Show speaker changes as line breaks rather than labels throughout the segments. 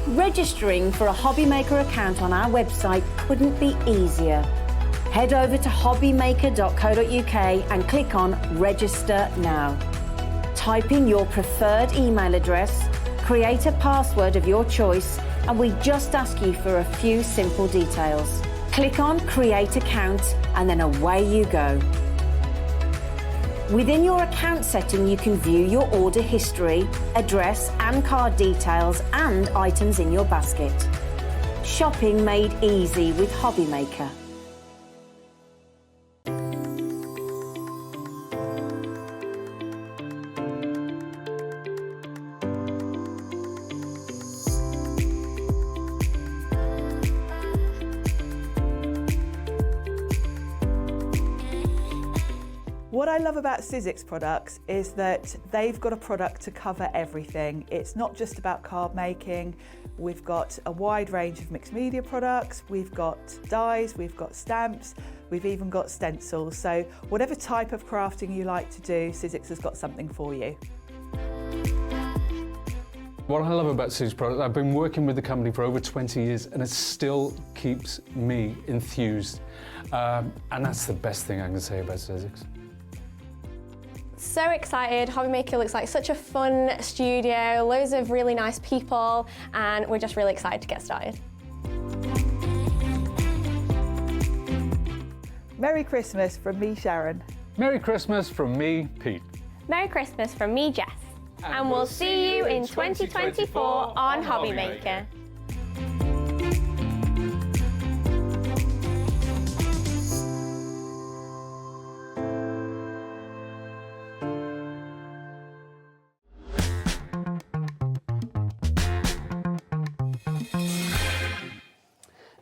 Registering for a Hobbymaker account on our website couldn't be easier. Head over to hobbymaker.co.uk and click on Register Now. Type in your preferred email address, create a password of your choice, and we just ask you for a few simple details. Click on Create Account and then away you go. Within your account setting, you can view your order history, address and card details and items in your basket. Shopping made easy with Hobbymaker.
What I love about Sizzix products is that they've got a product to cover everything. It's not just about card making. We've got a wide range of mixed media products. We've got dies, we've got stamps, we've even got stencils. So whatever type of crafting you like to do, Sizzix has got something for you.
What I love about Sizzix products, I've been working with the company for over 20 years and it still keeps me enthused. And that's the best thing I can say about Sizzix.
So excited. Hobbymaker looks like such a fun studio, loads of really nice people, and we're just really excited to get started.
Merry Christmas from me, Sharon.
Merry Christmas from me, Pete.
Merry Christmas from me, Jess. And we'll see you in 2024 on Hobbymaker.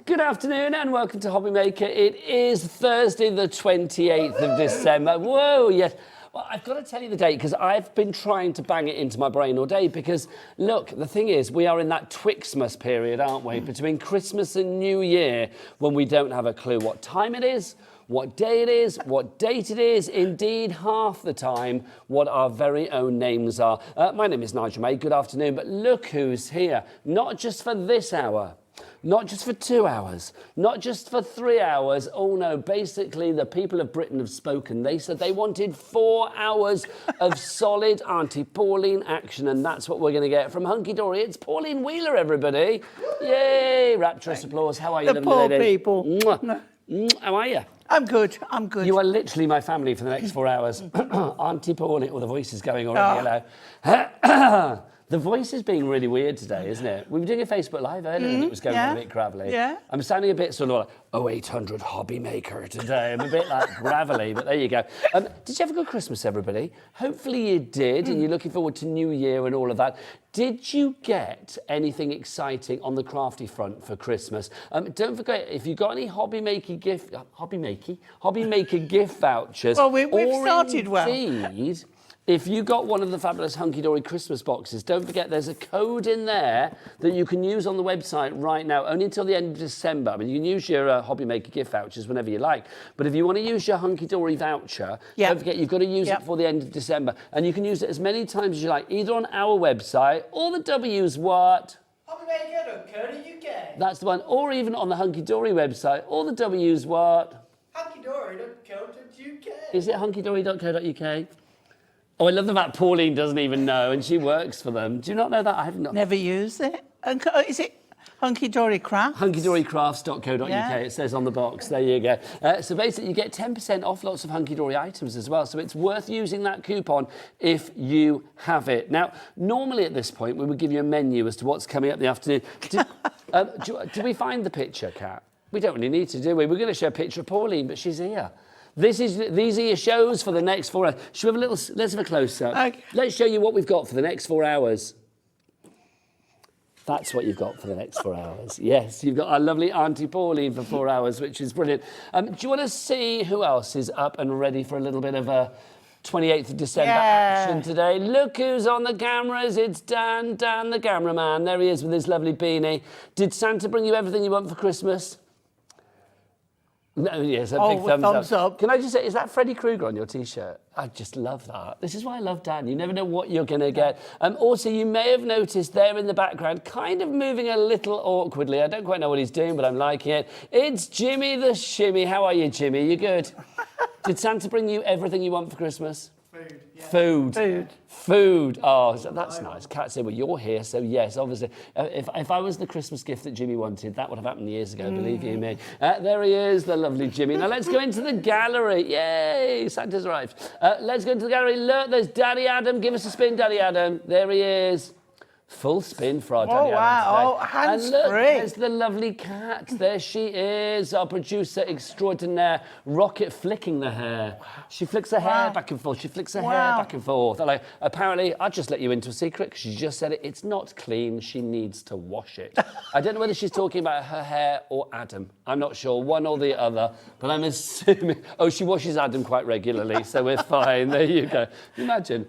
Good afternoon and welcome to Hobbymaker. It is Thursday the 28th of December. Whoa, yes. Well, I've got to tell you the date because I've been trying to bang it into my brain all day because, look, the thing is, we are in that Twixmas period, aren't we? Between Christmas and New Year when we don't have a clue what time it is, what day it is, what date it is, indeed half the time what our very own names are. My name is Nigel May, good afternoon, but look who's here, not just for this hour. Not just for 2 hours, not just for 3 hours. Oh no, basically the people of Britain have spoken. They said they wanted 4 hours of solid Aunty Pauline action, and that's what we're going to get from Hunkydory. It's Pauline Wheeler, everybody. Yay, rapturous applause. How are you,
the
lovely
poor
lady?
people.
Mwah. How are you?
I'm good, I'm good.
You are literally my family for the next 4 hours. Aunty Pauline, well, the voice is going already, hello. The voice is being really weird today, isn't it? We were doing a Facebook Live earlier and it was going a bit gravelly.
Yeah.
I'm sounding a bit sort of like 0800 Hobbymaker today. I'm a bit like gravelly, but there you go. Did you have a good Christmas, everybody? Hopefully you did, and you're looking forward to New Year and all of that. Did you get anything exciting on the crafty front for Christmas? Don't forget, if you got any Hobbymaker gift vouchers,
Well, we've started well.
Indeed, if you got one of the fabulous Hunkydory Christmas boxes, don't forget there's a code in there that you can use on the website right now, only until the end of December. I mean, you can use your Hobbymaker gift vouchers whenever you like, but if you want to use your Hunkydory voucher, don't forget you've got to use it before the end of December, and you can use it as many times as you like, either on our website, or the W's what?
Hobbymaker.co.uk.
That's the one, or even on the Hunkydory website, or the W's what?
Hunkydory.co.uk.
Is it hunkydory.co.uk? Oh, I love the fact Pauline doesn't even know, and she works for them. Do you not know that? I have not.
Never used it. Is it Hunkydory Craft?
Hunkydorycrafts.co.uk,
Yeah.
it says on the box. There you go. So basically, you get 10% off lots of Hunkydory items as well. So it's worth using that coupon if you have it. Now, normally at this point, we would give you a menu as to what's coming up in the afternoon. Do we find the picture, Kat? We don't really need to, do we? We're going to show a picture of Pauline, but she's here. These are your shows for the next 4 hours. Should we have a little, let's have a close-up.
Okay.
Let's show you what we've got for the next 4 hours. That's what you've got for the next 4 hours. Yes, you've got our lovely Aunty Pauline for 4 hours, which is brilliant. Do you want to see who else is up and ready for a little bit of a 28th of December action today? Look who's on the cameras. It's Dan the cameraman. There he is with his lovely beanie. Did Santa bring you everything you want for Christmas? No, yes, a
Oh,
big thumbs
up.
Can I just say, is that Freddy Krueger on your T-shirt? I just love that. This is why I love Dan. You never know what you're going to get. Also, you may have noticed there in the background, kind of moving a little awkwardly. I don't quite know what he's doing, but I'm liking it. It's Jimmy the Shimmy. How are you, Jimmy? You good? Did Santa bring you everything you want for Christmas?
Food, yeah.
Food. Oh, so that's nice. Kat said, well, you're here, so yes, obviously. If I was the Christmas gift that Jimmy wanted, that would have happened years ago, believe you me. There he is, the lovely Jimmy. Now let's go into the gallery. Yay, Santa's arrived. Let's go into the gallery. Look, there's Daddy Adam. Give us a spin, Daddy Adam. There he is. Full spin for our Daddy Adam today.
Oh, hands
And look,
free.
there's the lovely Cat. There she is, our producer extraordinaire, rocket flicking the hair. She flicks her hair back and forth. She flicks her hair back and forth. Like, apparently, I'll just let you into a secret because she just said it. It's not clean. She needs to wash it. I don't know whether she's talking about her hair or Adam. I'm not sure, one or the other. But I'm assuming... Oh, she washes Adam quite regularly, so we're fine. There you go. Imagine.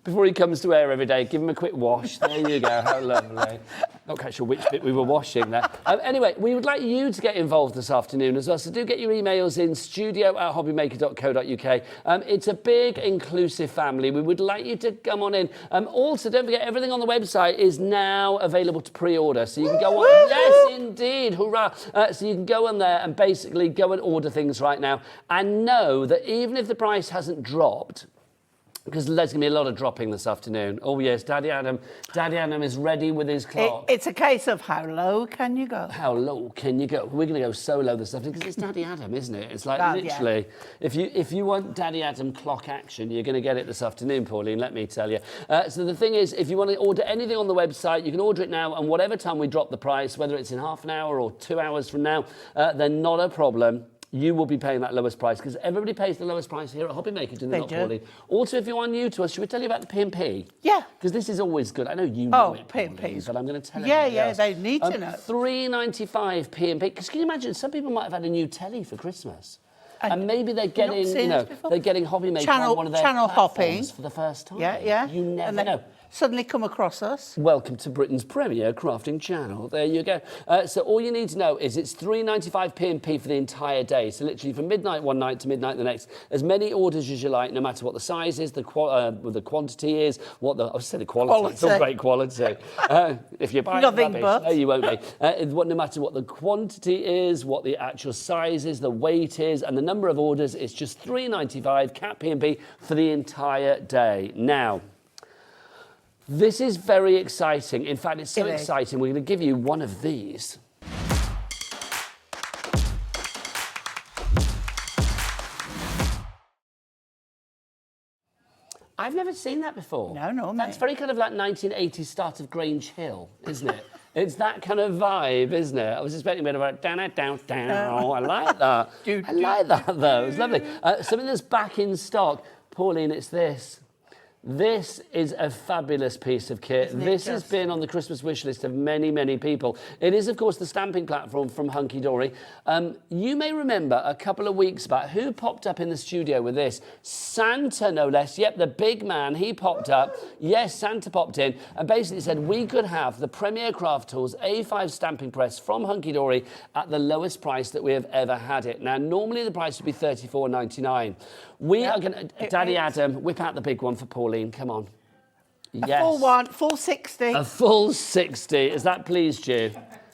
Before he comes to air every day, give him a quick wash. There you go, how lovely. Not quite sure which bit we were washing there. Anyway, we would like you to get involved this afternoon as well, so do get your emails in, studio@hobbymaker.co.uk. It's a big, inclusive family. We would like you to come on in. Also, don't forget, everything on the website is now available to pre-order, so you can go on... Yes, indeed, hurrah! So you can go on there and basically go and order things right now, and know that even if the price hasn't dropped, because there's going to be a lot of dropping this afternoon. Oh, yes, Daddy Adam is ready with his clock.
It's a case of how low can you go?
How low can you go? We're going to go so low this afternoon because it's Daddy Adam, isn't it? It's like literally, if you want Daddy Adam clock action, you're going to get it this afternoon, Pauline, let me tell you. So the thing is, if you want to order anything on the website, you can order it now, and whatever time we drop the price, whether it's in half an hour or 2 hours from now, then not a problem. You will be paying that lowest price because everybody pays the lowest price here at Hobbymaker, do they not, Pauline? Also, if you are new to us, should we tell you about the P&P?
Yeah.
Because this is always good. I know you know it, Pauline, but I'm going to tell everybody else.
They need to know.
$3.95 P&P. Because can you imagine, some people might have had a new telly for Christmas. And maybe they're getting, they're getting Hobbymaker on one of their
channel
platforms for the first time.
Yeah.
You never know.
Suddenly come across us.
Welcome to Britain's premier crafting channel. There you go. So all you need to know is it's $3.95 P&P for the entire day. So literally from midnight one night to midnight the next. As many orders as you like, no matter what the size is, the quantity is, I was saying the quality. It's all great quality. If you buy
nothing
rubbish,
but.
no, you won't be. No matter what the quantity is, what the actual size is, the weight is, and the number of orders, it's just $3.95 Cat P&P for the entire day. Now, this is very exciting. In fact, it's so exciting, we're going to give you one of these. I've never seen that before.
No,
That's very kind of like 1980s start of Grange Hill, isn't it? It's that kind of vibe, isn't it? I was expecting a bit of a down. I like that. I like that, though. It's lovely. Something that's back in stock. Pauline, it's this. This is a fabulous piece of kit. This has been on the Christmas wish list of many, many people. It is, of course, the stamping platform from Hunkydory. You may remember a couple of weeks back, who popped up in the studio with this? Santa, no less. Yep, the big man, he popped up. Yes, Santa popped in and basically said we could have the Premier Craft Tools A5 stamping press from Hunkydory at the lowest price that we have ever had it. Now, normally the price would be $34.99. We are going to... Daddy Adam, whip out the big one for Pauline. Come on.
A full one, full 60.
A full 60. Is that pleased you?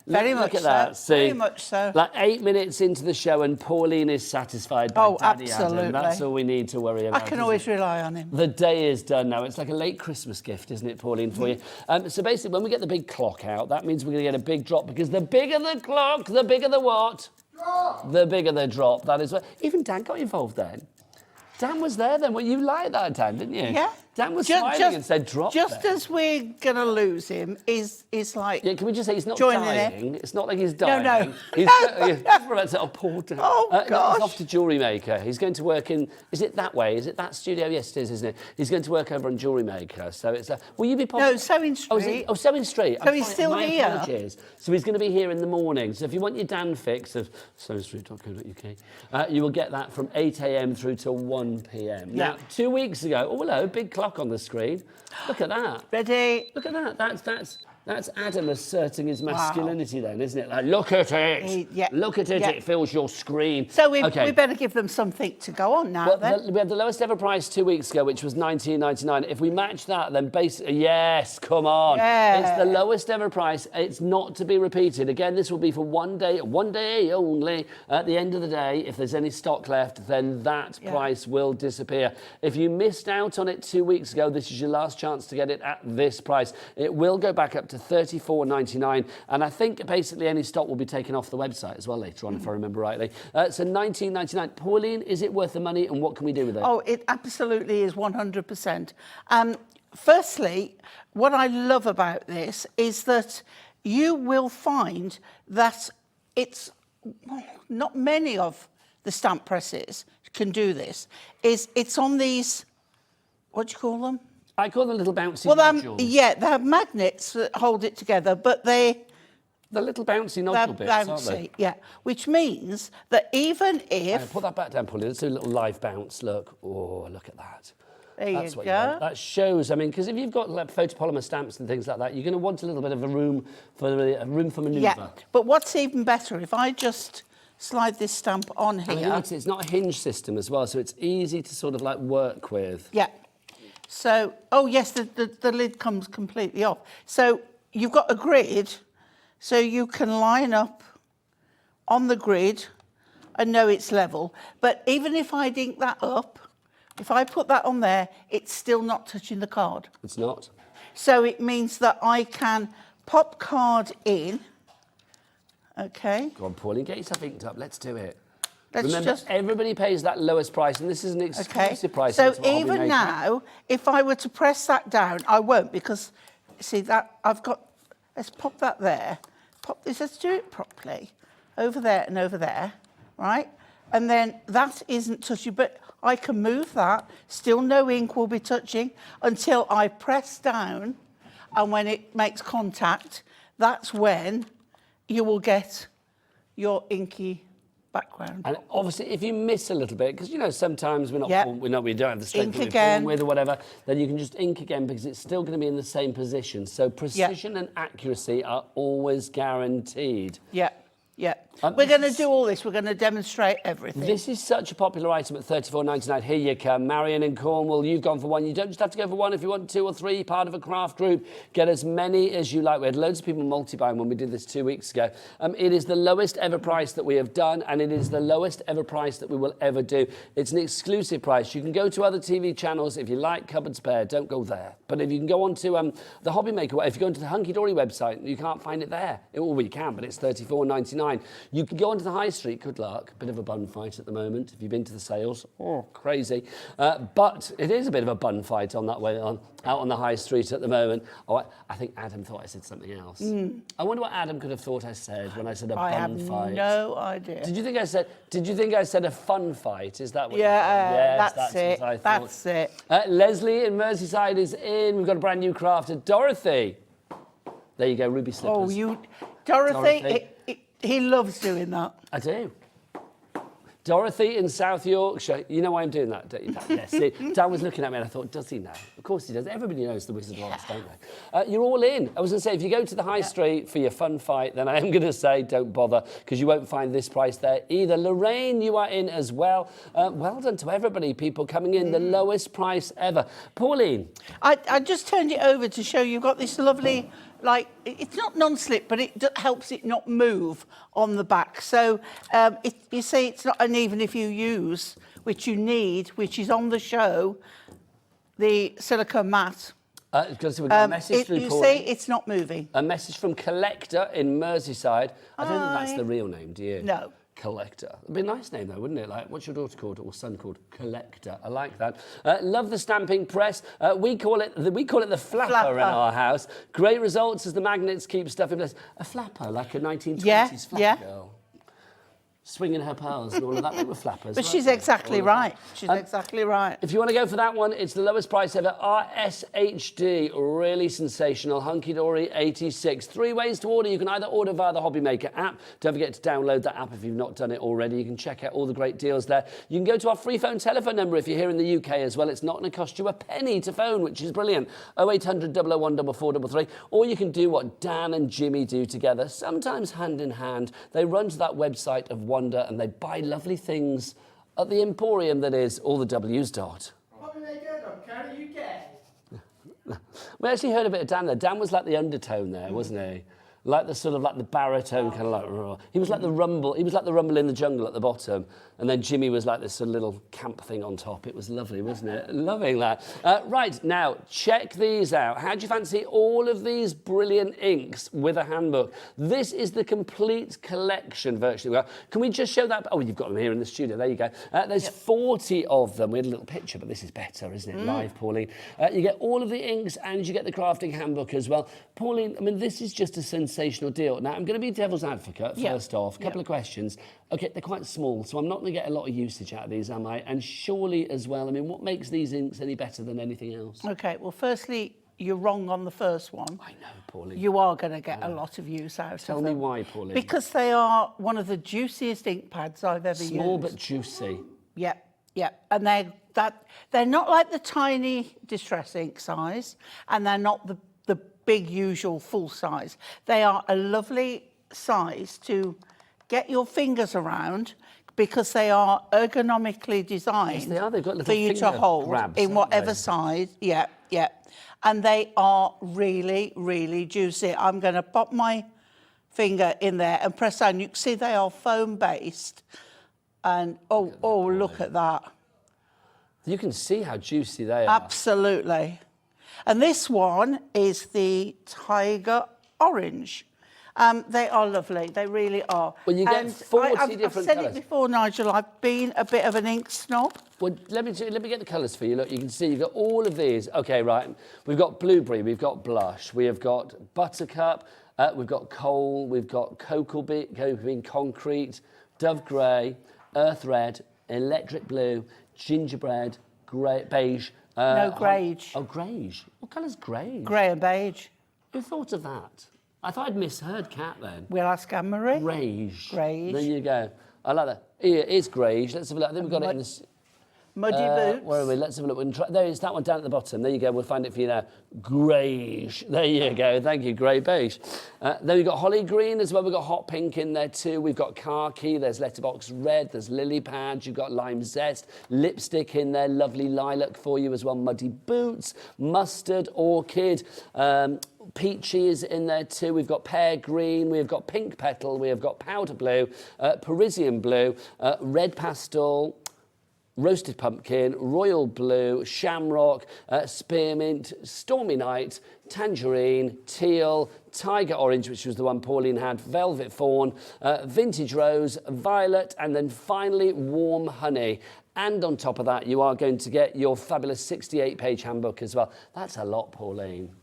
Very much
Look at that.
so.
See,
very much so.
Like 8 minutes into the show and Pauline is satisfied by Daddy
absolutely.
Adam. That's all we need to worry about.
I can always rely on him.
The day is done now. It's like a late Christmas gift, isn't it, Pauline, for you? So basically, when we get the big clock out, that means we're going to get a big drop because the bigger the clock, the bigger the what? Drop. The bigger the drop. That is what... Even Dan got involved then. Dan was there then. Well, you liked that, Dan, didn't you?
Yeah.
Dan was smiling and said drop
Just
there.
as we're going to lose him, is like...
Yeah, can we just say he's not
joining
dying? It's not like he's dying.
No.
He's about to poor Dan.
Oh, gosh.
He's off to Jewellery Maker. He's going to work in... Is it that way? Is it that studio? Yes, it is, isn't it? He's going to work over on Jewellery Maker. So it's... will you be possible?
No, Sewing Street.
Sewing Street.
So he's still
my
here.
Apologies. So he's going to be here in the morning. So if you want your Dan fix of sewingstreet.co.uk, you will get that from 8 a.m. through to 1 p.m. Now, 2 weeks ago... Oh, hello, big clock on the screen. Look at that.
Ready?
Look at that. That's Adam asserting his masculinity then, isn't it? Like, look at it.
Yeah.
Look at it.
Yeah.
It fills your screen.
So we
Okay.
better give them something to go on now,
Well,
then.
we had the lowest ever price 2 weeks ago, which was £19.99. If we match that, then basically, yes, come on.
Yeah.
It's the lowest ever price. It's not to be repeated. Again, this will be for one day only. At the end of the day, if there's any stock left, then that price will disappear. If you missed out on it 2 weeks ago, this is your last chance to get it at this price. It will go back up to $34.99, and I think basically any stock will be taken off the website as well later on, if I remember rightly. So $19.99. Pauline, is it worth the money, and what can we do with it?
Oh, it absolutely is 100%. Firstly, what I love about this is that you will find that not many of the stamp presses can do this. It's on these, what do you call them?
I call them little bouncy
Well,
nodules.
yeah, they have magnets that hold it together, but
The little bouncy nodule bits, aren't they?
yeah. Which means that even
Hang on,
if
put that back down, Pauline. Let's do a little live bounce. Look. Oh, look at that.
there
That's
you
what
go.
you want. That shows, I mean, because if you've got like, photopolymer stamps and things like that, you're going to want a little bit of a room for manoeuvre.
Yeah, but what's even better, if I just slide this stamp on
And you
here.
notice it's not a hinge system as well, so it's easy to sort of like work with.
Yeah. So, oh yes, the lid comes completely off. So you've got a grid, so you can line up on the grid and know it's level. But even if I ink that up, if I put that on there, it's still not touching the card.
It's not.
So it means that I can pop card in. Okay.
Go on, Pauline, get yourself inked up. Let's do it.
Let's
Remember,
just
everybody pays that lowest price, and this is an
Okay.
exclusive price.
So
That's what Hobby
even
Maker-
now, if I were to press that down, I won't, because see that I've got. Let's pop that there. Pop this. Let's do it properly. Over there and over there, right? And then that isn't touching, but I can move that. Still, no ink will be touching until I press down, and when it makes contact, that's when you will get your inky background.
And obviously, if you miss a little bit, because you know sometimes we don't have the strength
Ink
to
again.
form with or whatever, then you can just ink again because it's still going to be in the same position. So precision and accuracy are always guaranteed.
Yeah, yeah. We're going to do all this. We're going to demonstrate everything.
This is such a popular item at $34.99. Here you come. Marion in Cornwall, you've gone for one. You don't just have to go for one. If you want 2 or 3, part of a craft group, get as many as you like. We had loads of people multi-buying when we did this 2 weeks ago. It is the lowest ever price that we have done, and it is the lowest ever price that we will ever do. It's an exclusive price. You can go to other TV channels if you like cupboard spare. Don't go there. But if you can go on to the Hobby Maker, if you go into the Hunkydory website, you can't find it there. Well, you can, but it's $34.99. You can go onto the high street. Good luck. Bit of a bun fight at the moment. Have you been to the sales? Oh, crazy. But it is a bit of a bun fight on that way out on the high street at the moment. Oh, I think Adam thought I said something else. I wonder what Adam could have thought I said when I said a bun fight.
I have no idea.
Did you think I said a fun fight? Is that what?
Yeah,
Yes,
that's
what
it.
I thought.
That's it.
Leslie in Merseyside is in. We've got a brand new crafter. Dorothy. There you go, ruby slippers.
Oh, Dorothy.
Dorothy.
He loves doing that.
I do. Dorothy in South Yorkshire. You know why I'm doing that, don't you? Yes. See, Dan was looking at me and I thought, does he know? Of course he does. Everybody knows the Wizard of Oz, don't they? You're all in. I was going to say, if you go to the high street for your fun fight, then I am going to say don't bother, because you won't find this price there either. Lorraine, you are in as well. Well done to everybody, people coming in. The lowest price ever. Pauline.
I just turned it over to show you've got this lovely, like, it's not non-slip, but it helps it not move on the back. So you see it's not uneven if you use, which you need, which is on the show, the silicone mat.
Because we've got a message through
You
Pauline.
see it's not moving.
A message from Collector in Merseyside. I don't think that's the real name, do you?
No.
Collector. It'd be a nice name though, wouldn't it? Like, what's your daughter called or son called? Collector. I like that. Love the stamping press. We call it the flapper in our house. Great results as the magnets keep stuffing us. A flapper, like a 1920s flapper girl. swinging her pearls and all of that. They were flappers.
But
weren't
she's
they?
exactly
All of that.
right. She's exactly right.
If you want to go for that one, it's the lowest price ever. RSHD, really sensational. Hunkydory 86. 3 ways to order. You can either order via the Hobby Maker app. Don't forget to download that app if you've not done it already. You can check out all the great deals there. You can go to our free phone telephone number if you're here in the UK as well. It's not going to cost you a penny to phone, which is brilliant. 0800 001 4433. Or you can do what Dan and Jimmy do together, sometimes hand in hand. They run to that website of wonder and they buy lovely things at the emporium that is all the W's dot.
Hobbymaker.co.uk.
We actually heard a bit of Dan there. Dan was like the undertone there, wasn't he? Like the sort of like the baritone kind of like. He was like the rumble. He was like the rumble in the jungle at the bottom, and then Jimmy was like this sort of little camp thing on top. It was lovely, wasn't it? Loving that. Right now, check these out. How do you fancy all of these brilliant inks with a handbook? This is the complete collection virtually. Can we just show that? Oh, you've got them here in the studio. There you go. There's 40 of them. We had a little picture, but this is better, isn't it? Live, Pauline. You get all of the inks and you get the crafting handbook as well. Pauline, I mean, this is just a sensational deal. Now, I'm going to be devil's advocate first off. A couple of questions. Okay, they're quite small, so I'm not going to get a lot of usage out of these, am I? And surely as well, I mean, what makes these inks any better than anything else?
Okay, well, firstly, you're wrong on the first one.
I know, Pauline.
You are going to get a lot of use out of them.
Tell me why, Pauline.
Because they are one of the juiciest ink pads I've ever used.
Small but juicy.
Yep. And they're not like the tiny distress ink size, and they're not the big usual full size. They are a lovely size to get your fingers around because they are ergonomically designed.
Yes, they are. They've got little
for you to
finger
hold
grabs,
in
haven't
whatever
they?
size. Yeah. And they are really, really juicy. I'm going to pop my finger in there and press down. You can see they are foam based. And oh, look at that.
You can see how juicy they are.
Absolutely. And this one is the Tiger Orange. They are lovely. They really are.
Well, you get 40
I've
different
said
colours.
it before, Nigel. I've been a bit of an ink snob.
Well, let me get the colours for you. Look, you can see you've got all of these. Okay, right. We've got blueberry, we've got blush, we have got buttercup, we've got coal, we've got cocoa bean concrete, dove grey, earth red, electric blue, gingerbread, grey, beige.
No, greige.
Oh, greige. What colour's greige?
Grey and beige.
Who thought of that? I thought I'd misheard Cat then.
We'll ask Anne-Marie.
Greige.
Greige.
There you go. I like that. Here, it's greige. Let's have a look. I think we've got it in this.
Muddy boots.
Where are we? Let's have a look. We can try, there is that one down at the bottom. There you go. We'll find it for you now. Greige. There you go. Thank you. Grey beige. Then we've got holly green as well. We've got hot pink in there too. We've got khaki. There's letterbox red. There's lily pad. You've got lime zest. Lipstick in there. Lovely lilac for you as well. Muddy boots. Mustard. Orchid. Peachy is in there too. We've got pear green, we've got pink petal, we have got powder blue, Parisian blue, red pastel, roasted pumpkin, royal blue, shamrock, spearmint, stormy night, tangerine, teal, tiger orange, which was the one Pauline had, velvet fawn, vintage rose, violet, and then finally warm honey. And on top of that, you are going to get your fabulous 68-page handbook as well. That's a lot, Pauline.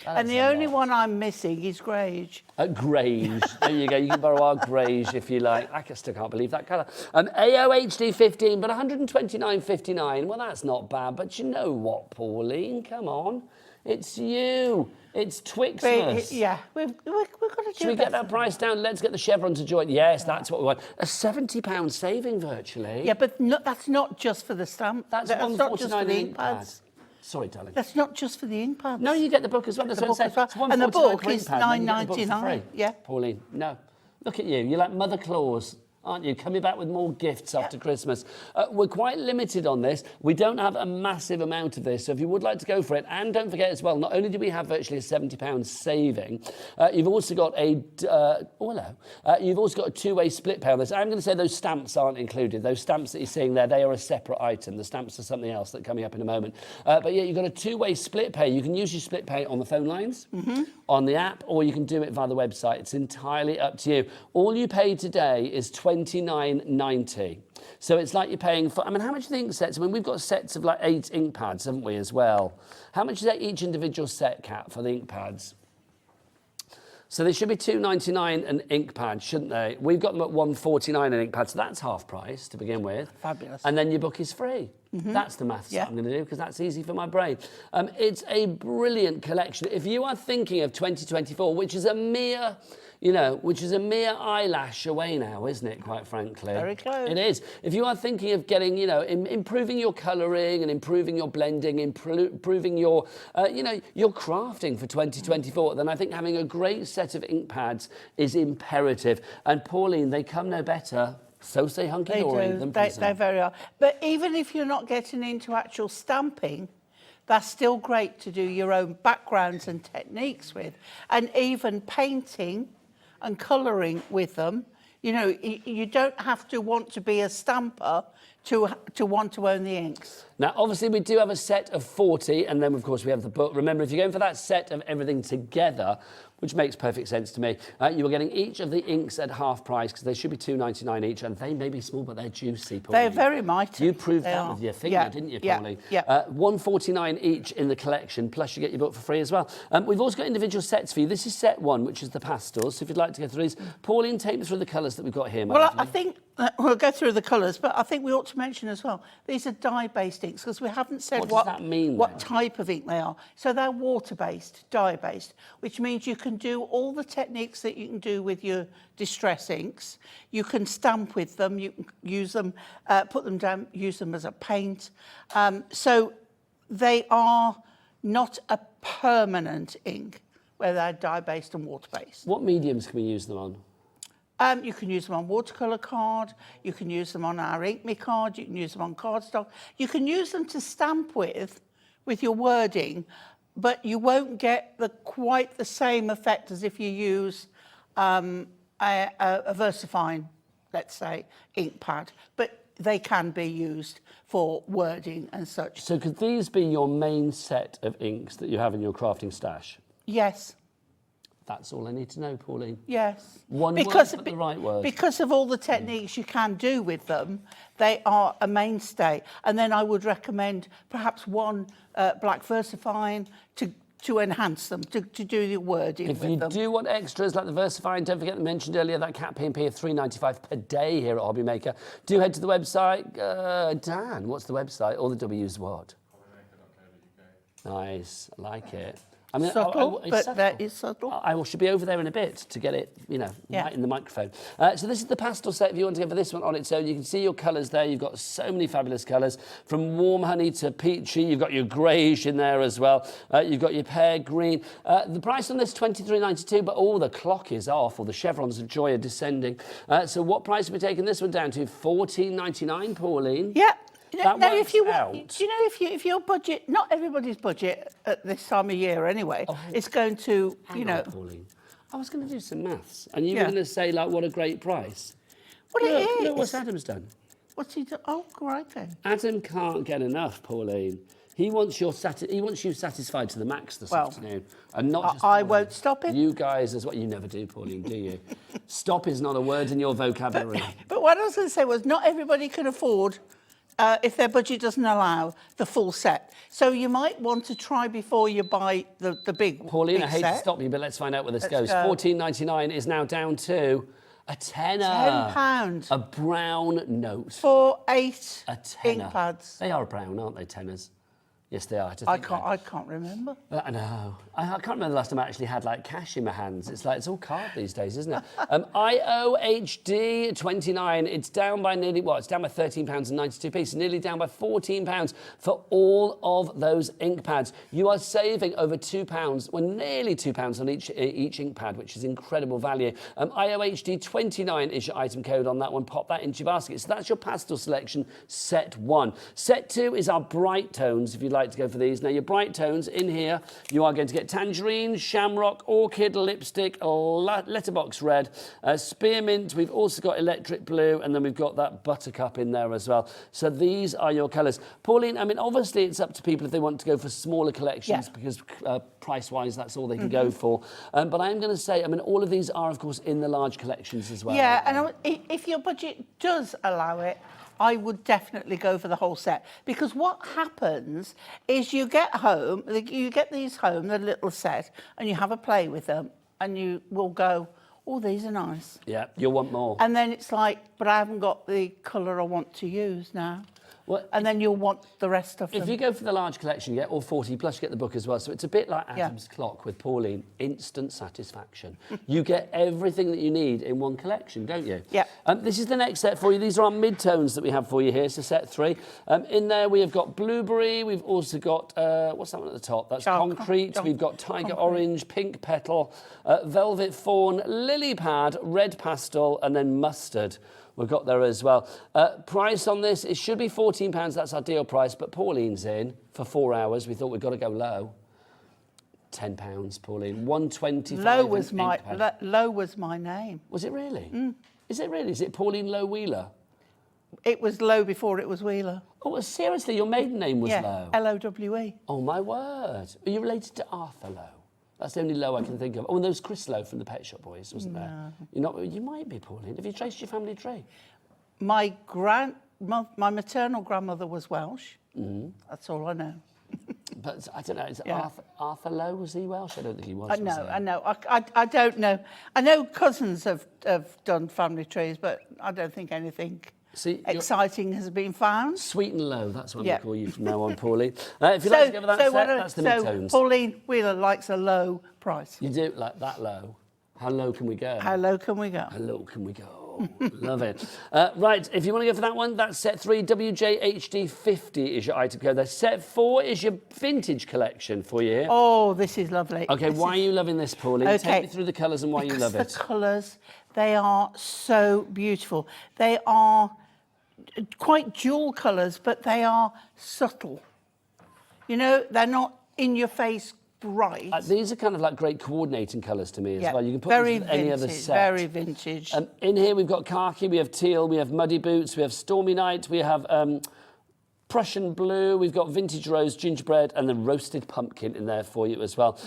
And the only one I'm missing is greige.
Greige. There you go. You can borrow our greige if you like. I still can't believe that colour. AOHD 15, but 129.59. Well, that's not bad. But you know what, Pauline? Come on. It's you. It's Twixmas.
Yeah, we've got to do
Should we get that price down? Let's get the chevron to join. Yes, that's what we want. A £70 saving virtually.
Yeah, but that's not just for the stamp.
That's
not just for the ink
pad.
pads.
Sorry, darling.
That's not just for the ink pads.
No, you get the book as well. That's what I'm saying. It's
And the
£149
book
for
is
ink pad, and then you get the book for
$9.99.
free.
Yeah.
Pauline, no. Look at you. You're like Mother Claus, aren't you? Coming back with more gifts after Christmas. We're quite limited on this. We don't have a massive amount of this, so if you would like to go for it, and don't forget as well, not only do we have virtually a £70 saving, you've also got a you've also got a two-way split pay on this. I'm going to say those stamps aren't included. Those stamps that you're seeing there, they are a separate item. The stamps are something else that's coming up in a moment. But yeah, you've got a two-way split pay. You can use your split pay on the phone lines, on the app, or you can do it via the website. It's entirely up to you. All you pay today is $29.90. So it's like you're paying for, I mean, how much are the ink sets? I mean, we've got sets of like 8 ink pads, haven't we, as well? How much is that each individual set, Kat, for the ink pads? So they should be $2.99 an ink pad, shouldn't they? We've got them at $1.49 an ink pad, so that's half price to begin with.
Fabulous.
And then your book is free. That's the maths that I'm going to do, because that's easy for my brain. It's a brilliant collection. If you are thinking of 2024, which is a mere, eyelash away now, isn't it, quite frankly?
Very close.
It is. If you are thinking of getting, improving your colouring and improving your blending, improving your, your crafting for 2024, then I think having a great set of ink pads is imperative. And Pauline, they come no better. So say Hunkydory than Prism.
They very are. But even if you're not getting into actual stamping, that's still great to do your own backgrounds and techniques with, and even painting and colouring with them. You don't have to want to be a stamper to want to own the inks.
Now, obviously, we do have a set of 40, and then, of course, we have the book. Remember, if you're going for that set of everything together, which makes perfect sense to me, you are getting each of the inks at half price, because they should be $2.99 each, and they may be small, but they're juicy, Pauline.
They're very mighty.
You proved that with your finger, didn't you, Pauline?
Yeah.
$1.49 each in the collection, plus you get your book for free as well. We've also got individual sets for you. This is set 1, which is the pastels, so if you'd like to go through these. Pauline, take me through the colours that we've got here,
Well, I think we'll go through the colours, but I think we ought to mention as well, these are dye-based inks, because we haven't said
What does that mean,
what
then?
type of ink they are. So they're water-based, dye-based, which means you can do all the techniques that you can do with your distress inks. You can stamp with them, you can use them, put them down, use them as a paint. So they are not a permanent ink, where they're dye-based and water-based.
What mediums can we use them on?
You can use them on watercolour card, you can use them on our Ink Me card, you can use them on cardstock. You can use them to stamp with your wording, but you won't get quite the same effect as if you use a VersaFine, let's say, ink pad. But they can be used for wording and such.
So could these be your main set of inks that you have in your crafting stash?
Yes.
That's all I need to know, Pauline.
Yes.
One word, but the right word.
Because of all the techniques you can do with them, they are a mainstay. And then I would recommend perhaps one black VersaFine to enhance them, to do the wording with them.
If you do want extras like the VersaFine, don't forget I mentioned earlier that cat P&P of $3.95 per day here at Hobby Maker. Do head to the website. Dan, what's the website? All the W's what? hobbymaker.co.uk. Nice, I like it. I mean,
subtle,
it's
but
subtle.
that is subtle.
I should be over there in a bit to get it, right in the microphone. So this is the pastel set. If you want to go for this one on its own, you can see your colours there. You've got so many fabulous colours, from warm honey to peachy. You've got your greyish in there as well. You've got your pear green. The price on this $23.92, but the clock is off, or the chevrons of joy are descending. So what price are we taking this one down to? $14.99, Pauline.
Yeah.
That
now,
works out.
Do you know if your budget, not everybody's budget at this time of year anyway, it's going to,
Hang on, Pauline. I was going to do some maths, and you were going to say, like, what a great price.
Well, it is.
Look what Adam's done.
What's he done? Oh, right then.
Adam can't get enough, Pauline. He wants you satisfied to the max this afternoon, and not just.
I won't stop him.
You guys, as what you never do, Pauline, do you? Stop is not a word in your vocabulary.
But what I was going to say was, not everybody can afford. If their budget doesn't allow the full set. So you might want to try before you buy the big
Pauline,
big
I hate
set.
to stop you, but let's find out where this goes.
Go.
$14.99 is now down to a tenner.
£10.
A brown note.
For 8
A tenner.
ink pads.
They are brown, aren't they, tenners? Yes, they are.
I can't remember.
I know. I can't remember the last time I actually had like cash in my hands. It's all card these days, isn't it? IOHD 29. It's down by nearly It's down by £13.92. So nearly down by £14 for all of those ink pads. You are saving over £2. Well, nearly £2 on each ink pad, which is incredible value. IOHD 29 is your item code on that one. Pop that into your basket. So that's your pastel selection, set 1. Set 2 is our bright tones. If you'd like to go for these. Now, your bright tones in here, you are going to get tangerine, shamrock, orchid, lipstick, letterbox red, spearmint. We've also got electric blue, and then we've got that buttercup in there as well. So these are your colours. Pauline, I mean, obviously it's up to people if they want to go for smaller collections because price-wise, that's all they can go for. But I am going to say, I mean, all of these are, of course, in the large collections as well.
Yeah, and if your budget does allow it, I would definitely go for the whole set, because what happens is you get home, you get these home, the little set, and you have a play with them, and you will go, oh, these are nice.
Yeah, you'll want more.
And then it's like, but I haven't got the colour I want to use now.
Well,
And then you'll want the rest of them.
if you go for the large collection, you get all 40, plus you get the book as well. So it's a bit like Adam's clock with Pauline, instant satisfaction. You get everything that you need in one collection, don't you?
Yeah.
This is the next set for you. These are our mid-tones that we have for you here, so set 3. In there we have got blueberry, we've also got, what's that one at the top? That's concrete, we've got tiger orange, pink petal, velvet fawn, lily pad, red pastel, and then mustard. We've got there as well. Price on this, it should be £14. That's our deal price, but Pauline's in for 4 hours. We thought we'd got to go low. £10, Pauline. $1.25.
Low was my name.
Was it really? Is it really? Is it Pauline Low Wheeler?
It was Low before it was Wheeler.
Oh, seriously, your maiden name was Low?
L-O-W-E.
Oh, my word. Are you related to Arthur Lowe? That's the only Lowe I can think of. Oh, and there was Chris Lowe from the Pet Shop Boys, wasn't there? You're not, you might be, Pauline. Have you traced your family tree?
My maternal grandmother was Welsh. That's all I know.
But I don't know, is it Arthur Lowe, was he Welsh? I don't think he was.
I know. I don't know. I know cousins have done family trees, but I don't think anything exciting has been found.
Sweet and Low, that's what I'm going to call you from now on, Pauline. If you like to go for that set, that's the mid-tones.
Pauline Wheeler likes a low price.
You do like that low? How low can we go?
How low can we go?
How low can we go? Love it. Right, if you want to go for that one, that's set 3, WJHD50 is your item code there. Set 4 is your vintage collection for you here.
Oh, this is lovely.
Okay, why are you loving this, Pauline?
Okay.
Take me through the colours and why you love it.
The colours, they are so beautiful. They are quite dual colours, but they are subtle. You know, they're not in your face bright.
These are kind of like great coordinating colours to me as well. You can put
very
them in any other set.
Very vintage.
In here we've got khaki, we have teal, we have muddy boots, we have stormy night, we have Prussian blue, we've got vintage rose, gingerbread, and then roasted pumpkin in there for you as well.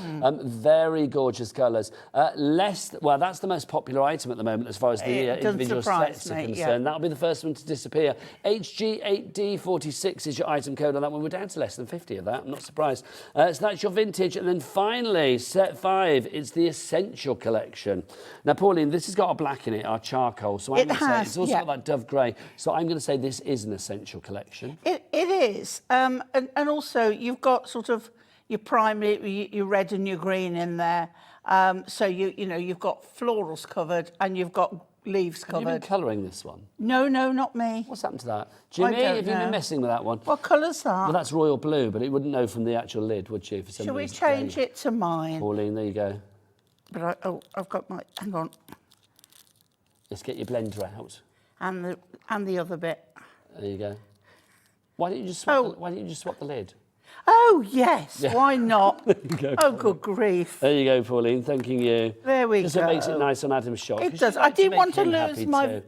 Very gorgeous colours. Well, that's the most popular item at the moment as far as the individual sets are concerned. That'll be the first one to disappear. HG8D46 is your item code on that one. We're down to less than 50 of that, I'm not surprised. So that's your vintage. And then finally, set 5, it's the Essential Collection. Now, Pauline, this has got a black in it, our charcoal. So I'm going to say it's also got that dove grey. So I'm going to say this is an Essential Collection.
It is, and also you've got sort of your primary, your red and your green in there. So you know you've got florals covered and you've got leaves covered.
Have you been colouring this one?
No, not me.
What's happened to that? Jimmy, have you been messing with that one?
What colour's that?
Well, that's royal blue, but it wouldn't know from the actual lid, would she? For some
Shall we
reason
change it to mine?
Pauline, there you go.
But I've got my. Hang on.
Let's get your blender out.
And the other bit.
There you go. Why don't you just swap? Why don't you just swap the lid?
Oh yes, why not?
There you go,
oh, good grief!
There you go, Pauline. Thanking you.
There we go.
Just so it makes it nice on Adam's shop.
It does. I didn't want to lose my hook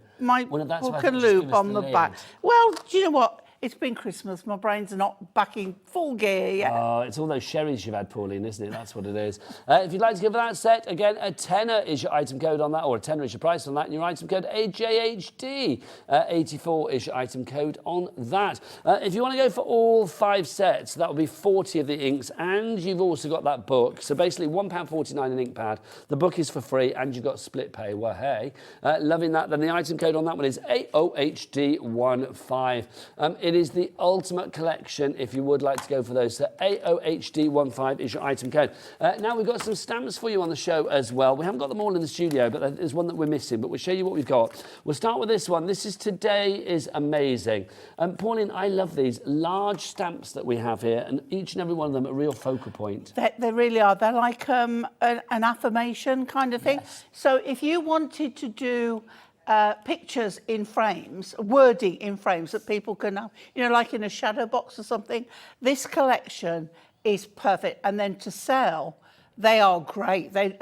and loop on the back. Well, do you know what? It's been Christmas. My brain's not back in full gear yet.
Oh, it's all those sherries you've had, Pauline, isn't it? That's what it is. If you'd like to give that set, again, a tenner is your item code on that, or a tenner is your price on that, and your item code AJHD. 84 is your item code on that. If you want to go for all 5 sets, that will be 40 of the inks, and you've also got that book. So basically, £1.49 an ink pad. The book is for free, and you've got split pay. Well, hey, loving that. Then the item code on that one is AOHD15. It is the ultimate collection if you would like to go for those. So AOHD15 is your item code. Now we've got some stamps for you on the show as well. We haven't got them all in the studio, but there's one that we're missing, but we'll show you what we've got. We'll start with this one. This is Today is Amazing. Pauline, I love these large stamps that we have here, and each and every one of them a real focal point.
They really are. They're like an affirmation kind of thing.
Yes.
So if you wanted to do pictures in frames, wording in frames that people can have, you know, like in a shadow box or something, this collection is perfect. And then to sell, they are great. They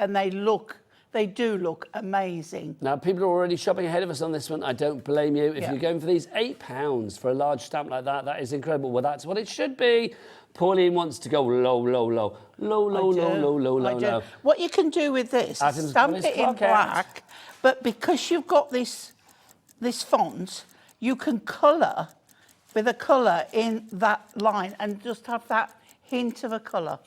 do look amazing.
Now, people are already shopping ahead of us on this one. I don't blame you. If you're going for these £8 for a large stamp like that, that is incredible. Well, that's what it should be. Pauline wants to go low, low, low. Low, low, low, low, low, low, low.
What you can do with this is stamp it in black, but because you've got this font, you can colour with a colour in that line and just have that hint of a colour.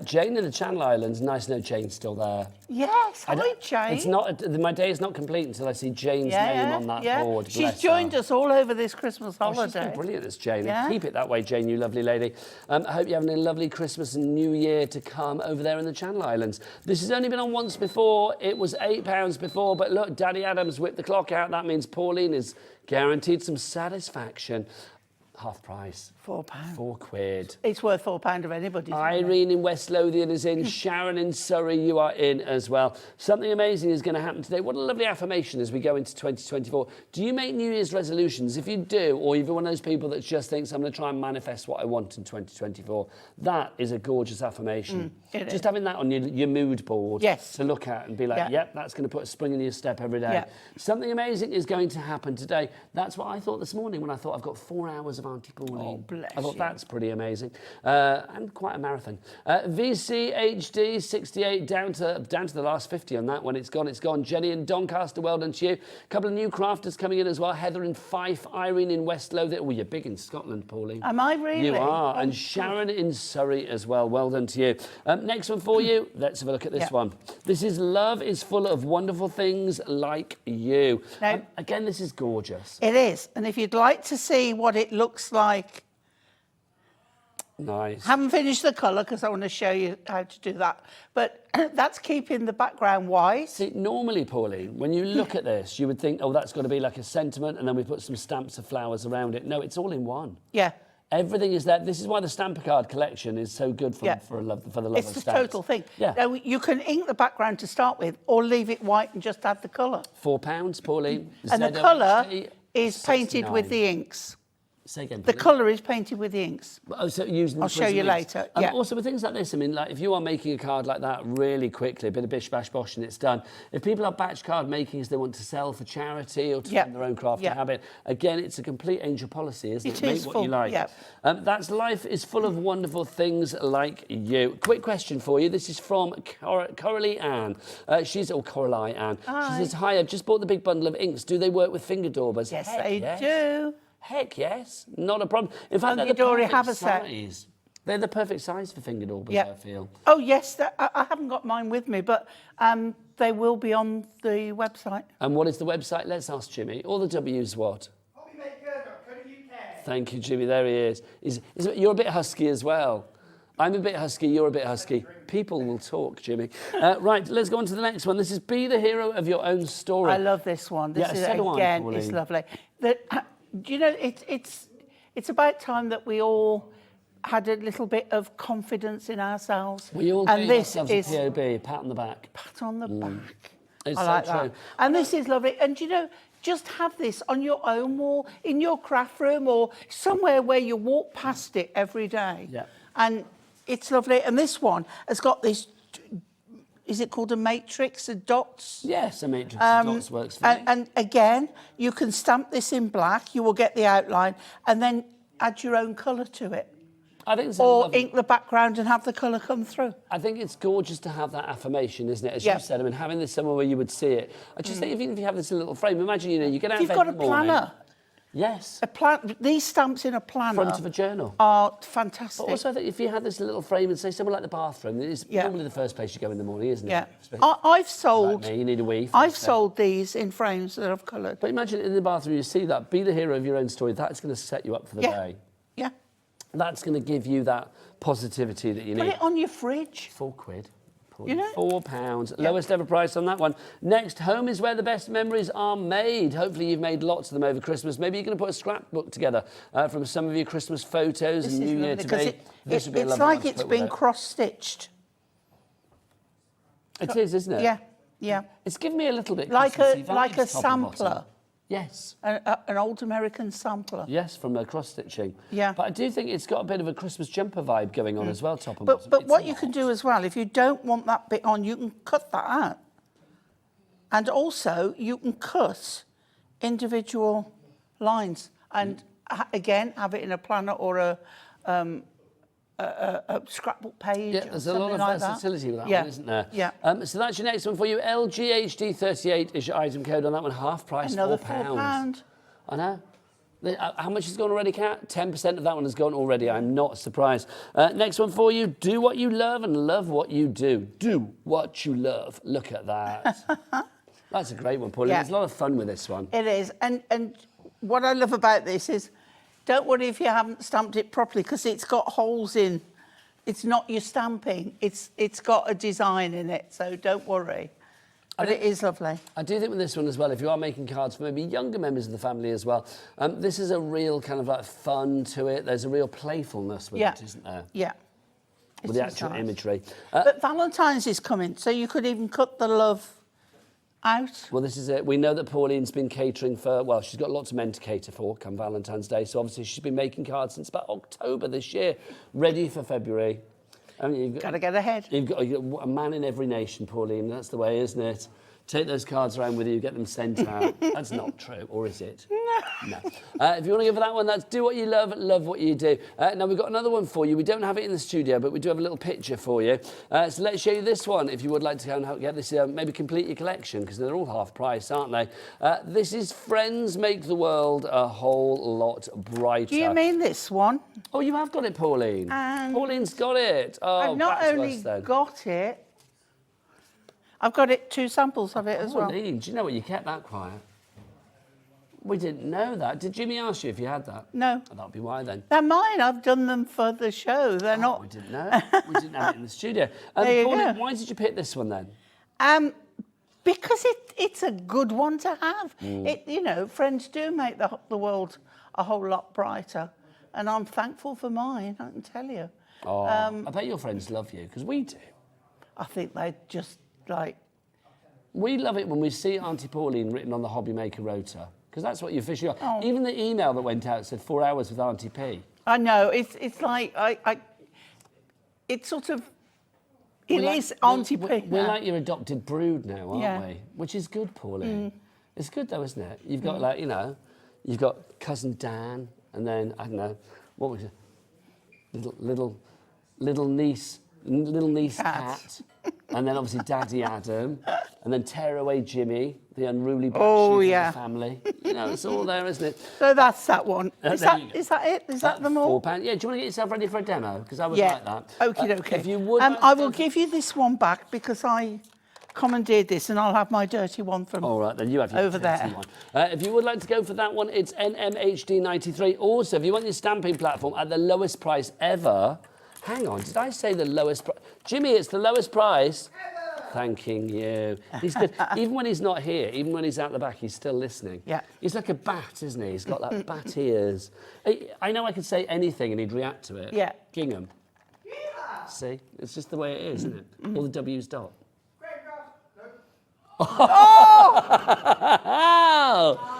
Jane in the Channel Islands, nice to know Jane's still there.
Yes, hi, Jane.
It's not, my day is not complete until I see Jane's name on that board.
She's joined us all over this Christmas holiday.
She's been brilliant, this Jane.
Yeah.
Keep it that way, Jane, you lovely lady. I hope you're having a lovely Christmas and New Year to come over there in the Channel Islands. This has only been on once before. It was £8 before, but look, Daddy Adams whipped the clock out. That means Pauline is guaranteed some satisfaction. Half price.
£4.
£4.
It's worth £4 of anybody's.
Irene in West Lothian is in. Sharon in Surrey, you are in as well. Something amazing is going to happen today. What a lovely affirmation as we go into 2024. Do you make New Year's resolutions? If you do, or you're one of those people that just thinks, I'm going to try and manifest what I want in 2024, that is a gorgeous affirmation. Just having that on your mood board to look at and be like, yep, that's going to put a spring in your step every day. Something amazing is going to happen today. That's what I thought this morning when I thought I've got 4 hours of Aunty Pauline. I thought that's pretty amazing. And quite a marathon. VCHD 68 down to the last 50 on that one. It's gone, it's gone. Jenny in Doncaster, well done to you. A couple of new crafters coming in as well. Heather in Fife, Irene in West Lothian. Oh, you're big in Scotland, Pauline.
Am I really?
You are. And Sharon in Surrey as well. Well done to you. Next one for you. Let's have a look at this one. This is Love is Full of Wonderful Things Like You.
Now,
again, this is gorgeous.
It is. And if you'd like to see what it looks like,
nice.
Haven't finished the colour because I want to show you how to do that. But that's keeping the background white.
See, normally, Pauline, when you look at this, you would think, oh, that's got to be like a sentiment, and then we put some stamps of flowers around it. No, it's all in one.
Yeah.
Everything is there. This is why the Stamper Card collection is so good for the love of stamps.
It's the total thing.
Yeah.
Now, you can ink the background to start with, or leave it white and just add the colour.
£4, Pauline.
And the colour is painted with the inks.
Say again,
the colour is painted with the inks.
Oh, so using
I'll show you later.
Also with things like this, I mean, like if you are making a card like that really quickly, a bit of bish bash bosh and it's done. If people are batch card making as they want to sell for charity or to fund their own craft habit, again, it's a complete angel policy, isn't it? Make what you like. That's Life is Full of Wonderful Things Like You. Quick question for you. This is from Coralie Ann. Coralie Ann. She says, hi, I've just bought the big bundle of inks. Do they work with finger daubers?
Yes, they do.
Heck yes, not a problem. In fact, they're the perfect size. They're the perfect size for finger daubers, I feel.
Oh, yes, I haven't got mine with me, but they will be on the website.
And what is the website? Let's ask Jimmy. All the W's what?
Hobbymaker.co.uk.
Thank you, Jimmy. There he is. You're a bit husky as well. I'm a bit husky, you're a bit husky. People will talk, Jimmy. Right, let's go on to the next one. This is Be the Hero of Your Own Story.
I love this one. This is, again, it's lovely. Do you know, it's about time that we all had a little bit of confidence in ourselves.
We all gave ourselves a POB, pat on the back.
Pat on the back.
It's
I like
so true.
that. And this is lovely. And you know, just have this on your own wall, in your craft room, or somewhere where you walk past it every day.
Yeah.
And it's lovely. And this one has got this, is it called a matrix of dots?
Yes, a matrix of dots works for me.
And again, you can stamp this in black, you will get the outline, and then add your own colour to it.
I think it's
or ink the background and have the colour come through.
I think it's gorgeous to have that affirmation, isn't it? As you said, I mean, having this somewhere where you would see it. I just think even if you have this little frame, imagine, you get out of bed in the morning.
If you've got a planner.
Yes.
These stamps in a planner.
Front of a journal.
Are fantastic.
But also, I think if you had this little frame and say somewhere like the bathroom, it's normally the first place you go in the morning, isn't it?
Yeah. I've sold.
Like me, you need a wee.
I've sold these in frames that I've coloured.
But imagine in the bathroom, you see that. Be the hero of your own story. That's going to set you up for the day.
Yeah.
That's going to give you that positivity that you need.
Put it on your fridge.
£4.
You know?
£4. Lowest ever price on that one. Next, home is where the best memories are made. Hopefully you've made lots of them over Christmas. Maybe you're going to put a scrapbook together from some of your Christmas photos and New Year to be.
It's like it's been cross-stitched.
It is, isn't it?
Yeah, yeah.
It's given me a little bit
like a sampler.
Yes.
An old American sampler.
Yes, from cross-stitching.
Yeah.
But I do think it's got a bit of a Christmas jumper vibe going on as well, top and bottom.
But what you can do as well, if you don't want that bit on, you can cut that out. And also, you can cut individual lines. And again, have it in a planner or a scrapbook page.
Yeah, there's a lot of versatility with that one, isn't there?
Yeah.
So that's your next one for you. LGHD38 is your item code on that one. Half price,
Another
£4.
£4.
I know. How much has gone already, Kat? 10% of that one has gone already. I'm not surprised. Next one for you. Do what you love and love what you do. Do what you love. Look at that. That's a great one, Pauline.
Yeah.
There's a lot of fun with this one.
It is. And what I love about this is, don't worry if you haven't stamped it properly, because it's got holes in. It's not your stamping. It's got a design in it, so don't worry. But it is lovely.
I do think with this one as well, if you are making cards for maybe younger members of the family as well, this is a real kind of like fun to it. There's a real playfulness with it, isn't there?
Yeah.
With the actual imagery.
But Valentine's is coming, so you could even cut the love out.
Well, this is it. We know that Pauline's been catering for, well, she's got lots of men to cater for come Valentine's Day. So obviously she's been making cards since about October this year, ready for February. I mean,
Got to get ahead.
You've got a man in every nation, Pauline. That's the way, isn't it? Take those cards around with you, get them sent out. That's not true, or is it? No. If you want to go for that one, that's do what you love, love what you do. Now, we've got another one for you. We don't have it in the studio, but we do have a little picture for you. So let's show you this one, if you would like to go and help get this, maybe complete your collection, because they're all half price, aren't they? This is Friends Make the World a Whole Lot Brighter.
Do you mean this one?
Oh, you have got it, Pauline. Pauline's got it. Oh,
I've not only got it, I've got it 2 samples of it as well.
Pauline, do you know what? You kept that quiet. We didn't know that. Did Jimmy ask you if you had that?
No.
Oh, that'd be why then.
They're mine. I've done them for the show. They're not.
We didn't know. We didn't have it in the studio.
There you
Pauline,
go.
why did you pick this one then?
Because it's a good one to have. It, you know, friends do make the world a whole lot brighter, and I'm thankful for mine. I can tell you.
Oh, I bet your friends love you, because we do.
I think they just like.
We love it when we see Aunty Pauline written on the Hobby Maker rota, because that's what you officially are.
Oh.
Even the email that went out said 4 hours with Aunty P.
I know. It's like it's sort of. It is Aunty P.
We're like your adopted brood now, aren't
Yeah.
we? Which is good, Pauline. It's good though, isn't it? You've got like, you know, you've got cousin Dan, and then I don't know, what was it? Little niece Cat. And then obviously Daddy Adam, and then Tearaway Jimmy, the unruly black sheep of the family. You know, it's all there, isn't it?
So that's that one. Is
there
that
you go.
is that it? Is that them all?
£4. Yeah, do you want to get yourself ready for a demo? Because I would
Yeah.
like that.
Okie dokie.
If you would,
I will give you this one back because I commandeered this, and I'll have my dirty one from.
All right, then you have your
over there.
dirty one. If you would like to go for that one, it's NMHD93. Also, if you want your stamping platform at the lowest price ever, hang on, did I say the lowest price? Jimmy, it's the lowest price. Thanking you. He's good. Even when he's not here, even when he's out the back, he's still listening.
Yeah.
He's like a bat, isn't he? He's got like bat ears. I know I could say anything and he'd react to it.
Yeah.
Gingham. See? It's just the way it is, isn't it? All the W's dot.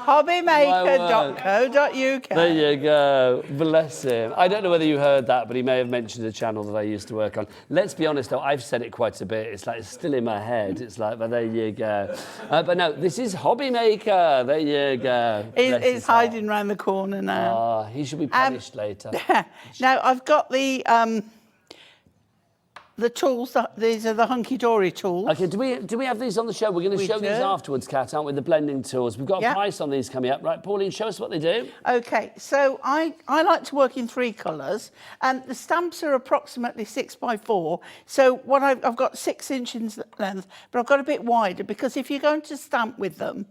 Hobbymaker.co.uk.
There you go. Bless him. I don't know whether you heard that, but he may have mentioned a channel that I used to work on. Let's be honest, though, I've said it quite a bit. It's like it's still in my head. It's like, but there you go. But no, this is Hobby Maker. There you go.
It's hiding around the corner now.
Oh, he should be punished later.
Now, I've got the tools. These are the Hunkydory tools.
Okay, do we have these on the show? We're going to show these afterwards, Kat, aren't we? The blending tools. We've got a price on these coming up. Right, Pauline, show us what they do.
Okay, so I like to work in 3 colours, and the stamps are approximately 6x4. So what I've got 6 inches length, but I've got a bit wider because if you're going to stamp with them,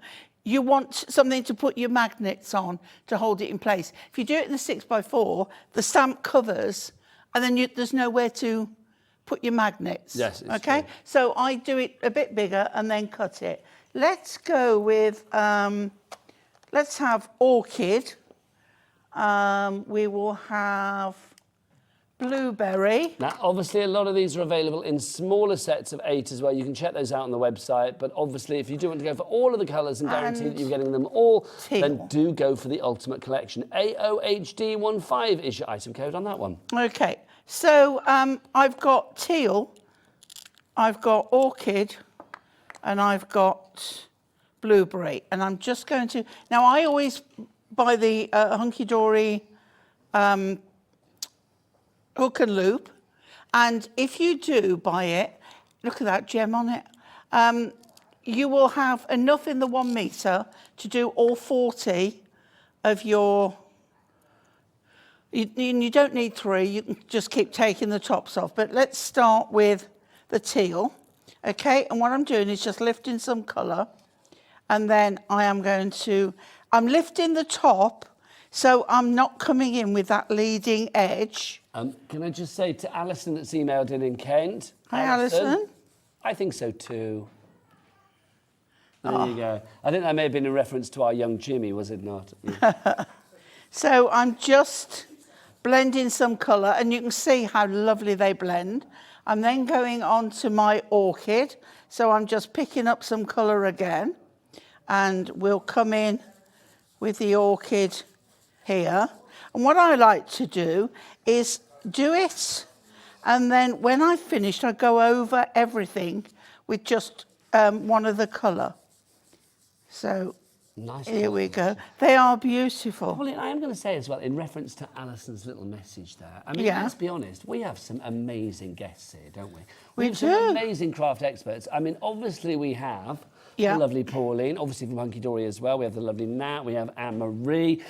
you want something to put your magnets on to hold it in place. If you do it in the 6x4, the stamp covers, and then there's nowhere to put your magnets.
Yes, it's
okay.
true.
So I do it a bit bigger and then cut it. Let's go with. Let's have orchid. We will have blueberry.
Now, obviously, a lot of these are available in smaller sets of 8 as well. You can check those out on the website. But obviously, if you do want to go for all of the colours and guarantee that you're getting them all, then do go for the Ultimate Collection. AOHD15 is your item code on that one.
Okay. So I've got teal, I've got orchid, and I've got blueberry. And I'm just going to... Now, I always buy the Hunkydory hook and loop. And if you do buy it, look at that gem on it, you will have enough in the 1 metre to do all 40 of your, you don't need 3, you can just keep taking the tops off. But let's start with the teal, okay? And what I'm doing is just lifting some colour, and then I'm lifting the top, so I'm not coming in with that leading edge.
Can I just say to Alison that's emailed in Kent?
Hi, Alison.
I think so too. There you go. I think that may have been in reference to our young Jimmy, was it not? Yeah.
So I'm just blending some colour, and you can see how lovely they blend. I'm then going on to my orchid, so I'm just picking up some colour again, and we'll come in with the orchid here. And what I like to do is do it, and then when I've finished, I go over everything with just one of the colour. So
Nice.
here we go. They are beautiful.
Pauline, I am going to say as well, in reference to Alison's little message there, I mean,
Yeah.
let's be honest, we have some amazing guests here, don't we?
We
have
do.
some amazing craft experts. I mean, obviously we have
Yeah.
the lovely Pauline, obviously from Hunkydory as well. We have the lovely Nat, we have Anne-Marie.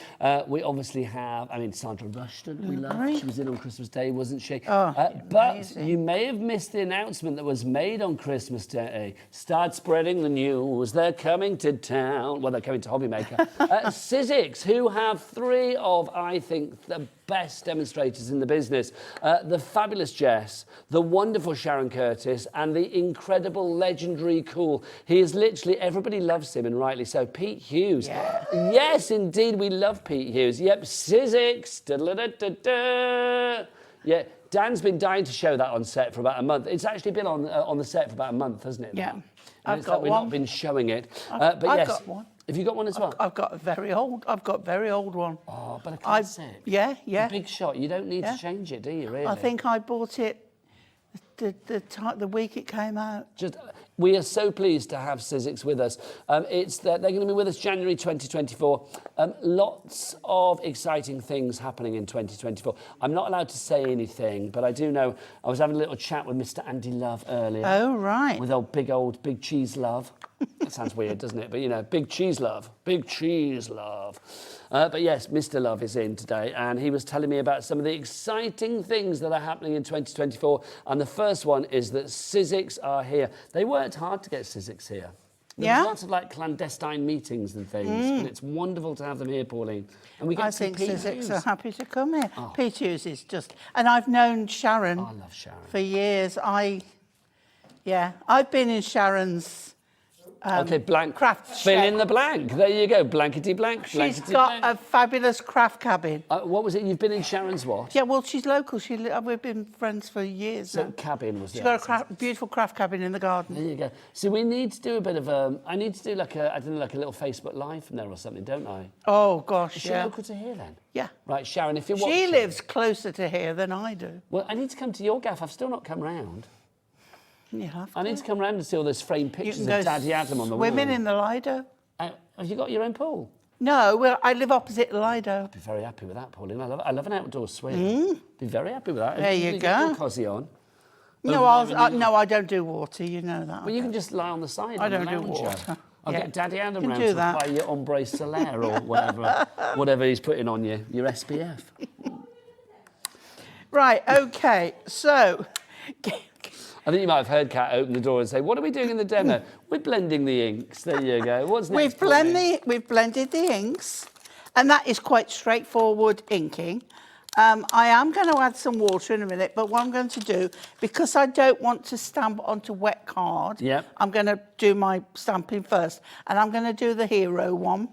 We obviously have, I mean, Sandra Rushton, we love. She was in on Christmas Day, wasn't she?
Oh,
but
amazing.
you may have missed the announcement that was made on Christmas Day. Start spreading the news, they're coming to town. Well, they're coming to Hobbymaker. Sizzix, who have 3 of, I think, the best demonstrators in the business. The fabulous Jess, the wonderful Sharon Curtis, and the incredible, legendary, cool. He is literally, everybody loves him, and rightly so. Pete Hughes.
Yeah.
Yes, indeed, we love Pete Hughes. Yep, Sizzix. Da-da-da-da-da. Yeah, Dan's been dying to show that on set for about a month. It's actually been on the set for about a month, hasn't it?
Yeah.
And
I've
it's
got
like we've
one.
not been showing it.
I've
But yes.
got one.
Have you got one as well?
I've got a very old one.
Oh, but a classic.
Yeah.
A big shot. You don't need to change it, do you, really?
I think I bought it the week it came out.
We are so pleased to have Sizzix with us. They're going to be with us January 2024. Lots of exciting things happening in 2024. I'm not allowed to say anything, but I do know I was having a little chat with Mr. Andy Love earlier.
Oh, right.
With big cheese love. That sounds weird, doesn't it? But, you know, big cheese love. Big cheese love. But yes, Mr. Love is in today, and he was telling me about some of the exciting things that are happening in 2024. And the first one is that Sizzix are here. They worked hard to get Sizzix here. There's lots of clandestine meetings and things, and it's wonderful to have them here, Pauline. And we get
I
to see
think
Pete
Sizzix
Hughes.
are happy to come here. Pete Hughes is just, and I've known Sharon.
I love Sharon.
For years. I've been in Sharon's.
Okay, blank.
Craft
Fill
shed.
in the blank. There you go. Blankety blank.
She's
Blankety
got
blank.
a fabulous craft cabin.
What was it? You've been in Sharon's what?
Yeah, well, she's local. We've been friends for years
So
now.
cabin was
She's
the
got a beautiful craft cabin in the garden.
There you go. So we need to do a bit of I need to do like a little Facebook Live from there or something, don't I?
Oh, gosh,
Is she
yeah.
local to here then?
Yeah.
Right, Sharon, if you're watching.
She lives closer to here than I do.
Well, I need to come to your gaff. I've still not come round.
You have
I need to come round and see all those framed
You
pictures
can
of
go
Daddy Adam on the wall.
swimming in the Lido.
Have you got your own pool?
No, well, I live opposite Lido.
Be very happy with that, Pauline. I love an outdoor swim. Be very happy with that.
There you
Get
go.
your cosy on.
No,
Over there in
no, I don't do water. You know that.
Well, you can just lie on the side.
I
on the
don't do
lounger.
water.
I'll
Yeah.
get Daddy Adam
Can
round
do
to
that.
apply your ombre solaire or whatever he's putting on you, your SPF.
Right, okay, so...
I think you might have heard Kat open the door and say, "What are we doing in the demo?" We're blending the inks. There you go. What's next?
We've blended the inks, and that is quite straightforward inking. I am going to add some water in a minute, but what I'm going to do, because I don't want to stamp onto wet card,
Yep.
I'm going to do my stamping first, and I'm going to do the hero one.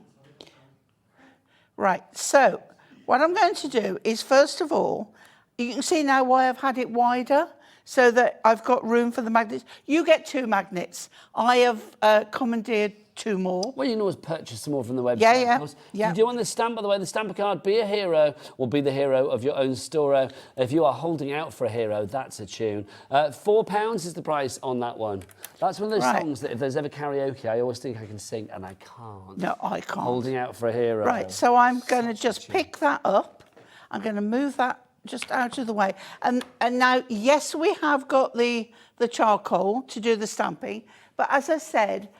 Right, so what I'm going to do is, first of all, you can see now why I've had it wider, so that I've got room for the magnets. You get 2 magnets. I have commandeered 2 more.
Well, you can always purchase some more from the website.
Yeah.
Of course. If you do want the stamp, by the way, the stamper card, be a hero or be the hero of your own store. If you are holding out for a hero, that's a tune. £4 is the price on that one. That's one of those songs that if there's ever karaoke, I always think I can sing and I can't.
No, I can't.
Holding out for a hero.
Right, so I'm going to just pick that up. I'm going to move that just out of the way. And now, yes, we have got the charcoal to do the stamping, but as I said,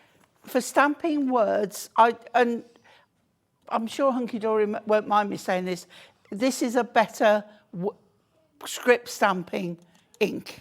for stamping words, I'm sure Hunkydory won't mind me saying this. This is a better script stamping ink.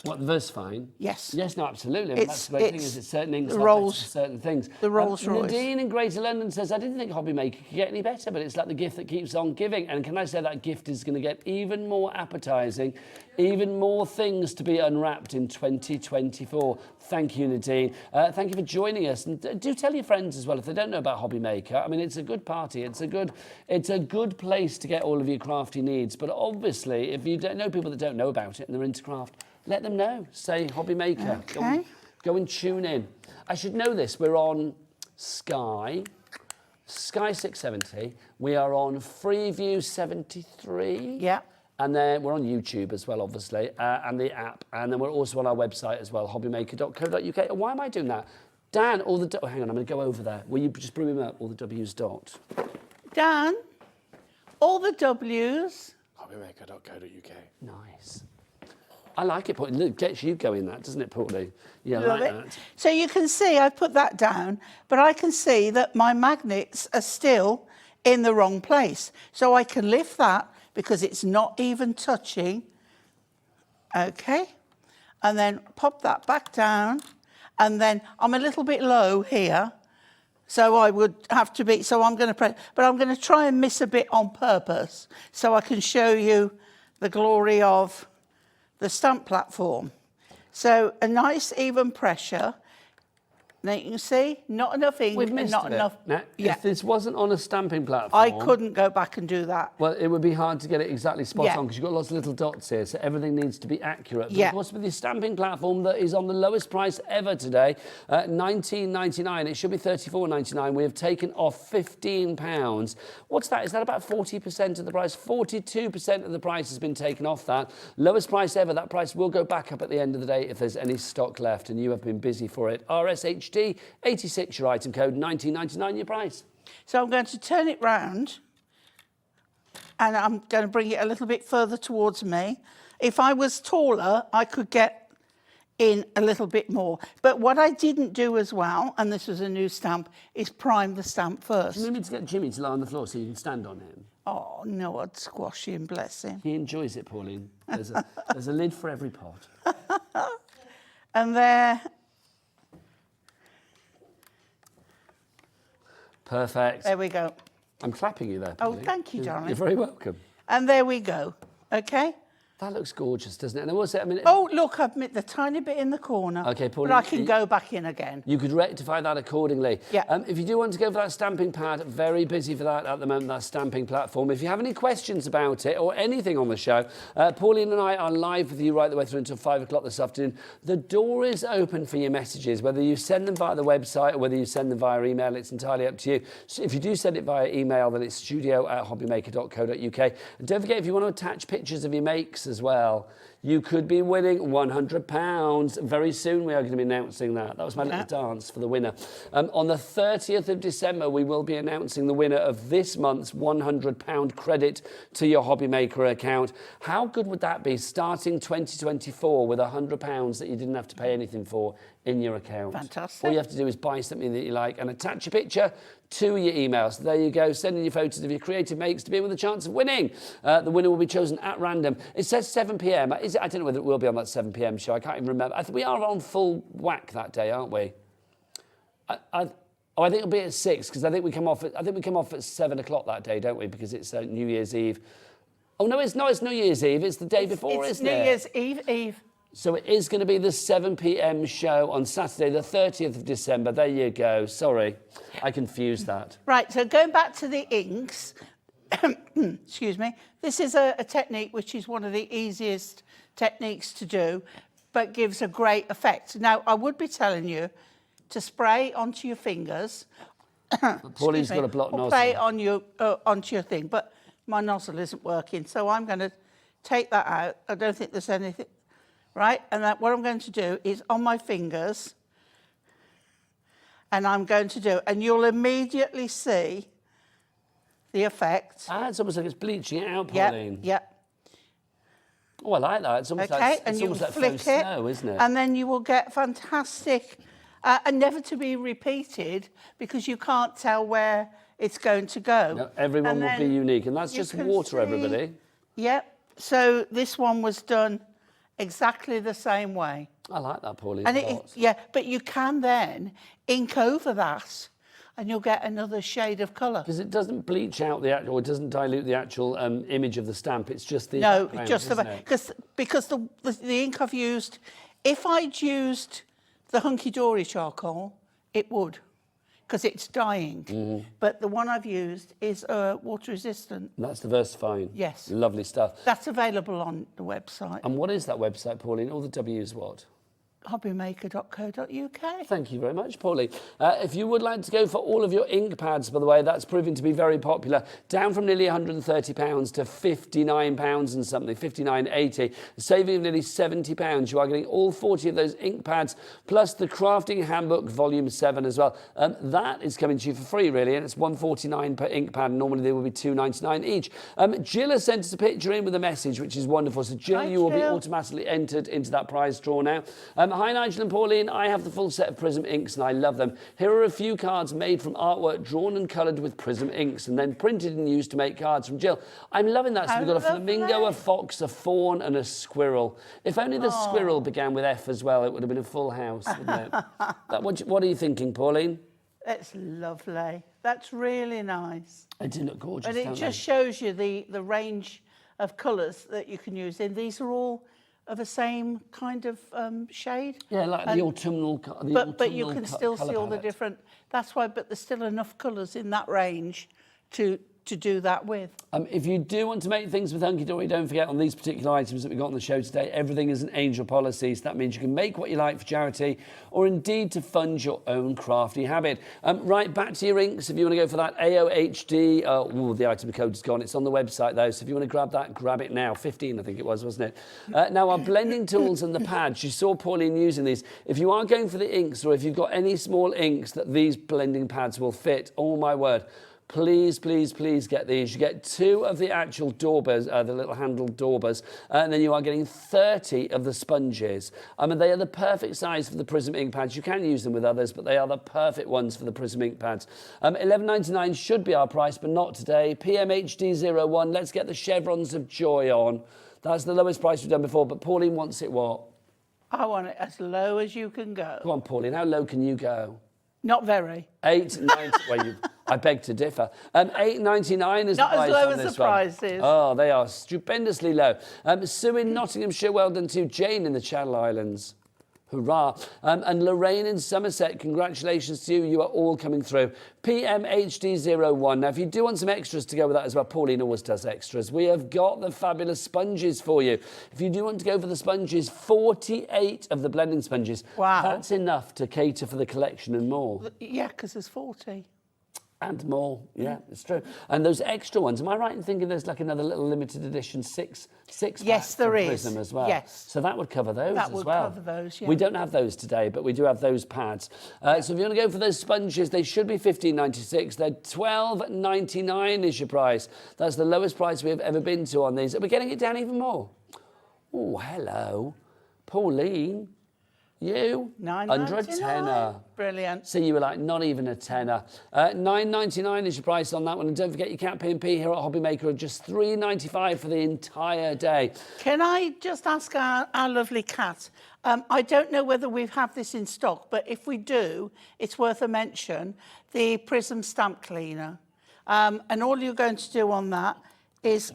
What, the Versafine?
Yes.
Yes, no, absolutely. I mean, that's the great thing, is it's certain inks
the
are
Rolls,
better for certain things.
The Rolls Royce.
Nadine in Greater London says, I didn't think Hobby Maker could get any better, but it's like the gift that keeps on giving. And can I say that gift is going to get even more appetising, even more things to be unwrapped in 2024. Thank you, Nadine. Thank you for joining us. And do tell your friends as well if they don't know about Hobby Maker. I mean, it's a good party. It's a good place to get all of your crafty needs. But obviously, if you don't know people that don't know about it and they're into craft, let them know. Say Hobby Maker.
Okay.
Go and tune in. I should know this. We're on Sky 670. We are on Freeview 73.
Yeah.
And then we're on YouTube as well, obviously, and the app. And then we're also on our website as well, hobbymaker.co.uk. Why am I doing that? Dan, hang on, I'm going to go over there. Will you just bring him up, all the W's dot?
Dan, all the W's.
Hobbymaker.co.uk.
Nice. I like it, Pauline. It gets you going, that, doesn't it, Pauline? Yeah, I
Love
like
it.
that.
So you can see, I put that down, but I can see that my magnets are still in the wrong place. So I can lift that because it's not even touching. Okay. And then pop that back down. And then I'm a little bit low here. So I would have to be, so I'm going to press, but I'm going to try and miss a bit on purpose so I can show you the glory of the stamp platform. So a nice even pressure. Now you can see, not enough ink
We've
and
missed
not
it.
enough.
Now,
Yeah.
if this wasn't on a stamping platform...
I couldn't go back and do that.
Well, it would be hard to get it exactly spot
Yeah.
on because you've got lots of little dots here, so everything needs to be accurate. But
Yeah.
of course, with the stamping platform that is on the lowest price ever today, $19.99, it should be $34.99. We have taken off £15. What's that? Is that about 40% of the price? 42% of the price has been taken off that. Lowest price ever. That price will go back up at the end of the day if there's any stock left, and you have been busy for it. RSHD 86, your item code, $19.99, your price.
So I'm going to turn it round and I'm going to bring it a little bit further towards me. If I was taller, I could get in a little bit more. But what I didn't do as well, and this was a new stamp, is prime the stamp first.
You need me to get Jimmy to lie on the floor so you can stand on him?
Oh, no, I'd squash him, bless him.
He enjoys it, Pauline. There's a lid for every pot.
And there,
Perfect.
there we go.
I'm clapping you there,
Oh,
Pauline.
thank you, darling.
You're very welcome.
And there we go, okay?
That looks gorgeous, doesn't it? And I will say, I mean...
Oh, look, I've made the tiny bit in the corner.
OK, Pauline...
But I can go back in again.
You could rectify that accordingly.
Yeah.
If you do want to go for that stamping pad, very busy for that at the moment, that stamping platform. If you have any questions about it or anything on the show, Pauline and I are live with you right the way through until 5 o'clock this afternoon. The door is open for your messages, whether you send them via the website or whether you send them via email. It's entirely up to you. So if you do send it via email, then it's studio@hobbymaker.co.uk. And don't forget, if you want to attach pictures of your makes as well, you could be winning £100. Very soon we are going to be announcing that. That was my little dance for the winner. On the 30th of December, we will be announcing the winner of this month's £100 credit to your Hobby Maker account. How good would that be, starting 2024 with £100 that you didn't have to pay anything for in your account?
Fantastic.
All you have to do is buy something that you like and attach a picture to your email. So there you go, send in your photos of your creative makes to be in with a chance of winning. The winner will be chosen at random. It says 7 p.m. I don't know whether it will be on that 7 p.m. show. I can't even remember. I think we are on full whack that day, aren't we? I think it'll be at 6 because I think we come off at 7 o'clock that day, don't we? Because it's New Year's Eve. Oh no, it's not. It's New Year's Eve. It's the day before, isn't it?
It's New Year's Eve.
So it is going to be the 7 p.m. show on Saturday, the 30th of December. There you go. Sorry, I confused that.
Right, so going back to the inks, excuse me, this is a technique which is one of the easiest techniques to do, but gives a great effect. Now, I would be telling you to spray onto your fingers.
Pauline's got a blocked
or
nozzle.
play on your, onto your thing, but my nozzle isn't working, so I'm going to take that out. I don't think there's anything... Right, and what I'm going to do is on my fingers, and I'm going to do, and you'll immediately see the effect.
Ah, it's almost like it's bleaching it out,
Yeah,
Pauline.
yeah.
Oh, I like that. It's almost
Okay,
like,
and
it's
you
almost like
flick
faux
it,
snow, isn't it?
and then you will get fantastic, and never to be repeated because you can't tell where it's going to go.
No, everyone
And
will be
then
unique, and that's
you
just
can
water,
see-
everybody.
Yep. So this one was done exactly the same way.
I like that, Pauline.
And
a lot.
yeah, but you can then ink over that and you'll get another shade of colour.
Because it doesn't bleach out the actual, or it doesn't dilute the actual image of the stamp. It's just the
No,
background,
just
isn't it?
because the ink I've used, if I'd used the Hunkydory charcoal, it would, because it's dyeing. But the one I've used is water resistant.
And that's the Versafine.
Yes.
Lovely stuff.
That's available on the website,
And what is that website, Pauline? All the W's what?
hobbymaker.co.uk.
Thank you very much, Pauline. If you would like to go for all of your ink pads, by the way, that's proving to be very popular. Down from nearly £130 to £59 and something, £59.80, saving of nearly £70. You are getting all 40 of those ink pads, plus the Crafting Handbook Volume 7 as well. That is coming to you for free, really, and it's £1.49 per ink pad. Normally, they will be £2.99 each. Jill has sent us a picture in with a message, which is wonderful. So, Jill,
Hi,
you will be
Jill.
automatically entered into that prize draw now. Hi, Nigel and Pauline. I have the full set of Prism inks and I love them. Here are a few cards made from artwork drawn and coloured with Prism inks and then printed and used to make cards from Jill. I'm loving that. So
How
we've got a flamingo, a
lovely.
fox, a fawn and a squirrel. If only the squirrel began with F as well, it would have been a full house, wouldn't it? What are you thinking, Pauline?
That's lovely. That's really nice.
They do look gorgeous,
And it
don't
just shows you the range of colours that you can use in. These are all of the same kind of shade.
they? Yeah, like the autumnal
But you can still see all the different. That's why. But there's still enough colours in that range to do that with.
If you do want to make things with Hunkydory, don't forget on these particular items that we've got on the show today, everything is an angel policy. So that means you can make what you like for charity or indeed to fund your own crafty habit. Right, back to your inks. If you want to go for that AOHD, the item code is gone. It's on the website though. So if you want to grab that, grab it now. 15, I think it was, wasn't it? Now, our blending tools and the pads, you saw Pauline using these. If you are going for the inks or if you've got any small inks that these blending pads will fit, oh my word, please, please, please get these. You get 2 of the actual daubers, the little handled daubers, and then you are getting 30 of the sponges. And they are the perfect size for the Prism ink pads. You can use them with others, but they are the perfect ones for the Prism ink pads. $11.99 should be our price, but not today. PMHD01, let's get the chevrons of joy on. That's the lowest price we've done before, but Pauline wants it what?
I want it as low as you can go.
Come on, Pauline, how low can you go?
Not very.
$8.90. Well, I beg to differ. $8.99 is
Not
the price
as low
on
as
this
the
one.
price is.
Oh, they are stupendously low. Sue in Nottinghamshire, well done to you. Jane in the Channel Islands. Hurrah. And Lorraine in Somerset, congratulations to you. You are all coming through. PMHD01. Now, if you do want some extras to go with that as well, Pauline always does extras. We have got the fabulous sponges for you. If you do want to go for the sponges, 48 of the blending sponges.
Wow.
That's enough to cater for the collection and more.
Yeah, because there's 40.
And more, yeah, it's true. And those extra ones, am I right in thinking there's like another little limited edition six
Yes,
pack
there
from
is.
Prism as well?
Yes.
So that would cover those
That
as
would
well.
cover those, yeah.
We don't have those today, but we do have those pads. So if you want to go for those sponges, they should be $15.96. They're $12.99 is your price. That's the lowest price we have ever been to on these. Are we getting it down even more? Oh, hello. Pauline. You? Under a
$9.99.
tenner.
Brilliant.
So you were like, not even a tenner. $9.99 is your price on that one. And don't forget your cat P&P here at Hobbymaker are just $3.95 for the entire day.
Can I just ask our lovely cat? I don't know whether we have this in stock, but if we do, it's worth a mention. The Prism Stamp Cleaner. And all you're going to do on that is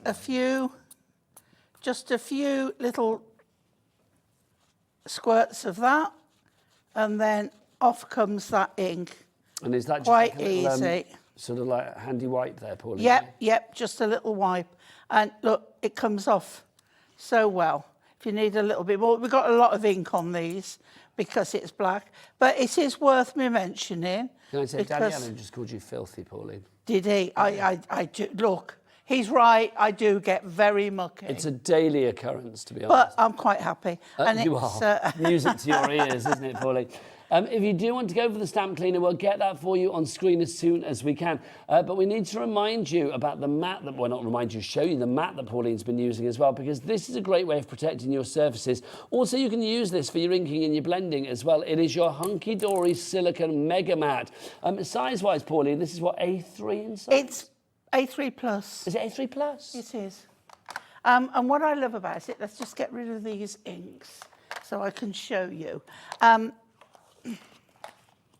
just a few little squirts of that, and then off comes that ink.
And is that just
Quite
like a little,
easy.
sort of like a handy wipe there, Pauline?
Yep, just a little wipe. And look, it comes off so well. If you need a little bit more, we've got a lot of ink on these because it's black, but it is worth me mentioning.
Can I say, Daddy Allen just called you filthy, Pauline?
Did he? I do. Look, he's right. I do get very mucky.
It's a daily occurrence, to be honest.
But I'm quite happy.
You are. Music to your ears, isn't it, Pauline? If you do want to go for the stamp cleaner, we'll get that for you on screen as soon as we can. But we need to remind you about the mat that, well, not remind you, show you the mat that Pauline's been using as well, because this is a great way of protecting your surfaces. Also, you can use this for your inking and your blending as well. It is your Hunkydory Silicone Mega Mat. Size-wise, Pauline, this is what, A3 in size?
It's A3 plus.
Is it A3 plus?
It is. And what I love about it, let's just get rid of these inks so I can show you.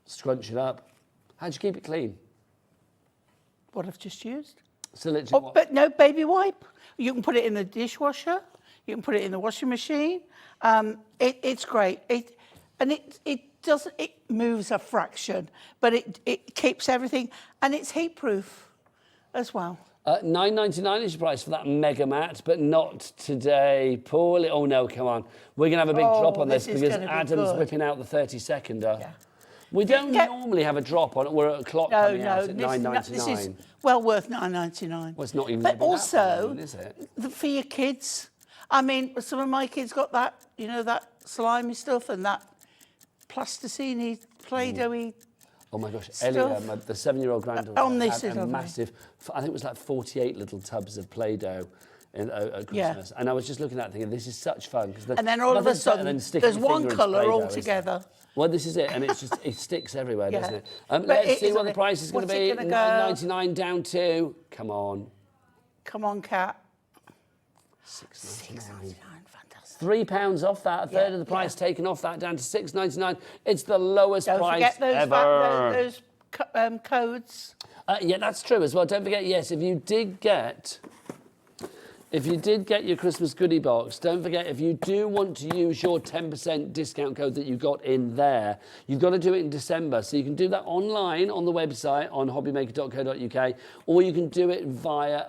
Scrunch it up. How'd you keep it clean?
What I've just used.
So literally,
Oh, but no baby wipe. You can put it in the dishwasher. You can put it in the washing machine. It's great. It doesn't. It moves a fraction, but it keeps everything, and it's heat proof as well.
$9.99 is your price for that mega mat, but not today. Paul, oh no, come on. We're going to have a big drop on this because Adam's whipping out the 30-seconder. Yeah. We don't normally have a drop on it. We're at a clock coming out at $9.99.
This is well worth $9.99.
Well, it's not even.
But also,
is it?
For your kids. I mean, some of my kids got that, you know, that slimy stuff and that plasticine, Play-Doh-y.
Oh my gosh, Elia, the 7-year-old granddaughter, had a massive, I think it was like 48 little tubs of Play-Doh at Christmas. And I was just looking at that thinking, this is such fun.
And then all of a sudden, there's one colour altogether.
Well, this is it, and it's just, it sticks everywhere, doesn't it? Let's see what the price is going to be. $9.99 down to, come on,
Kat.
$6.99. £3 off that, a third of the price taken off that, down to $6.99. It's the lowest price ever.
Those codes.
Yeah, that's true as well. Don't forget, yes, if you did get your Christmas goodie box, don't forget, if you do want to use your 10% discount code that you got in there, you've got to do it in December. So you can do that online on the website on hobbymaker.co.uk, or you can do it via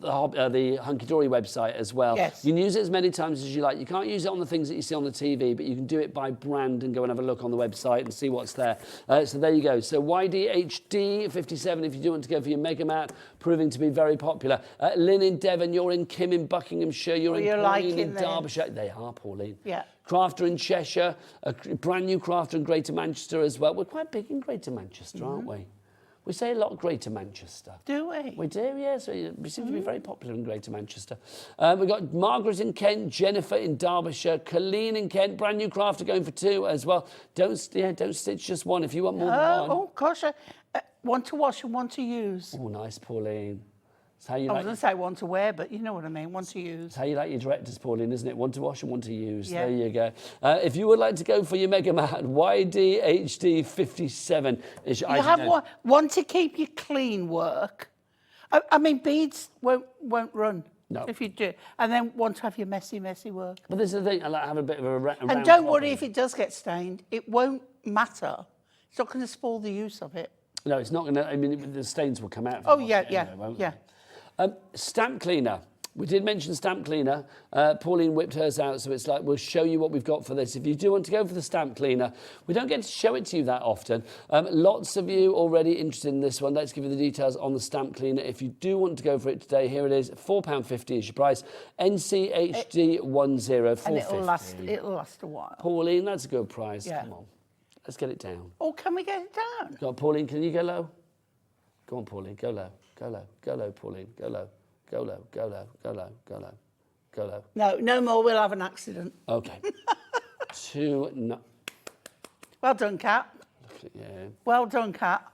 the Hunkydory website as well.
Yes.
You can use it as many times as you like. You can't use it on the things that you see on the TV, but you can do it by brand and go and have a look on the website and see what's there. So there you go. So YDHD57, if you do want to go for your Mega Mat, proving to be very popular. Lynn in Devon, you're in Kim in Buckinghamshire, you're in Pauline in Derbyshire. They are, Pauline.
Yeah.
Crafter in Cheshire, a brand new crafter in Greater Manchester as well. We're quite big in Greater Manchester, aren't we? We say a lot Greater Manchester. Do we? We do, yes. We seem to be very popular in Greater Manchester. We've got Margaret in Kent, Jennifer in Derbyshire, Colleen in Kent, brand new crafter going for 2 as well. Don't stitch just one if you want more than one.
Oh, gosh. One to wash and one to use.
Oh, nice, Pauline.
I was going to say one to wear, but you know what I mean, one to use.
That's how you like your directors, Pauline, isn't it? One to wash and one to use. Yeah. There you go. If you would like to go for your Mega Mat, YDHD57 is your...
You have one to keep your clean work. I mean, beads won't run.
No.
If you do. And then one to have your messy work.
But this is the thing, I like to have a bit of a
and don't worry if it does get stained. It won't matter. It's not going to spoil the use of it.
No, it's not going to... I mean, the stains will come out.
Oh, yeah.
Stamp cleaner. We did mention stamp cleaner. Pauline whipped hers out, so it's like, we'll show you what we've got for this. If you do want to go for the stamp cleaner, we don't get to show it to you that often. Lots of you already interested in this one. Let's give you the details on the stamp cleaner. If you do want to go for it today, here it is. £4.50 is your price. NCHD 10.
And it'll last a while.
Pauline, that's a good price. Yeah. Come on. Let's get it down.
Oh, can we get it down?
Go on, Pauline, can you go low? Go on, Pauline, go low. Go low, Pauline, go low. Go low, go low, go low, go low, go low.
No more, we'll have an accident.
Okay.
Well done, Kat.
Yeah.
Well done, Kat.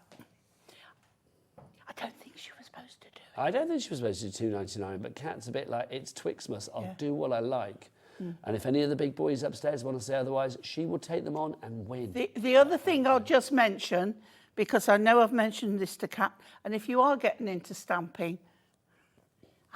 I don't think she was supposed to do it.
I don't think she was supposed to do $2.99, but Kat's a bit like, it's Twixmas, I'll do what I like. And if any of the big boys upstairs want to say otherwise, she will take them on and win.
The other thing I'll just mention, because I know I've mentioned this to Kat, and if you are getting into stamping,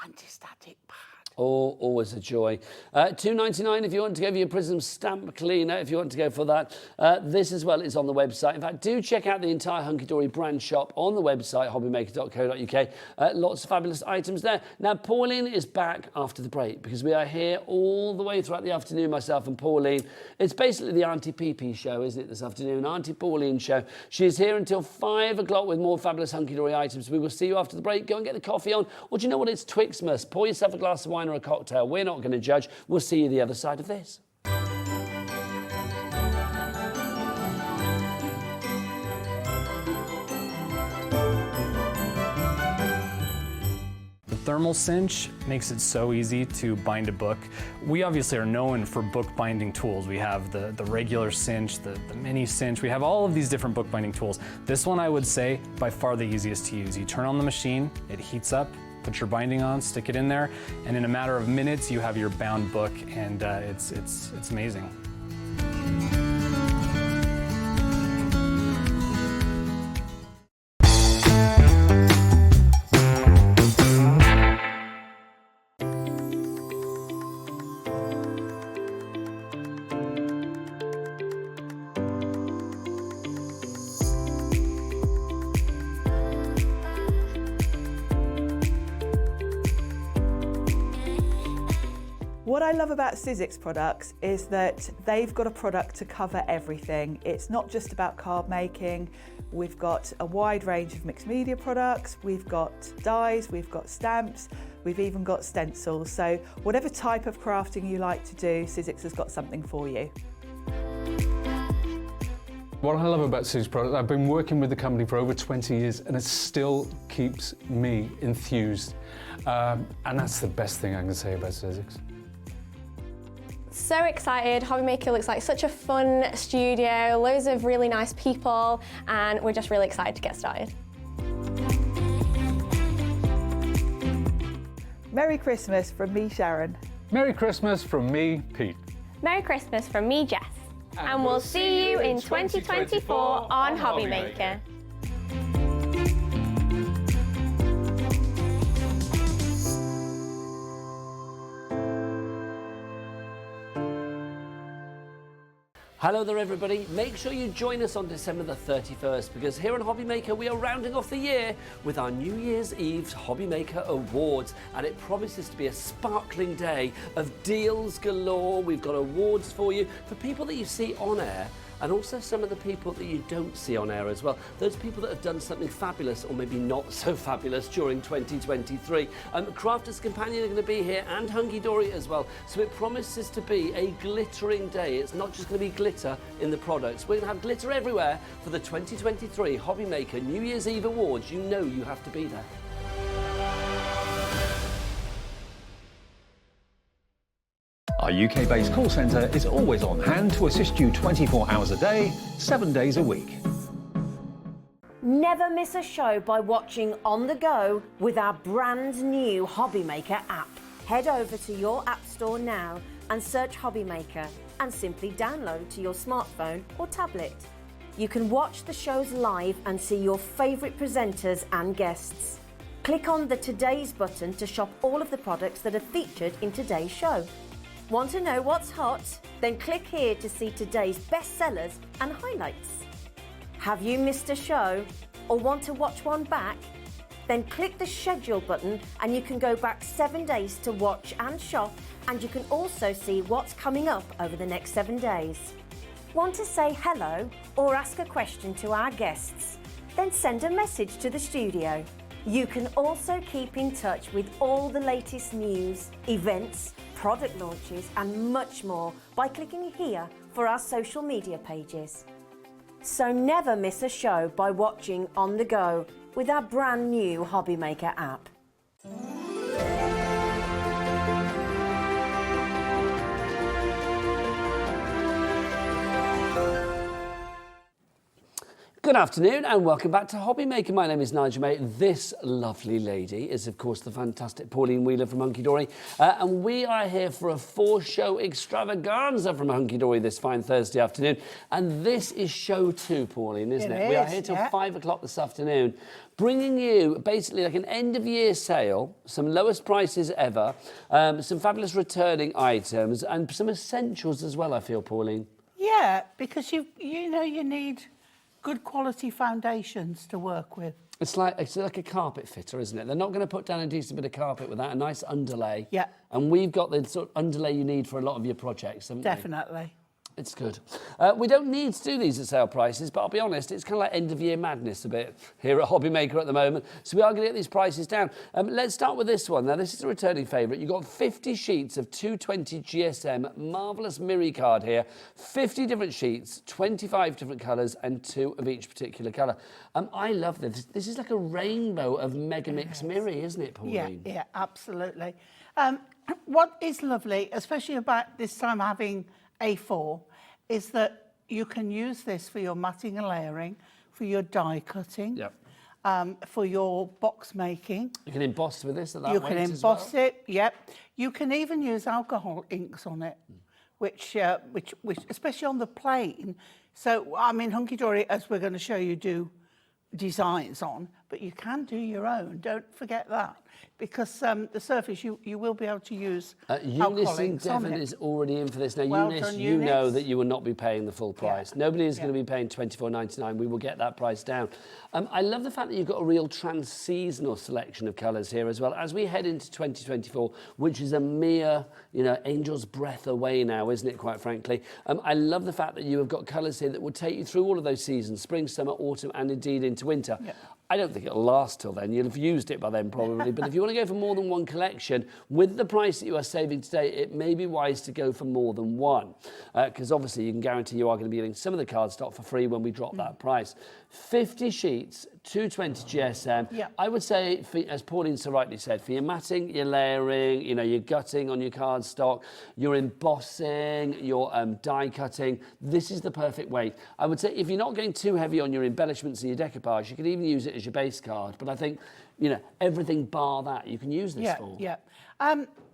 anti-static pad.
Oh, always a joy. $2.99 if you want to go for your Prism stamp cleaner, if you want to go for that. This as well is on the website. In fact, do check out the entire Hunkydory brand shop on the website, hobbymaker.co.uk. Lots of fabulous items there. Now, Pauline is back after the break because we are here all the way throughout the afternoon, myself and Pauline. It's basically the Aunty PP show, isn't it, this afternoon? Aunty Pauline show. She is here until 5 o'clock with more fabulous Hunkydory items. We will see you after the break. Go and get the coffee on. Or do you know what? It's Twixmas. Pour yourself a glass of wine or a cocktail. We're not going to judge. We'll see you the other side of this.
thermal cinch makes it so easy to bind a book. We obviously are known for book binding tools. We have the regular cinch, the mini cinch. We have all of these different book binding tools. This one, I would say, by far the easiest to use. You turn on the machine, it heats up, put your binding on, stick it in there, and in a matter of minutes, you have your bound book, and it's amazing.
What I love about Sizzix products is that they've got a product to cover everything. It's not just about card making. We've got a wide range of mixed media products. We've got dies, we've got stamps, we've even got stencils. So whatever type of crafting you like to do, Sizzix has got something for you.
What I love about Sizzix products, I've been working with the company for over 20 years and it still keeps me enthused. And that's the best thing I can say about Sizzix.
So excited. Hobby Maker looks like such a fun studio, loads of really nice people, and we're just really excited to get started.
Merry Christmas from me, Sharon.
Merry Christmas from me, Pete.
Merry Christmas from me, Jess. And we'll see you in 2024 on Hobby Maker.
Hello there everybody, make sure you join us on December the 31st because here on Hobby Maker we are rounding off the year with our New Year's Eve Hobby Maker Awards, and it promises to be a sparkling day of deals galore. We've got awards for you for people that you see on air and also some of the people that you don't see on air as well. Those people that have done something fabulous or maybe not so fabulous during 2023. Crafters Companion are going to be here and Hunkydory as well. So it promises to be a glittering day. It's not just going to be glitter in the products. We're going to have glitter everywhere for the 2023 Hobby Maker New Year's Eve Awards. You know you have to be there.
Our UK-based call centre is always on hand to assist you 24 hours a day, 7 days a week.
Never miss a show by watching on the go with our brand new Hobby Maker app. Head over to your app store now and search Hobby Maker and simply download to your smartphone or tablet. You can watch the shows live and see your favourite presenters and guests. Click on the Today's button to shop all of the products that are featured in today's show. Want to know what's hot? Then click here to see today's bestsellers and highlights. Have you missed a show or want to watch one back? Then click the schedule button and you can go back 7 days to watch and shop, and you can also see what's coming up over the next 7 days. Want to say hello or ask a question to our guests? Then send a message to the studio. You can also keep in touch with all the latest news, events, product launches and much more by clicking here for our social media pages. So never miss a show by watching on the go with our brand new Hobby Maker app.
Good afternoon and welcome back to Hobby Maker. My name is Nigel May. This lovely lady is of course the fantastic Pauline Wheeler from Hunkydory, and we are here for a 4-show extravaganza from Hunkydory this fine Thursday afternoon, and this is show 2, Pauline, isn't it? We are here till 5 o'clock this afternoon, bringing you basically like an end of year sale, some lowest prices ever, some fabulous returning items and some essentials as well, I feel, Pauline.
Yeah, because you know you need good quality foundations to work with.
It's like a carpet fitter, isn't it? They're not going to put down a decent bit of carpet without a nice underlay.
Yeah.
And we've got the sort of underlay you need for a lot of your projects, haven't we?
Definitely.
It's good. We don't need to do these at sale prices, but I'll be honest, it's kind of like end of year madness a bit here at Hobby Maker at the moment. So we are going to get these prices down. Let's start with this one. Now, this is a returning favourite. You've got 50 sheets of 220 GSM, marvellous Mirri card here. 50 different sheets, 25 different colours, and 2 of each particular colour. I love this. This is like a rainbow of Mega Mix Mirri, isn't it, Pauline?
Yeah, absolutely. What is lovely, especially about this time having A4, is that you can use this for your matting and layering, for your die cutting, for your box making.
You can emboss with this at that
You
weight
can
as
emboss
well.
it, yep. You can even use alcohol inks on it, which especially on the plane. So, I mean, Hunkydory, as we're going to show you, do designs on, but you can do your own. Don't forget that. Because the surface, you will be able to use
Eunice in Devon is already in for this. Now,
Well
Eunice,
done,
you know
Eunice.
that you will not be paying the full price. Nobody is going to be paying £24.99. We will get that price down. I love the fact that you've got a real trans-seasonal selection of colours here as well. As we head into 2024, which is a mere, angel's breath away now, isn't it, quite frankly? I love the fact that you have got colours here that will take you through all of those seasons, spring, summer, autumn, and indeed into winter. Yeah. I don't think it'll last till then. You'll have used it by then probably. But if you want to go for more than one collection, with the price that you are saving today, it may be wise to go for more than one. Because obviously you can guarantee you are going to be getting some of the cardstock for free when we drop that price. 50 sheets, 220 GSM. Yeah. I would say, as Pauline so rightly said, for your matting, your layering, your gutting on your cardstock, your embossing, your die cutting, this is the perfect weight. I would say if you're not going too heavy on your embellishments and your decoupage, you can even use it as your base card. But I think, everything bar that you can use this for.
Yeah.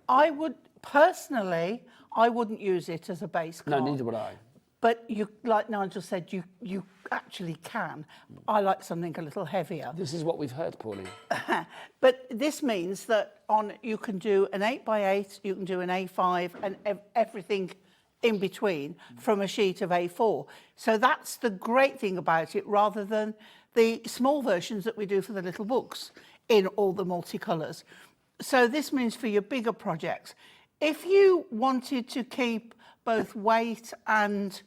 I would, personally, I wouldn't use it as a base card.
No, neither would I.
But you, like Nigel said, you actually can. I like something a little heavier.
This is what we've heard, Pauline.
But this means that you can do an 8x8, you can do an A5, and everything in between from a sheet of A4. So that's the great thing about it, rather than the small versions that we do for the little books in all the multicolours. So this means for your bigger projects, if you wanted to keep both weight and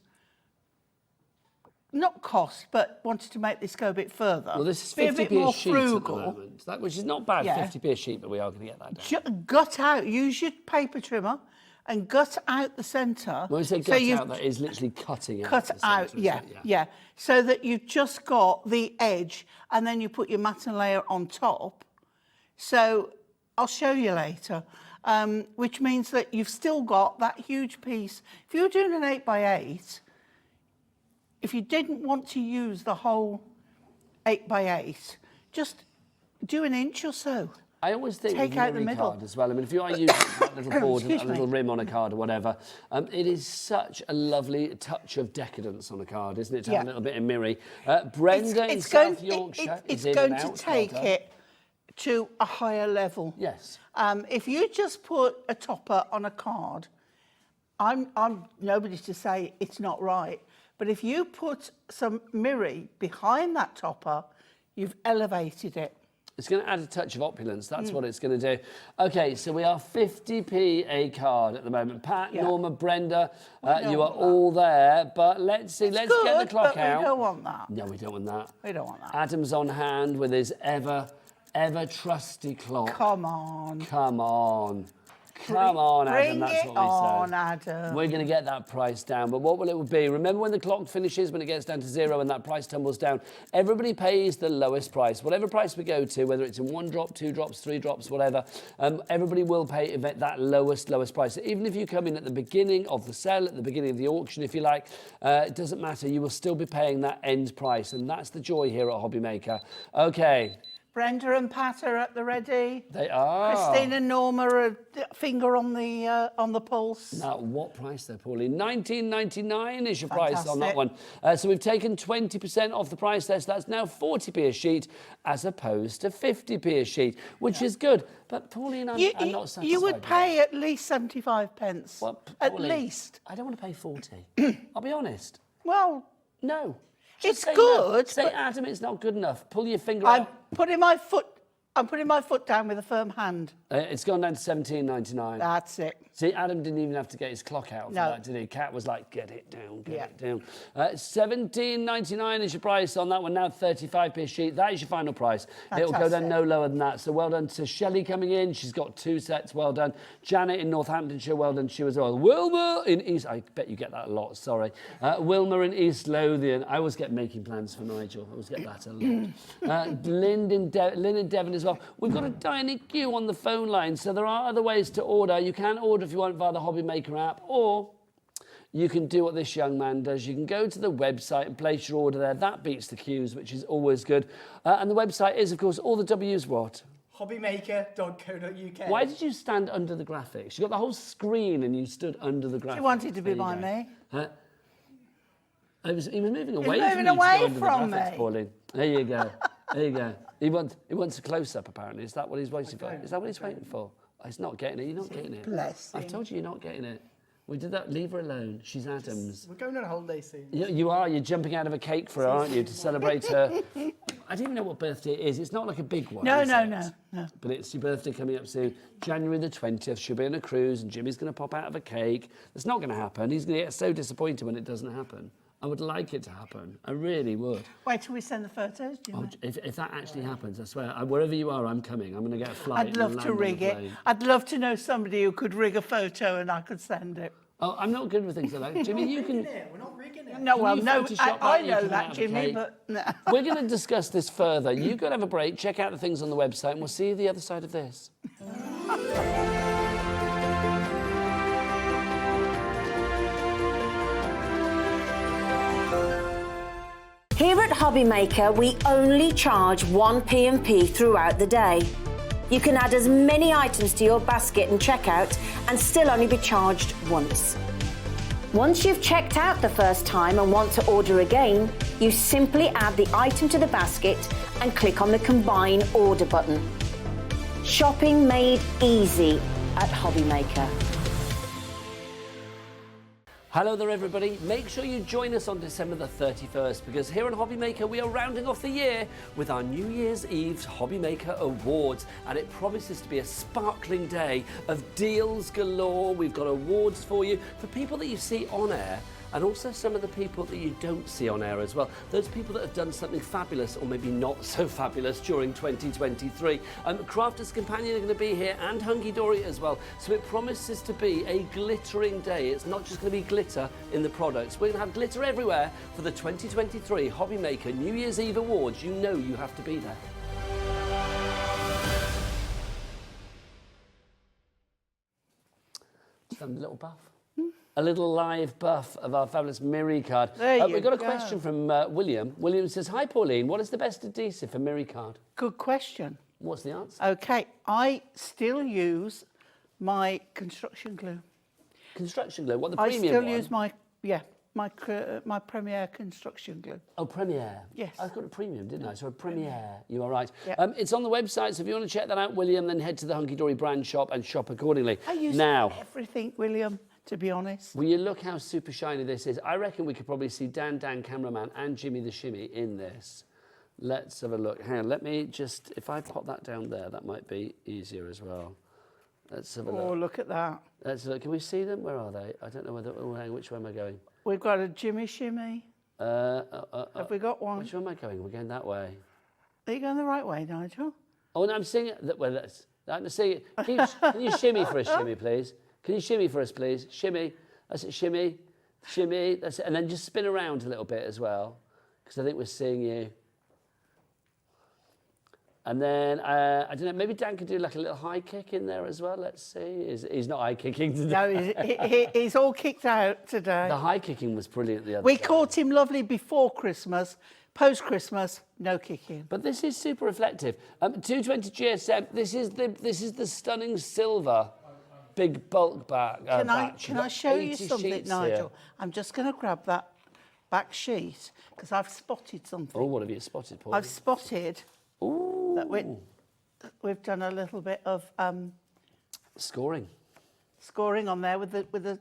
not cost, but wanted to make this go a bit further.
Well, this is
be a
50p
bit more
a sheet
frugal,
at the moment, which is not bad, 50p a sheet, but we are going to get that down.
Gut out, use your paper trimmer and gut out the centre.
When we say gut out, that is literally cutting out.
Cut out, yeah. So that you've just got the edge, and then you put your mat and layer on top. So I'll show you later. Which means that you've still got that huge piece. If you were doing an 8x8, if you didn't want to use the whole 8x8, just do an inch or so.
I always think
take out the middle
card as well. I mean, if you are using that little board and a little rim on a card or whatever, it is such a lovely touch of decadence on a card, isn't it? To have a little bit of Mirri. Brenda in South Yorkshire is in and out.
It's going to take it to a higher level.
Yes.
If you just put a topper on a card, I'm nobody to say it's not right, but if you put some Mirri behind that topper, you've elevated it.
It's going to add a touch of opulence. That's what it's going to do. Okay, so we are 50p a card at the moment. Pat, Norma, Brenda, you are all there. But let's see. Let's get the clock out.
We don't want that.
No, we don't want that.
We don't want that.
Adam's on hand with his ever trusty clock.
Come on.
Come on. Come on, Adam, that's what we said.
Bring it on, Adam.
We're going to get that price down, but what will it be? Remember when the clock finishes, when it gets down to 0 and that price tumbles down, everybody pays the lowest price. Whatever price we go to, whether it's in 1 drop, 2 drops, 3 drops, whatever, everybody will pay that lowest price. So even if you come in at the beginning of the sale, at the beginning of the auction, if you like, it doesn't matter. You will still be paying that end price, and that's the joy here at Hobby Maker. Okay.
Brenda and Pat are at the ready.
They are.
Christine and Norma are a finger on the pulse.
Now, what price there, Pauline? $19.99 is your price on that one. So we've taken 20% off the price there, so that's now 40p a sheet as opposed to 50p a sheet, which is good. But Pauline, I'm not satisfied.
You would pay at least 75 pence.
Well,
at
Pauline,
least.
I don't want to pay 40. I'll be honest.
Well,
no.
It's good.
Say, Adam, it's not good enough. Pull your finger
I'm
out.
putting my foot I'm putting my foot down with a firm hand.
It's gone down to £17.99.
That's it.
See, Adam didn't even have to get his clock out for
No.
that, did he? Kat was like, get it down, get
Yeah.
it down. £17.99 is your price on that one, now 35p a sheet. That is your final price. It'll go down
Fantastic.
no lower than that. So well done to Shelley coming in. She's got 2 sets, well done. Janet in Northamptonshire, well done to you as well. Wilma in East, I bet you get that a lot, sorry. Wilma in East Lothian. I always get making plans for Nigel. I always get that a lot. Lynn in Devon as well. We've got a tiny queue on the phone line, so there are other ways to order. You can order if you want via the Hobby Maker app, or you can do what this young man does. You can go to the website and place your order there. That beats the queues, which is always good. And the website is, of course, all the W's what?
Hobbymaker.co.uk.
Why did you stand under the graphics? You got the whole screen and you stood under the graphics.
She wanted to be
There you
by
go.
me.
He was moving away
moving
from you to
away
go under
from
the graphics,
me.
Pauline. There you go. There you go. He wants a close-up, apparently. Is that what he's waiting for? Is that what he's waiting for? Oh, he's not getting it. You're not getting it.
Bless
I've
him.
told you you're not getting it. We did that. Leave her alone. She's Adam's.
We're going on a holiday soon.
You are. You're jumping out of a cake for her, aren't you, to celebrate her? I don't even know what birthday it is. It's not like a big one.
No,
is
no,
it?
no.
But it's your birthday coming up soon. January the 20th. She'll be on a cruise and Jimmy's going to pop out of a cake. It's not going to happen. He's going to get so disappointed when it doesn't happen. I would like it to happen. I really would.
Wait till we send the photos, do you
Oh,
know?
if that actually happens, I swear, wherever you are, I'm coming. I'm going to get a flight.
I'd love
and
to
land on
rig
the
it.
plane.
I'd love to know somebody who could rig a photo and I could send it.
Oh, I'm not good with things like that. Jimmy, you can...
We're not rigging it.
No,
Can
well,
you
no,
Photoshop
I
that
know
coming out
that,
of a
Jimmy,
cake?
but no.
We're going to discuss this further. You go and have a break, check out the things on the website, and we'll see you the other side of this.
Here at Hobby Maker, we only charge 1 P&P throughout the day. You can add as many items to your basket and checkout and still only be charged once. Once you've checked out the first time and want to order again, you simply add the item to the basket and click on the Combine Order button. Shopping made easy at Hobby Maker.
Hello there, everybody. Make sure you join us on December the 31st because here on Hobby Maker we are rounding off the year with our New Year's Eve Hobby Maker Awards, and it promises to be a sparkling day of deals galore. We've got awards for you for people that you see on air and also some of the people that you don't see on air as well. Those people that have done something fabulous or maybe not so fabulous during 2023. Crafter's Companion are going to be here and Hunkydory as well. So it promises to be a glittering day. It's not just going to be glitter in the products. We're going to have glitter everywhere for the 2023 Hobby Maker New Year's Eve Awards. You know you have to be there. Just having a little buff. A little live buff of our fabulous Mirri card. We've got a question from William. William says, "Hi Pauline, what is the best adhesive for Mirri card?"
Good question.
What's the answer?
Okay, I still use my construction glue.
Construction glue. What, the
I
premium
still
one?
use my Premier construction glue.
Oh, Premier.
Yes.
I got a premium, didn't I? So a Premier. You are right.
Yeah.
It's on the website, so if you want to check that out, William, then head to the Hunkydory brand shop and shop accordingly.
I use
now,
everything, William, to be honest.
will you look how super shiny this is? I reckon we could probably see Dan cameraman and Jimmy the Shimmy in this. Let's have a look. Hang on, let me just, if I pop that down there, that might be easier as well. Let's have a look.
Oh, look at that.
Let's look. Can we see them? Where are they? I don't know whether. Oh, hang on, which way am I going?
We've got a Jimmy Shimmy. Have we got one?
Which way am I going? We're going that way.
Are you going the right way, Nigel?
Oh, no, I'm singing. Well, I'm singing. Can you shimmy for us, Shimmy, please? Can you shimmy for us, please? Shimmy. That's it. Shimmy. Shimmy. That's it. And then just spin around a little bit as well, because I think we're seeing you. And then, I don't know, maybe Dan could do like a little high kick in there as well. Let's see. He's not high kicking today.
No, he's all kicked out today.
The high kicking was brilliant the other
We
day.
caught him lovely before Christmas. Post-Christmas, no kicking.
But this is super reflective. 220 GSM, this is the stunning silver big bulk batch.
Can I
You've
show
got
you
80
something,
sheets
Nigel?
here.
I'm just going to grab that back sheet because I've spotted something.
Oh, what have you spotted, Paul?
I've spotted that we've done a little bit of
Scoring.
scoring on there with the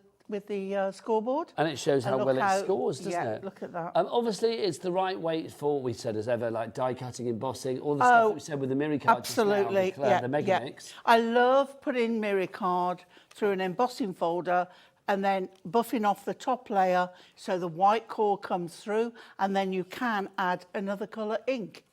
scoreboard.
And it shows how
look
well it scores, doesn't
yeah,
it?
look at that.
Obviously, it's the right weight for what we said as ever, like die cutting, embossing, all the stuff that we said with the Mirri card.
Absolutely,
just now,
yeah,
the Mega
yeah.
Mix.
I love putting Mirri card through an embossing folder and then buffing off the top layer so the white core comes through, and then you can add another colour ink.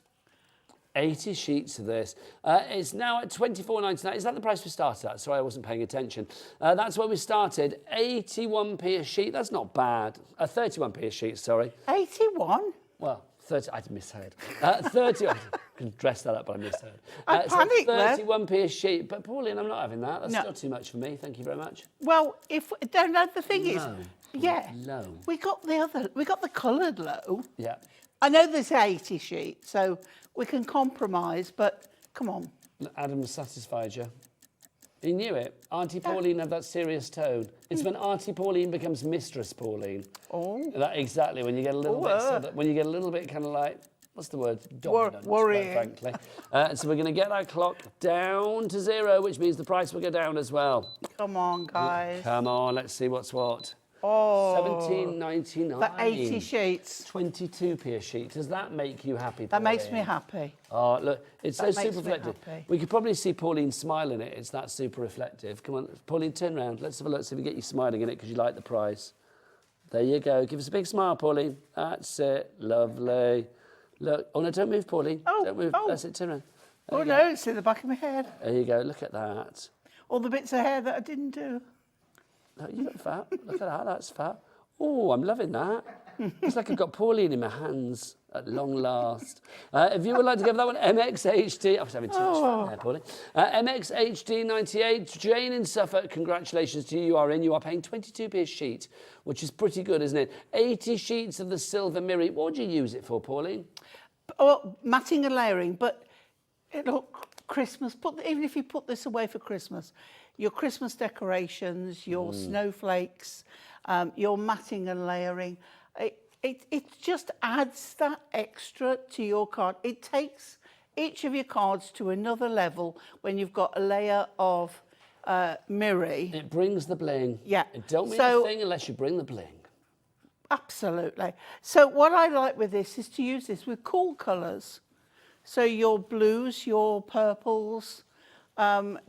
80 sheets of this. It's now at $24.99. Is that the price we started at? Sorry, I wasn't paying attention. That's where we started. 81p a sheet. That's not bad. 31p a sheet, sorry.
81?
Well, 30. I misheard. 30. I could dress that up, but I misheard.
I panicked there.
31p a sheet. But Pauline, I'm not having that. That's
No.
still too much for me. Thank you very much.
Well, if don't know, the thing is,
Low.
yeah,
Low.
we got the coloured low.
Yeah.
I know there's 80 sheets, so we can compromise, but come on.
Adam satisfied you. He knew it. Aunty Pauline had that serious tone. It's when Aunty Pauline becomes Mistress Pauline.
Oh.
That exactly, when you get a little when you get a little bit kind of like, what's the word? Dominant,
worrying.
quite frankly. So we're going to get our clock down to 0, which means the price will go down as well.
Come on, guys.
Come on, let's see what's what.
Oh.
$17.99.
For 80 sheets.
22p a sheet. Does that make you happy,
That makes
Pauline?
me happy.
Oh, look, it's so
That makes
super
me
reflective.
happy.
We could probably see Pauline smiling it. It's that super reflective. Come on, Pauline, turn around. Let's have a look, see if we get you smiling in it because you like the prize. There you go. Give us a big smile, Pauline. That's it. Lovely. Look. Oh, no, don't move, Pauline.
Oh,
Don't move.
oh.
That's it. Turn around.
Oh, no, it's in the back of my head.
There you go. Look at that.
All the bits of hair that I didn't do.
No, you look fat. Look at that. That's fat. Oh, I'm loving that. It's like I've got Pauline in my hands at long last. If you would like to give that one MXHD, I was having too much fun there, Pauline. MXHD98, Jane in Suffolk, congratulations to you. You are in. You are paying 22p a sheet, which is pretty good, isn't it? 80 sheets of the silver Mirri. What would you use it for, Pauline?
Oh, matting and layering, but Christmas, even if you put this away for Christmas, your Christmas decorations, your snowflakes, your matting and layering, it just adds that extra to your card. It takes each of your cards to another level when you've got a layer of Mirri.
It brings the bling.
Yeah.
It don't mean a thing unless you bring the bling.
Absolutely. So what I like with this is to use this with cool colours. So your blues, your purples, all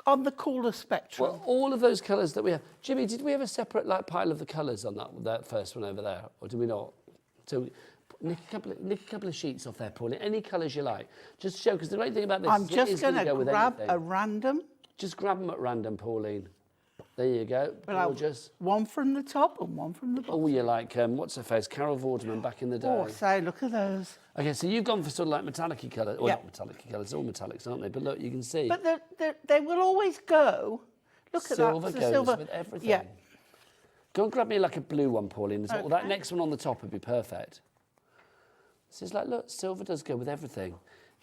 on the cooler spectrum.
Well, all of those colours that we have. Jimmy, did we have a separate pile of the colours on that first one over there, or did we not? So nick a couple of sheets off there, Pauline. Any colours you like. Just show, because the great thing about this
I'm
is
just going to grab
anything.
a random.
Just grab them at random, Pauline. There you go. Gorgeous.
One from the top and one from the bottom.
Oh, you're like, what's her face? Carol Vorderman back in the day.
Oh, say, look at those.
Okay, so you've gone for sort of like metallic-y colours. Well,
Yeah.
not metallic-y colours, all metallics, aren't they? But look, you can see.
But they will always go. Look at
Silver
that.
goes
Silver
with everything.
Yeah.
Go and grab me like a blue one, Pauline, as well.
Okay.
That next one on the top would be perfect. This is like, look, silver does go with everything.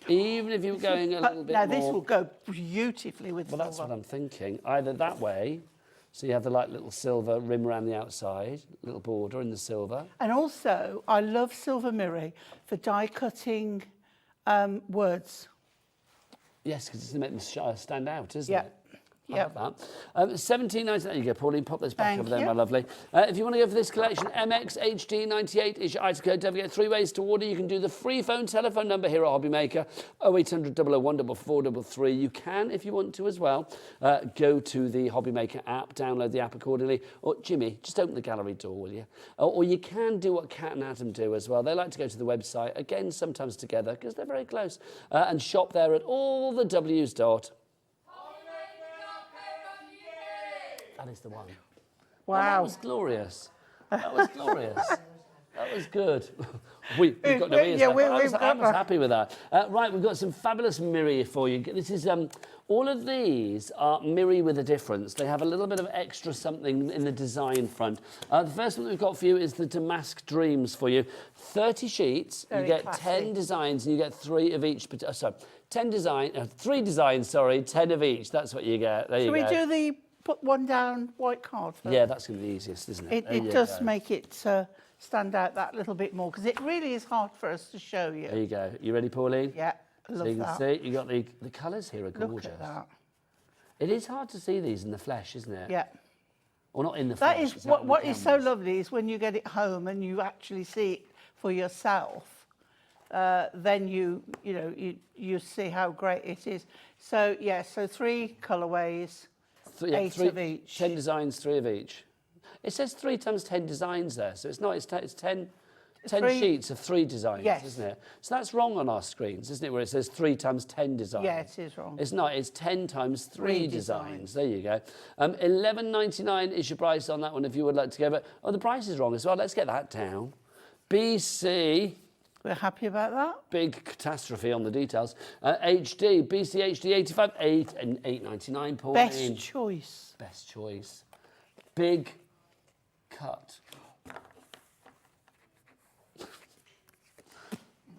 Even if you're going a little bit
now,
more...
this will go beautifully with
Well,
silver.
that's what I'm thinking. Either that way, so you have the like little silver rim around the outside, little border in the silver.
And also, I love silver Mirri for die cutting words.
Yes, because it's to make them stand out, isn't
Yeah.
it? I
Yeah.
love that. $17.99. There you go, Pauline. Pop those back
Thank
over there,
you.
my lovely. If you want to go for this collection, MXHD98 is your item code. Don't forget 3 ways to order. You can do the free phone telephone number here at Hobby Maker, 0800 001 4433. You can, if you want to as well, go to the Hobby Maker app, download the app accordingly. Or, Jimmy, just open the gallery door, will you? Or you can do what Kat and Adam do as well. They like to go to the website, again, sometimes together, because they're very close, and shop there at all the W's dot. That is the one.
Wow.
Oh, that was glorious. That was glorious. That was good. We've got no ears.
Yeah,
I was happy with that. Right, we've got some fabulous Mirri for you. This is all of these are Mirri with a difference. They have a little bit of extra something in the design front. The first one that we've got for you is the Damask Dreams for you. 30 sheets.
Very
you get
classy.
10 designs, and you get 3 of each. 3 designs. Sorry, 10 of each. That's what you get. There you go.
Shall we do the put one down white card first?
Yeah, that's going to be the easiest, isn't it?
It does make it stand out that little bit more, because it really is hard for us to show you.
There you go. You ready, Pauline?
Yeah, I
So
love
you can
that.
see, you got the colours here are
Look
gorgeous.
at that.
It is hard to see these in the flesh, isn't it?
Yeah.
Or not in the
That
flesh.
is
it's out in the
what is so
canvas.
lovely is when you get it home and you actually see it for yourself. Then you see how great it is. So yeah, so 3 colourways, 8 of each.
10 designs, 3 of each. It says 3 times 10 designs there, so it's not. It's 10 sheets of 3 designs,
Yes.
isn't it? So that's wrong on our screens, isn't it? Where it says 3 times 10 designs.
Yeah, it is wrong.
It's not. It's 10 times 3
3
designs. There you go. $11.99 is your price on that one if you would like to go. But the price is wrong as well. Let's get that down. BC.
We're happy about that.
Big catastrophe on the details. HD, BC HD 85, 8 and $8.99. Pauline.
Best choice.
Best choice. Big cut.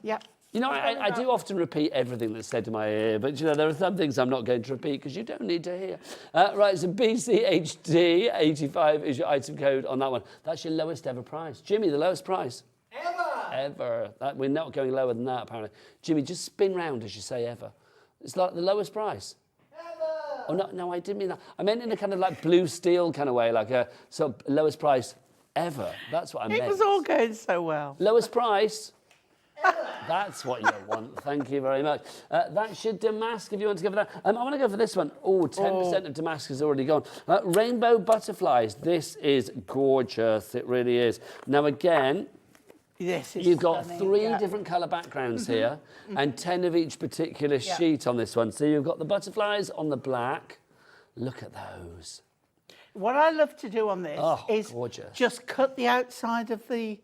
Yeah.
You know, I do often repeat everything that's said to my ear, but you know, there are some things I'm not going to repeat because you don't need to hear. Right, so BCHD 85 is your item code on that one. That's your lowest ever price. Jimmy, the lowest price? Ever. We're not going lower than that, apparently. Jimmy, just spin round as you say ever. It's like the lowest price. Ever. Oh, no, I didn't mean that. I meant in a kind of like blue steel kind of way, like a sort of lowest price ever. That's what I meant.
It was all going so well.
Lowest price. That's what you want. Thank you very much. That's your damask if you want to go for that. I want to go for this one. Oh, 10% of damask has already gone. Rainbow butterflies. This is gorgeous. It really is. Now, again,
Yes,
you've got
stunning,
3
yeah.
different colour backgrounds here and 10 of each particular sheet on this one. So you've got the butterflies on the black. Look at those.
What I love to do on this is
gorgeous.
just cut the outside of the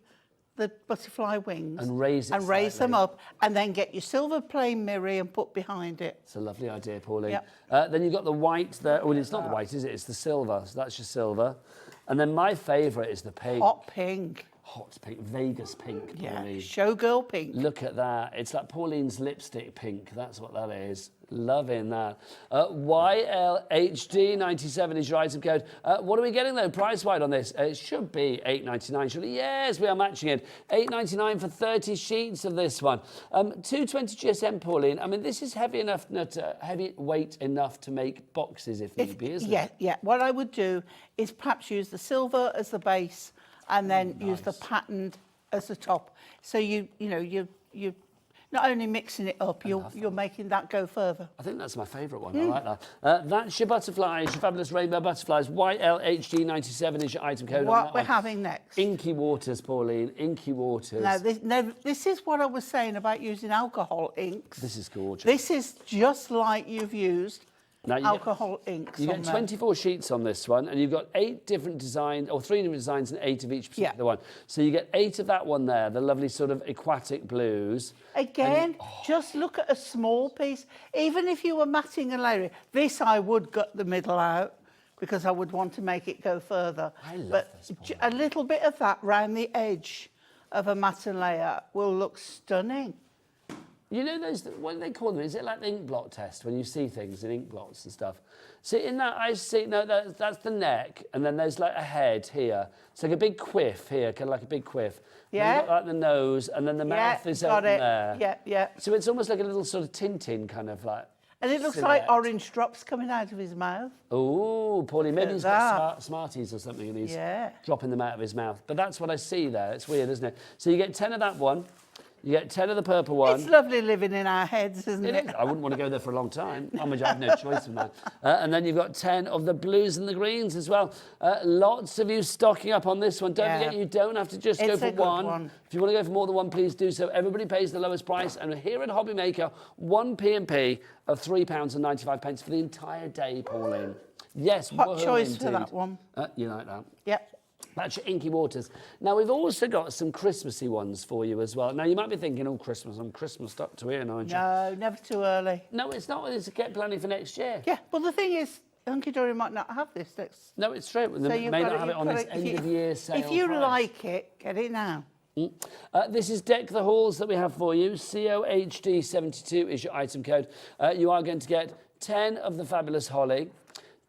butterfly wings
And raise it
them
slightly.
up, and then get your silver plain Mirri and put behind it.
It's a lovely idea, Pauline.
Yep.
Then you've got the white there. Well, it's not the white, is it? It's the silver. So that's your silver. And then my favourite is the pink.
Hot pink.
Hot pink. Vegas pink,
Yeah,
Pauline.
showgirl pink.
Look at that. It's like Pauline's lipstick pink. That's what that is. Loving that. YLHD97 is your item code. What are we getting though, price-wise on this? It should be $8.99, surely. Yes, we are matching it. $8.99 for 30 sheets of this one. 220 GSM, Pauline. I mean, this is heavy enough, heavy weight enough to make boxes if need be, isn't it?
Yeah. What I would do is perhaps use the silver as the base, and then use the patterned as the top. So you're not only mixing it up, you're making that go further.
I think that's my favourite one. I like that. That's your butterflies, your fabulous rainbow butterflies. YLHD97 is your item code.
What we're having next.
Inky waters, Pauline. Inky waters.
Now, this is what I was saying about using alcohol inks.
This is gorgeous.
This is just like you've used
Now, you
alcohol inks.
You
on
get
there.
24 sheets on this one, and you've got 8 different designs, or 3 different designs, and 8 of each particular one. So you get 8 of that one there, the lovely sort of aquatic blues.
Again, just look at a small piece. Even if you were matting a layer, this I would gut the middle out because I would want to make it go further.
I love
but
this, Pauline.
a little bit of that round the edge of a matten layer will look stunning.
You know those, what do they call them? Is it like the ink blot test, when you see things in ink blots and stuff? See, in that, I see, no, that's the neck, and then there's like a head here. It's like a big quiff here, kind of like a big quiff.
Yeah.
And you've got like the nose, and then the mouth is
got
open
it.
there.
Yeah.
So it's almost like a little sort of Tintin kind of like.
And it looks
silhouette.
like orange drops coming out of his mouth.
Oh, Paulie, maybe
at
he's got
that.
Smarties or something and he's
Yeah.
dropping them out of his mouth. But that's what I see there. It's weird, isn't it? So you get 10 of that one. You get 10 of the purple one.
It's lovely living in our heads, isn't it?
It is. I wouldn't want to go there for a long time. I have no choice in that. And then you've got 10 of the blues and the greens as well. Lots of you stocking up on this one. Don't
Yeah.
forget, you don't have to just go
It's
for
a good one.
If you want to go for more than one, please do so. Everybody pays the lowest price. And here at Hobby Maker, one P&P of £3.95 for the entire day, Pauline. Yes,
Hot
woohoo
choice
indeed.
for that one.
You like that?
Yep.
That's your Inky Waters. Now, we've also got some Christmassy ones for you as well. Now, you might be thinking, oh, Christmas, I'm Christmased up to here, aren't you?
No, never too early.
No, it's not. It's get planning for next year.
Yeah, well, the thing is, Hunkydory might not have this next.
No, it's true. They
you've
may
got
not have it on
you've
this
got if
end-of-year sale
If you
price.
like it, get it now.
This is Deck the Halls that we have for you. COHD72 is your item code. You are going to get 10 of the fabulous holly,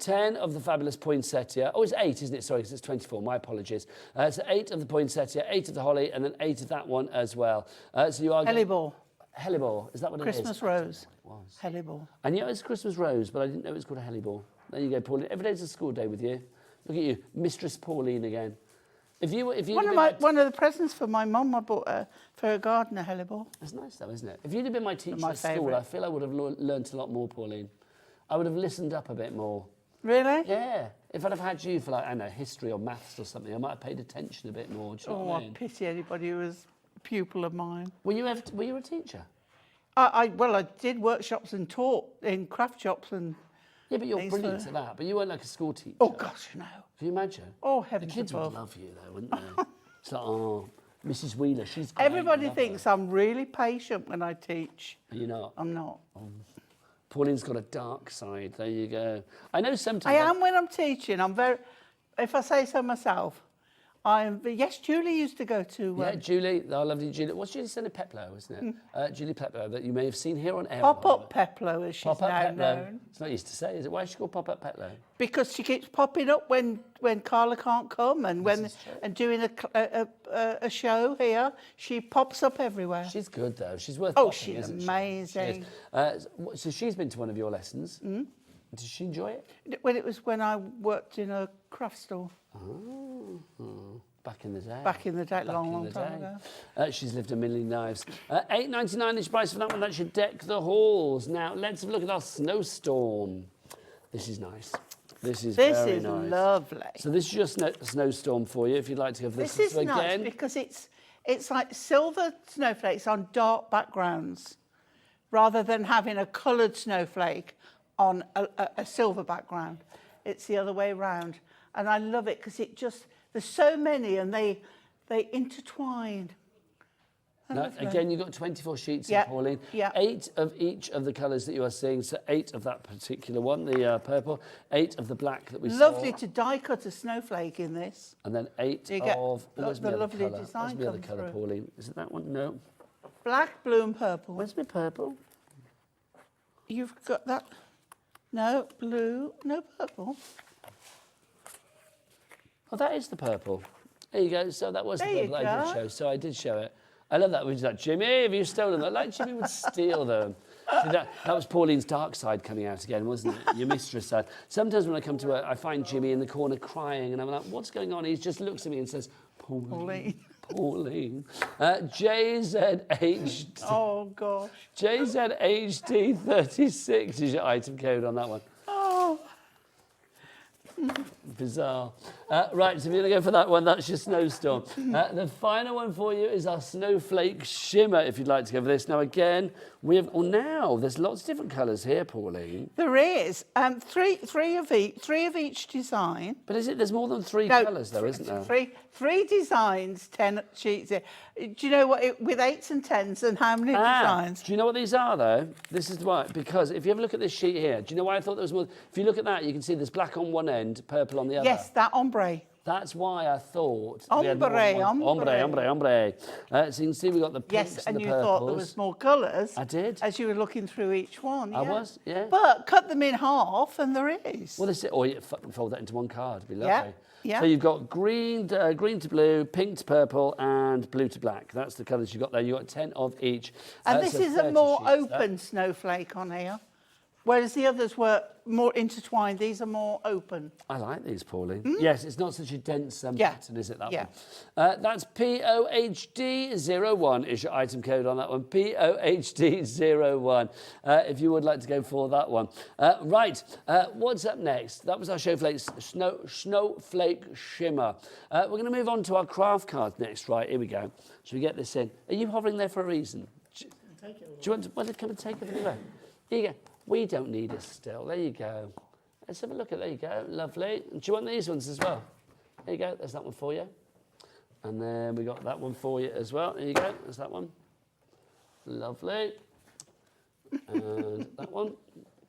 10 of the fabulous poinsettia. Oh, it's 8, isn't it? Sorry, because it's 24. My apologies. So 8 of the poinsettia, 8 of the holly, and then 8 of that one as well. So you are
Hellebore.
Hellebore. Is that what it is?
Christmas rose.
It was.
Hellebore.
I knew it was Christmas rose, but I didn't know it was called a hellebore. There you go, Paul. Every day's a school day with you. Look at you, Mistress Pauline again. If you
One of the presents for my mum, I bought her for her garden, a hellebore.
That's nice though, isn't it? If you'd have been my teacher
My
at school,
favourite.
I feel I would have learnt a lot more, Pauline. I would have listened up a bit more.
Really?
Yeah. If I'd have had you for, like, I don't know, history or maths or something, I might have paid attention a bit more. Do you know what I mean?
I pity anybody who was a pupil of mine.
Were you a teacher?
I did workshops and taught in craft shops and.
Yeah, but you're
things
brilliant
for-
at that. But you weren't like a school teacher.
Oh gosh, no.
Can you imagine?
Oh,
The
heavens
kids would
above.
love you though, wouldn't they? It's like, oh, Mrs. Wheeler, she's great.
Everybody
love
thinks
her.
I'm really patient when I teach.
Are you not?
I'm not.
Pauline's got a dark side. There you go. I know sometimes.
I am when I'm teaching. I'm very. If I say so myself, I'm. Yes, Julie used to go to.
Yeah, Julie, our lovely Julie. What's Julie's son? Peplo, isn't it? Julie Peplo, that you may have seen here on air.
Pop-up Peplo, as she's
Pop-up
now
Peplo.
known.
It's not used to say, is it? Why is she called Pop-up Peplo?
Because she keeps popping up when Carla can't come and doing a show here. She pops up everywhere.
She's good though. She's worth.
Oh,
popping,
she's
isn't she?
amazing.
She is. So she's been to one of your lessons. Mm. Did she enjoy it?
When I worked in a craft store.
Oh, back in the day.
Back in the day,
Back
long
in the
time
day.
ago.
She's lived a million lives. $8.99 each price for that one. That should deck the halls. Now let's have a look at our snowstorm. This is nice. This is very nice.
Lovely.
So this is your snowstorm for you. If you'd like to go for this,
This is
again.
nice because it's like silver snowflakes on dark backgrounds, rather than having a coloured snowflake on a silver background. It's the other way around, and I love it because there's so many and they intertwine.
Now, again, you've got 24 sheets
Yeah,
here, Pauline.
yeah.
8 of each of the colours that you are seeing. So 8 of that particular one, the purple. 8 of the black that we
Lovely
saw.
to die cut a snowflake in this.
And then 8
You get
of... where's
the
my other
lovely
colour?
design
Where's my other
come
colour,
through.
Pauline? Is it that one? No.
Black, blue and purple.
Where's my purple?
You've got that. No, blue, no purple.
Oh, that is the purple. There you go. So that was the
There you
purple that I did
go.
show. So I did show it. I love that. When she's like, Jimmy, have you stolen that? Like Jimmy would steal them. See, that was Pauline's dark side coming out again, wasn't it? Your mistress side. Sometimes when I come to work, I find Jimmy in the corner crying, and I'm like, what's going on? He just looks at me and says, Pauline. Pauline. JZH.
Oh, gosh.
JZHD36 is your item code on that one.
Oh.
Bizarre. Right, so if you're going to go for that one, that's your snowstorm. The final one for you is our snowflake shimmer, if you'd like to go for this. Now, again, we have... Oh, now, there's lots of different colours here, Pauline.
There is. Three of each design.
But is it... There's more than 3 colours, though, isn't there?
Three designs, 10 sheets here. Do you know what, with 8s and 10s and how many designs?
Do you know what these are, though? This is why, because if you have a look at this sheet here, do you know why I thought there was more? If you look at that, you can see there's black on one end, purple on the other.
Yes, that ombre.
That's why I thought...
Ombre.
So you can see we've got the pinks
Yes,
and
and
the
you
purples.
thought there was more colours.
I did.
As you were looking through each one.
I
yeah.
was, yeah.
But cut them in half and there is.
Well, this is, or you fold that into one card. It'd be lovely.
Yeah, yeah.
So you've got green to blue, pink to purple, and blue to black. That's the colours you've got there. You've got 10 of each.
And this
so
is a
30
more
sheets there.
open snowflake on here. Whereas the others were more intertwined. These are more open.
I like these, Pauline. Yes, it's not such a dense pattern, is it, that
Yeah.
one? That's POHD01 is your item code on that one. POHD01, if you would like to go for that one. Right, what's up next? That was our snowflake shimmer. We're going to move on to our craft cards next. Right, here we go. Should we get this in? Are you hovering there for a reason? Do you want to come and take it anyway? Here you go. We don't need a still. There you go. Let's have a look at. There you go. Lovely. Do you want these ones as well? There you go. There's that one for you. And then we got that one for you as well. There you go. There's that one. Lovely. And that one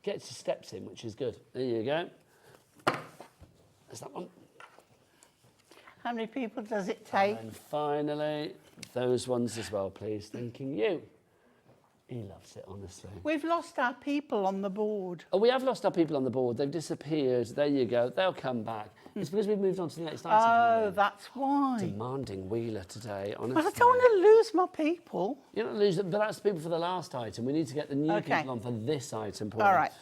gets your steps in, which is good. There you go. There's that one.
How many people does it take?
And finally, those ones as well, please. Thanking you. He loves it, honestly.
We've lost our people on the board.
Oh, we have lost our people on the board. They've disappeared. There you go. They'll come back. It's because we've moved on to the next item.
Oh, that's why.
Demanding wheeler today, honestly.
But I don't want to lose my people.
You're not losing, but that's the people for the last item. We need to get the new people on for this item, Pauline.
All right.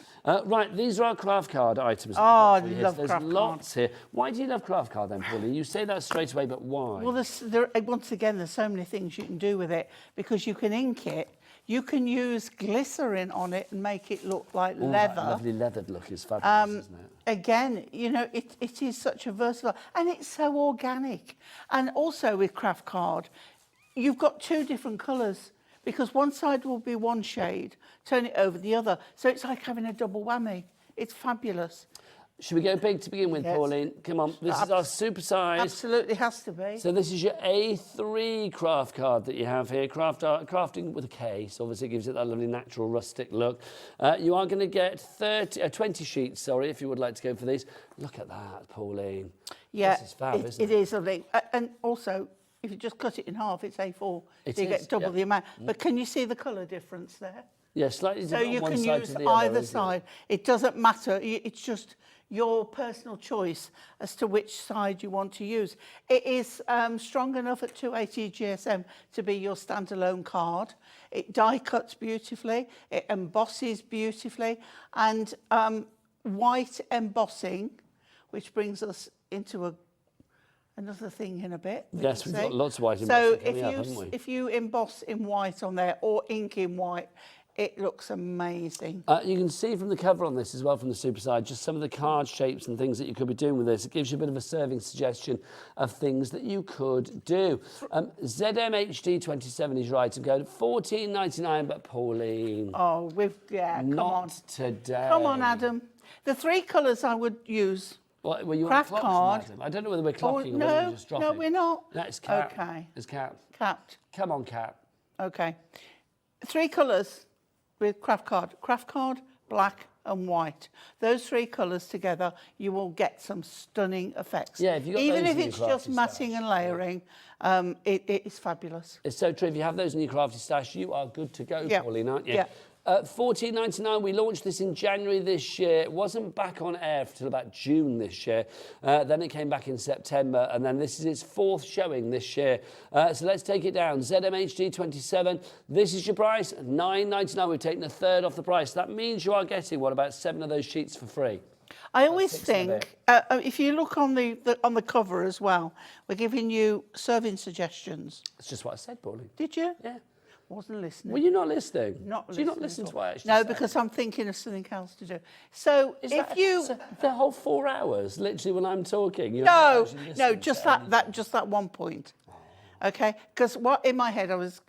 Right, these are our craft card items.
Oh, I
There's
love craft
lots here. Why do you love craft card then, Pauline? You say that straight away, but why?
Well, once again, there's so many things you can do with it because you can ink it. You can use glycerin on it and make it look like leather.
That lovely leathered look is fabulous, isn't it?
Again, you know, it is such a versatile, and it's so organic. And also with craft card, you've got two different colours because one side will be one shade, turn it over the other. So it's like having a double whammy. It's fabulous.
Should we go big to begin with,
Yes.
Pauline? Come on, this is our super size.
Absolutely has to be.
So this is your A3 craft card that you have here, crafting with a K, so obviously it gives it that lovely natural rustic look. You are going to get 20 sheets, sorry, if you would like to go for these. Look at that, Pauline.
Yeah,
This is fab, isn't it?
it is lovely. And also, if you just cut it in half, it's A4. So you
is,
get double
yeah.
the amount. But can you see the colour difference there?
Yeah, slightly
So
different
you
on one
can
side
use
to the other,
either
isn't it?
side. It doesn't matter. It's just your personal choice as to which side you want to use. It is strong enough at 280 GSM to be your standalone card. It die cuts beautifully. It embosses beautifully. And white embossing, which brings us into another thing in a bit.
Yes, we've got lots of white
So
embossing coming up, haven't we?
if you emboss in white on there or ink in white, it looks amazing.
You can see from the cover on this as well, from the super side, just some of the card shapes and things that you could be doing with this. It gives you a bit of a serving suggestion of things that you could do. ZMHD27 is your item code, $14.99, but Pauline.
Oh, come on.
Not today.
Come on, Adam. The three colours I would use.
What, were you
Craft
on
card.
Madam? I don't know whether we're clocking or whether
no,
we're just dropping.
no, we're not.
No, it's Cap.
Okay.
It's Cap.
Capped.
Come on, Cap.
Okay. Three colours with craft card, black and white. Those three colours together, you will get some stunning effects.
Yeah, if you got
even
those
if
in your
it's just
crafty
matting
stash,
and layering, it is fabulous.
It's so true. If you have those in your crafty stash, you are good to go,
Yeah.
Pauline, aren't you?
Yeah.
$14.99. We launched this in January this year. It wasn't back on air until about June this year. Then it came back in September, and then this is its fourth showing this year. So let's take it down. ZMHD27. This is your price, $9.99. We've taken a third off the price. That means you are getting, what, about 7 of those sheets for free.
I always
six of
think, if you look on the cover as well, we're giving you serving suggestions.
That's just what I said, Pauline.
Did you?
Yeah.
Wasn't listening.
Were you not listening?
Not
Do you not
listening
listen
at
to
all.
what I actually
No,
said?
because I'm thinking of something else to do. So
So the whole 4 hours, literally, when I'm talking. You're
no,
not actually
no,
listening
just
to
that one point. Okay, because what in my head I was,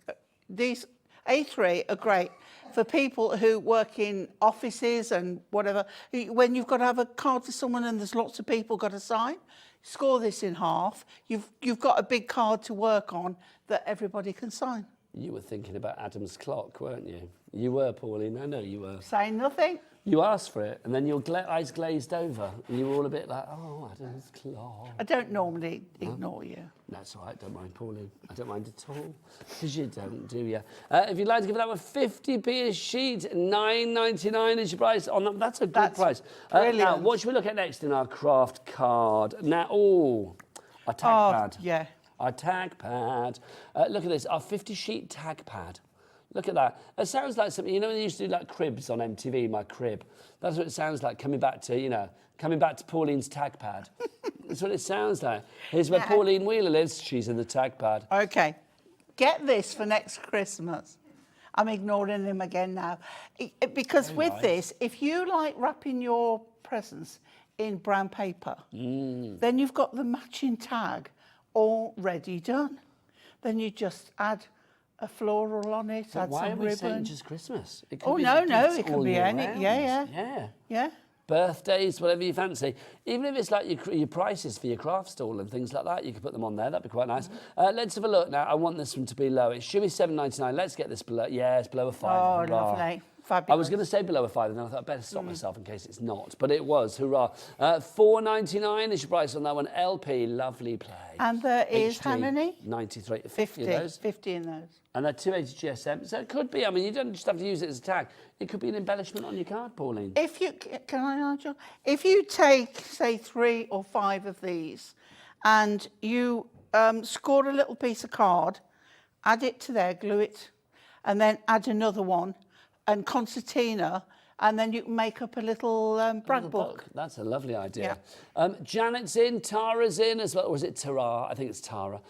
these A3 are great for people who work in offices and whatever. When you've got to have a card for someone and there's lots of people got to sign, score this in half. You've got a big card to work on that everybody can sign.
You were thinking about Adam's clock, weren't you? You were, Pauline. I know you were.
Saying nothing.
You asked for it, and then your eyes glazed over, and you were all a bit like, oh, Adam's clock.
I don't normally ignore you.
That's all right, don't mind, Pauline. I don't mind at all, because you don't, do you? If you'd like to give that one 50p a sheet, $9.99 is your price on that. That's a good price. Now,
brilliant.
what should we look at next in our craft card? Now, a tag pad.
Yeah.
Our tag pad. Look at this, our 50-sheet tag pad. Look at that. It sounds like something, you know when they used to do like cribs on MTV, My Crib? That's what it sounds like, coming back to Pauline's tag pad. That's what it sounds like. Here's where Pauline Wheeler lives. She's in the tag pad.
Okay. Get this for next Christmas. I'm ignoring him again now. Because with this, if you like wrapping your presents in brown paper, then you've got the matching tag already done. Then you just add a floral on it,
But
add
why
some
are we saying
ribbon.
just Christmas? It could
Oh,
be
no,
gifts
it can
all
be
year
any.
round.
Yeah. Yeah.
Birthdays, whatever you fancy. Even if it's like your prices for your craft stall and things like that, you could put them on there. That'd be quite nice. Let's have a look now. I want this one to be low. It should be $7.99. Let's get this below. Yeah, it's below a 5.
Oh,
Hurrah.
lovely. Fabulous.
I was going to say below a £5, and then I thought I'd better stop myself in case it's not. But it was, hurrah. £4.99 is your price on that one. LP, lovely play.
And there is
HD,
how many?
93.
50.
of those.
50 in those.
And they're 280 GSM. So it could be, I mean, you don't just have to use it as a tag. It could be an embellishment on your card, Pauline.
If you, can I, Nigel? If you take, say, 3 or 5 of these and you score a little piece of card, add it to there, glue it, and then add another one, and concertina, and then you can make up a little brag book.
That's a lovely idea. Janet's in, Tara's in as well. Or is it Tara? I think it's Tara.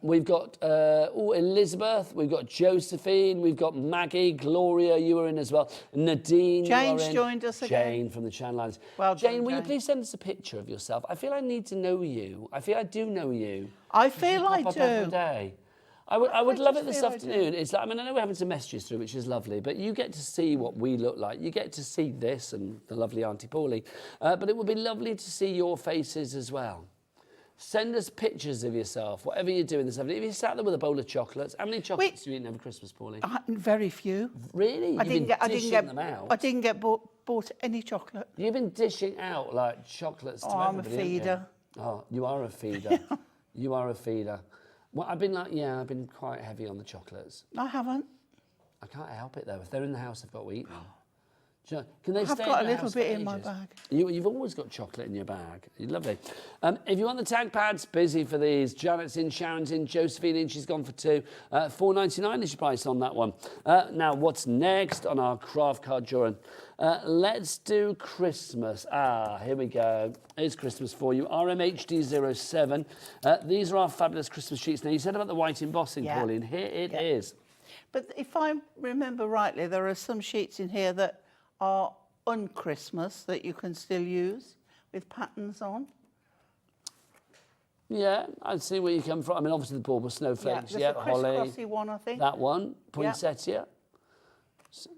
We've got Elizabeth, we've got Josephine, we've got Maggie, Gloria, you were in as well. Nadine,
Jane's
you are in.
joined us again.
Jane from the Channel Islands.
Well
Jane,
done,
will you
Jane.
please send us a picture of yourself? I feel I need to know you. I feel I do know you.
I feel I
Pop up every
do.
day. I would love it this
feel I do.
afternoon. It's like, I mean, I know we're having some messages through, which is lovely, but you get to see what we look like. You get to see this and the lovely Aunty Pauline. But it would be lovely to see your faces as well. Send us pictures of yourself, whatever you're doing this afternoon. If you sat there with a bowl of chocolates, how many chocolates do you eat over Christmas, Pauline?
Very few.
Really?
I didn't get
them out?
I didn't get bought any chocolate.
You've been dishing out like chocolates to
I'm a
everybody, haven't you?
feeder.
Oh, you are a feeder. You are a feeder. Well, I've been quite heavy on the chocolates.
I haven't.
I can't help it though. If they're in the house, I've got to eat them. Do you know, can they
I've
stay
got
in
a
the
little
house
bit
for
in my
ages?
bag.
You've always got chocolate in your bag. Lovely. If you want the tag pads, busy for these. Janet's in, Sharon's in, Josephine in. She's gone for 2. £4.99 is your price on that one. Now, what's next on our craft card drawing? Let's do Christmas. Here we go. Here's Christmas for you. RMHD07. These are our fabulous Christmas sheets. Now, you said about the white embossing,
Yeah.
Pauline. Here it is.
But if I remember rightly, there are some sheets in here that are un-Christmas that you can still use with patterns on.
Yeah, I see where you come from. I mean, obviously the bauble snowflakes.
There's
Yeah,
a
holly.
crisscrossy one, I think.
That one, poinsettia.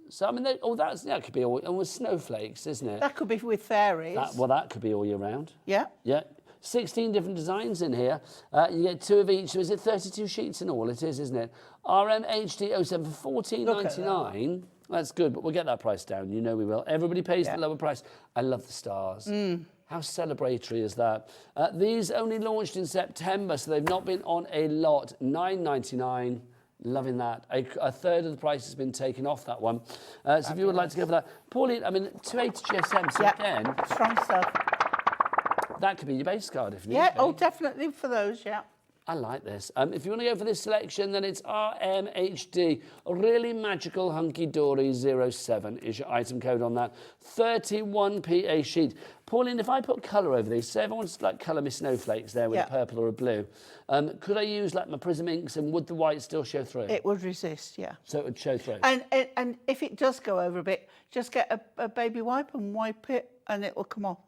So I mean, that could be all with snowflakes, isn't it?
That could be with fairies.
That could be all year round.
Yeah.
Yeah. 16 different designs in here. You get 2 of each. So is it 32 sheets in all? It is, isn't it? RMHD07 for $14.99. That's good, but we'll get that price down. You know we will. Everybody pays the lower price. I love the stars. How celebratory is that? These only launched in September, so they've not been on a lot. $9.99. Loving that. A third of the price has been taken off that one. So if you would like to go for that. Pauline, I mean, 280 GSM, so again,
strong stuff.
that could be your base card if you need
Yeah,
to.
oh, definitely for those, yeah.
I like this. If you want to go for this selection, then it's RMHD. Really Magical Hunkydory 07 is your item code on that. 31p a sheet. Pauline, if I put colour over these, say if I wanted to like colour my snowflakes there with a purple or a blue, could I use like my Prism inks and would the white still show through?
It would resist, yeah.
So it would show through?
And if it does go over a bit, just get a baby wipe and wipe it and it will come off.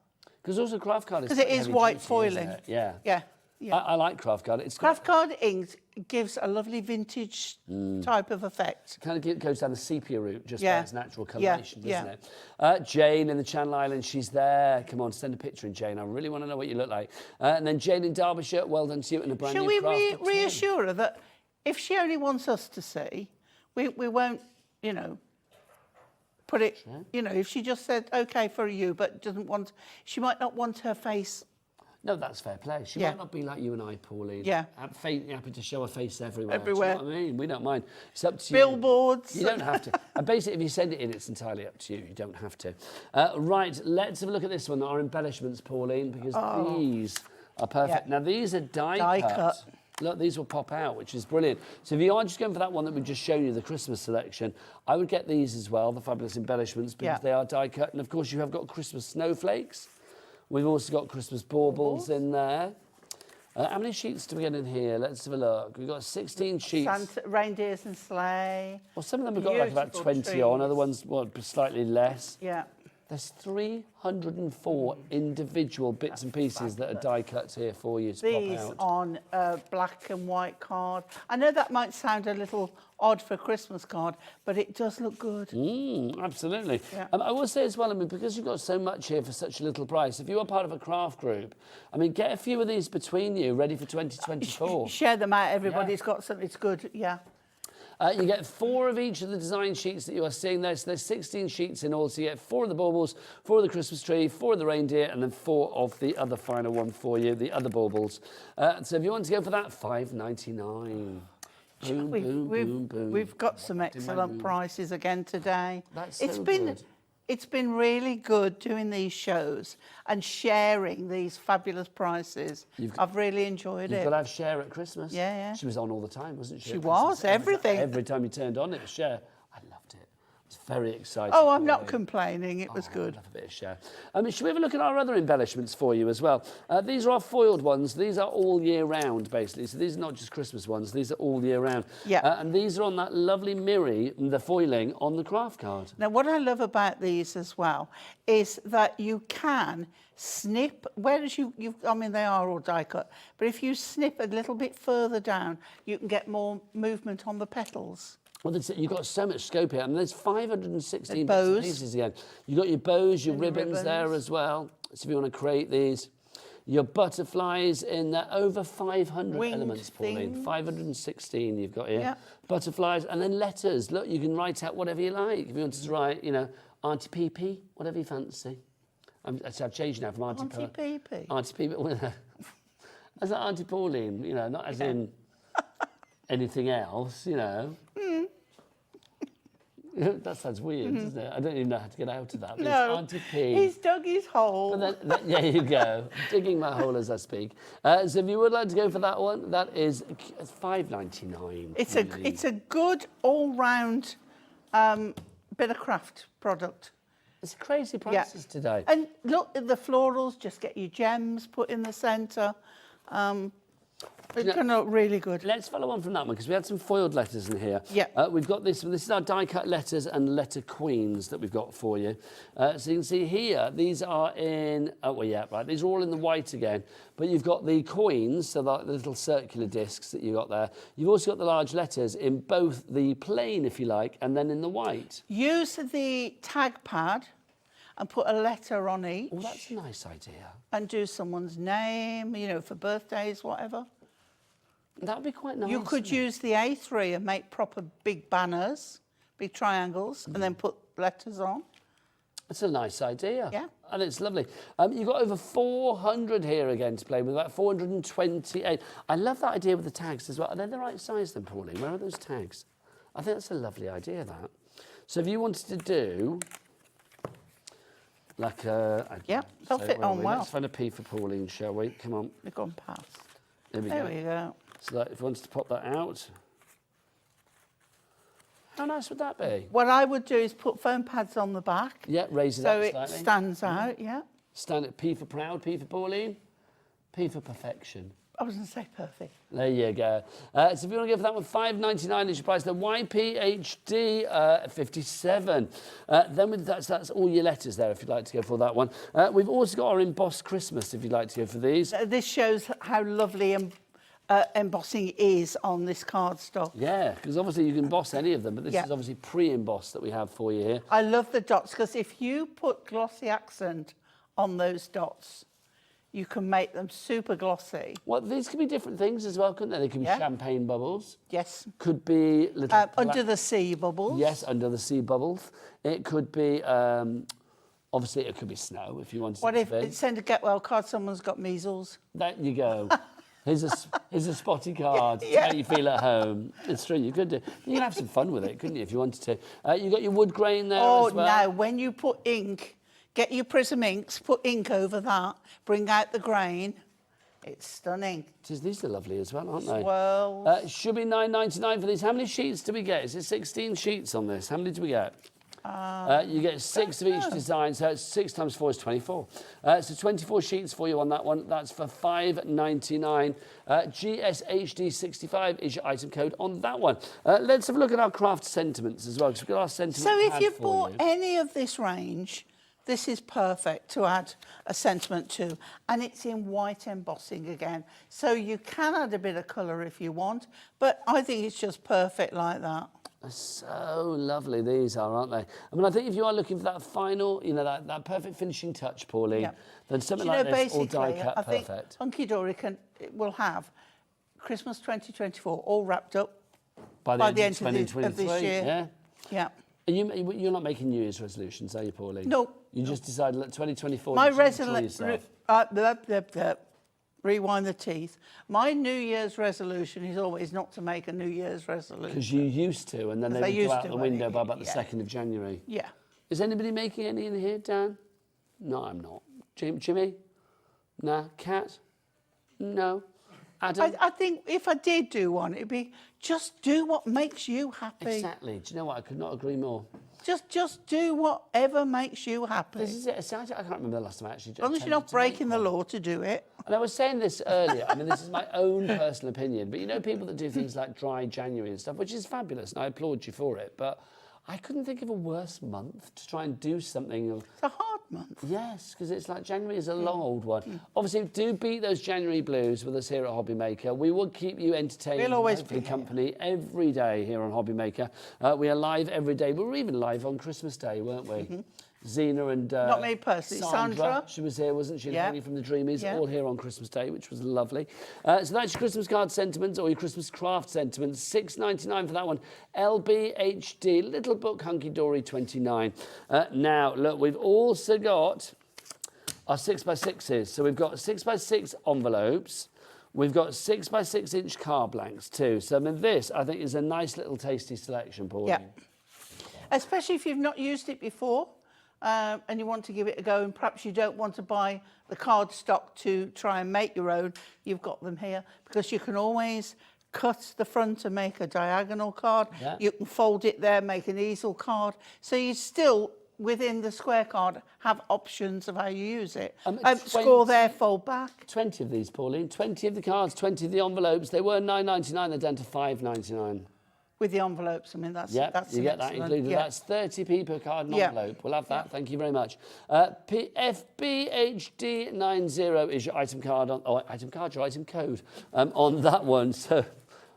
Because also craft card is
Because it is
heavy
white
duty,
foiling.
isn't it? Yeah.
Yeah. Yeah.
I like craft card. It's
Craft card ink gives a lovely vintage type of effect.
kind of goes down the sepia route just by
Yeah.
its natural
Yeah,
coloration, doesn't
yeah.
it? Jane in the Channel Islands, she's there. Come on, send a picture in, Jane. I really want to know what you look like. And then Jane in Derbyshire, well done to you in a brand
Shall
new
we
craft kit.
reassure her that if she only wants us to see, we won't, put it, if she just said, OK for you, but doesn't want, she might not want her face.
No, that's fair play. She might not be like you and I, Pauline.
Yeah.
Happy to show her face everywhere.
Everywhere.
Do you know what I mean? We don't mind. It's up to
Billboards.
You. You don't have to. And basically, if you send it in, it's entirely up to you. You don't have to. Right, let's have a look at this one, our embellishments, Pauline, because these are perfect.
Yeah.
Now, these are die cut. Look, these will pop out, which is brilliant. So if you are just going for that one that we've just shown you, the Christmas selection, I would get these as well, the fabulous embellishments, because they are die cut. And of course, you have got Christmas snowflakes. We've also got Christmas baubles in there. How many sheets do we get in here? Let's have a look. We've got 16 sheets.
Santa, reindeers and sleigh.
Well, some of them have got like about 20 on, other ones slightly less.
Yeah.
There's 304 individual bits and pieces that are die cuts here for you to
These
pop out.
on a black and white card. I know that might sound a little odd for a Christmas card, but it does look good.
Absolutely.
Yeah.
I will say as well, I mean, because you've got so much here for such a little price, if you are part of a craft group, I mean, get a few of these between you, ready for 2024.
Share them out, everybody's got something, it's good, yeah.
You get 4 of each of the design sheets that you are seeing there. So there's 16 sheets in all. So you get 4 of the baubles, 4 of the Christmas tree, 4 of the reindeer, and then 4 of the other final one for you, the other baubles. So if you want to go for that, £5.99. Boom, boom, boom, boom.
We've got some excellent prices again today.
That's so good.
It's been really good doing these shows and sharing these fabulous prices. I've really enjoyed it.
You've got to have Cher at Christmas.
Yeah, yeah.
She was on all the time, wasn't she?
She was, everything.
Every time you turned on, it was Cher. I loved it. It's very exciting.
Oh, I'm not complaining. It was good.
I love a bit of Cher. Should we have a look at our other embellishments for you as well? These are our foiled ones. These are all year round, basically. So these are not just Christmas ones. These are all year round.
Yeah.
And these are on that lovely Mirri, the foiling on the craft card.
Now, what I love about these as well is that you can snip, whereas I mean, they are all die cut, but if you snip a little bit further down, you can get more movement on the petals.
Well, you've got so much scope here. I mean, there's 516
bows.
pieces again. You've got your bows, your
And
ribbons there as well. So if you want to create these. Your butterflies in there, over 500
Winged
elements, Pauline.
things.
516 you've got here.
Yeah.
Butterflies, and then letters. Look, you can write out whatever you like. If you wanted to write, you know, Aunty PP, whatever you fancy. I've changed now from Aunty
PP.
Aunty PP. Well, as an Aunty Pauline, you know, not as in anything else, you know. That sounds weird, doesn't it? I don't even know how to get out of that. But
No,
it's Aunty P.
he's dug his hole.
But then, there you go. Digging my hole as I speak. So if you would like to go for that one, that is £5.99.
It's a good all-round bit of craft product.
It's crazy prices today.
And look at the florals. Just get your gems put in the centre. It's going to look really good.
Let's follow on from that one because we had some foiled letters in here.
Yeah.
We've got this. This is our die-cut letters and letter queens that we've got for you. So you can see here, these are in... Oh, well, yeah, right. These are all in the white again. But you've got the coins, so the little circular discs that you've got there. You've also got the large letters in both the plain, if you like, and then in the white.
Use the tag pad and put a letter on each.
Oh, that's a nice idea.
And do someone's name, you know, for birthdays, whatever.
That would be quite nice.
You could use the A3 and make proper big banners, big triangles, and then put letters on.
It's a nice idea.
Yeah.
And it's lovely. You've got over 400 here again to play with, about 428. I love that idea with the tags as well. Are they the right size then, Pauline? Where are those tags? I think that's a lovely idea, that. So if you wanted to do... like a...
Yeah, they'll fit on well.
Let's find a P for Pauline, shall we? Come on.
They've gone past.
There we
go.
So that, if you wanted to pop that out... How nice would that be?
What I would do is put foam pads on the back.
Yeah, raise it
so
up slightly.
So it stands out, yeah.
Stand at P for proud, P for Pauline, P for perfection.
I was going to say perfect.
There you go. So if you want to go for that one, $5.99 is your price. The YPHD 57. Then that's all your letters there if you'd like to go for that one. We've also got our embossed Christmas if you'd like to go for these.
This shows how lovely embossing is on this cardstock.
Yeah, because obviously you can emboss any of them, but this is obviously pre-embossed that we have for you here.
I love the dots because if you put glossy accent on those dots, you can make them super glossy.
Well, these could be different things as well, couldn't they? They could be champagne bubbles.
Yes.
Could be little...
under the sea bubbles.
Yes, under the sea bubbles. It could be... obviously, it could be snow if you wanted
What
it
if
to be.
it's send a get well card, someone's got measles?
There you go. Here's a spotty card. How you feel at home. It's true, you could do. You could have some fun with it, couldn't you, if you wanted to. You got your wood grain there as well.
Oh, now, when you put ink... Get your prism inks, put ink over that, bring out the grain. It's stunning.
These are lovely as well, aren't they?
Swirls.
Should be $9.99 for these. How many sheets do we get? Is it 16 sheets on this? How many do we get? You get 6 of each design, so it's 6 times 4 is 24. So 24 sheets for you on that one. That's for $5.99. GSHD65 is your item code on that one. Let's have a look at our craft sentiments as well, because we've got our sentiment
So if
pad
you
for
bought
you.
any of this range, this is perfect to add a sentiment to. And it's in white embossing again. So you can add a bit of colour if you want, but I think it's just perfect like that.
They're so lovely, these are, aren't they? I mean, I think if you are looking for that final, you know, that perfect finishing touch, Pauline, then something like this, all die-cut, perfect.
Hunkydory will have Christmas 2024 all wrapped up
By the end of
of
2023,
this year.
yeah.
Yeah.
And you're not making New Year's resolutions, are you, Pauline?
No.
You just decided, look, 2024,
My
you enjoy
resolution.
yourself.
Rewind the teeth. My New Year's resolution is always not to make a New Year's resolution.
Because you used to, and then they
Because I
would go
used
out
to,
the window by
and
about the 2nd of January.
Yeah.
Is anybody making any in here, Dan? No, I'm not. Jimmy? Nah. Kat? No. Adam?
I think if I did do one, it'd be just do what makes you happy.
Exactly. Do you know what? I could not agree more.
Just do whatever makes you happy.
This is it. I can't remember the last time I actually.
As long as you're not breaking the law to do it.
And I was saying this earlier. I mean, this is my own personal opinion, but you know, people that do things like dry January and stuff, which is fabulous, and I applaud you for it. But I couldn't think of a worse month to try and do something.
It's a hard month.
Yes, because it's like January is a long old one. Obviously, do beat those January blues with us here at Hobby Maker. We will keep you entertained.
We'll always
be
be
company every day here on Hobby Maker. We are live every day. We were even live on Christmas Day, weren't we? Zena and
Not me personally, Sandra.
She was here, wasn't she?
Yeah.
Penny from the Dreamies,
Yeah.
all here on Christmas Day, which was lovely. So that's your Christmas card sentiments or your Christmas craft sentiments. $6.99 for that one. LBHD, Little Book Hunkydory 29. Now, look, we've also got our 6x6s. So we've got 6x6 envelopes. We've got 6x6 inch card blanks too. So I mean, this, I think, is a nice little tasty selection, Pauline.
Yeah. Especially if you've not used it before. And you want to give it a go, and perhaps you don't want to buy the cardstock to try and make your own, you've got them here, because you can always cut the front and make a diagonal card.
Yeah.
You can fold it there, make an easel card. So you still, within the square card, have options of how you use it. Score there, fold back.
20 of these, Pauline. 20 of the cards, 20 of the envelopes. They were $9.99, they're down to $5.99.
With the envelopes, I mean, that's
You get that included.
Yeah.
That's 30p per card and
Yeah.
envelope. We'll have that. Thank you very much. FBHD90 is your item card, your item code on that one. So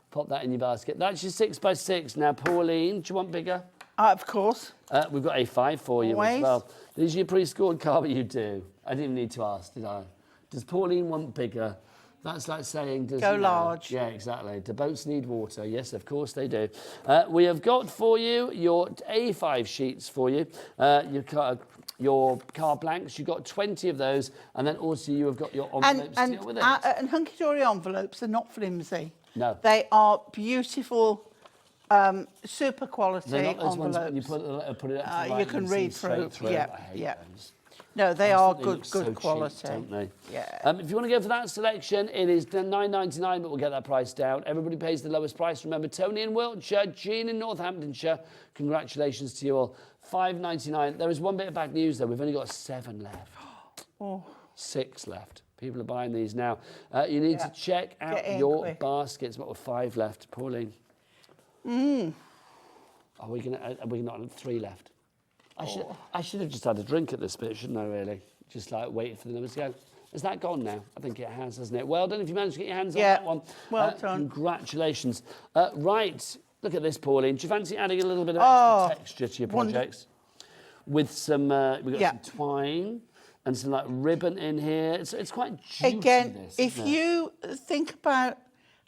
pop that in your basket. That's your 6x6. Now, Pauline, do you want bigger?
Of course.
We've got A5 for you as
Always.
well. This is your pre-scored card, but you do. I didn't need to ask, did I? Does Pauline want bigger? That's like saying...
Go large.
Yeah, exactly. Do boats need water? Yes, of course they do. We have got for you your A5 sheets for you, your card blanks. You've got 20 of those, and then also you have got your envelopes to deal with it.
And Hunkydory envelopes are not flimsy.
No.
They are beautiful, super quality
They're not those
envelopes.
ones when you put it up to the light,
you can
see
read
straight
through.
I
Yeah,
hate
yeah.
those.
No, they
I
are
just think
good
look so
quality.
cheap, don't they?
Yeah.
If you want to go for that selection, it is $9.99, but we'll get that price down. Everybody pays the lowest price. Remember, Tony in Wiltshire, Jean in Northamptonshire. Congratulations to you all. $5.99. There is one bit of bad news, though. We've only got 7 left. 6 left. People are buying these now. You need to check out your baskets. What were 5 left, Pauline? Are we not at 3 left? I should have just had a drink at this bit, shouldn't I, really? Just like waiting for the numbers to go. Is that gone now? I think it has, hasn't it? Well done if you managed to get your hands on that one.
Well done.
Congratulations. Right, look at this, Pauline. Do you fancy adding a little bit of extra texture to your projects? With some, we've got some twine and some like ribbon in here. It's quite juicy,
Again,
this,
if
isn't it?
you think about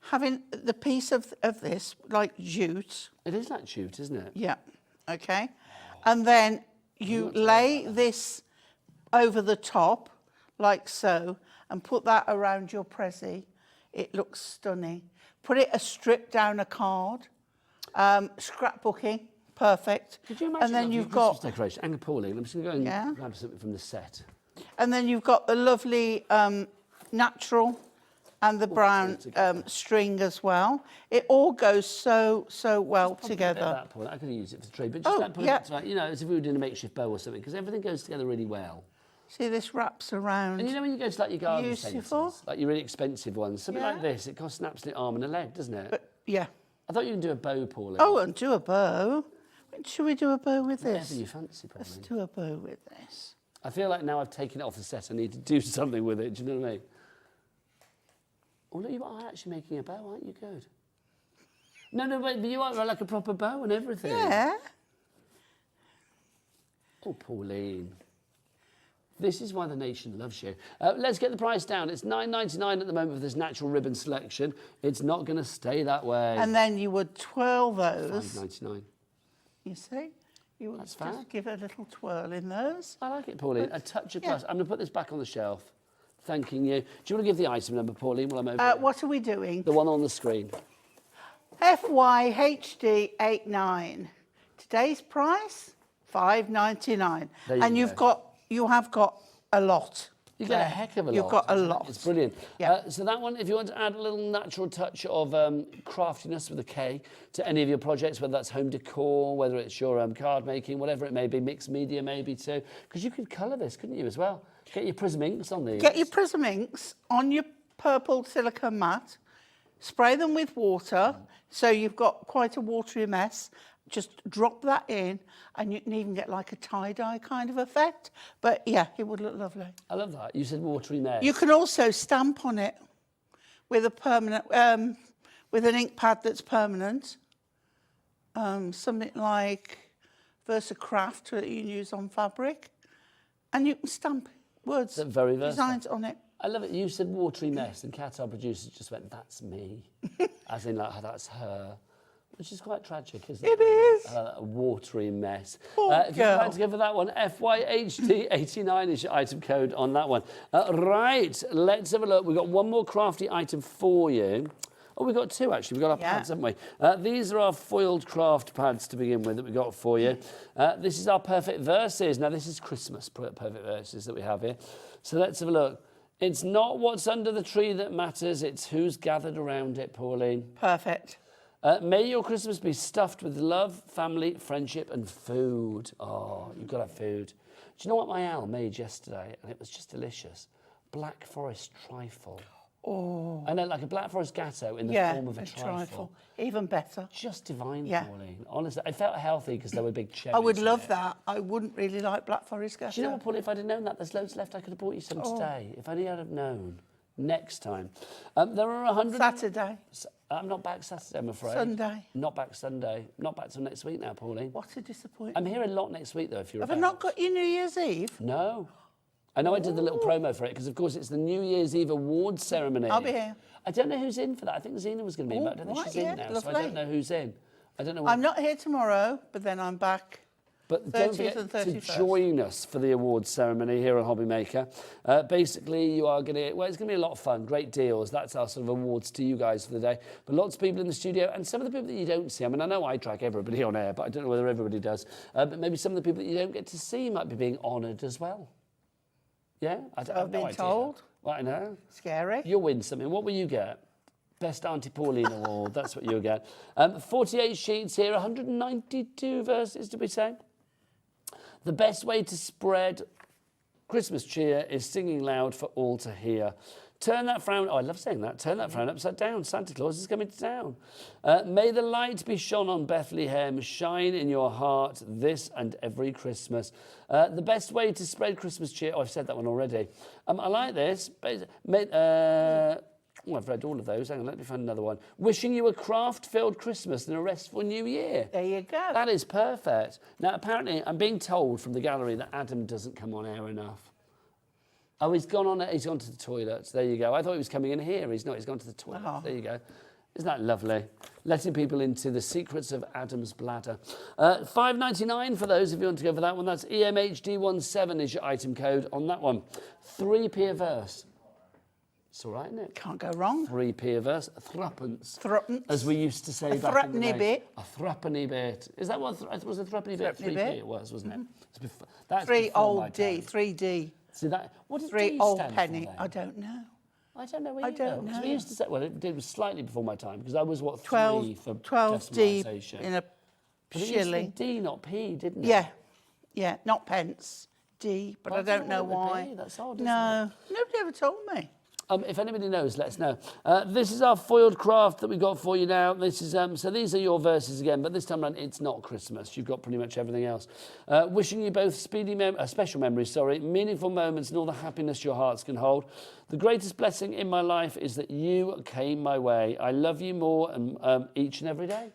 having the piece of this, like jute.
It is like jute, isn't it?
Yeah, okay. And then you lay this over the top, like so, and put that around your prezi. It looks stunning. Put it a strip down a card. Scrapbooking, perfect.
Could you imagine?
And then
that
you've
for Christmas
got
decoration. Hang on, Pauline. I'm just going to go and grab something from the set.
And then you've got the lovely natural and the brown string as well. It all goes so well together.
At that point, I could have used it for the tree, but just like put it to, you know, as if we were doing a makeshift bow or something, because everything goes together really well.
See, this wraps around.
And you know when you go to like your garden
Beautiful.
centres, like your really expensive ones, something like this, it costs an absolute arm and a leg, doesn't it?
But, yeah.
I thought you could do a bow, Pauline.
Oh, and do a bow. Should we do a bow with this?
Whatever you fancy, Pauline.
Let's do a bow with this.
I feel like now I've taken it off the set, I need to do something with it, do you know what I mean? Oh, look, you are actually making a bow, aren't you? Good. No, wait, but you are like a proper bow and everything.
Yeah.
Oh, Pauline. This is why the nation loves you. Let's get the price down. It's £9.99 at the moment with this natural ribbon selection. It's not going to stay that way.
And then you would twirl those.
£5.99.
You see? You would
That's
just
fab.
give a little twirl in those.
I like it, Pauline. A touch of class.
Yeah.
I'm going to put this back on the shelf. Thanking you. Do you want to give the item number, Pauline, while I'm over here?
What are we doing?
The one on the screen.
FYHD89. Today's price, £5.99.
There you
And
go.
you have got a lot.
You get a heck of a lot.
You've got a lot.
It's brilliant.
Yeah.
So that one, if you want to add a little natural touch of craftiness with a K to any of your projects, whether that's home decor, whether it's your card making, whatever it may be, mixed media maybe too, because you could colour this, couldn't you, as well? Get your prism inks on these.
Get your prism inks on your purple silicone mat, spray them with water, so you've got quite a watery mess. Just drop that in, and you can even get like a tie-dye kind of effect. But yeah, it would look lovely.
I love that. You said watery mess.
You can also stamp on it with a permanent, with an ink pad that's permanent. Something like Papercraft that you can use on fabric, and you can stamp words,
very versatile.
designs on it.
I love it. You said watery mess, and Cat, our producer, just went, that's me. As in, like, that's her. Which is quite tragic, isn't it?
It is.
A watery mess.
Poor
If you'd like
girl.
to go for that one, FYHD89 is your item code on that one. Right, let's have a look. We've got one more crafty item for you. Oh, we've got two, actually. We've got our pads, haven't we? These are our foiled craft pads to begin with that we got for you. This is our Perfect Verses. Now, this is Christmas Perfect Verses that we have here. So let's have a look. It's not what's under the tree that matters. It's who's gathered around it, Pauline.
Perfect.
May your Christmas be stuffed with love, family, friendship and food. Oh, you've got to have food. Do you know what my Al made yesterday? And it was just delicious. Black Forest trifle.
Oh.
I know, like a Black Forest gatto in the form of a trifle.
Even better.
Just divine,
Yeah.
Pauline. Honestly, I felt healthy because there were big cherries.
I would
in
love
it.
that. I wouldn't really like Black Forest Ghetto.
Do you know what, Pauline? If I'd have known that, there's loads left. I could have bought you some today. If only I'd have known. Next time. There are 100...
Saturday.
I'm not back Saturday, I'm afraid.
Sunday.
Not back Sunday. Not back till next week now, Pauline.
What a disappointment.
I'm here a lot next week, though, if you're
Have I
about.
not got you New Year's Eve?
No. I know I did the little promo for it, because, of course, it's the New Year's Eve awards ceremony.
I'll be here.
I don't know who's in for that. I think Zena was going to be in, but I don't think
right,
she's in
yeah,
now, so I
lovely.
don't know who's in. I don't know.
I'm not here tomorrow, but then I'm back.
But don't
30th
forget
and
to
31st.
join us for the awards ceremony here on Hobby Maker. Basically, you are going to... Well, it's going to be a lot of fun, great deals. That's our sort of awards to you guys for the day. But lots of people in the studio, and some of the people that you don't see. I mean, I know I drag everybody on air, but I don't know whether everybody does. But maybe some of the people that you don't get to see might be being honoured as well. Yeah? I've
I've
no
been
idea.
told.
Well, I know.
Scary.
You'll win something. What will you get? Best Aunty Pauline Award. That's what you'll get. 48 sheets here, 192 verses, did we say? The best way to spread Christmas cheer is singing loud for all to hear. Turn that frown... Oh, I love saying that. Turn that frown upside down. Santa Claus is coming to town. May the light be shone on Bethlehem. Shine in your heart this and every Christmas. The best way to spread Christmas cheer... Oh, I've said that one already. I like this. Oh, I've read all of those. Hang on, let me find another one. Wishing you a craft-filled Christmas and a restful New Year.
There you go.
That is perfect. Now, apparently, I'm being told from the gallery that Adam doesn't come on air enough. Oh, he's gone to the toilet. There you go. I thought he was coming in here. He's not. He's gone to the toilet.
Oh.
There you go. Isn't that lovely? Letting people into the secrets of Adam's bladder. $5.99 for those if you want to go for that one. That's EMHD17 is your item code on that one. 3p a verse. It's all right, isn't it?
Can't go wrong.
3p a verse. Threepence.
Threepence.
As we used to say
A
back in the
threepenny
day.
bit.
A threepenny bit. Is that what was a threepenny bit?
Threepenny
3p
bit.
it was, wasn't it? It's before, that's
Three
before my
old D,
time.
3D.
See that? What does
Three
D
old
stand
penny.
for then?
I don't know.
I don't know.
I don't
Because
know.
we used to say, well, it was slightly before my time because I was what 3 for
12D
decimalisation.
in a
But it used to
shilling.
be D, not P, didn't it?
Yeah, yeah, not pence. D, but
Well,
I don't know
what it would
why.
be. That's odd, isn't
No, nobody ever told me.
If anybody knows, let us know. This is our foiled craft that we got for you now. This is so these are your verses again, but this time around it's not Christmas. You've got pretty much everything else. Wishing you both special memories, meaningful moments and all the happiness your hearts can hold. The greatest blessing in my life is that you came my way. I love you more and each and every day.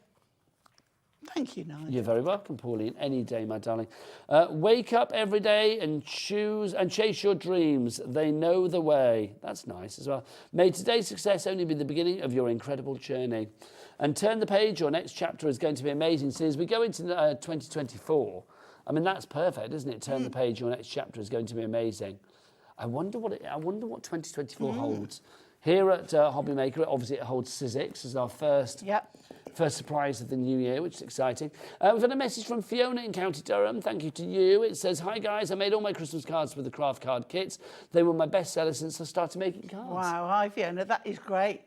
Thank you, Nigel.
You're very welcome, Pauline. Any day, my darling. Wake up every day and choose and chase your dreams. They know the way. That's nice as well. May today's success only be the beginning of your incredible journey. And turn the page. Your next chapter is going to be amazing. See, as we go into 2024, I mean, that's perfect, isn't it? Turn the page. Your next chapter is going to be amazing. I wonder what 2024 holds. Here at Hobby Maker, obviously it holds Sizzix as our first surprise of the new year, which is exciting. We've had a message from Fiona in County Durham. Thank you to you. It says, hi guys, I made all my Christmas cards with the craft card kits. They were my best sellers since I started making cards.
Wow, hi Fiona, that is great.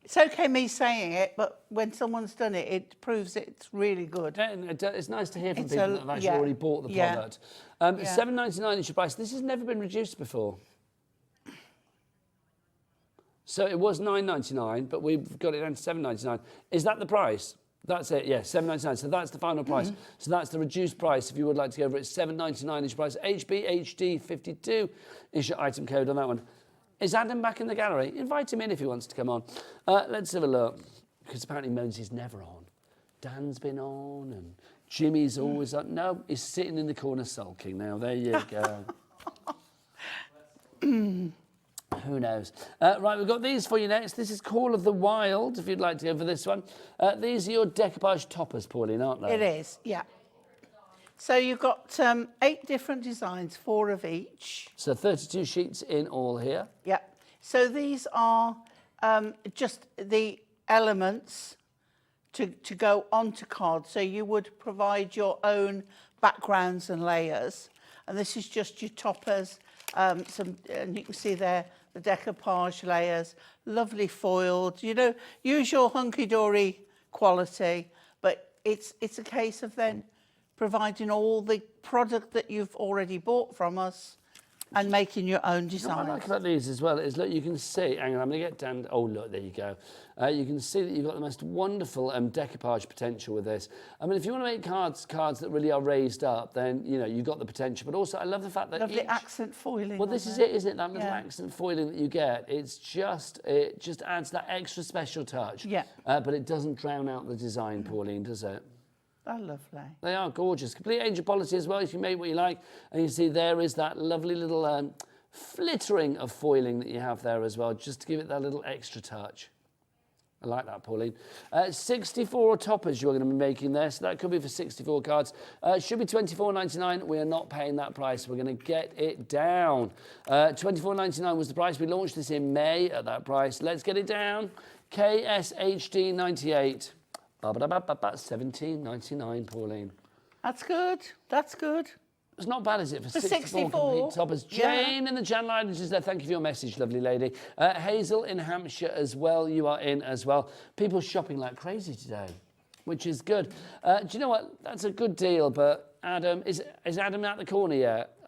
It's okay me saying it, but when someone's done it, it proves it's really good.
Yeah, and it's nice to hear from people that have actually already bought the product. $7.99 is your price. This has never been reduced before. So it was $9.99, but we've got it down to $7.99. Is that the price? That's it, yeah, $7.99. So that's the final price. So that's the reduced price. If you would like to go over it, $7.99 is your price. HBHD52 is your item code on that one. Is Adam back in the gallery? Invite him in if he wants to come on. Let's have a look, because apparently Mose's never on. Dan's been on, and Jimmy's always on. No, he's sitting in the corner sulking now. There you go. Who knows? Right, we've got these for you next. This is Call of the Wild, if you'd like to go for this one. These are your decoupage toppers, Pauline, aren't they?
It is, yeah. So you've got 8 different designs, 4 of each.
So 32 sheets in all here.
Yeah. So these are just the elements to go onto cards. So you would provide your own backgrounds and layers. And this is just your toppers. And you can see there the decoupage layers, lovely foiled. You know, use your Hunkydory quality, but it's a case of then providing all the product that you've already bought from us and making your own design.
What I like about these as well is, look, you can see, hang on, I'm going to get down, oh, look, there you go. You can see that you've got the most wonderful decoupage potential with this. I mean, if you want to make cards that really are raised up, then, you know, you've got the potential. But also, I love the fact that
lovely accent foiling.
Well, this is it, isn't it? That little accent foiling that you get. It just adds that extra special touch.
Yeah.
But it doesn't drown out the design, Pauline, does it?
They're lovely.
They are gorgeous. Complete angel policy as well. You can make what you like. And you see there is that lovely little flittering of foiling that you have there as well, just to give it that little extra touch. I like that, Pauline. 64 toppers you're going to be making there, so that could be for 64 cards. Should be $24.99. We are not paying that price. We're going to get it down. $24.99 was the price. We launched this in May at that price. Let's get it down. KSHD 98. $17.99, Pauline.
That's good. That's good.
It's not bad, is it, for 64 complete toppers? Jane in the Channel Islands is there. Thank you for your message, lovely lady. Hazel in Hampshire as well. You are in as well. People shopping like crazy today, which is good. Do you know what? That's a good deal, but Adam, is Adam out the corner yet?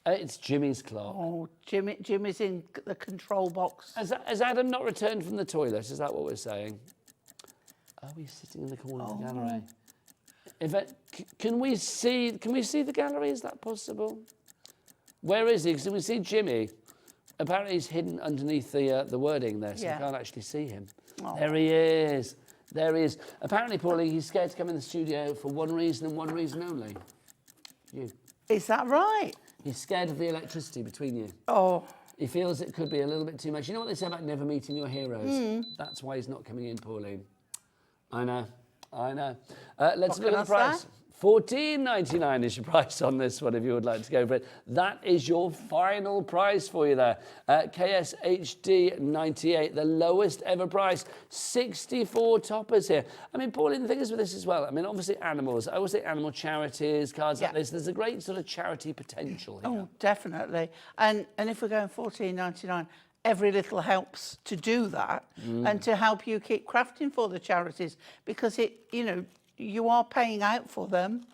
It's Jimmy's clock.
Oh, Jimmy's in the control box.
Has Adam not returned from the toilet? Is that what we're saying? Oh, he's sitting in the corner of the gallery. In fact, can we see the gallery? Is that possible? Where is he? Because we see Jimmy. Apparently he's hidden underneath the wording there, so we can't actually see him. Oh. There he is. There he is. Apparently, Pauline, he's scared to come in the studio for one reason and one reason only. You.
Is that right?
He's scared of the electricity between you.
Oh.
He feels it could be a little bit too much. You know what they say about never meeting your heroes? That's why he's not coming in, Pauline. I know. Let's look at the price. $14.99 is your price on this one if you would like to go for it. That is your final price for you there. KSHD 98, the lowest ever price. 64 toppers here. I mean, Pauline, the thing is with this as well, I mean, obviously animals. I always say animal charities, cards like this. There's a great sort of charity potential here.
Oh, definitely. And if we're going $14.99, every little helps to do that and to help you keep crafting for the charities, because you are paying out for them.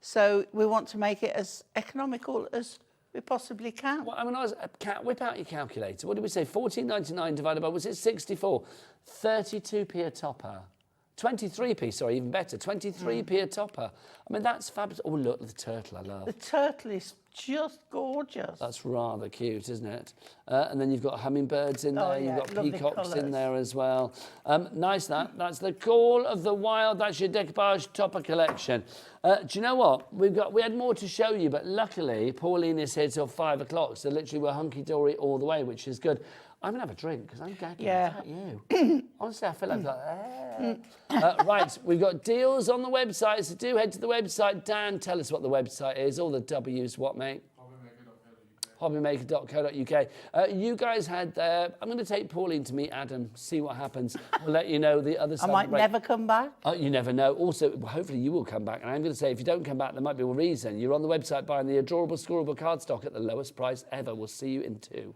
So we want to make it as economical as we possibly can.
Well, I mean, whip out your calculator. What did we say? $14.99 divided by, was it 64? 32p a topper. 23p, sorry, even better. 23p a topper. I mean, that's fabulous. Oh, look, the turtle I love.
The turtle is just gorgeous.
That's rather cute, isn't it? And then you've got hummingbirds in there,
Oh,
you've
yeah,
got
lovely
peacocks in
colours.
there as well. Nice that. That's the Call of the Wild. That's your decoupage topper collection. Do you know what? We had more to show you, but luckily Pauline is here till 5 o'clock, so literally we're hunky-dory all the way, which is good. I'm going to have a drink because I'm gagging.
Yeah.
Is that you? Honestly, I feel like right, we've got deals on the website, so do head to the website. Dan, tell us what the website is. All the W's, what, mate? Hobbymaker.co.uk. You guys had, I'm going to take Pauline to meet Adam, see what happens. We'll let you know the other side.
I might never come back.
You never know. Also, hopefully you will come back. And I'm going to say, if you don't come back, there might be a reason. You're on the website buying the adorable, scoreable cardstock at the lowest price ever. We'll see you in 2.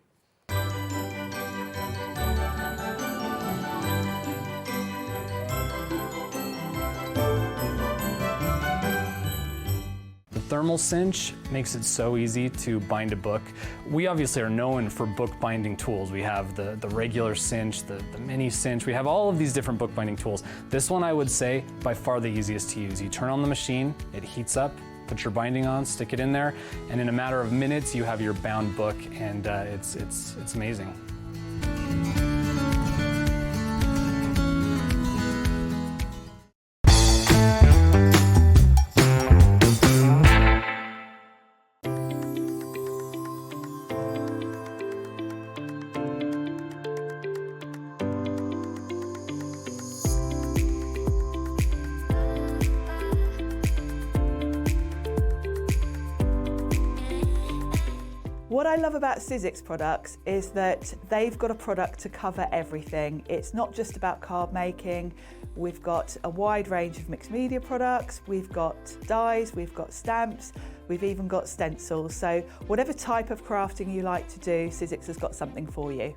Thermal cinch makes it so easy to bind a book. We obviously are known for book binding tools. We have the regular cinch, the mini cinch. We have all of these different book binding tools. This one, I would say, by far the easiest to use. You turn on the machine, it heats up, put your binding on, stick it in there, and in a matter of minutes, you have your bound book, and it's amazing.
What I love about Sizzix products is that they've got a product to cover everything. It's not just about card making. We've got a wide range of mixed media products. We've got dies, we've got stamps, we've even got stencils. So whatever type of crafting you like to do, Sizzix has got something for you.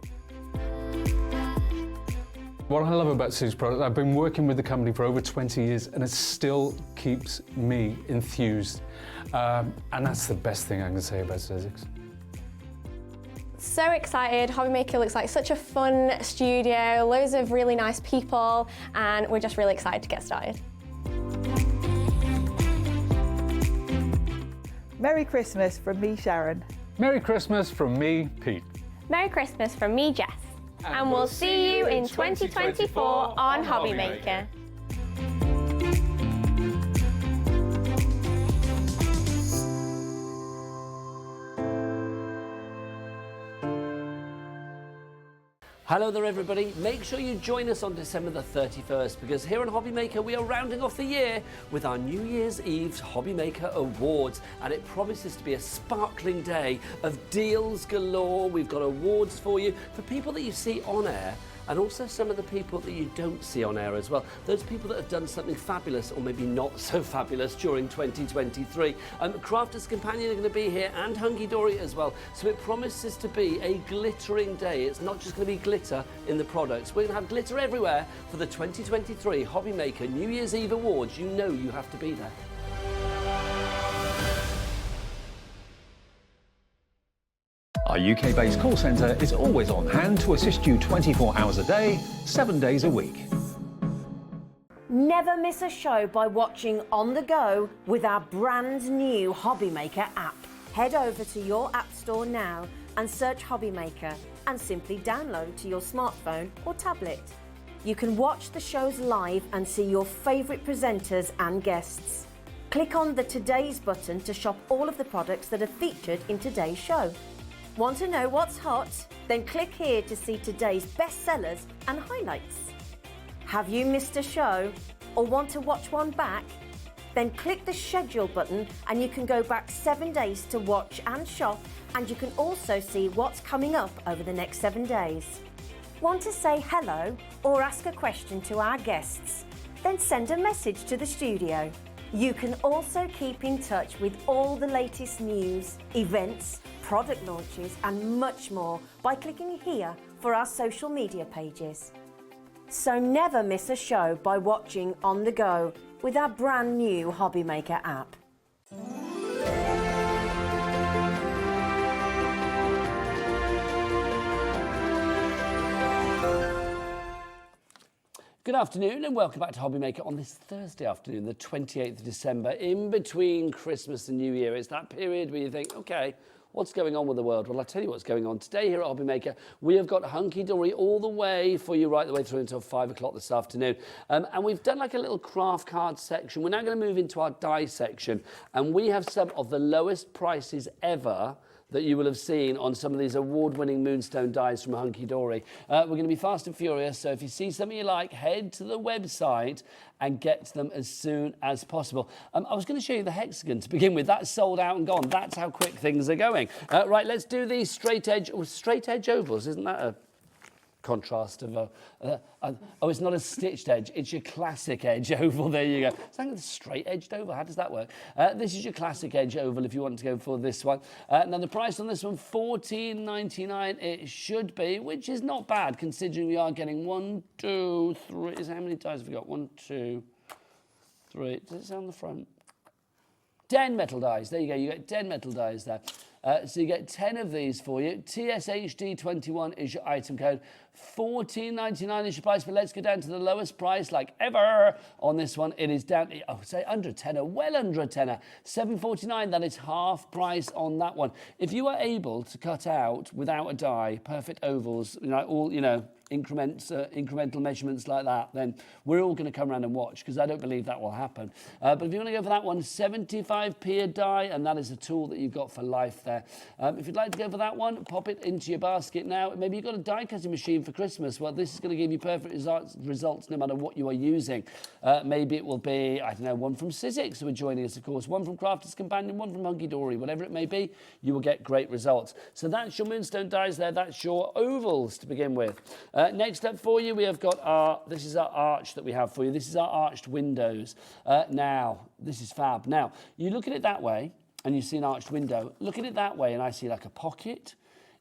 What I love about Sizzix products, I've been working with the company for over 20 years and it still keeps me enthused. And that's the best thing I can say about Sizzix.
So excited. Hobby Maker looks like such a fun studio, loads of really nice people, and we're just really excited to get started.
Merry Christmas from me, Sharon.
Merry Christmas from me, Pete.
Merry Christmas from me, Jess. And we'll see you in 2024 on Hobby Maker.
Hello there everybody, make sure you join us on December the 31st because here on Hobby Maker we are rounding off the year with our New Year's Eve's Hobby Maker Awards, and it promises to be a sparkling day of deals galore. We've got awards for you for people that you see on air and also some of the people that you don't see on air as well. Those people that have done something fabulous or maybe not so fabulous during 2023. Crafters Companion are going to be here and Hunkydory as well. So it promises to be a glittering day. It's not just going to be glitter in the products. We're going to have glitter everywhere for the 2023 Hobby Maker New Year's Eve Awards. You know you have to be there.
Our UK-based call centre is always on hand to assist you 24 hours a day, 7 days a week.
Never miss a show by watching on the go with our brand new Hobby Maker app. Head over to your app store now and search Hobby Maker and simply download to your smartphone or tablet. You can watch the shows live and see your favourite presenters and guests. Click on the Today's button to shop all of the products that are featured in today's show. Want to know what's hot? Then click here to see today's bestsellers and highlights. Have you missed a show or want to watch one back? Then click the schedule button and you can go back 7 days to watch and shop, and you can also see what's coming up over the next 7 days. Want to say hello or ask a question to our guests? Then send a message to the studio. You can also keep in touch with all the latest news, events, product launches and much more by clicking here for our social media pages. So never miss a show by watching on the go with our brand new Hobby Maker app.
Good afternoon and welcome back to Hobby Maker on this Thursday afternoon, the 28th of December, in between Christmas and New Year. It's that period where you think, okay, what's going on with the world? Well, I'll tell you what's going on. Today here at Hobby Maker, we have got Hunkydory all the way for you right the way through until 5 o'clock this afternoon. And we've done like a little craft card section. We're now going to move into our die section. And we have some of the lowest prices ever that you will have seen on some of these award-winning Moonstone dies from Hunkydory. We're going to be fast and furious, so if you see something you like, head to the website and get them as soon as possible. I was going to show you the hexagon to begin with. That's sold out and gone. That's how quick things are going. Right, let's do these straight edge ovals. Isn't that a contrast of oh, it's not a stitched edge, it's your classic edge oval. There you go. It's like a straight edged oval. How does that work? This is your classic edge oval if you want to go for this one. Now the price on this one, $14.99 it should be, which is not bad considering we are getting 1, 2, 3. How many dies have we got? 1, 2, 3. Does it say on the front? 10 metal dies. There you go. You get 10 metal dies there. So you get 10 of these for you. TSHD21 is your item code. $14.99 is your price, but let's go down to the lowest price like ever on this one. It is down, say under a tenner, well under a tenner. $7.49, that is half price on that one. If you are able to cut out without a die, perfect ovals, incremental measurements like that, then we're all going to come around and watch because I don't believe that will happen. But if you want to go for that one, 75p a die, and that is a tool that you've got for life there. If you'd like to go for that one, pop it into your basket now. Maybe you've got a die cutting machine for Christmas. Well, this is going to give you perfect results no matter what you are using. Maybe it will be, I don't know, one from Sizzix who are joining us, of course, one from Crafter's Companion, one from Hunkydory, whatever it may be, you will get great results. So that's your Moonstone dies there. That's your ovals to begin with. Next up for you, we have got this is our arch that we have for you. This is our arched windows. Now, this is fab. Now, you look at it that way and you see an arched window. Look at it that way and I see like a pocket.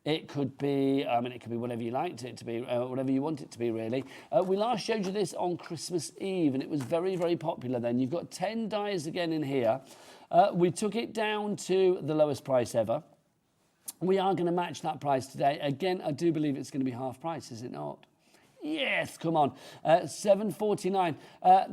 It could be, it could be whatever you liked it to be, whatever you want it to be, really. We last showed you this on Christmas Eve, and it was very, very popular then. You've got 10 dies again in here. We took it down to the lowest price ever. We are going to match that price today. Again, I do believe it's going to be half price, is it not? Yes, come on. $7.49.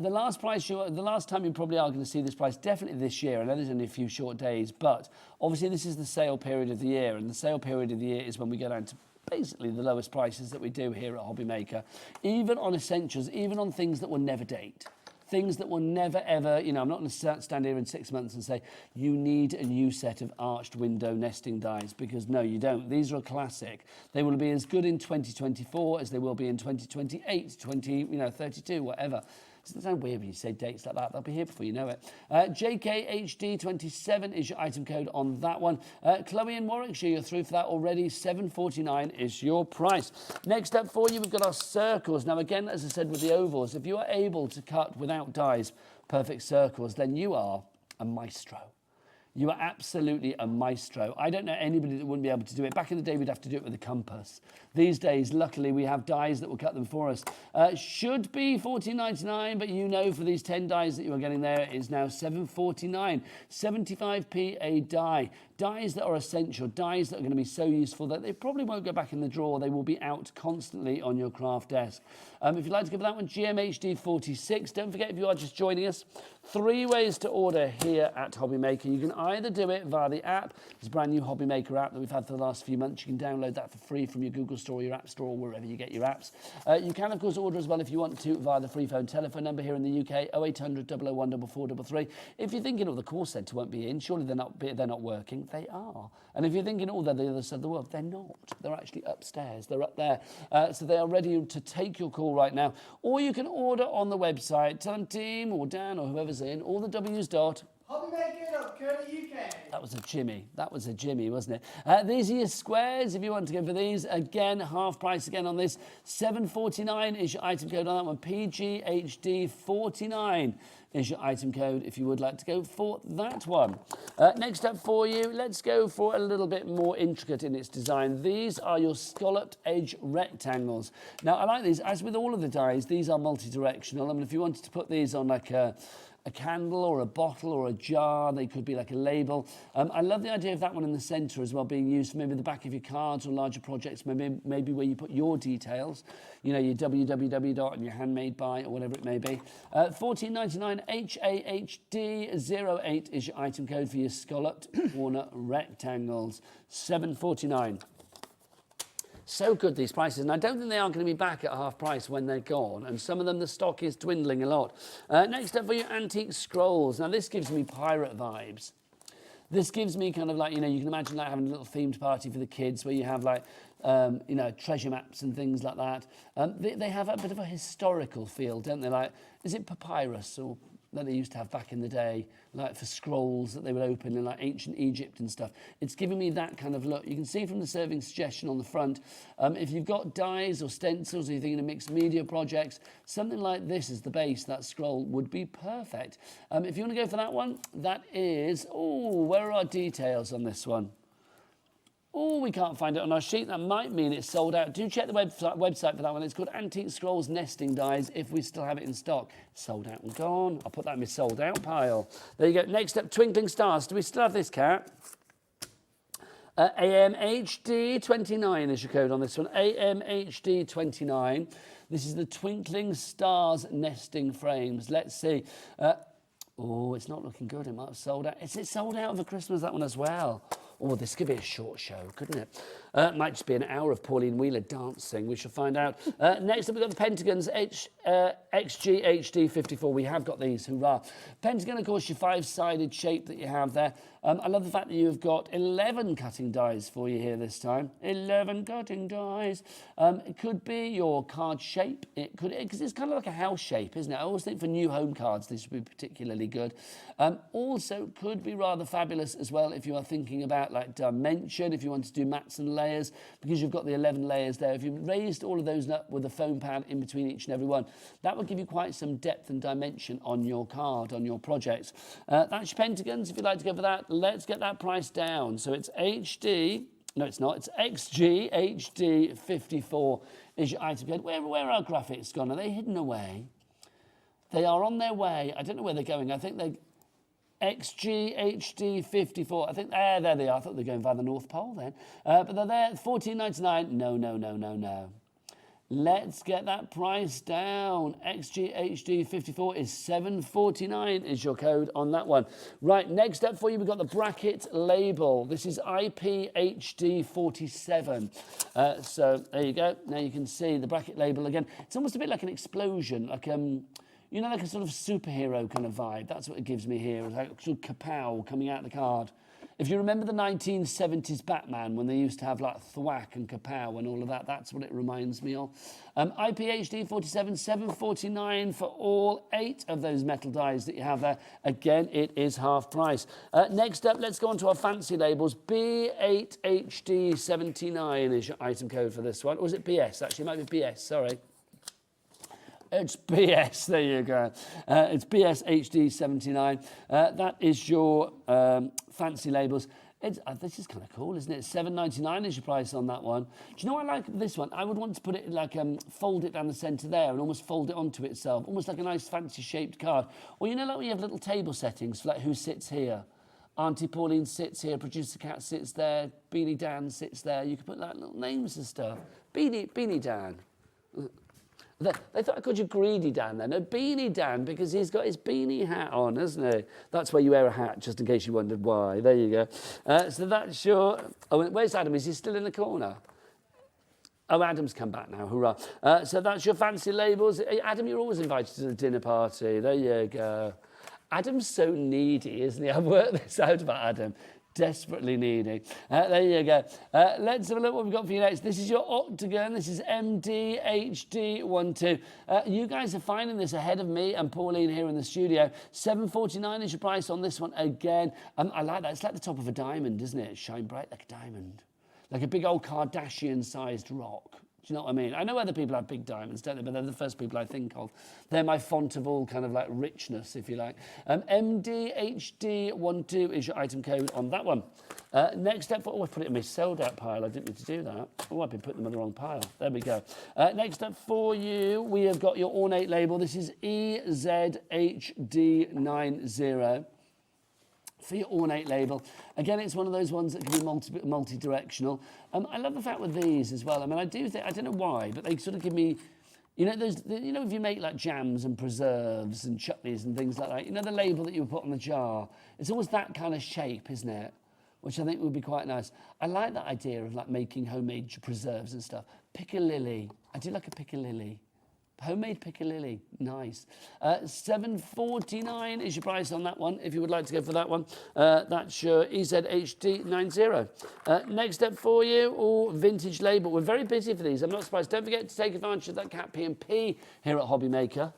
The last time you probably are going to see this price, definitely this year. I know there's only a few short days, but obviously this is the sale period of the year, and the sale period of the year is when we go down to basically the lowest prices that we do here at Hobby Maker, even on essentials, even on things that will never date. Things that will never, ever, I'm not going to stand here in 6 months and say, you need a new set of arched window nesting dies, because no, you don't. These are a classic. They will be as good in 2024 as they will be in 2028, 32, whatever. Doesn't sound weird when you say dates like that. They'll be here before you know it. JKHD27 is your item code on that one. Chloe in Warwickshire, you're through for that already. $7.49 is your price. Next up for you, we've got our circles. Now, again, as I said with the ovals, if you are able to cut without dies perfect circles, then you are a maestro. You are absolutely a maestro. I don't know anybody that wouldn't be able to do it. Back in the day, we'd have to do it with a compass. These days, luckily, we have dies that will cut them for us. Should be $14.99, but for these 10 dies that you are getting there, it is now $7.49. 75p a die. Dies that are essential, dies that are going to be so useful that they probably won't go back in the drawer. They will be out constantly on your craft desk. If you'd like to give that one, GMHD46. Don't forget, if you are just joining us, 3 ways to order here at Hobby Maker. You can either do it via the app. It's a brand new Hobby Maker app that we've had for the last few months. You can download that for free from your Google Store, your App Store, or wherever you get your apps. You can, of course, order as well if you want to via the free phone telephone number here in the UK, 0800 001 4433. If you're thinking, the call centre won't be in, surely they're not working. They are. And if you're thinking, they're the other side of the world, they're not. They're actually upstairs. They're up there. So they are ready to take your call right now. Or you can order on the website. Tell them Team or Dan or whoever's in, all the W's dot.
Hobbymaker.co.uk.
That was a Jimmy. That was a Jimmy, wasn't it? These are your squares if you want to go for these. Again, half price again on this. $7.49 is your item code on that one. PGHD49 is your item code if you would like to go for that one. Next up for you, let's go for a little bit more intricate in its design. These are your scalloped edge rectangles. Now, I like these. As with all of the dies, these are multi-directional. I mean, if you wanted to put these on like a a candle or a bottle or a jar. They could be like a label. I love the idea of that one in the centre as well, being used for maybe the back of your cards or larger projects, maybe where you put your details, you know, your www and your handmade by or whatever it may be. $14.99 HAHD08 is your item code for your scalloped corner rectangles. $7.49. So good, these prices, and I don't think they are going to be back at half price when they're gone, and some of them the stock is dwindling a lot. Next up for your antique scrolls. Now this gives me pirate vibes. This gives me kind of like, you know, you can imagine like having a little themed party for the kids where you have like, you know, treasure maps and things like that. They have a bit of a historical feel, don't they? Like, is it papyrus or that they used to have back in the day, like for scrolls that they would open in like ancient Egypt and stuff. It's giving me that kind of look. You can see from the serving suggestion on the front, if you've got dies or stencils or you're thinking of mixed media projects, something like this as the base, that scroll would be perfect. If you want to go for that one, that is, oh, where are our details on this one? Oh, we can't find it on our sheet. That might mean it's sold out. Do check the website for that one. It's called Antique Scrolls Nesting Dies, if we still have it in stock. Sold out and gone. I'll put that in my sold out pile. There you go. Next up, Twinkling Stars. Do we still have this, Cat? AMHD29 is your code on this one. AMHD29. This is the Twinkling Stars Nesting Frames. Let's see. Oh, it's not looking good. It might have sold out. Is it sold out for Christmas, that one as well? Oh, this could be a short show, couldn't it? Might just be an hour of Pauline Wheeler dancing. We shall find out. Next up, we've got the Pentagons XGHD54. We have got these, hurrah. Pentagon, of course, your five-sided shape that you have there. I love the fact that you've got 11 cutting dies for you here this time. 11 cutting dies. It could be your card shape. It could, because it's kind of like a house shape, isn't it? I always think for new home cards, this would be particularly good. Also, could be rather fabulous as well if you are thinking about like dimension, if you want to do mats and layers, because you've got the 11 layers there. If you raised all of those up with a foam pad in between each and every one, that would give you quite some depth and dimension on your card, on your projects. That's your Pentagons. If you'd like to go for that, let's get that price down. So it's HD, no it's not, it's XGHD54 is your item code. Where are our graphics gone? Are they hidden away? They are on their way. I don't know where they're going. I think they're XGHD54. I think there they are. I thought they were going via the North Pole then. But they're there. $14.99. No. Let's get that price down. XGHD54 is $7.49 is your code on that one. Right, next up for you, we've got the bracket label. This is IPHD47. So there you go. Now you can see the bracket label again. It's almost a bit like an explosion, like you know, like a sort of superhero kind of vibe. That's what it gives me here. It's like sort of kapow coming out of the card. If you remember the 1970s Batman, when they used to have like thwack and kapow and all of that, that's what it reminds me of. IPHD 47, $7.49 for all 8 of those metal dies that you have there. Again, it is half price. Next up, let's go on to our fancy labels. B8HD79 is your item code for this one. Or is it BS? Actually, it might be BS, sorry. It's BS, there you go. It's BS HD79. That is your fancy labels. This is kind of cool, isn't it? $7.99 is your price on that one. Do you know what I like this one? I would want to put it like, fold it down the centre there and almost fold it onto itself, almost like a nice fancy shaped card. Or you know, like when you have little table settings for like who sits here. Aunty Pauline sits here, Producer Cat sits there, Beanie Dan sits there. You could put like little names and stuff. Beanie Dan. They thought I called you Greedy Dan then. No, Beanie Dan, because he's got his beanie hat on, hasn't he? That's where you wear a hat, just in case you wondered why. There you go. So that's your... Oh, where's Adam? Is he still in the corner? Oh, Adam's come back now. Hurrah. So that's your fancy labels. Adam, you're always invited to the dinner party. There you go. Adam's so needy, isn't he? I've worked this out about Adam. Desperately needy. There you go. Let's have a look what we've got for you next. This is your octagon. This is MDHD12. You guys are finding this ahead of me and Pauline here in the studio. $7.49 is your price on this one again. I like that. It's like the top of a diamond, isn't it? Shine bright like a diamond. Like a big old Kardashian-sized rock. Do you know what I mean? I know other people have big diamonds, don't they? But they're the first people I think of. They're my font of all kind of like richness, if you like. MDHD12 is your item code on that one. Next up, I put it in my sold out pile. I didn't mean to do that. Oh, I've been putting them in the wrong pile. There we go. Next up for you, we have got your ornate label. This is EZHD90. For your ornate label. Again, it's one of those ones that can be multi-directional. I love the fact with these as well. I mean, I don't know why, but they sort of give me, you know, if you make like jams and preserves and chutneys and things like that, you know, the label that you would put on the jar, it's always that kind of shape, isn't it? Which I think would be quite nice. I like that idea of like making homemade preserves and stuff. Piccalilli. I do like a piccalilli. Homemade piccalilli, nice. $7.49 is your price on that one, if you would like to go for that one. That's your EZHD90. Next up for you, vintage label. We're very busy for these, I'm not surprised. Don't forget to take advantage of that Cat P&P here at Hobby Maker.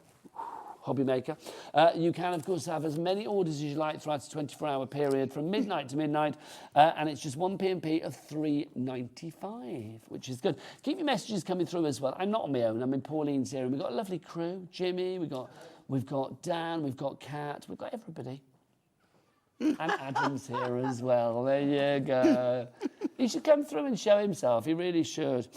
You can, of course, have as many orders as you like throughout a 24-hour period from midnight to midnight, and it's just one P&P of $3.95, which is good. Keep your messages coming through as well. I'm not on my own. I'm in Pauline's here, and we've got a lovely crew. Jimmy, we've got Dan, we've got Kat, we've got everybody. And Adam's here as well. There you go. He should come through and show himself. He really should.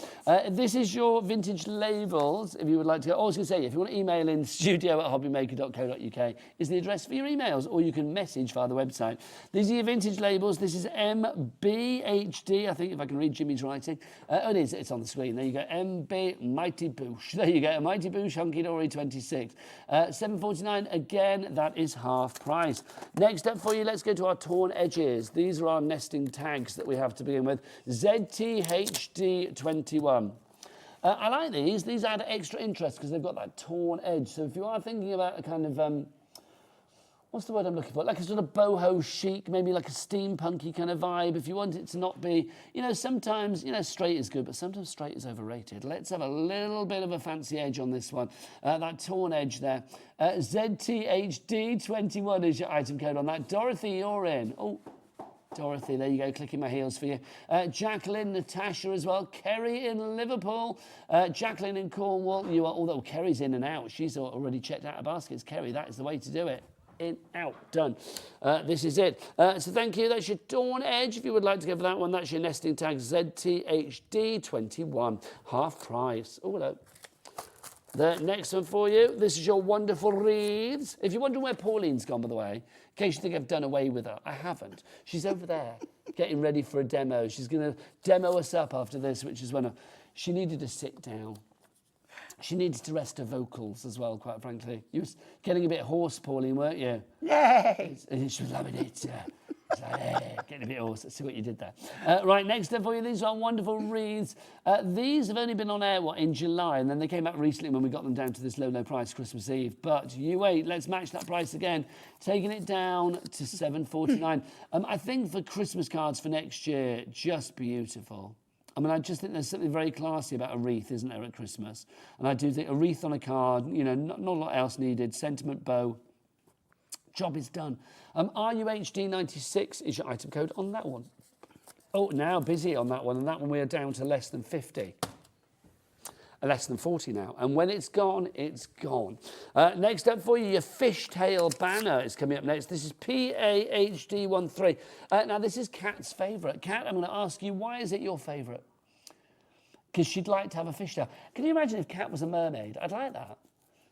This is your vintage labels. If you would like to go, I was going to say, if you want to email in studio@hobbymaker.co.uk is the address for your emails, or you can message via the website. These are your vintage labels. This is MBHD, I think, if I can read Jimmy's writing. It is. It's on the screen. There you go. MB Mighty Boosh. There you go. Mighty Boosh Hunkydory 26. $7.49. Again, that is half price. Next up for you, let's go to our torn edges. These are our nesting tags that we have to begin with. ZTHD21. I like these. These add extra interest because they've got that torn edge. So if you are thinking about a kind of, what's the word I'm looking for? Like a sort of boho chic, maybe like a steampunky kind of vibe. If you want it to not be, you know, sometimes, you know, straight is good, but sometimes straight is overrated. Let's have a little bit of a fancy edge on this one. That torn edge there. ZTHD21 is your item code on that. Dorothy, you're in. Oh, Dorothy, there you go, clicking my heels for you. Jacqueline, Natasha as well. Kerry in Liverpool. Jacqueline in Cornwall. You are, although Kerry's in and out. She's already checked out her baskets. Kerry, that is the way to do it. In, out, done. This is it. So thank you. That's your torn edge. If you would like to go for that one, that's your nesting tag ZTHD21. Half price. Oh, hello. The next one for you, this is your wonderful reeds. If you're wondering where Pauline's gone, by the way, in case you think I've done away with her, I haven't. She's over there getting ready for a demo. She's going to demo us up after this, which is when she needed to sit down. She needed to rest her vocals as well, quite frankly. You was getting a bit hoarse, Pauline, weren't you?
Yay!
And she was loving it. It's like, hey, getting a bit hoarse. Let's see what you did there. Right, next up for you, these are wonderful wreaths. These have only been on air, in July, and then they came out recently when we got them down to this low, low price Christmas Eve. But you wait, let's match that price again. Taking it down to $7.49. I think for Christmas cards for next year, just beautiful. I mean, I just think there's something very classy about a wreath, isn't there, at Christmas? And I do think a wreath on a card, you know, not a lot else needed. Sentiment bow. Job is done. RUHD96 is your item code on that one. Oh, now busy on that one. And that one we are down to less than 50. Less than 40 now. And when it's gone, it's gone. Next up for you, your fishtail banner is coming up next. This is PAHD13. Now, this is Kat's favourite. Kat, I'm going to ask you, why is it your favourite? Because she'd like to have a fishtail. Can you imagine if Kat was a mermaid? I'd like that.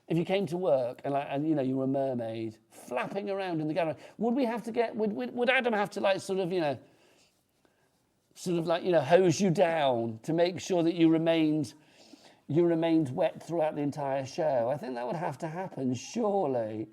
If you came to work and you know, you were a mermaid flapping around in the gallery, would we have to get, would Adam have to like sort of hose you down to make sure that you remained wet throughout the entire show? I think that would have to happen, surely.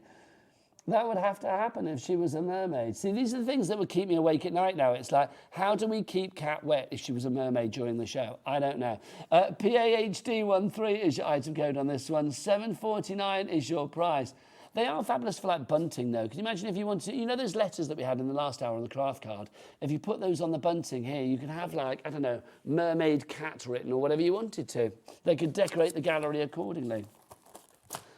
That would have to happen if she was a mermaid. See, these are the things that would keep me awake at night now. It's like, how do we keep Kat wet if she was a mermaid during the show? I don't know. PAHD13 is your item code on this one. $7.49 is your price. They are fabulous for like bunting though. Can you imagine if you want to, you know those letters that we had in the last hour on the craft card? If you put those on the bunting here, you could have like, I don't know, mermaid cat written or whatever you wanted to. They could decorate the gallery accordingly.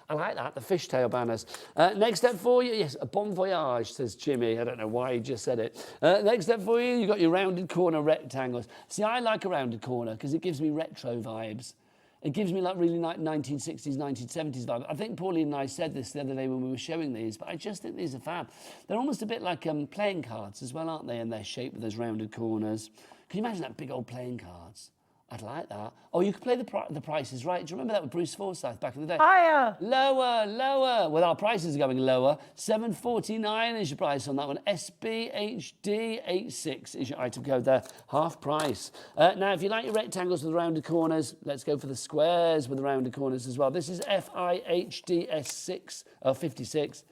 I like that, the fishtail banners. Next up for you, yes, a bon voyage, says Jimmy. I don't know why he just said it. Next up for you, you've got your rounded corner rectangles. See, I like a rounded corner because it gives me retro vibes. It gives me like really 1960s, 1970s vibe. I think Pauline and I said this the other day when we were showing these, but I just think these are fab. They're almost a bit like playing cards as well, aren't they, in their shape with those rounded corners. Can you imagine that big old playing cards? I'd like that. Oh, you could play the Price is Right. Do you remember that with Bruce Forsyth back in the day?
Higher.
Lower, lower. Well, our prices are going lower. $7.49 is your price on that one. SBHD86 is your item code there. Half price. Now, if you like your rectangles with rounded corners, let's go for the squares with the rounded corners as well. This is FIHDS6, 56.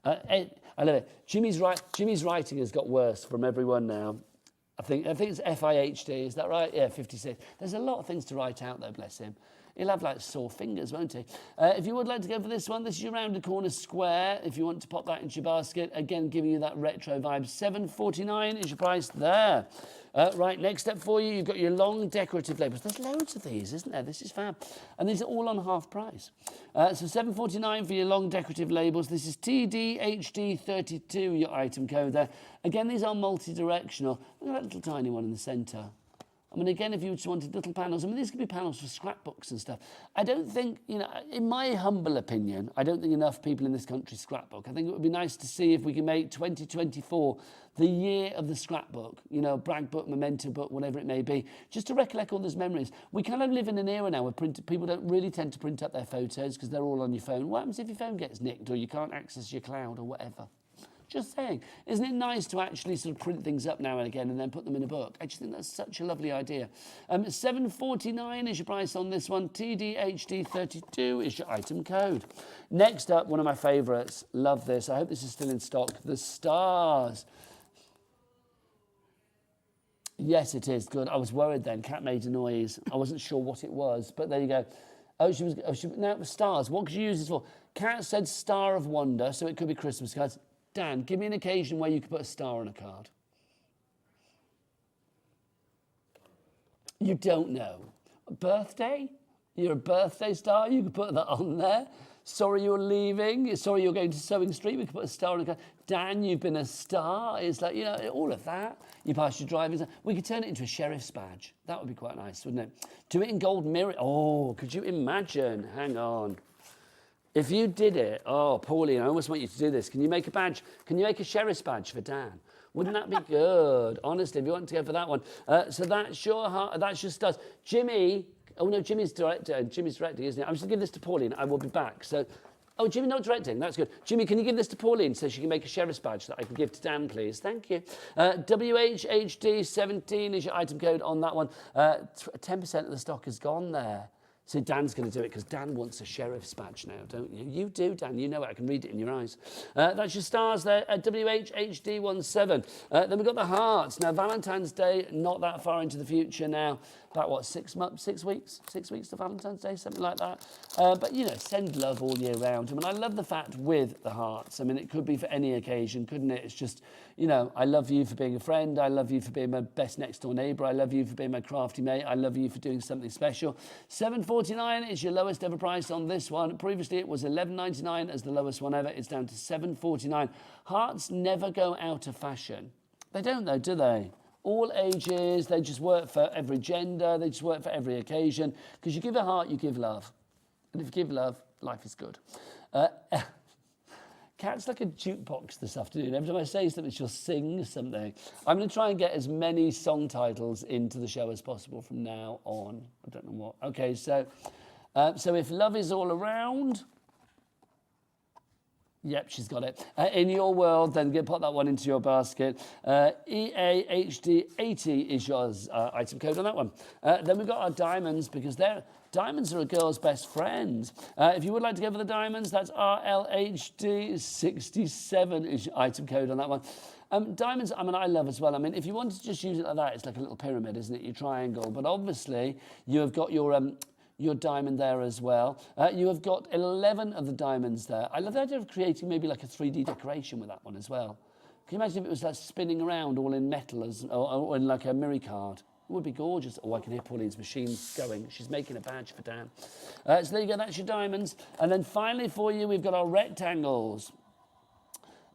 I love it. Jimmy's writing has got worse from everyone now. I think it's FIHD, is that right? Yeah, 56. There's a lot of things to write out though, bless him. He'll have like sore fingers, won't he? If you would like to go for this one, this is your rounded corner square. If you want to pop that into your basket, again, giving you that retro vibe. $7.49 is your price there. Right, next up for you, you've got your long decorative labels. There's loads of these, isn't there? This is fab. And these are all on half price. So $7.49 for your long decorative labels. This is TDHD32, your item code there. Again, these are multi-directional. Look at that little tiny one in the centre. I mean, again, if you just wanted little panels, I mean, these could be panels for scrapbooks and stuff. I don't think, you know, in my humble opinion, I don't think enough people in this country scrapbook. I think it would be nice to see if we can make 2024 the year of the scrapbook, you know, brag book, memento book, whatever it may be, just to recollect all those memories. We kind of live in an era now where people don't really tend to print up their photos because they're all on your phone. What happens if your phone gets nicked or you can't access your cloud or whatever? Just saying, isn't it nice to actually sort of print things up now and again and then put them in a book? I just think that's such a lovely idea. $7.49 is your price on this one. TDHD32 is your item code. Next up, one of my favourites. Love this. I hope this is still in stock. The stars. Yes, it is. Good. I was worried then. Cat made a noise. I wasn't sure what it was, but there you go. No, it was stars. What could you use this for? Cat said Star of Wonder, so it could be Christmas cards. Dan, give me an occasion where you could put a star on a card. You don't know. A birthday? You're a birthday star? You could put that on there. Sorry you're leaving. Sorry you're going to Sewing Street. We could put a star on a card. Dan, you've been a star. It's like, you know, all of that. You passed your driving. We could turn it into a sheriff's badge. That would be quite nice, wouldn't it? Do it in gold mirror. Oh, could you imagine? Hang on. If you did it, oh, Pauline, I almost want you to do this. Can you make a badge? Can you make a sheriff's badge for Dan? Wouldn't that be good? Honestly, if you want to go for that one. So that's your stars. Jimmy, oh no, Jimmy's directing, isn't it? I'm just going to give this to Pauline. I will be back. So, oh, Jimmy not directing. That's good. Jimmy, can you give this to Pauline so she can make a sheriff's badge that I can give to Dan, please? Thank you. WHHD17 is your item code on that one. 10% of the stock has gone there. So Dan's going to do it because Dan wants a sheriff's badge now, don't you? You do, Dan. You know it. I can read it in your eyes. That's your stars there. WHHD17. Then we've got the hearts. Now, Valentine's Day, not that far into the future now. About, what, 6 months, 6 weeks? 6 weeks to Valentine's Day, something like that. But, you know, send love all year round. I mean, I love the fact with the hearts. I mean, it could be for any occasion, couldn't it? It's just, you know, I love you for being a friend. I love you for being my best next door neighbour. I love you for being my crafty mate. I love you for doing something special. $7.49 is your lowest ever price on this one. Previously, it was $11.99 as the lowest one ever. It's down to $7.49. Hearts never go out of fashion. They don't, though, do they? All ages, they just work for every gender, they just work for every occasion. Because you give a heart, you give love. And if you give love, life is good. Kat's like a jukebox this afternoon. Every time I say something, she'll sing something. I'm going to try and get as many song titles into the show as possible from now on. I don't know what. Okay, so if love is all around... Yep, she's got it. In your world, then put that one into your basket. EAHD80 is your item code on that one. Then we've got our diamonds, because diamonds are a girl's best friend. If you would like to go for the diamonds, that's RLHD67 is your item code on that one. Diamonds, I mean, I love as well. I mean, if you want to just use it like that, it's like a little pyramid, isn't it? Your triangle. But obviously, you have got your diamond there as well. You have got 11 of the diamonds there. I love the idea of creating maybe like a 3D decoration with that one as well. Can you imagine if it was like spinning around all in metal or in like a Mirri card? It would be gorgeous. Oh, I can hear Pauline's machine going. She's making a badge for Dan. So there you go, that's your diamonds. And then finally for you, we've got our rectangles.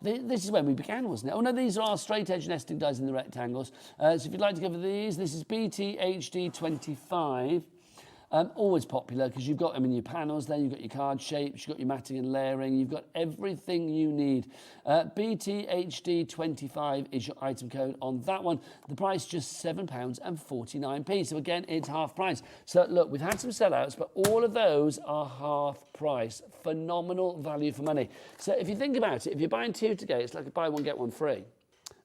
This is where we began, wasn't it? Oh no, these are our straight edge nesting dies in the rectangles. So if you'd like to go for these, this is BTHD25. Always popular because you've got them in your panels there, you've got your card shapes, you've got your matting and layering, you've got everything you need. BTHD25 is your item code on that one. The price just £7.49. So again, it's half price. So look, we've had some sellouts, but all of those are half price. Phenomenal value for money. So if you think about it, if you're buying two today, it's like a buy one, get one free.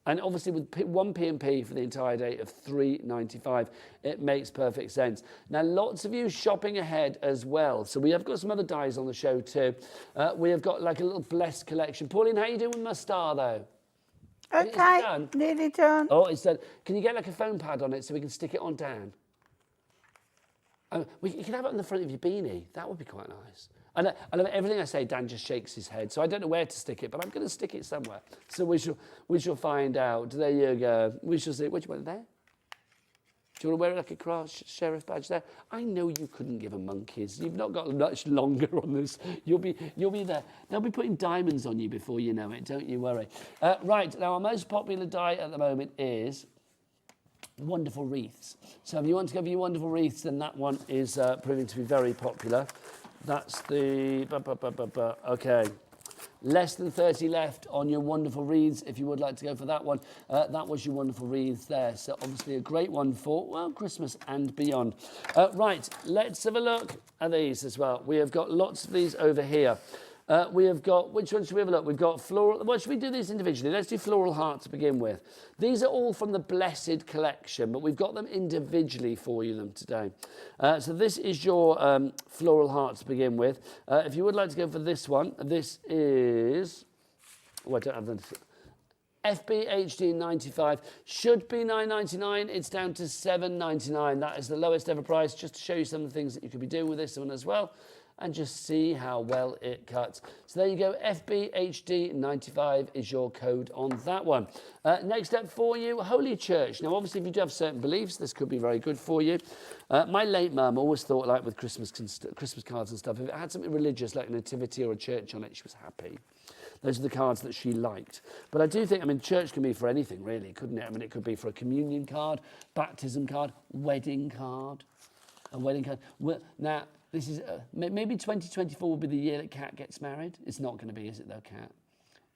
And obviously with one P&P for the entire day of £3.95, it makes perfect sense. Now, lots of you shopping ahead as well. So we have got some other dies on the show too. We have got like a little blessed collection. Pauline, how are you doing with my star though?
Okay, nearly done.
Oh, it's done. Can you get like a foam pad on it so we can stick it on Dan? You can have it on the front of your beanie. That would be quite nice. I love everything I say, Dan just shakes his head. So I don't know where to stick it, but I'm going to stick it somewhere. So we shall find out. There you go. We shall see. What do you want there? Do you want to wear it like a craft sheriff badge there? I know you couldn't give a monkeys. You've not got much longer on this. You'll be there. They'll be putting diamonds on you before you know it. Don't you worry. Right, now our most popular die at the moment is wonderful wreaths. So if you want to go for your wonderful wreaths, then that one is proving to be very popular. That's the, okay. Less than 30 left on your wonderful wreaths if you would like to go for that one. That was your wonderful wreaths there. So obviously a great one for, well, Christmas and beyond. Right, let's have a look at these as well. We have got lots of these over here. We have got, which one should we have a look? We've got floral, well, should we do these individually? Let's do floral heart to begin with. These are all from the Blessed collection, but we've got them individually for you today. So this is your floral heart to begin with. If you would like to go for this one, this is, oh, I don't have the, FBHD 95, should be $9.99, it's down to $7.99. That is the lowest ever price, just to show you some of the things that you could be doing with this one as well. And just see how well it cuts. So there you go, FBHD95 is your code on that one. Next up for you, Holy Church. Now obviously if you do have certain beliefs, this could be very good for you. My late mum always thought, like with Christmas cards and stuff, if it had something religious like a nativity or a church on it, she was happy. Those are the cards that she liked. But I do think, I mean, church can be for anything really, couldn't it? I mean, it could be for a communion card, baptism card, wedding card, a wedding card. Well, now, this is, maybe 2024 will be the year that Kat gets married. It's not going to be, is it though, Kat?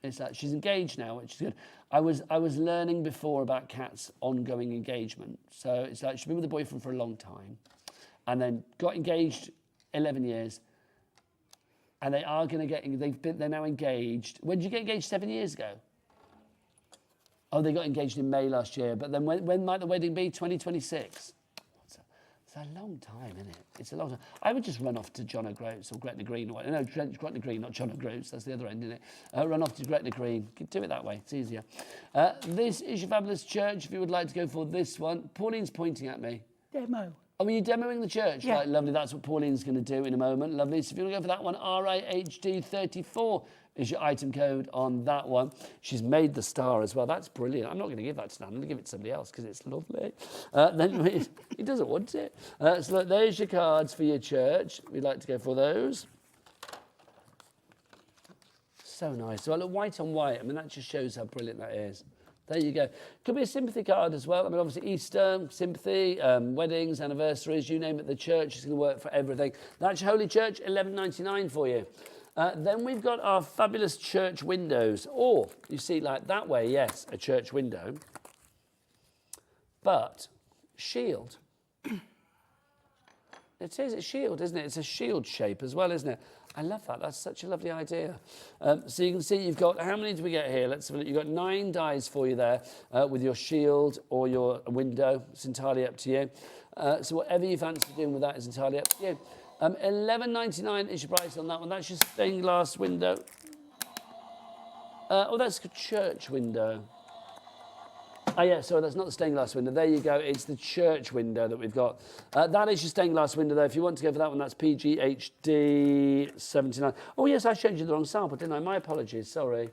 It's like, she's engaged now, which is good. I was learning before about Kat's ongoing engagement. So it's like, she's been with a boyfriend for a long time and then got engaged 11 years. And they are going to get, they're now engaged. When did you get engaged? 7 years ago? Oh, they got engaged in May last year. But then when might the wedding be? 2026? It's a long time, isn't it? It's a long time. I would just run off to John O'Groats or Gretna Green. Or, no, Gretna Green, not John O'Groats. That's the other end, isn't it? Run off to Gretna Green. Do it that way. It's easier. This is your fabulous church. If you would like to go for this one. Pauline's pointing at me.
Demo.
Oh, are you demoing the church?
Yeah.
Right, lovely. That's what Pauline's going to do in a moment. Lovely. So if you want to go for that one, RIHD34 is your item code on that one. She's made the star as well. That's brilliant. I'm not going to give that to Dan. I'm going to give it to somebody else because it's lovely. Then he doesn't want it. So look, there's your cards for your church. We'd like to go for those. So nice. So look, white on white. I mean, that just shows how brilliant that is. There you go. Could be a sympathy card as well. I mean, obviously Easter, sympathy, weddings, anniversaries, you name it, the church is going to work for everything. That's your Holy Church, $11.99 for you. Then we've got our fabulous church windows. Or, you see, like that way, yes, a church window. But, shield. It is a shield, isn't it? It's a shield shape as well, isn't it? I love that. That's such a lovely idea. So you can see you've got, how many do we get here? Let's have a look. You've got 9 dies for you there with your shield or your window. It's entirely up to you. So whatever you fancy doing with that is entirely up to you. $11.99 is your price on that one. That's your stained glass window. Oh, that's a church window. Oh, yeah, sorry, that's not the stained glass window. There you go. It's the church window that we've got. That is your stained glass window there. If you want to go for that one, that's PGHD 79. Oh, yes, I showed you the wrong sample, didn't I? My apologies, sorry.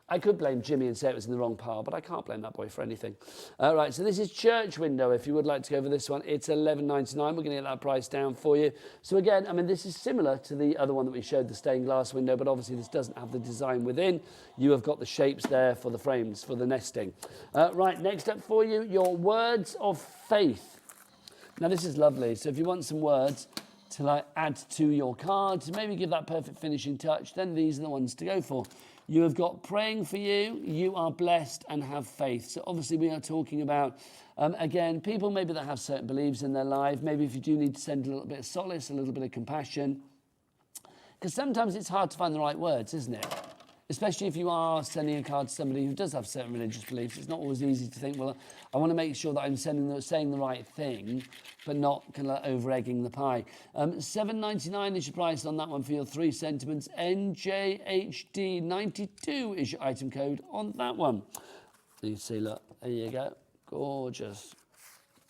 I could blame Jimmy and say it was in the wrong pile, but I can't blame that boy for anything. Right, so this is church window. If you would like to go for this one, it's $11.99. We're going to get that price down for you. So again, I mean, this is similar to the other one that we showed, the stained glass window, but obviously this doesn't have the design within. You have got the shapes there for the frames, for the nesting. Right, next up for you, your words of faith. Now this is lovely. So if you want some words to like add to your card, to maybe give that perfect finishing touch, then these are the ones to go for. You have got praying for you, you are blessed and have faith. So obviously we are talking about, again, people maybe that have certain beliefs in their life. Maybe if you do need to send a little bit of solace, a little bit of compassion. Because sometimes it's hard to find the right words, isn't it? Especially if you are sending a card to somebody who does have certain religious beliefs. It's not always easy to think, well, I want to make sure that I'm saying the right thing, but not kind of over-egging the pie. $7.99 is your price on that one for your 3 sentiments. NJHD92 is your item code on that one. You see, look, there you go. Gorgeous.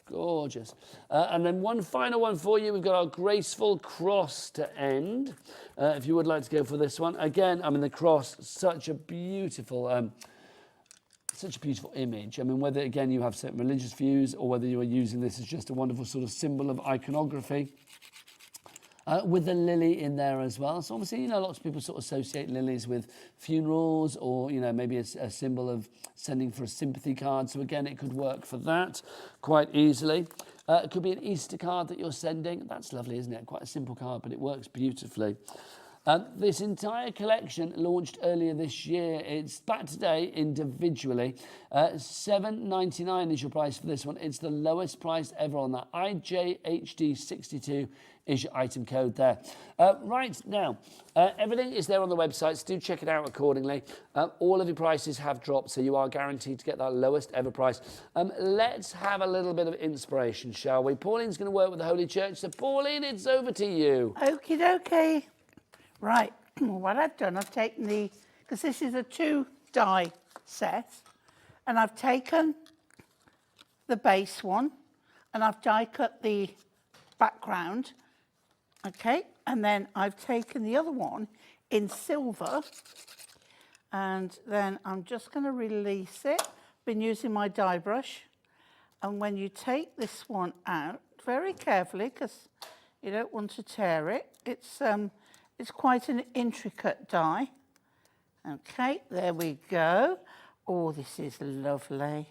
Gorgeous. And then one final one for you. We've got our graceful cross to end. If you would like to go for this one. Again, I mean, the cross, such a beautiful image. I mean, whether, again, you have certain religious views or whether you are using this as just a wonderful sort of symbol of iconography. With the lily in there as well. So obviously, you know, lots of people sort of associate lilies with funerals or, you know, maybe a symbol of sending for a sympathy card. So again, it could work for that quite easily. It could be an Easter card that you're sending. That's lovely, isn't it? Quite a simple card, but it works beautifully. This entire collection launched earlier this year. It's back today individually. $7.99 is your price for this one. It's the lowest price ever on that. IJHD62 is your item code there. Right, now, everything is there on the website, so do check it out accordingly. All of your prices have dropped, so you are guaranteed to get that lowest ever price. Let's have a little bit of inspiration, shall we? Pauline's going to work with the Holy Church, so Pauline, it's over to you.
Okie dokie. Right, what I've done, I've taken because this is a 2 die set, and I've taken the base one, and I've die cut the background, okay, and then I've taken the other one in silver, and then I'm just going to release it. Been using my die brush, and when you take this one out, very carefully, because you don't want to tear it, it's quite an intricate die. Okay, there we go. Oh, this is lovely.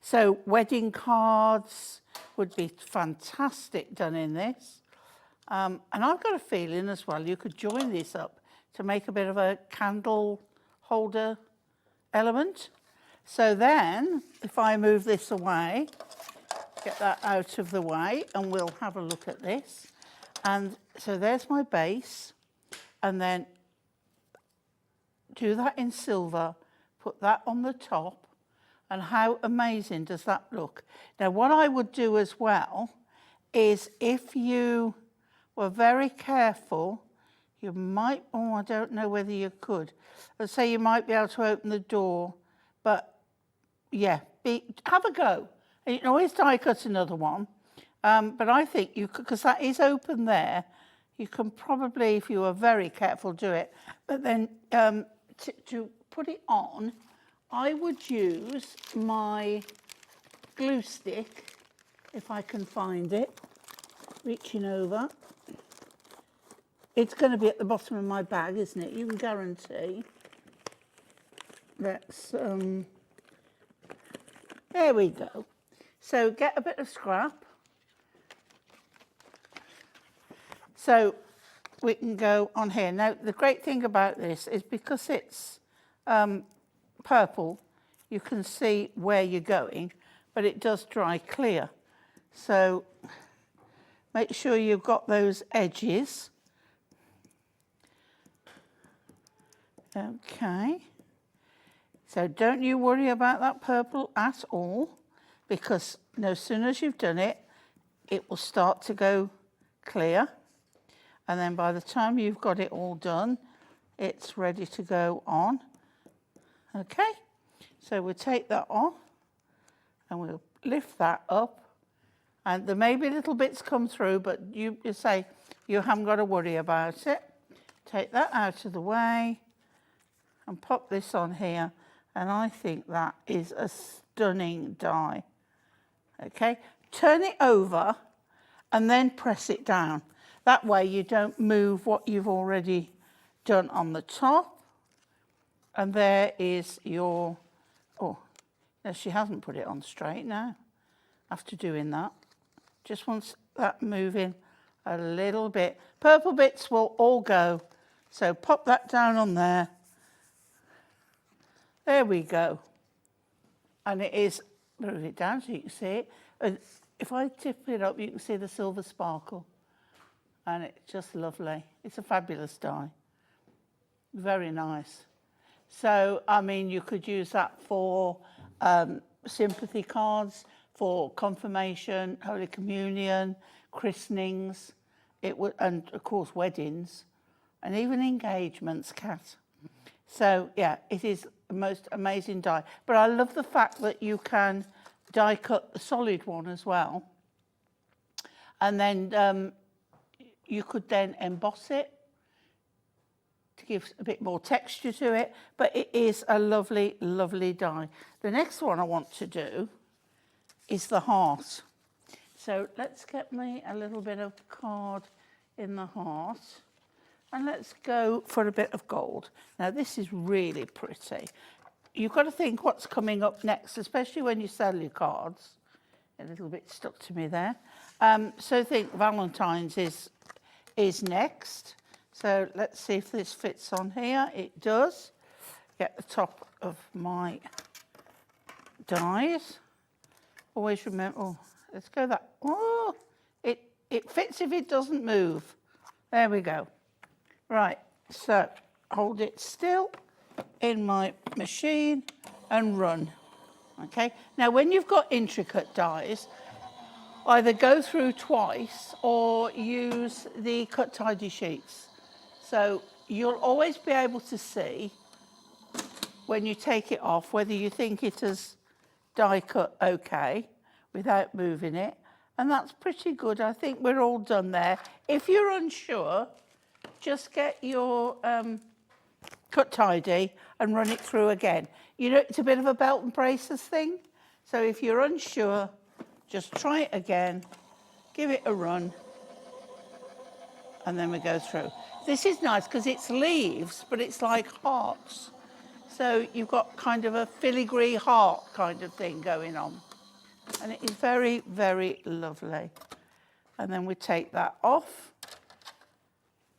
So wedding cards would be fantastic done in this. And I've got a feeling as well, you could join this up to make a bit of a candle holder element. So then, if I move this away, get that out of the way, and we'll have a look at this. And so there's my base. And then do that in silver, put that on the top, and how amazing does that look? Now, what I would do as well is if you were very careful, you might, oh, I don't know whether you could. Let's say you might be able to open the door, but yeah, have a go. And you can always die cut another one, but I think you could, because that is open there, you can probably, if you were very careful, do it. But then to put it on, I would use my glue stick, if I can find it, reaching over. It's going to be at the bottom of my bag, isn't it? You can guarantee. Let's, there we go. So get a bit of scrap. So we can go on here. Now, the great thing about this is because it's purple, you can see where you're going, but it does dry clear. So make sure you've got those edges. Okay. So don't you worry about that purple at all, because no sooner as you've done it, it will start to go clear. And then by the time you've got it all done, it's ready to go on. Okay, so we'll take that off and we'll lift that up. And there may be little bits come through, but you say you haven't got to worry about it. Take that out of the way and pop this on here. And I think that is a stunning die. Okay, turn it over and then press it down. That way you don't move what you've already done on the top. And there is your, oh, no, she hasn't put it on straight now after doing that. Just wants that moving a little bit. Purple bits will all go. So pop that down on there. There we go. And it is, move it down so you can see it. And if I tip it up, you can see the silver sparkle. And it's just lovely. It's a fabulous die. Very nice. So, I mean, you could use that for sympathy cards, for confirmation, Holy Communion, christenings, and of course weddings, and even engagements, Kat. So, yeah, it is the most amazing die. But I love the fact that you can die cut the solid one as well. And then you could then emboss it to give a bit more texture to it. But it is a lovely, lovely die. The next one I want to do is the heart. So let's get me a little bit of card in the heart. And let's go for a bit of gold. Now, this is really pretty. You've got to think what's coming up next, especially when you sell your cards. A little bit stuck to me there. So think Valentine's is next. So let's see if this fits on here. It does. Get the top of my dies. Always remember, oh, let's go that. Oh, it fits if it doesn't move. There we go. Right, so hold it still in my machine and run. Okay, now when you've got intricate dies, either go through twice or use the cut tidy sheets. So you'll always be able to see when you take it off whether you think it has die cut okay without moving it. And that's pretty good. I think we're all done there. If you're unsure, just get your cut tidy and run it through again. You know, it's a bit of a belt and braces thing. So if you're unsure, just try it again, give it a run, and then we go through. This is nice because it's leaves, but it's like hearts. So you've got kind of a filigree heart kind of thing going on. And it is very, very lovely. And then we take that off.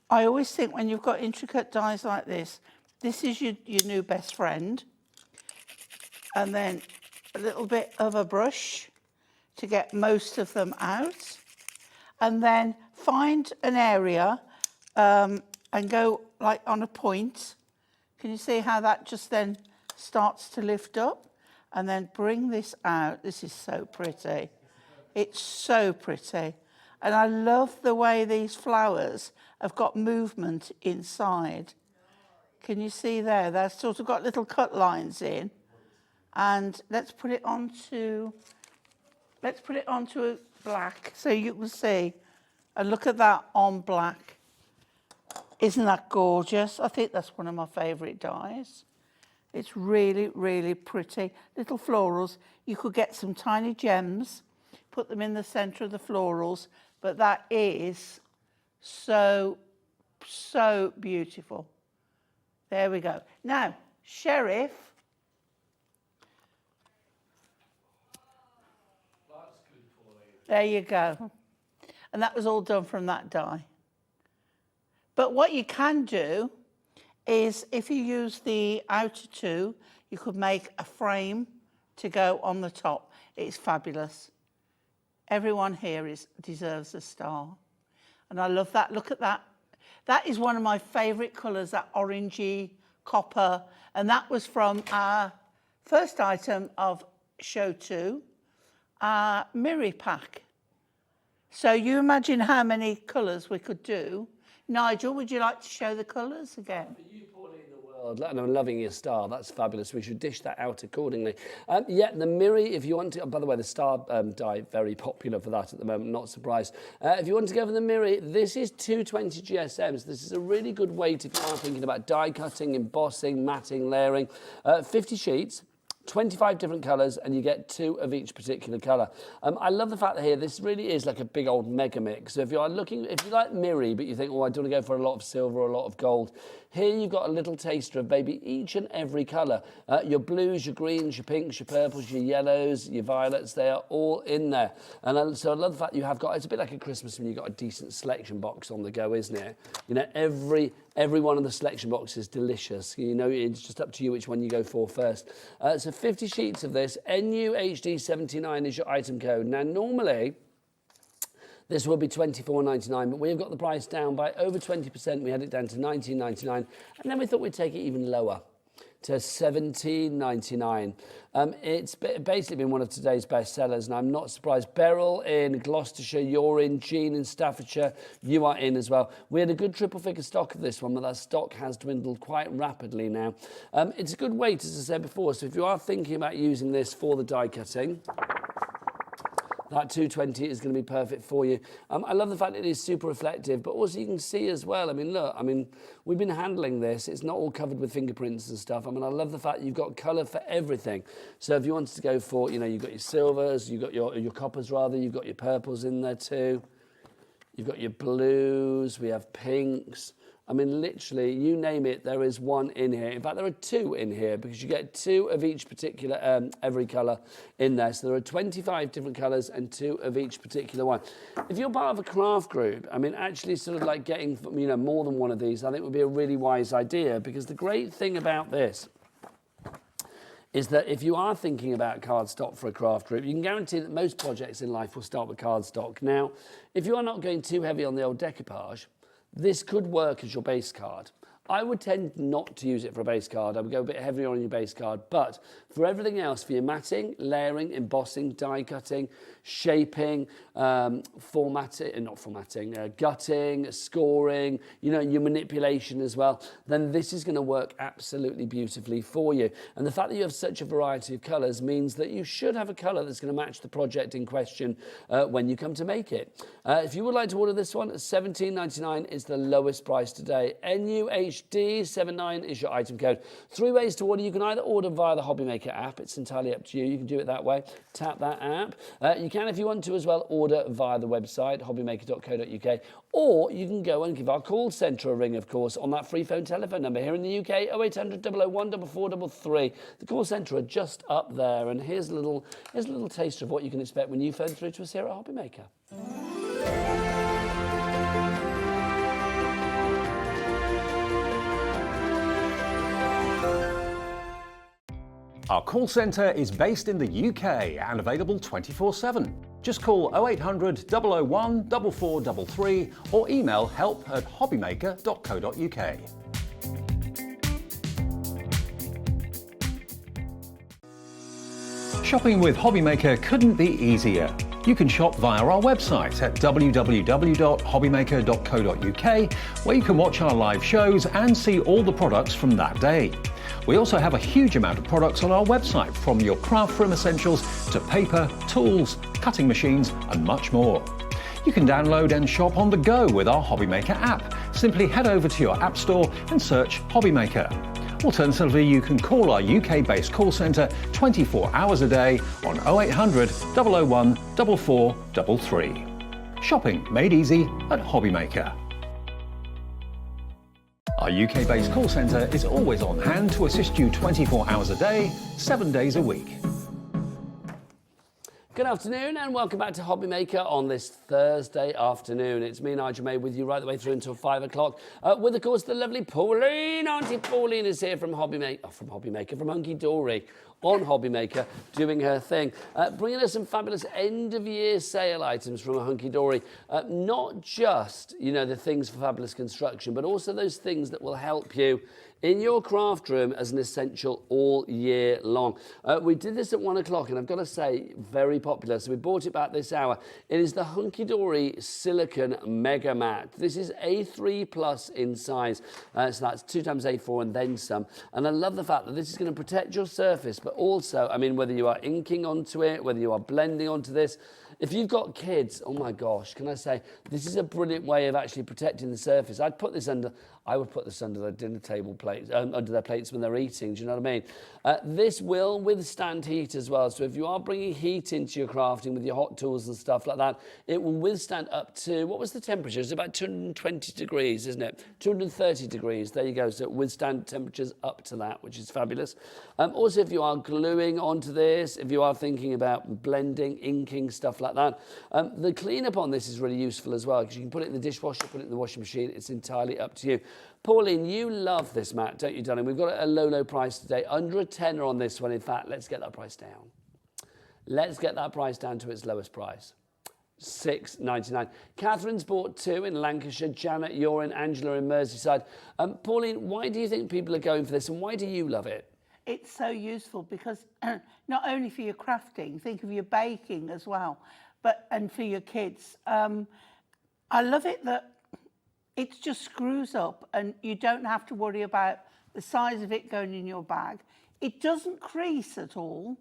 I always think when you've got intricate dies like this is your new best friend. And then a little bit of a brush to get most of them out. And then find an area and go like on a point. Can you see how that just then starts to lift up? And then bring this out. This is so pretty. It's so pretty. And I love the way these flowers have got movement inside. Can you see there? They've sort of got little cut lines in. And let's put it onto a black so you can see. And look at that on black. Isn't that gorgeous? I think that's one of my favourite dies. It's really, really pretty. Little florals. You could get some tiny gems, put them in the centre of the florals, but that is so, so beautiful. There we go. Now, Sheriff.
That's good, Pauline.
There you go. And that was all done from that die. But what you can do is if you use the outer two, you could make a frame to go on the top. It's fabulous. Everyone here deserves a star. And I love that. Look at that. That is one of my favourite colours, that orangey copper. And that was from our first item of show 2, our Mirri pack. So you imagine how many colours we could do. Nigel, would you like to show the colours again?
For you, Pauline, there were And I'm loving your star. That's fabulous. We should dish that out accordingly. Yeah, the Mirri, if you want to... by the way, the star die, very popular for that at the moment, not surprised. If you want to go for the Mirri, this is 220 GSMs. This is a really good way to, if you are thinking about die cutting, embossing, matting, layering. 50 sheets. 25 different colours, and you get 2 of each particular colour. I love the fact that here, this really is like a big old mega mix. So if you like Mirri, but you think, oh, I don't want to go for a lot of silver or a lot of gold, here you've got a little taster of maybe each and every colour. Your blues, your greens, your pinks, your purples, your yellows, your violets, they are all in there. And so I love the fact you have got, it's a bit like a Christmas when you've got a decent selection box on the go, isn't it? You know, every one of the selection boxes is delicious. You know, it's just up to you which one you go for first. So 50 sheets of this. NUHD79 is your item code. Now, normally, this will be $24.99, but we've got the price down by over 20%. We had it down to $19.99, and then we thought we'd take it even lower to $17.99. It's basically been one of today's best sellers, and I'm not surprised. Beryl in Gloucestershire, you're in. Jean in Staffordshire, you are in as well. We had a good triple figure stock of this one, but that stock has dwindled quite rapidly now. It's a good weight, as I said before, so if you are thinking about using this for the die cutting, that 220 is going to be perfect for you. I love the fact it is super reflective, but also you can see as well, I mean, look, I mean, we've been handling this. It's not all covered with fingerprints and stuff. I mean, I love the fact you've got colour for everything. So if you wanted to go for, you know, you've got your silvers, you've got your coppers rather, you've got your purples in there too. You've got your blues, we have pinks. I mean, literally, you name it, there is one in here. In fact, there are 2 in here because you get 2 of each particular, every colour in there. So there are 25 different colours and 2 of each particular one. If you're part of a craft group, I mean, actually sort of like getting, you know, more than one of these, I think would be a really wise idea, because the great thing about this is that if you are thinking about cardstock for a craft group, you can guarantee that most projects in life will start with cardstock. Now, if you are not going too heavy on the old decoupage, this could work as your base card. I would tend not to use it for a base card. I would go a bit heavier on your base card. But for everything else, for your matting, layering, embossing, die cutting, shaping, gutting, scoring, you know, your manipulation as well, then this is going to work absolutely beautifully for you. And the fact that you have such a variety of colours means that you should have a colour that's going to match the project in question when you come to make it. If you would like to order this one, $17.99 is the lowest price today. NUHD79 is your item code. 3 ways to order. You can either order via the Hobbymaker app. It's entirely up to you. You can do it that way. Tap that app. You can, if you want to as well, order via the website, hobbymaker.co.uk, or you can go and give our call centre a ring, of course, on that free phone telephone number here in the UK, 0800 001 4433. The call centre are just up there, and here's a little taster of what you can expect when you phone through to us here at Hobbymaker.
Our call centre is based in the UK and available 24/7. Just call 0800 001 4433 or email help@hobbymaker.co.uk. Shopping with Hobbymaker couldn't be easier. You can shop via our website at www.hobbymaker.co.uk, where you can watch our live shows and see all the products from that day. We also have a huge amount of products on our website, from your craft room essentials to paper, tools, cutting machines and much more. You can download and shop on the go with our Hobbymaker app. Simply head over to your app store and search Hobbymaker. Alternatively, you can call our UK-based call centre 24 hours a day on 0800 001 4433. Shopping made easy at Hobbymaker. Our UK-based call centre is always on hand to assist you 24 hours a day, 7 days a week.
Good afternoon and welcome back to Hobbymaker on this Thursday afternoon. It's me, Nigel May, with you right the way through until 5 o'clock. With, of course, the lovely Pauline. Aunty Pauline is here from Hunkydory. on Hobby Maker, doing her thing. Bringing us some fabulous end-of-year sale items from Hunkydory. Not just, you know, the things for fabulous construction, but also those things that will help you in your craft room as an essential all year long. We did this at 1 o'clock, and I've got to say, very popular. So we bought it back this hour. It is the Hunkydory Silicon Mega Mat. This is A3 plus in size. So that's 2 times A4 and then some. And I love the fact that this is going to protect your surface, but also, I mean, whether you are inking onto it, whether you are blending onto this, if you've got kids, oh my gosh, can I say, this is a brilliant way of actually protecting the surface. I would put this under their dinner table plates, under their plates when they're eating, do you know what I mean? This will withstand heat as well. So if you are bringing heat into your crafting with your hot tools and stuff like that, it will withstand up to, what was the temperature? It's about 220 degrees, isn't it? 230 degrees, there you go. So it withstand temperatures up to that, which is fabulous. Also, if you are gluing onto this, if you are thinking about blending, inking, stuff like that, the cleanup on this is really useful as well, because you can put it in the dishwasher, put it in the washing machine. It's entirely up to you. Pauline, you love this mat, don't you, darling? We've got it at a low price today. Under a tenner on this one. In fact, let's get that price down. Let's get that price down to its lowest price. £6.99. Catherine's bought 2 in Lancashire. Janet, you're in. Angela in Merseyside. Pauline, why do you think people are going for this, and why do you love it?
It's so useful because not only for your crafting, think of your baking as well, and for your kids. I love it that it just screws up and you don't have to worry about the size of it going in your bag. It doesn't crease at all,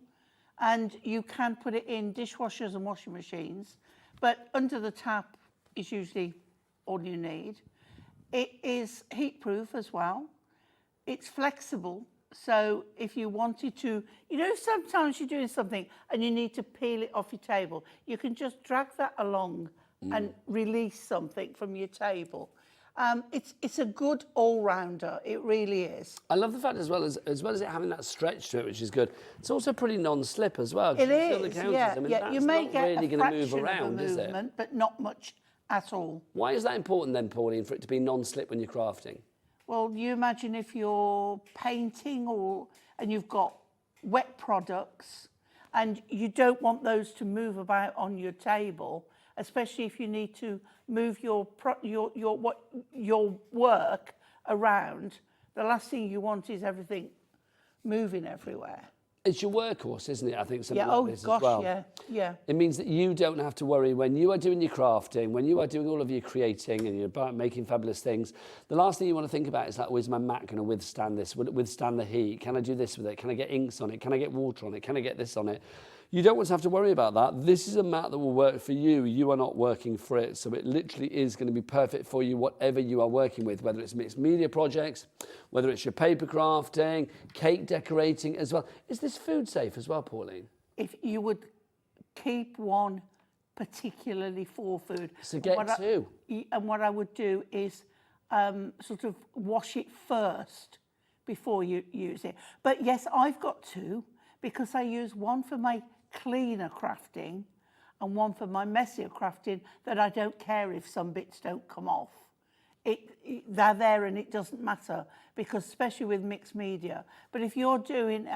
and you can put it in dishwashers and washing machines, but under the tap is usually all you need. It is heat-proof as well. It's flexible, so if you wanted to, you know, sometimes you're doing something and you need to peel it off your table, you can just drag that along and release something from your table. It's a good all-rounder, it really is.
I love the fact as well as it having that stretch to it, which is good. It's also pretty non-slip as well.
It is,
I mean,
yeah. You may get
really
a
going to move
fraction
around,
of a
is
movement,
it?
but not much at all.
Why is that important then, Pauline, for it to be non-slip when you're crafting?
Well, you imagine if you're painting and you've got wet products and you don't want those to move about on your table, especially if you need to move your work around. The last thing you want is everything moving everywhere.
It's your workhorse, isn't it? I think something
Yeah,
like this as well.
yeah.
It means that you don't have to worry when you are doing your crafting, when you are doing all of your creating and you're making fabulous things. The last thing you want to think about is like, oh, is my mat going to withstand this? Will it withstand the heat? Can I do this with it? Can I get inks on it? Can I get water on it? Can I get this on it? You don't want to have to worry about that. This is a mat that will work for you. You are not working for it. So it literally is going to be perfect for you, whatever you are working with, whether it's mixed media projects, whether it's your paper crafting, cake decorating as well. Is this food safe as well, Pauline?
If you would keep one particularly for food.
So get 2.
And what I would do is sort of wash it first before you use it. But yes, I've got 2 because I use one for my cleaner crafting and one for my messier crafting that I don't care if some bits don't come off. They're there and it doesn't matter, because especially with mixed media. But if you're doing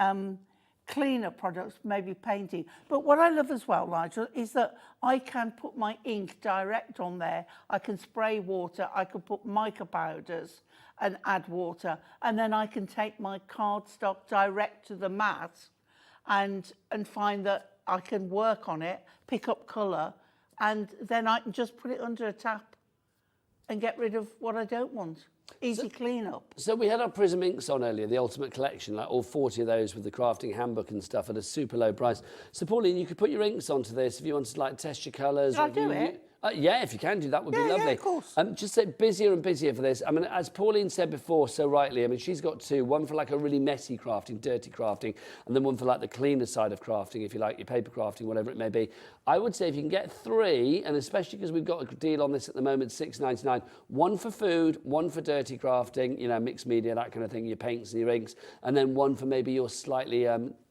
cleaner products, maybe painting. But what I love as well, Nigel, is that I can put my ink direct on there. I can spray water, I can put mica powders and add water, and then I can take my cardstock direct to the mat and find that I can work on it, pick up colour, and then I can just put it under a tap and get rid of what I don't want. Easy clean-up.
So we had our Prism inks on earlier, the Ultimate Collection, like all 40 of those with the crafting handbook and stuff at a super low price. So Pauline, you could put your inks onto this if you wanted to like test your colours.
Can I do it?
Yeah, if you can do that, would be lovely.
Yeah, of course.
Just say busier and busier for this. I mean, as Pauline said before so rightly, I mean, she's got 2, one for like a really messy crafting, dirty crafting, and then one for like the cleaner side of crafting, if you like, your paper crafting, whatever it may be. I would say if you can get 3, and especially because we've got a deal on this at the moment, £6.99, one for food, one for dirty crafting, you know, mixed media, that kind of thing, your paints and your inks, and then one for maybe your slightly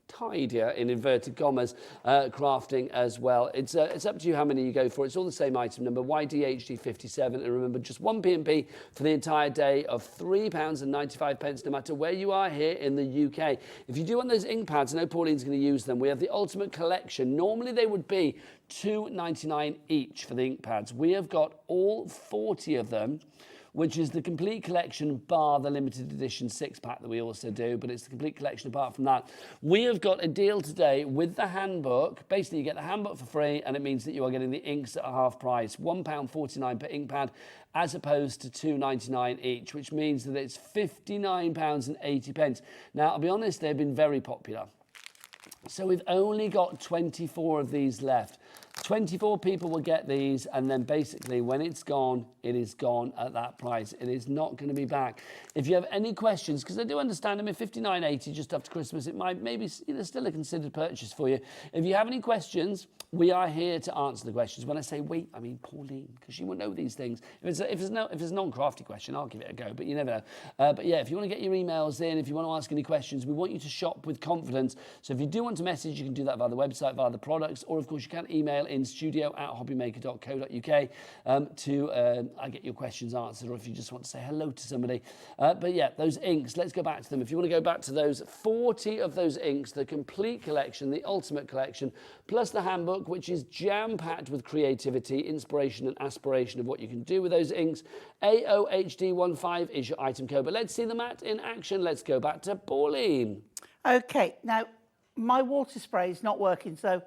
tidier, in inverted commas, crafting as well. It's up to you how many you go for. It's all the same item number, YDHD57, and remember, just one P&P for the entire day of £3.95, no matter where you are here in the UK. If you do want those ink pads, I know Pauline's going to use them. We have the Ultimate Collection. Normally they would be £2.99 each for the ink pads. We have got all 40 of them, which is the complete collection bar the limited edition 6-pack that we also do, but it's the complete collection apart from that. We have got a deal today with the handbook. Basically, you get the handbook for free, and it means that you are getting the inks at a half price, £1.49 per ink pad, as opposed to £2.99 each, which means that it's £59.80. Now, I'll be honest, they've been very popular. So we've only got 24 of these left. 24 people will get these, and then basically when it's gone, it is gone at that price. It is not going to be back. If you have any questions, because I do understand, I mean, £59.80 just after Christmas, it might maybe still a considered purchase for you. If you have any questions, we are here to answer the questions. When I say we, I mean Pauline, because she won't know these things. If it's a non-crafty question, I'll give it a go, but you never know. But yeah, if you want to get your emails in, if you want to ask any questions, we want you to shop with confidence. So if you do want to message, you can do that via the website, via the products, or of course you can email in studio@hobbymaker.co.uk to get your questions answered, or if you just want to say hello to somebody. But yeah, those inks, let's go back to them. If you want to go back to those 40 of those inks, the complete collection, the ultimate collection, plus the handbook, which is jam-packed with creativity, inspiration and aspiration of what you can do with those inks. AOHD15 is your item code. But let's see the mat in action. Let's go back to Pauline.
Okay, now my water spray is not working, so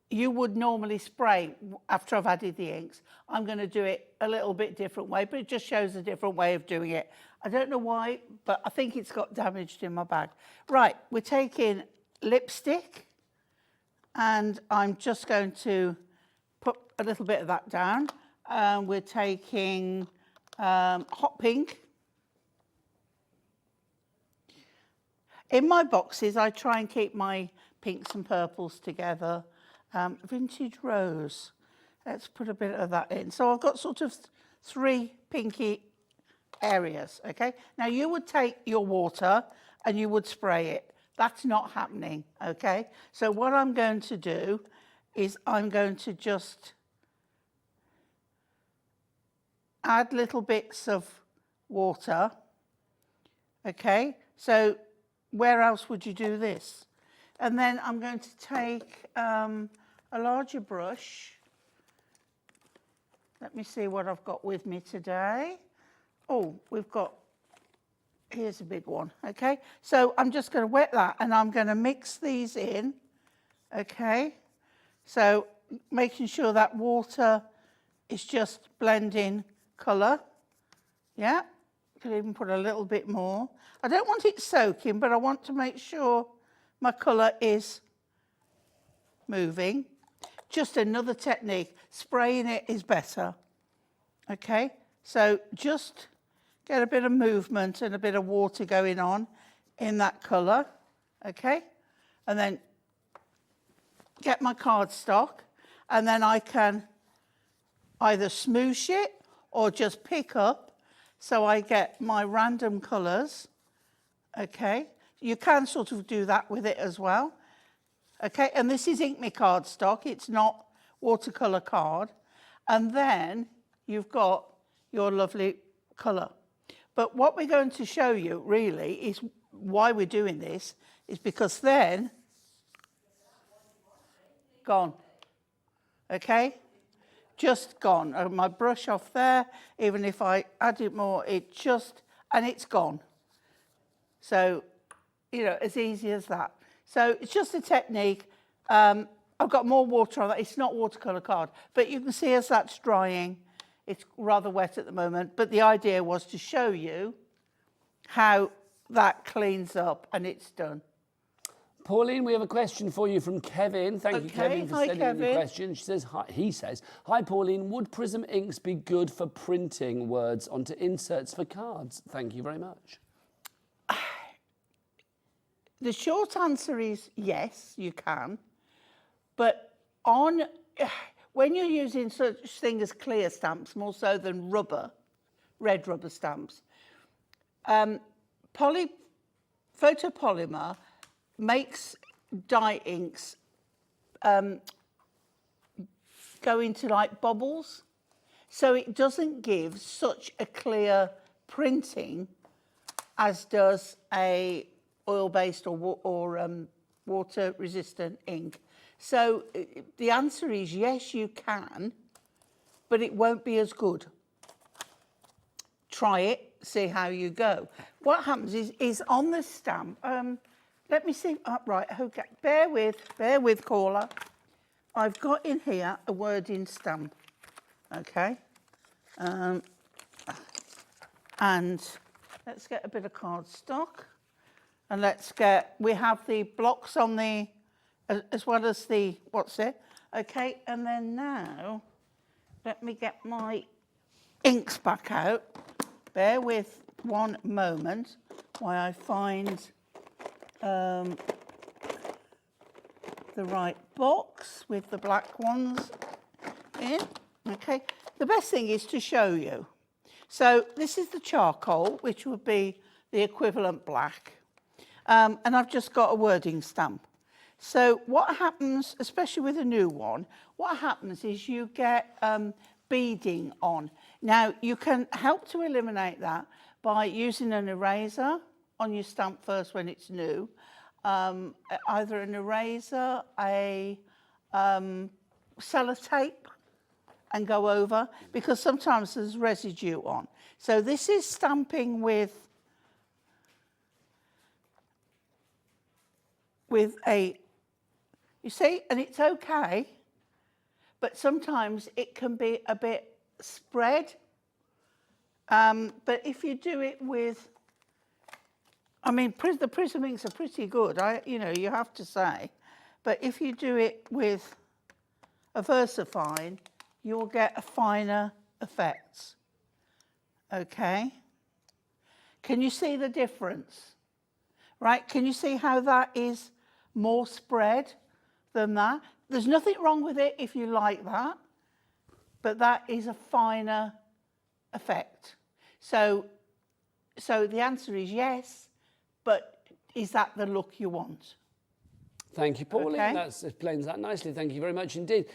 you would normally spray after I've added the inks. I'm going to do it a little bit different way, but it just shows a different way of doing it. I don't know why, but I think it's got damaged in my bag. Right, we're taking lipstick, and I'm just going to put a little bit of that down. We're taking hot pink. In my boxes, I try and keep my pinks and purples together. Vintage rose. Let's put a bit of that in. So I've got sort of 3 pinky areas, okay? Now you would take your water and you would spray it. That's not happening, okay? So what I'm going to do is I'm going to just add little bits of water, okay? So where else would you do this? And then I'm going to take a larger brush. Let me see what I've got with me today. Oh, here's a big one, okay? So I'm just going to wet that, and I'm going to mix these in, okay? So making sure that water is just blending colour, yeah? Could even put a little bit more. I don't want it soaking, but I want to make sure my colour is moving. Just another technique, spraying it is better, okay? So just get a bit of movement and a bit of water going on in that colour, okay? And then get my cardstock, and then I can either smoosh it or just pick up so I get my random colours, okay? You can sort of do that with it as well, okay? And this is Ink Me cardstock, it's not watercolour card. And then you've got your lovely colour. But what we're going to show you really is why we're doing this is because then, gone, okay? Just gone. My brush off there, even if I add it more, and it's gone. So, you know, as easy as that. So it's just a technique. I've got more water on that. It's not watercolour card, but you can see as that's drying, it's rather wet at the moment, but the idea was to show you how that cleans up and it's done.
Pauline, we have a question for you from Kevin. Thank you, Kevin, for sending in the question. He says, hi, Pauline, would Prism inks be good for printing words onto inserts for cards? Thank you very much.
The short answer is yes, you can. But when you're using such thing as clear stamps, more so than red rubber stamps, photopolymer makes dye inks go into like bubbles. So it doesn't give such a clear printing as does a oil-based or water-resistant ink. So the answer is yes, you can, but it won't be as good. Try it, see how you go. What happens is on the stamp, let me see, right, okay, bear with caller. I've got in here a wording stamp, okay? And let's get a bit of cardstock, and we have the blocks on the, as well as the, what's it? Okay, and then now, let me get my inks back out. Bear with one moment while I find the right box with the black ones in. Okay, the best thing is to show you. So this is the charcoal, which would be the equivalent black. And I've just got a wording stamp. So what happens, especially with a new one, what happens is you get beading on. Now, you can help to eliminate that by using an eraser on your stamp first when it's new. Either an eraser, a sellotape, and go over, because sometimes there's residue on. So this is stamping with a, you see, and it's okay, but sometimes it can be a bit spread. But if you do it with, I mean, the prism inks are pretty good, you have to say. But if you do it with a VersaFine, you'll get a finer effect. Okay? Can you see the difference? Right? Can you see how that is more spread than that? There's nothing wrong with it if you like that, but that is a finer effect. So the answer is yes, but is that the look you want?
Thank you, Pauline.
Okay.
That explains that nicely. Thank you very much indeed.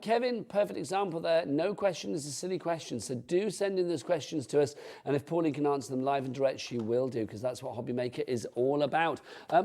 Kevin, perfect example there. No question is a silly question. So do send in those questions to us. And if Pauline can answer them live and direct, she will do, because that's what Hobby Maker is all about.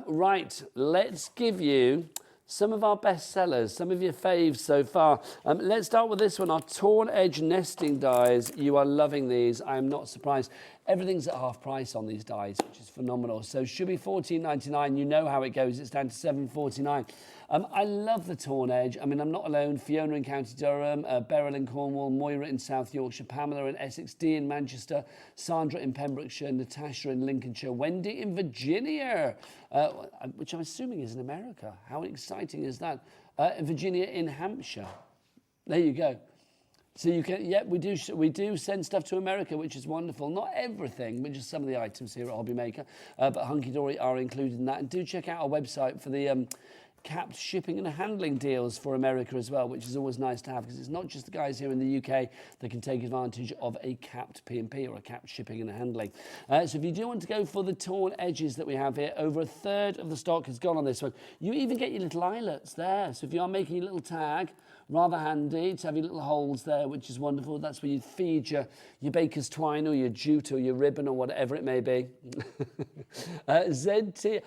Right, let's give you some of our best sellers, some of your faves so far. Let's start with this one, our Torn Edge nesting dies. You are loving these. I am not surprised. Everything's at half price on these dies, which is phenomenal. So should be $14.99. You know how it goes. It's down to $7.49. I love the Torn Edge. I mean, I'm not alone. Fiona in County Durham, Beryl in Cornwall, Moira in South Yorkshire, Pamela in Essex, Dee in Manchester, Sandra in Pembrokeshire, Natasha in Lincolnshire, Wendy in Virginia, which I'm assuming is in America. How exciting is that? Virginia in Hampshire. There you go. So you can, yeah, we do send stuff to America, which is wonderful. Not everything, but just some of the items here at Hobby Maker. But Hunkydory are included in that. And do check out our website for the capped shipping and handling deals for America as well, which is always nice to have, because it's not just the guys here in the UK that can take advantage of a capped P&P or a capped shipping and handling. So if you do want to go for the torn edges that we have here, over a third of the stock has gone on this one. You even get your little eyelets there. So if you are making a little tag, rather handy to have your little holes there, which is wonderful. That's where you feed your baker's twine or your jute or your ribbon or whatever it may be. ZT,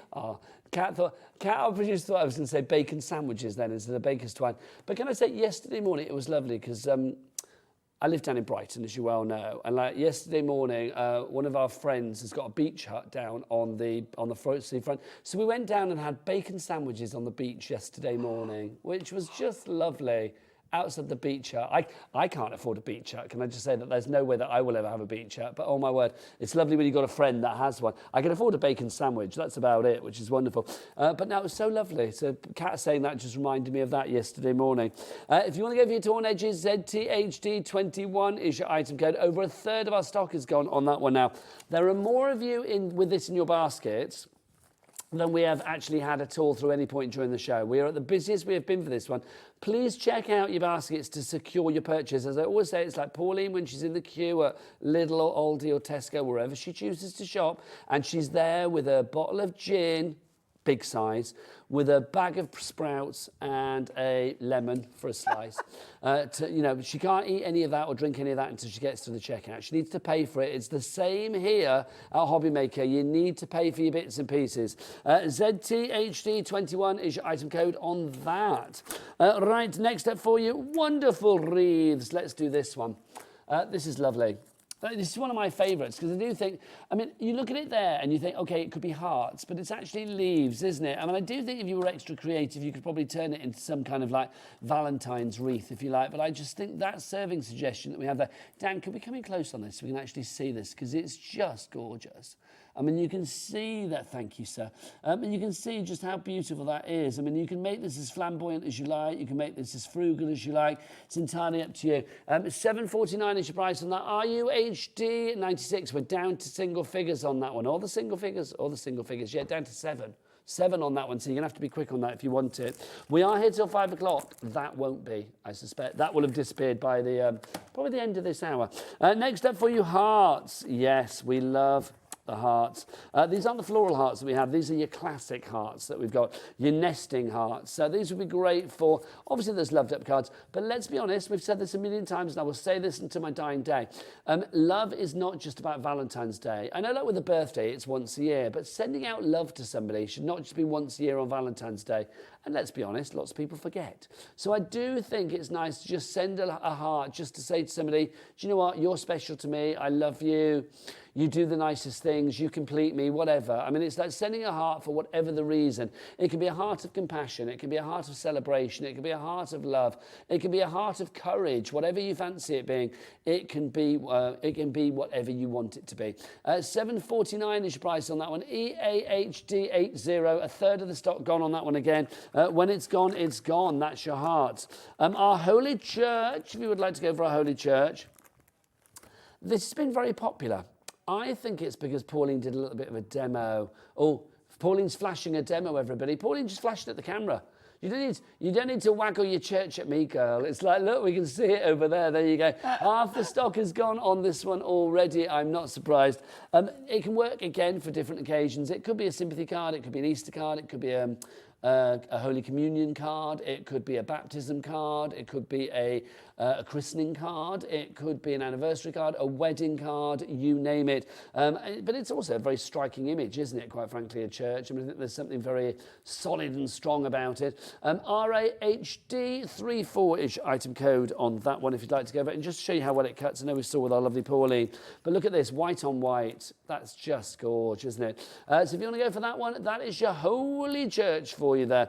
Kat, our producer thought I was going to say bacon sandwiches then instead of baker's twine. But can I say, yesterday morning it was lovely, because I live down in Brighton, as you well know, and like yesterday morning, one of our friends has got a beach hut down on the seafront. So we went down and had bacon sandwiches on the beach yesterday morning, which was just lovely. Outside the beach hut. I can't afford a beach hut. Can I just say that there's no way that I will ever have a beach hut, but oh my word, it's lovely when you've got a friend that has one. I can afford a bacon sandwich, that's about it, which is wonderful. But no, it was so lovely. So Kat saying that just reminded me of that yesterday morning. If you want to go for your torn edges, ZTHD21 is your item code. Over a third of our stock has gone on that one now. There are more of you with this in your baskets than we have actually had at all through any point during the show. We are at the busiest we have been for this one. Please check out your baskets to secure your purchase. As I always say, it's like Pauline when she's in the queue at Lidl or Aldi or Tesco, wherever she chooses to shop, and she's there with a bottle of gin, big size, with a bag of sprouts and a lemon for a slice. She can't eat any of that or drink any of that until she gets to the checkout. She needs to pay for it. It's the same here at Hobby Maker. You need to pay for your bits and pieces. ZTHD21 is your item code on that. Right, next up for you, wonderful wreaths. Let's do this one. This is lovely. This is one of my favourites because I do think, you look at it there and you think, okay, it could be hearts, but it's actually leaves, isn't it? I do think if you were extra creative, you could probably turn it into some kind of like Valentine's wreath, if you like. But I just think that serving suggestion that we have there. Dan, can we come in close on this so we can actually see this? Because it's just gorgeous. You can see that, thank you, sir. And you can see just how beautiful that is. You can make this as flamboyant as you like. You can make this as frugal as you like. It's entirely up to you. $7.49 is your price on that. RUHD 96. We're down to single figures on that one. All the single figures. Yeah, down to 7. 7 on that one, so you're going to have to be quick on that if you want it. We are here till 5 o'clock. That won't be, I suspect. That will have disappeared by the probably the end of this hour. Next up for you, hearts. Yes, we love the hearts. These aren't the floral hearts that we have. These are your classic hearts that we've got, your nesting hearts. So these would be great for, obviously there's loved up cards, but let's be honest, we've said this a million times and I will say this until my dying day. Love is not just about Valentine's Day. I know like with a birthday, it's once a year, but sending out love to somebody should not just be once a year on Valentine's Day. And let's be honest, lots of people forget. So I do think it's nice to just send a heart just to say to somebody, do you know what, you're special to me, I love you. You do the nicest things, you complete me, whatever. It's like sending a heart for whatever the reason. It can be a heart of compassion, it can be a heart of celebration, it can be a heart of love, it can be a heart of courage, whatever you fancy it being. It can be whatever you want it to be. $7.49 is your price on that one. EAHD80, a third of the stock gone on that one again. When it's gone, it's gone. That's your heart. Our Holy Church, if you would like to go for our Holy Church, this has been very popular. I think it's because Pauline did a little bit of a demo. Oh, Pauline's flashing a demo, everybody. Pauline just flashed at the camera. You don't need to waggle your church at me, girl. It's like, look, we can see it over there. There you go. Half the stock has gone on this one already. I'm not surprised. It can work again for different occasions. It could be a sympathy card. It could be an Easter card. It could be a Holy Communion card, it could be a baptism card, it could be a christening card, it could be an anniversary card, a wedding card, you name it. But it's also a very striking image, isn't it, quite frankly, a church. I think there's something very solid and strong about it. RAHD34 is your item code on that one if you'd like to go over it. And just to show you how well it cuts, I know we saw with our lovely Pauline, but look at this, white on white. That's just gorgeous, isn't it? So if you want to go for that one, that is your Holy Church for you there.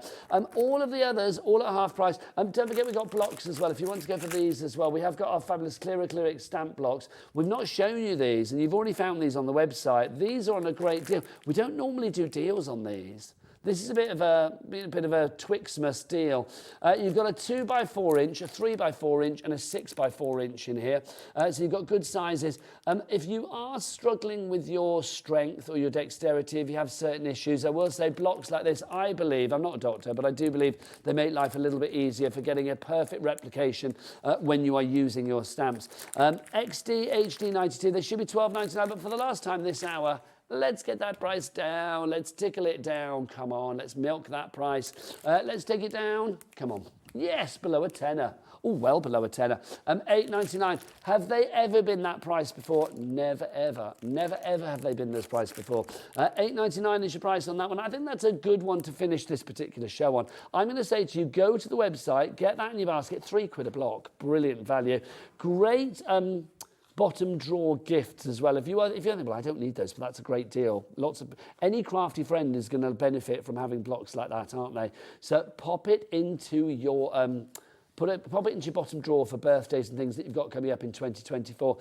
All of the others, all at half price. Don't forget we've got blocks as well. If you want to go for these as well, we have got our fabulous Clear Acrylic stamp blocks. We've not shown you these, and you've already found these on the website. These are on a great deal. We don't normally do deals on these. This is a bit of a Twixmas deal. You've got a 2x4 inch, a 3x4 inch, and a 6x4 inch in here. So you've got good sizes. If you are struggling with your strength or your dexterity, if you have certain issues, I will say blocks like this, I believe, I'm not a doctor, but I do believe they make life a little bit easier for getting a perfect replication when you are using your stamps. XD HD92, they should be $12.99, but for the last time this hour, let's get that price down. Let's tickle it down. Come on, let's milk that price. Let's take it down. Come on. Yes, below a tenner. Oh, well below a tenner. $8.99. Have they ever been that price before? Never, ever. Never, ever have they been this price before. $8.99 is your price on that one. I think that's a good one to finish this particular show on. I'm going to say to you, go to the website, get that in your basket, £3 a block. Brilliant value. Great bottom drawer gifts as well. If you think, well, I don't need those, but that's a great deal. Any crafty friend is going to benefit from having blocks like that, aren't they? So pop it into your pop it into your bottom drawer for birthdays and things that you've got coming up in 2024.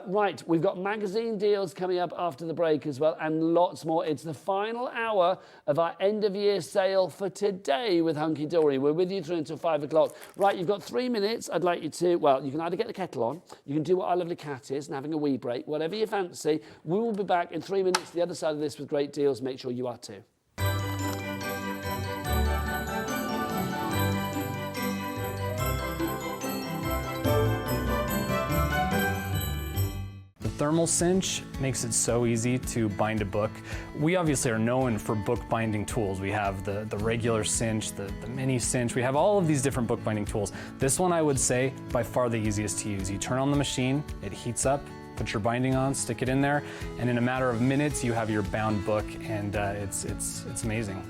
Right, we've got magazine deals coming up after the break as well, and lots more. It's the final hour of our end of year sale for today with Hunkydory. We're with you through until 5 o'clock. Right, you've got 3 minutes. I'd like you to, well, you can either get the kettle on, you can do what our lovely cat is and having a wee break, whatever you fancy. We will be back in 3 minutes the other side of this with great deals. Make sure you are too.
The
thermal cinch makes it so easy to bind a book. We obviously are known for bookbinding tools. We have the regular cinch, the mini cinch. We have all of these different bookbinding tools. This one I would say by far the easiest to use. You turn on the machine, it heats up, put your binding on, stick it in there, and in a matter of minutes you have your bound book, and it's amazing.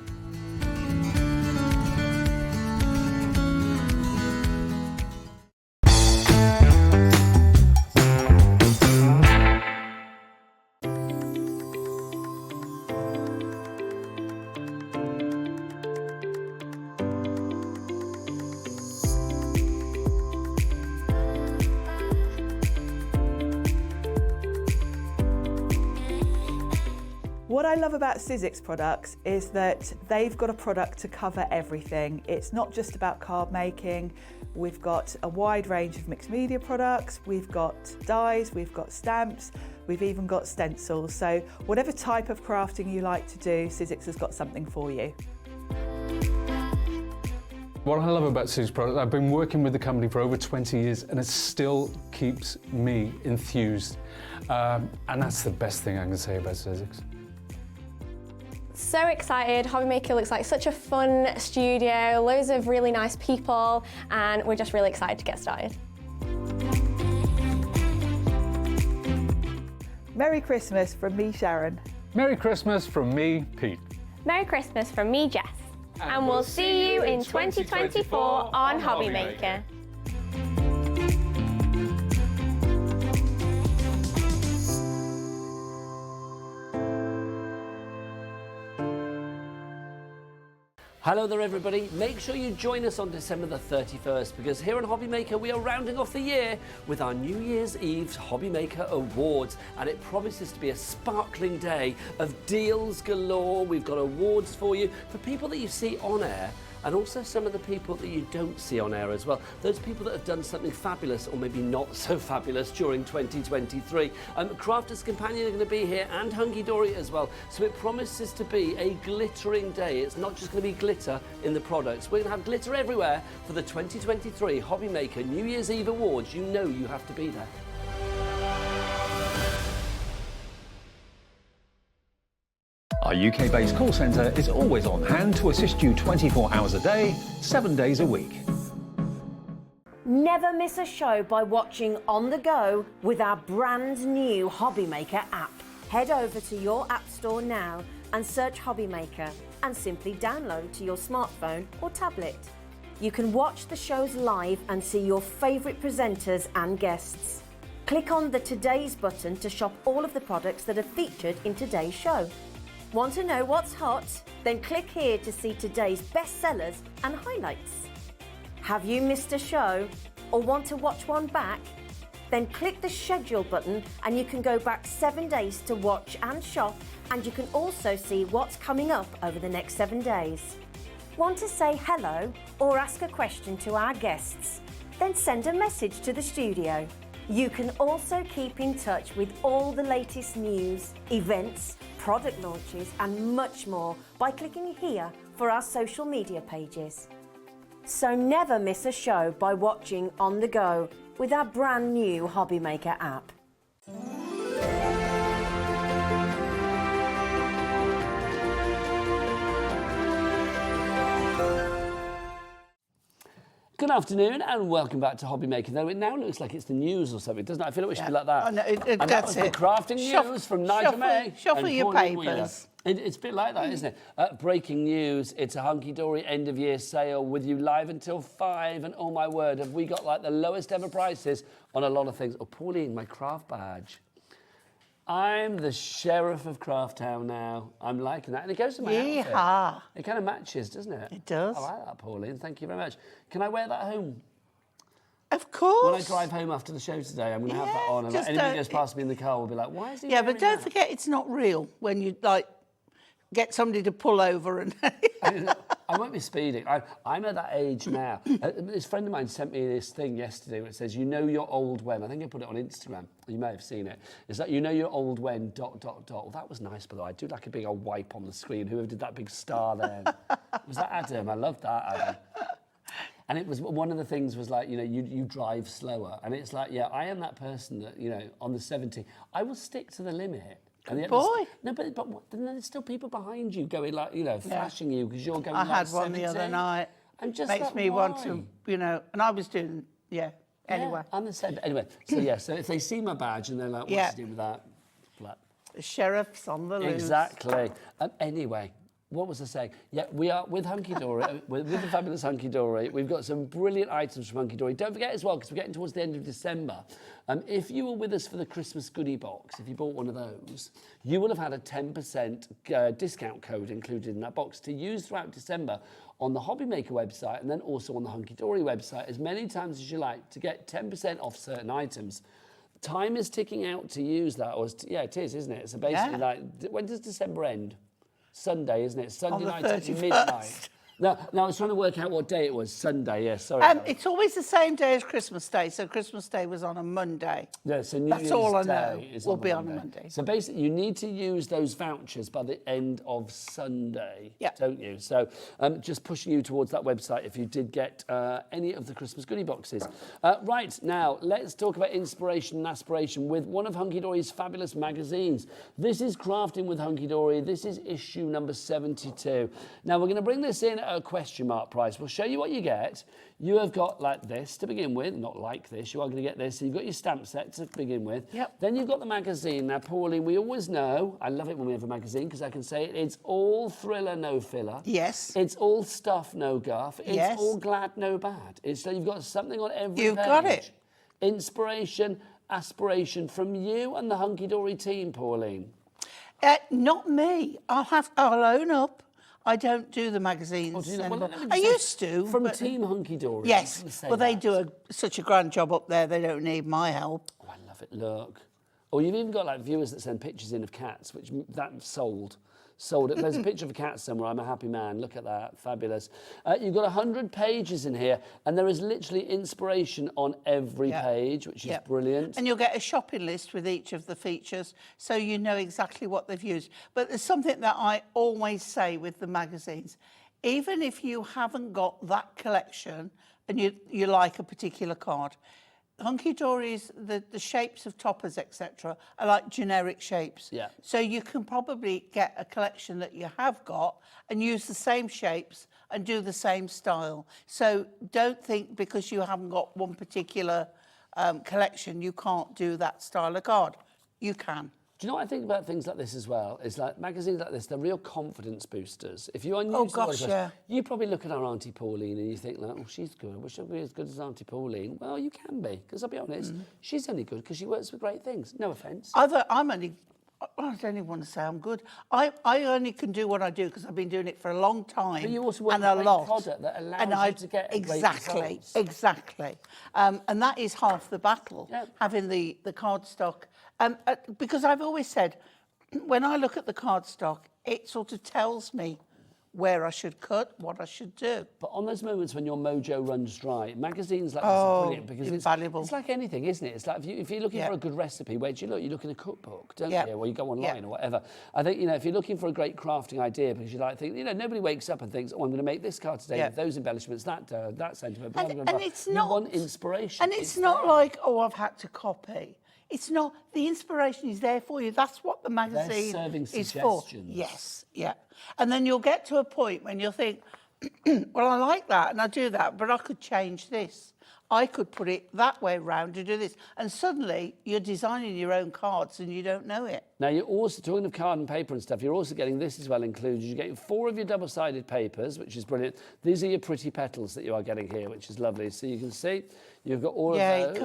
What I love about Sizzix products is that they've got a product to cover everything. It's not just about card making. We've got a wide range of mixed media products. We've got dies, we've got stamps, we've even got stencils. So whatever type of crafting you like to do, Sizzix has got something for you.
What I love about Sizzix products, I've been working with the company for over 20 years and it still keeps me enthused. And that's the best thing I can say about Sizzix.
So excited. Hobby Maker looks like such a fun studio, loads of really nice people, and we're just really excited to get started.
Merry Christmas from me, Sharon.
Merry Christmas from me, Pete.
Merry Christmas from me, Jess. And we'll see you in 2024 on Hobby Maker.
Hello there everybody, make sure you join us on December the 31st because here on Hobby Maker we are rounding off the year with our New Year's Eve Hobby Maker Awards, and it promises to be a sparkling day of deals galore. We've got awards for you for people that you see on air and also some of the people that you don't see on air as well. Those people that have done something fabulous or maybe not so fabulous during 2023. Crafters Companion are going to be here and Hunkydory as well. So it promises to be a glittering day. It's not just going to be glitter in the products. We're going to have glitter everywhere for the 2023 Hobby Maker New Year's Eve Awards. You know you have to be there.
Our UK-based call centre is always on hand to assist you 24 hours a day, 7 days a week.
Never miss a show by watching on the go with our brand new Hobby Maker app. Head over to your app store now and search Hobby Maker and simply download to your smartphone or tablet. You can watch the shows live and see your favourite presenters and guests. Click on the Today's button to shop all of the products that are featured in today's show. Want to know what's hot? Then click here to see today's bestsellers and highlights. Have you missed a show or want to watch one back? Then click the schedule button and you can go back 7 days to watch and shop, and you can also see what's coming up over the next 7 days. Want to say hello or ask a question to our guests? Then send a message to the studio. You can also keep in touch with all the latest news, events, product launches and much more by clicking here for our social media pages. So never miss a show by watching on the go with our brand new Hobby Maker app.
Good afternoon and welcome back to Hobby Maker. Though it now looks like it's the news or something, doesn't it? I feel like we should be like that.
Oh, no,
and that
that's
was
it.
the crafting news from Nigel May.
Shuffle
and
your
Pauline
papers.
Wheeler. It's a bit like that, isn't it? Breaking news, it's a Hunkydory end of year sale with you live until 5, and oh my word, have we got like the lowest ever prices on a lot of things. Oh, Pauline, my craft badge. I'm the sheriff of Craft Town now. I'm liking that. And it goes to my outfit.
Yeehaw.
It kind of matches, doesn't it?
It does.
I like that, Pauline. Thank you very much. Can I wear that home?
Of course.
When I drive home after the show today, I'm going to have that on. And like, anybody goes past me in the car will be like, why is he
Yeah, but
wearing
don't
that?
forget it's not real when you, like, get somebody to pull over and...
I won't be speeding. I'm at that age now. This friend of mine sent me this thing yesterday where it says, you know you're old when. I think I put it on Instagram. You may have seen it. It's like, you know you're old when, ... Well, that was nice, by the way. I do like a big old wipe on the screen. Whoever did that big star there. Was that Adam? I loved that, Adam. And it was one of the things was like, you know, you drive slower. And it's like, yeah, I am that person that, you know, on the 70, I will stick to the limit. And
Good boy.
No, but then there's still people behind you going like, you know, flashing you because you're going
I
like
had
70.
one the other night.
I'm just
Makes
like,
me want
why?
to, you know, and I was doing, anyway.
Yeah, I'm the same. Anyway, so yeah, so if they see my badge and they're like, what's to do with that? Like,
The sheriff's on the loose.
exactly. Anyway, what was I saying? Yeah, we are with Hunkydory, with the fabulous Hunkydory. We've got some brilliant items from Hunkydory. Don't forget as well, because we're getting towards the end of December. If you were with us for the Christmas goodie box, if you bought one of those, you will have had a 10% discount code included in that box to use throughout December on the Hobby Maker website and then also on the Hunkydory website as many times as you like to get 10% off certain items. Time is ticking out to use that, or yeah, it is, isn't it? So basically, like, when does December end? Sunday, isn't it? Sunday night at midnight. No, I was trying to work out what day it was. Sunday, yeah, sorry.
It's always the same day as Christmas Day, so Christmas Day was on a Monday.
Yeah, so New
That's
Year's
all I
Day
know.
is
Will be on a Monday.
So basically, you need to use those vouchers by the end of Sunday, don't you? So just pushing you towards that website if you did get any of the Christmas goodie boxes. Right, now, let's talk about inspiration and aspiration with one of Hunkydory's fabulous magazines. This is Crafting with Hunkydory. This is issue number 72. Now, we're going to bring this in at a question mark price. We'll show you what you get. You have got like this to begin with, not like this. You are going to get this. So you've got your stamp set to begin with.
Yep.
Then you've got the magazine. Now, Pauline, we always know, I love it when we have a magazine because I can say it's all thriller, no filler.
Yes.
It's all stuff, no guff. It's
Yes.
all glad, no bad. It's so you've got something on every
You've
page.
got it.
Inspiration, aspiration from you and the Hunkydory team, Pauline.
Not me. I'll own up. I don't do the magazines.
Oh, do you know- well, let me
I
just say,
used to.
From
but-
Team Hunkydory.
Yes.
I'm gonna say
Well, they
that.
do such a grand job up there. They don't need my help.
Oh, I love it. Look. Or you've even got like viewers that send pictures in of cats, which that sold. Sold it. There's a picture of a cat somewhere. I'm a happy man. Look at that. Fabulous. You've got 100 pages in here, and there is literally inspiration on every page, which is brilliant.
And you'll get a shopping list with each of the features, so you know exactly what they've used. But there's something that I always say with the magazines. Even if you haven't got that collection and you like a particular card, Hunkydory's, the shapes of toppers, etc., are like generic shapes.
Yeah.
So you can probably get a collection that you have got and use the same shapes and do the same style. So don't think because you haven't got one particular collection, you can't do that style of card. You can.
Do you know what I think about things like this as well? It's like magazines like this, they're real confidence boosters. If you're new you probably look at our Aunty Pauline and you think like, oh, she's good. Well, she'll be as good as Aunty Pauline. Well, you can be, because I'll be honest, she's only good because she works with great things. No offence.
I don't even want to say I'm good. I only can do what I do because I've been doing it for a long time.
But you also work
and
with
a
a great
lot.
product that allows you to get great results.
Exactly. And that is half the battle, having the cardstock. Because I've always said, when I look at the cardstock, it sort of tells me where I should cut, what I should do.
But on those moments when your mojo runs dry, magazines like this are brilliant because
invaluable.
It's like anything, isn't it? It's like if you're looking for a good recipe, where do you look? You look in a cookbook, don't you? Or you go online or whatever. I think, you know, if you're looking for a great crafting idea, because you like think, you know, nobody wakes up and thinks, oh, I'm going to make this card today with those embellishments, that sentiment, blah, blah, blah, blah.
And it's not,
you want inspiration.
And it's not like, oh, I've had to copy. It's not. The inspiration is there for you. That's what the magazine is for. Yes, yeah. And then you'll get to a point when you'll think, well, I like that and I do that, but I could change this. I could put it that way round to do this. And suddenly you're designing your own cards and you don't know it.
Now, you're also, talking of card and paper and stuff, you're also getting this as well included. You're getting 4 of your double-sided papers, which is brilliant. These are your pretty petals that you are getting here, which is lovely. So you can see you've got all of those.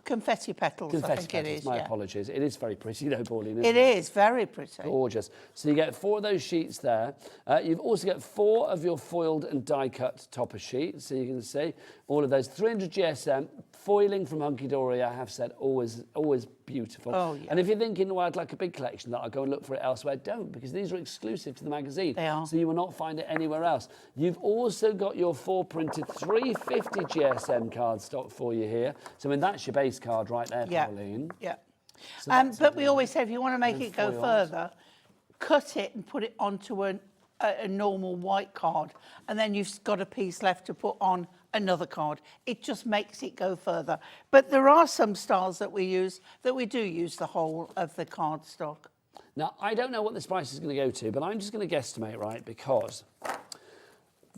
Confetti petals, I think it is.
My apologies. It is very pretty, though, Pauline.
It is very pretty.
Gorgeous. So you get 4 of those sheets there. You've also got 4 of your foiled and die-cut topper sheets. So you can see all of those. 300 GSM, foiling from Hunkydory, I have said, always beautiful.
Oh, yeah.
And if you're thinking, well, I'd like a big collection that I'll go and look for it elsewhere, don't, because these are exclusive to the magazine.
They are.
So you will not find it anywhere else. You've also got your 4-printed 350 GSM cardstock for you here. So I mean, that's your base card right there, Pauline.
Yeah.
So
but we always say, if you want to make it go
foiled.
further, cut it and put it onto a normal white card, and then you've got a piece left to put on another card. It just makes it go further. But there are some styles that we do use the whole of the cardstock.
Now, I don't know what this price is going to go to, but I'm just going to guesstimate, right? Because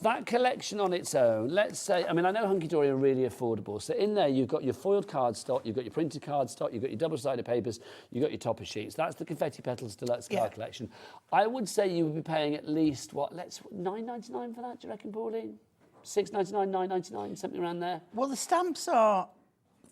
that collection on its own, let's say, I mean, I know Hunkydory are really affordable. So in there, you've got your foiled cardstock, you've got your printed cardstock, you've got your double-sided papers, you've got your topper sheets. That's the Confetti Petals Deluxe card collection. I would say you would be paying at least, what, $9.99 for that, do you reckon, Pauline? $6.99, $9.99, something around there?
Well, the stamps are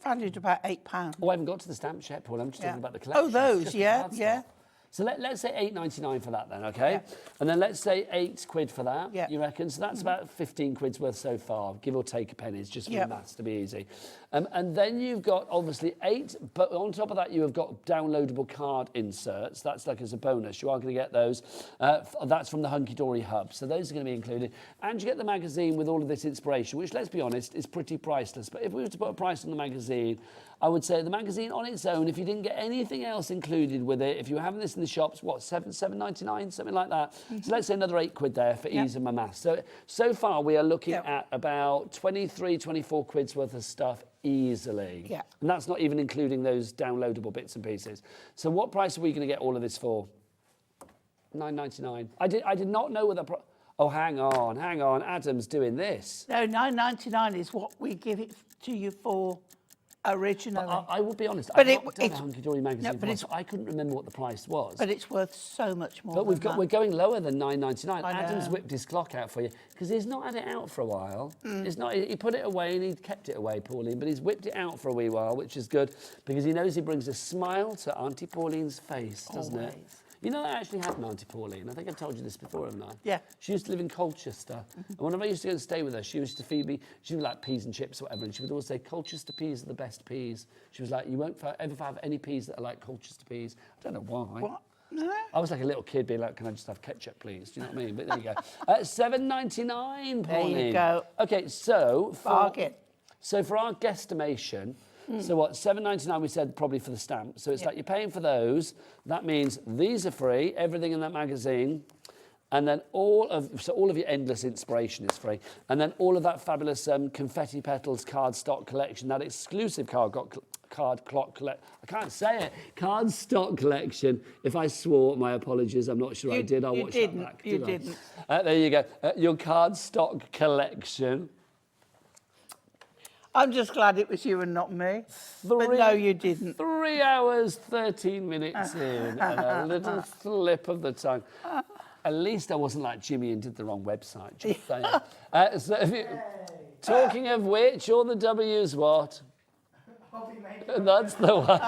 valued about £8.
Oh, I haven't got to the stamps yet, Paul. I'm just talking about the collection.
Oh, those, yeah.
So let's say $8.99 for that then, okay? Yeah. And then let's say £8 for that, you reckon? So that's about 15 quid's worth so far, give or take a penny, it's just for the maths to be easy. And then you've got obviously 8, but on top of that you have got downloadable card inserts. That's like as a bonus, you are going to get those. That's from the Hunkydory Hub, so those are going to be included. And you get the magazine with all of this inspiration, which, let's be honest, is pretty priceless. But if we were to put a price on the magazine, I would say the magazine on its own, if you didn't get anything else included with it, if you were having this in the shops, what, $7.99, something like that? So let's say another £8 there for ease of my maths. So far we are looking at about 23, 24 quid's worth of stuff easily. Yeah. And that's not even including those downloadable bits and pieces. So what price are we going to get all of this for? $9.99. I did not know what the Oh, hang on. Adam's doing this.
No, $9.99 is what we give it to you for originally.
I will be honest, I've not done a Hunkydory magazine before, I couldn't remember what the price was.
But it's worth so much more.
But we're going lower than $9.99. Adam's whipped his clock out for you because he's not had it out for a while. It's not. He put it away and he kept it away, Pauline, but he's whipped it out for a wee while, which is good because he knows he brings a smile to Aunty Pauline's face, doesn't it? You know, I actually had an Aunty Pauline. I think I've told you this before, haven't I? Yeah. She used to live in Colchester. And whenever I used to go and stay with her, she used to feed me, she would like peas and chips or whatever, and she would always say, Colchester peas are the best peas. She was like, you won't ever have any peas that are like Colchester peas. I don't know why. What? No. I was like a little kid being like, can I just have ketchup, please? Do you know what I mean? But there you go. $7.99, Pauline.
There you go.
Okay, so
bargain.
So for our guesstimation, so what, $7.99 we said probably for the stamp. So it's like you're paying for those. That means these are free, everything in that magazine. And then all of your endless inspiration is free. And then all of that fabulous Confetti Petals cardstock collection, that exclusive cardstock collection. If I swore, my apologies. I'm not sure I did. I'll watch that back. You didn't. There you go. Your cardstock collection.
I'm just glad it was you and not me. But no, you didn't.
3 hours, 13 minutes in, and a little slip of the tongue. At least I wasn't like Jimmy and did the wrong website, just saying. Talking of which, all the W's what? That's the one.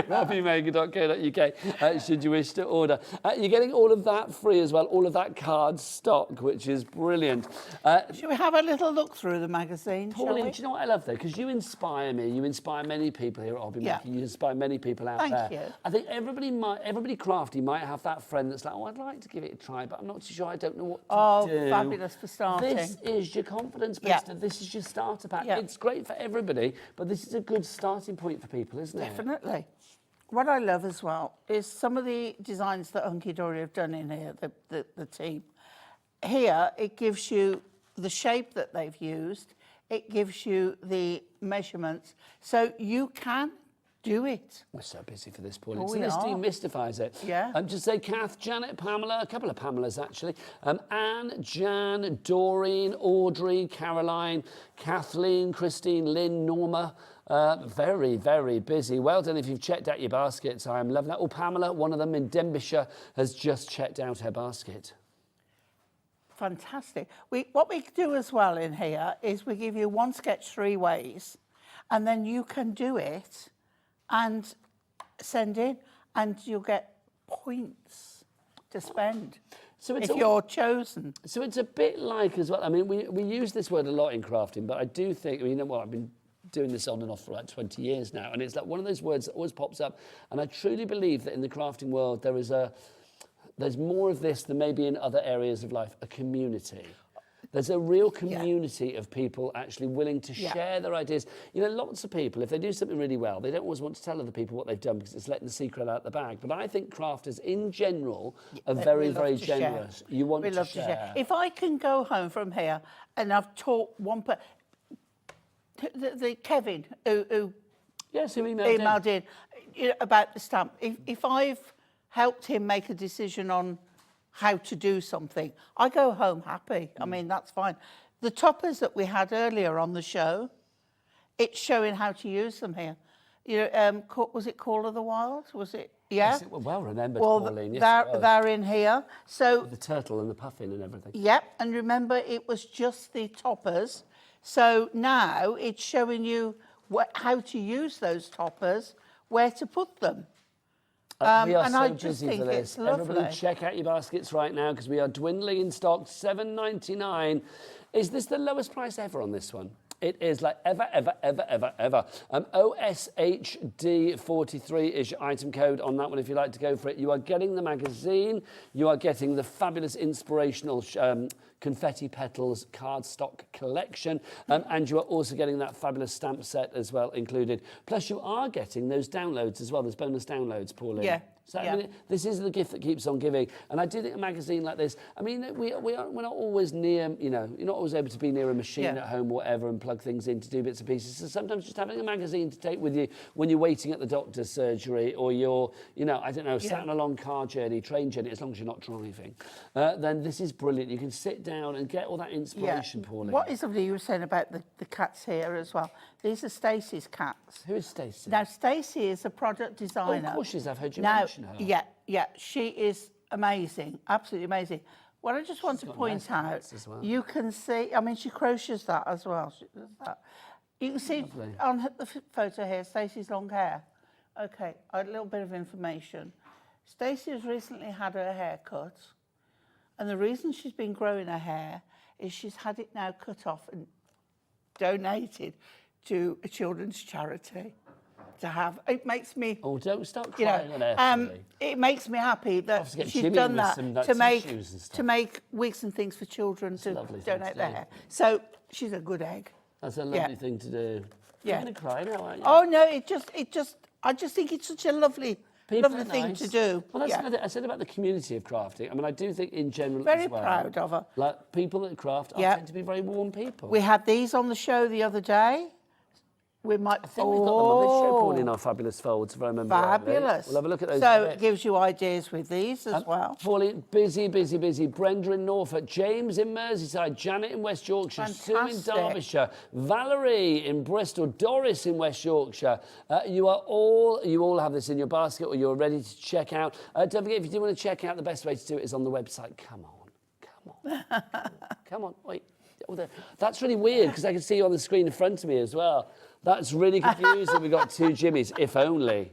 hobbymaker.co.uk, should you wish to order. You're getting all of that free as well, all of that card stock, which is brilliant.
Should we have a little look through the magazine,
Pauline, do you know what I love though? Because you inspire me, you inspire many people here at Hobbymaker, you inspire many people out there.
Thank you.
I think everybody crafty might have that friend that's like, oh, I'd like to give it a try, but I'm not too sure, I don't know what to do.
Oh, fabulous for starting.
This is your confidence booster. This is your starter pack. It's great for everybody, but this is a good starting point for people, isn't it?
Definitely. What I love as well is some of the designs that Hunkydory have done in here, the team. Here, it gives you the shape that they've used. It gives you the measurements. So you can do it.
We're so busy for this, Pauline. So this demystifies it.
Yeah.
Just say Kath, Janet, Pamela, a couple of Pamelas actually. Anne, Jan, Doreen, Audrey, Caroline, Kathleen, Christine, Lynn, Norma. Very, very busy. Well done if you've checked out your baskets. I am loving that. Oh, Pamela, one of them in Denbighshire, has just checked out her basket.
Fantastic. What we do as well in here is we give you one sketch 3 ways, and then you can do it and send in, and you'll get points to spend. So if you're chosen.
So it's a bit like as well, I mean, we use this word a lot in crafting, but I do think, I mean, you know what, I've been doing this on and off for like 20 years now, and it's like one of those words that always pops up, and I truly believe that in the crafting world there's more of this than maybe in other areas of life, a community. There's a real community of people actually willing to share their ideas. You know, lots of people, if they do something really well, they don't always want to tell other people what they've done because it's letting the secret out the bag. But I think crafters in general are very, very generous. You want to share.
If I can go home from here and I've taught one person, the Kevin who
Yes, who emailed in.
about the stamp. If I've helped him make a decision on how to do something, I go home happy. I mean, that's fine. The toppers that we had earlier on the show, it's showing how to use them here. You know, was it Call of the Wild? Was it? Yeah.
Yes, well remembered,
Well,
Pauline. Yes,
they're in here. So
the turtle and the puffin and everything.
yep, and remember it was just the toppers. So now it's showing you how to use those toppers, where to put them.
We are
and
so
I just
busy
think
for this.
it's lovely.
Everybody check out your baskets right now because we are dwindling in stock. $7.99. Is this the lowest price ever on this one? It is like ever. OSHD43 is your item code on that one if you'd like to go for it. You are getting the magazine. You are getting the fabulous inspirational confetti petals cardstock collection. And you are also getting that fabulous stamp set as well included. Plus you are getting those downloads as well. There's bonus downloads, Pauline.
Yeah.
So I mean, this is the gift that keeps on giving. And I do think a magazine like this, I mean, we're not always near, you know, you're not always able to be near a machine at home or whatever and plug things in to do bits and pieces. So sometimes just having a magazine to take with you when you're waiting at the doctor's surgery or you're, you know, I don't know, sat on a long car journey, train journey, as long as you're not driving, then this is brilliant. You can sit down and get all that inspiration, Pauline.
What is lovely, you were saying about the cats here as well. These are Stacey's cats.
Who is Stacey?
Now, Stacey is a product designer.
Oh, of course she is. I've heard you
now,
mention her.
Yeah, she is amazing, absolutely amazing. What I just want to point out,
as well.
you can see, I mean, she crotchets that as well. She does that. You can see on the photo here, Stacey's long hair. Okay, a little bit of information. Stacey has recently had her hair cut, and the reason she's been growing her hair is she's had it now cut off and donated to a children's charity to have. It makes me...
Oh, don't stop crying on air.
It makes me happy that she's done that to make wigs and things for children to donate their hair. So she's a good egg.
That's a lovely thing to do.
Yeah.
You're going to cry now, aren't you?
Oh no, I just think it's such a lovely thing to do.
Well, that's another, I said about the community of crafting. I mean, I do think in general
Very
as well,
proud of her.
Like people that craft tend to be very warm people.
We had these on the show the other day. We might.
I think we've got them on this show, Pauline, our fabulous folds, if I remember rightly.
Fabulous.
We'll have a look at those.
So it gives you ideas with these as well.
Pauline, busy. Brenda in Norfolk, James in Merseyside, Janet in West Yorkshire,
Fantastic.
Sue in Derbyshire, Valerie in Bristol, Doris in West Yorkshire. You all have this in your basket or you're ready to check out. Don't forget, if you do want to check out, the best way to do it is on the website. Come on. Wait. Oh, that's really weird because I can see you on the screen in front of me as well. That's really confusing. We've got two Jimmys, if only.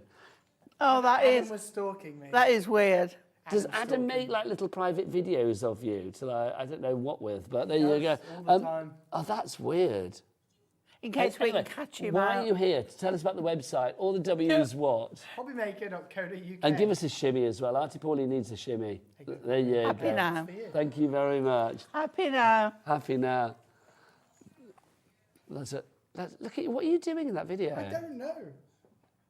Oh,
Adam was stalking me.
That is weird.
Does Adam make like little private videos of you to like, I don't know what with, but there you go.
All the time.
Oh, that's weird.
In case we
Anyway,
can catch him
why
out.
are you here? To tell us about the website. All the W's what?
Hobbymaker.co.uk.
And give us a shimmy as well. Aunty Pauline needs a shimmy. There you
Happy
go.
now.
Thank you very much.
Happy now.
Happy now. Look at you. What are you doing in that video?
I don't know.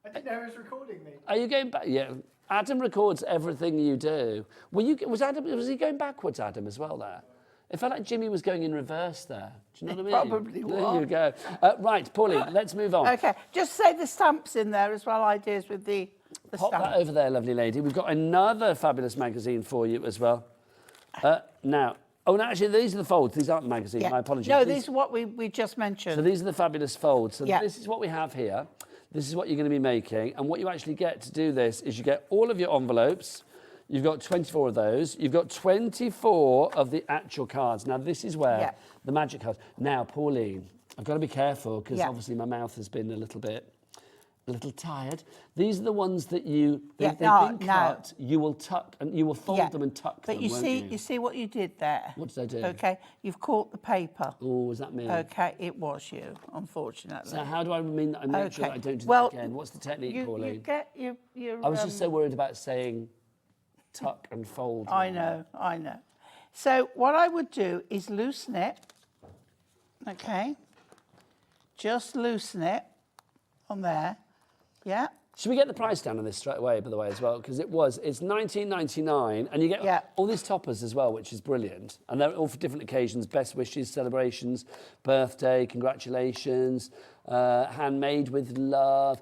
I didn't know he was recording me.
Are you going back? Yeah. Adam records everything you do. Was he going backwards, Adam, as well there? It felt like Jimmy was going in reverse there. Do you know what I mean?
Probably
There
was.
you go. Right, Pauline, let's move on.
Okay, just say the stamps in there as well, ideas with the
Pop
stamps.
that over there, lovely lady. We've got another fabulous magazine for you as well. Now, actually, these are the folds. These aren't magazines. My apologies.
No, these are what we just mentioned.
So these are the fabulous folds. So
Yeah.
this is what we have here. This is what you're going to be making. And what you actually get to do this is you get all of your envelopes. You've got 24 of those. You've got 24 of the actual cards. Now, this is where the magic cards. Now, Pauline, I've got to be careful because obviously my mouth has been a little tired. These are the ones that they've been cut. You will tuck and you will fold them and tuck them.
But you see what you did there.
What did I do?
Okay, you've caught the paper.
Oh, was that me?
Okay, it was you, unfortunately.
So how do I make sure that I don't do that again? What's the technique, Pauline?
You get your
I was just so worried about saying tuck and fold.
I know. So what I would do is loosen it. Okay. Just loosen it on there. Yeah.
Should we get the price down on this straight away, by the way, as well? Because it's £19.99, and you get all these toppers as well, which is brilliant. And they're all for different occasions, best wishes, celebrations, birthday, congratulations, handmade with love.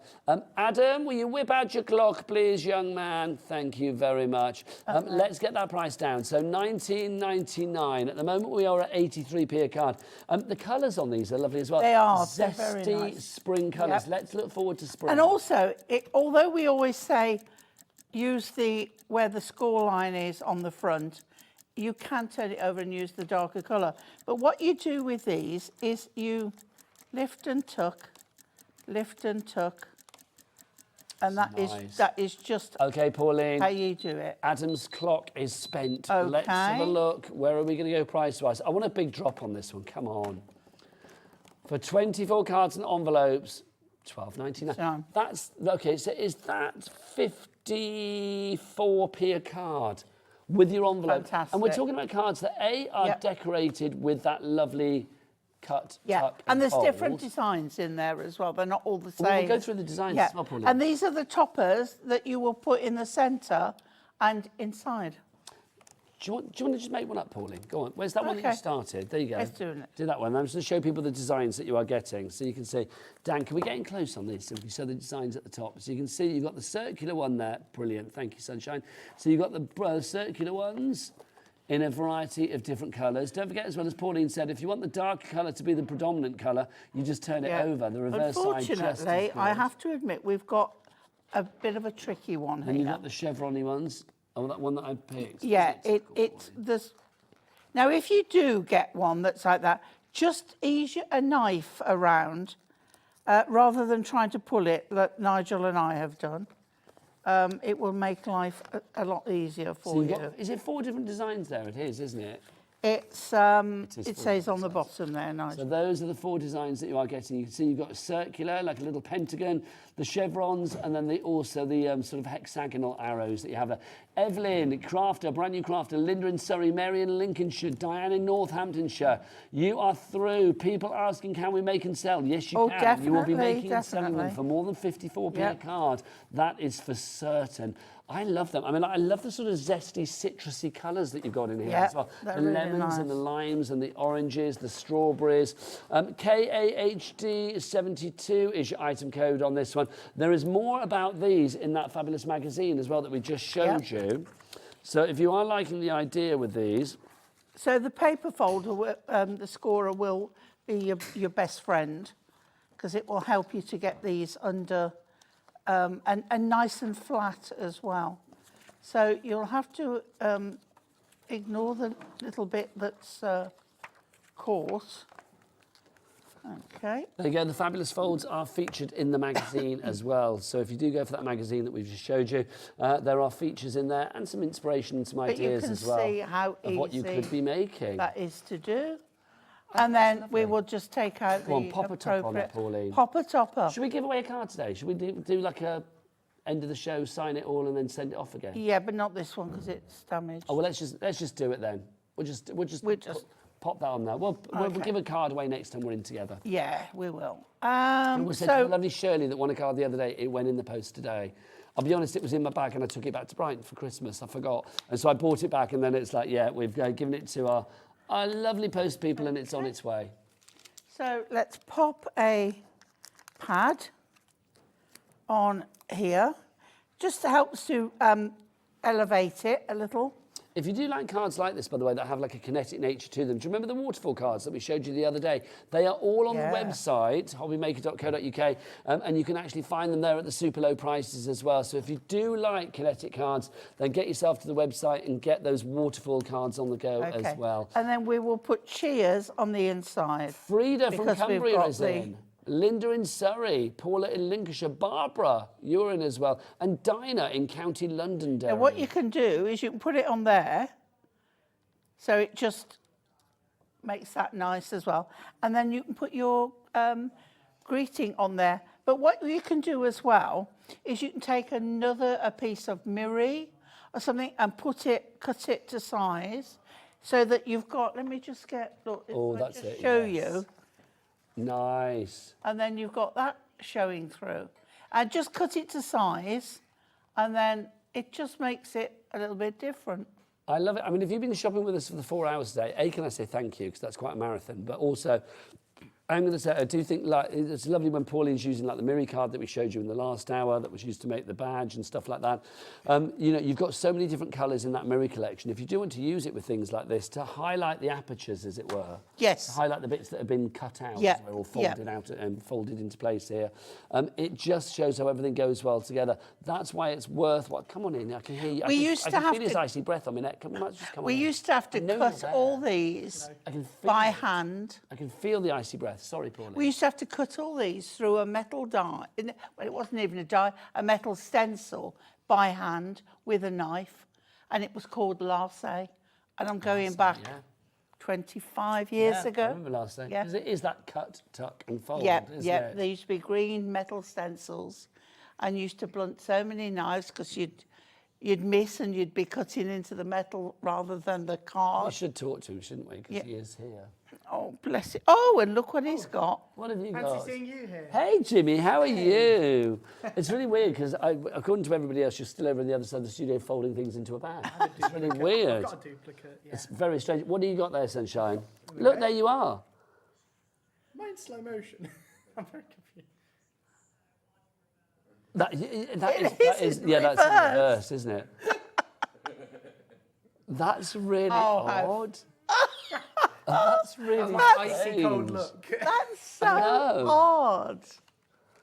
Adam, will you whip out your clock, please, young man? Thank you very much. Let's get that price down. So £19.99. At the moment, we are at 83p a card. The colours on these are lovely as well.
They are.
Zesty
They're very nice.
spring colours.
Yep.
Let's look forward to spring.
And also, although we always say use where the score line is on the front, you can turn it over and use the darker colour. But what you do with these is you lift and tuck, and that is just
okay, Pauline.
how you do it.
Adam's clock is spent.
Okay.
Let's have a look. Where are we going to go price-wise? I want a big drop on this one. Come on. For 24 cards and envelopes, £12.99. That's okay. So is that 54p a card with your envelope?
Fantastic.
And we're talking about cards that are decorated with that lovely cut, tuck,
and there's
fold.
different designs in there as well. They're not all the same.
Well, we'll go through the designs as well, Pauline.
And these are the toppers that you will put in the centre and inside.
Do you want to just make one up, Pauline? Go on. Where's that one that you started? There you go.
Let's do it.
Do that one. I'm just going to show people the designs that you are getting. So you can see, Dan, can we get in close on this? So we show the designs at the top. So you can see you've got the circular one there. Brilliant. Thank you, Sunshine. So you've got the circular ones in a variety of different colours. Don't forget, as well as Pauline said, if you want the dark colour to be the predominant colour, you just turn it over. The reverse side just
Unfortunately, I have to admit, we've got a bit of a tricky one here.
And you've got the chevron-y ones. Oh, that one that I picked.
Yeah, it's this. Now, if you do get one that's like that, just ease a knife around rather than trying to pull it, like Nigel and I have done. It will make life a lot easier for you.
Is it 4 different designs there? It is, isn't it?
It says on the bottom there, Nigel.
So those are the 4 designs that you are getting. You can see you've got a circular, like a little pentagon, the chevrons, and then also the sort of hexagonal arrows that you have there. Evelyn, crafter, brand new crafter, Linda in Surrey, Mary in Lincolnshire, Diane in Northamptonshire. You are through. People asking, can we make and sell? Yes, you can.
Definitely,
you will be making and selling them for more than 54p a card. That is for certain. I love them. I mean, I love the sort of zesty, citrusy colours that you've got in here as well. The
really
lemons
nice.
and the limes and the oranges, the strawberries. KAHD72 is your item code on this one. There is more about these in that fabulous magazine as well that we just showed you. So if you are liking the idea with these...
So the paper folder, the scorer will be your best friend because it will help you to get these under... and nice and flat as well. So you'll have to ignore the little bit that's coarse. Okay.
There you go, the fabulous folds are featured in the magazine as well. So if you do go for that magazine that we've just showed you, there are features in there and some inspiration and some ideas as well
see how
of what you could be making.
That is to do. And then we will just take out
Come on, pop a top on it, Pauline.
Pop a topper.
Should we give away a card today? Should we do like a end of the show, sign it all, and then send it off again?
Yeah, but not this one because it's damaged.
Oh well, let's just do it then. We'll just pop that on there. We'll give a card away next time we're in together.
Yeah, we will.
And we'll say to the lovely Shirley that won a card the other day. It went in the post today. I'll be honest, it was in my bag and I took it back to Brighton for Christmas. I forgot, and so I bought it back, and then it's like, yeah, we've given it to our lovely post people, and it's on its way.
So let's pop a pad on here, just to help to elevate it a little.
If you do like cards like this, by the way, that have like a kinetic nature to them, do you remember the waterfall cards that we showed you the other day? They are all on the website, hobbymaker.co.uk, and you can actually find them there at the super low prices as well. So if you do like kinetic cards, then get yourself to the website and get those waterfall cards on the go as well.
And then we will put cheers on the inside.
Frida from Cumbria is in. Linda in Surrey, Paula in Lincolnshire, Barbara, you're in as well, and Dinah in County Londonderry.
Now what you can do is you can put it on there, so it just makes that nice as well. And then you can put your greeting on there. But what you can do as well is you can take a piece of Mirri or something and cut it to size so that you've got, let me just get, look,
that's it,
show you.
Nice.
And then you've got that showing through. And just cut it to size, and then it just makes it a little bit different.
I love it. I mean, if you've been shopping with us for the 4 hours today, A, can I say thank you, because that's quite a marathon, but also, I'm going to say, I do think like it's lovely when Pauline's using like the Mirri card that we showed you in the last hour that was used to make the badge and stuff like that. You know, you've got so many different colours in that Mirri collection. If you do want to use it with things like this, to highlight the apertures, as it were.
Yes.
To highlight the bits that have been cut out,
Yeah.
as it were, or folded out and folded into place here. It just shows how everything goes well together. That's why it's worth what. Come on in, I can hear you. I can feel his icy breath on my neck. Come on, just come on
We
in.
used to have to
I know
cut
you're
all
there.
these
I can feel
by
it.
hand.
I can feel the icy breath. Sorry, Pauline.
We used to have to cut all these through a metal die. Well, it wasn't even a die, a metal stencil by hand with a knife, and it was called lasse. And I'm going back 25 years ago.
I remember last day.
Yeah.
Because it is that cut, tuck, and fold,
Yeah,
isn't
yeah.
it?
There used to be green metal stencils, and you used to blunt so many knives because you'd miss and you'd be cutting into the metal rather than the
We
card.
should talk to him, shouldn't we? Because
Yeah.
he is here.
Oh, bless it. Oh, and look what he's got.
What have you
Fancy
got?
seeing you here.
Hey, Jimmy, how are you? It's really weird because, according to everybody else, you're still over on the other side of the studio folding things into a bag. It's really weird.
I've got a duplicate, yeah.
It's very strange. What do you got there, Sunshine? Look, there you are.
Mine's slow motion. I'm very confused.
That is
in
yeah, that's in
reverse.
reverse, isn't it? That's really odd. That's really
Icy cold
strange.
look.
That's so
know.
odd.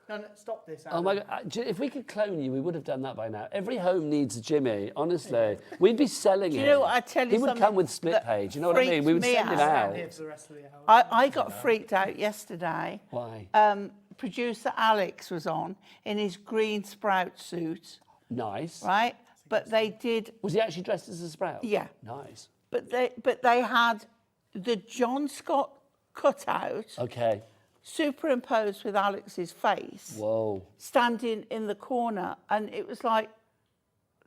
No, stop this.
Oh my God! If we could clone you, we would have done that by now. Every home needs a Jimmy. Honestly, we'd be selling him.
Do you know what? I tell you
he would
something
come with split
that
page. You know what I mean? We would
freaks me
send him
out.
out.
Here for the rest of the hour.
I got freaked out yesterday.
Why?
Producer Alex was on in his green sprout suit,
Nice.
right? But they did,
Was he actually dressed as a sprout?
Yeah.
Nice.
but they had the John Scott cutout
Okay.
superimposed with Alex's face,
Whoa.
standing in the corner, and it was like,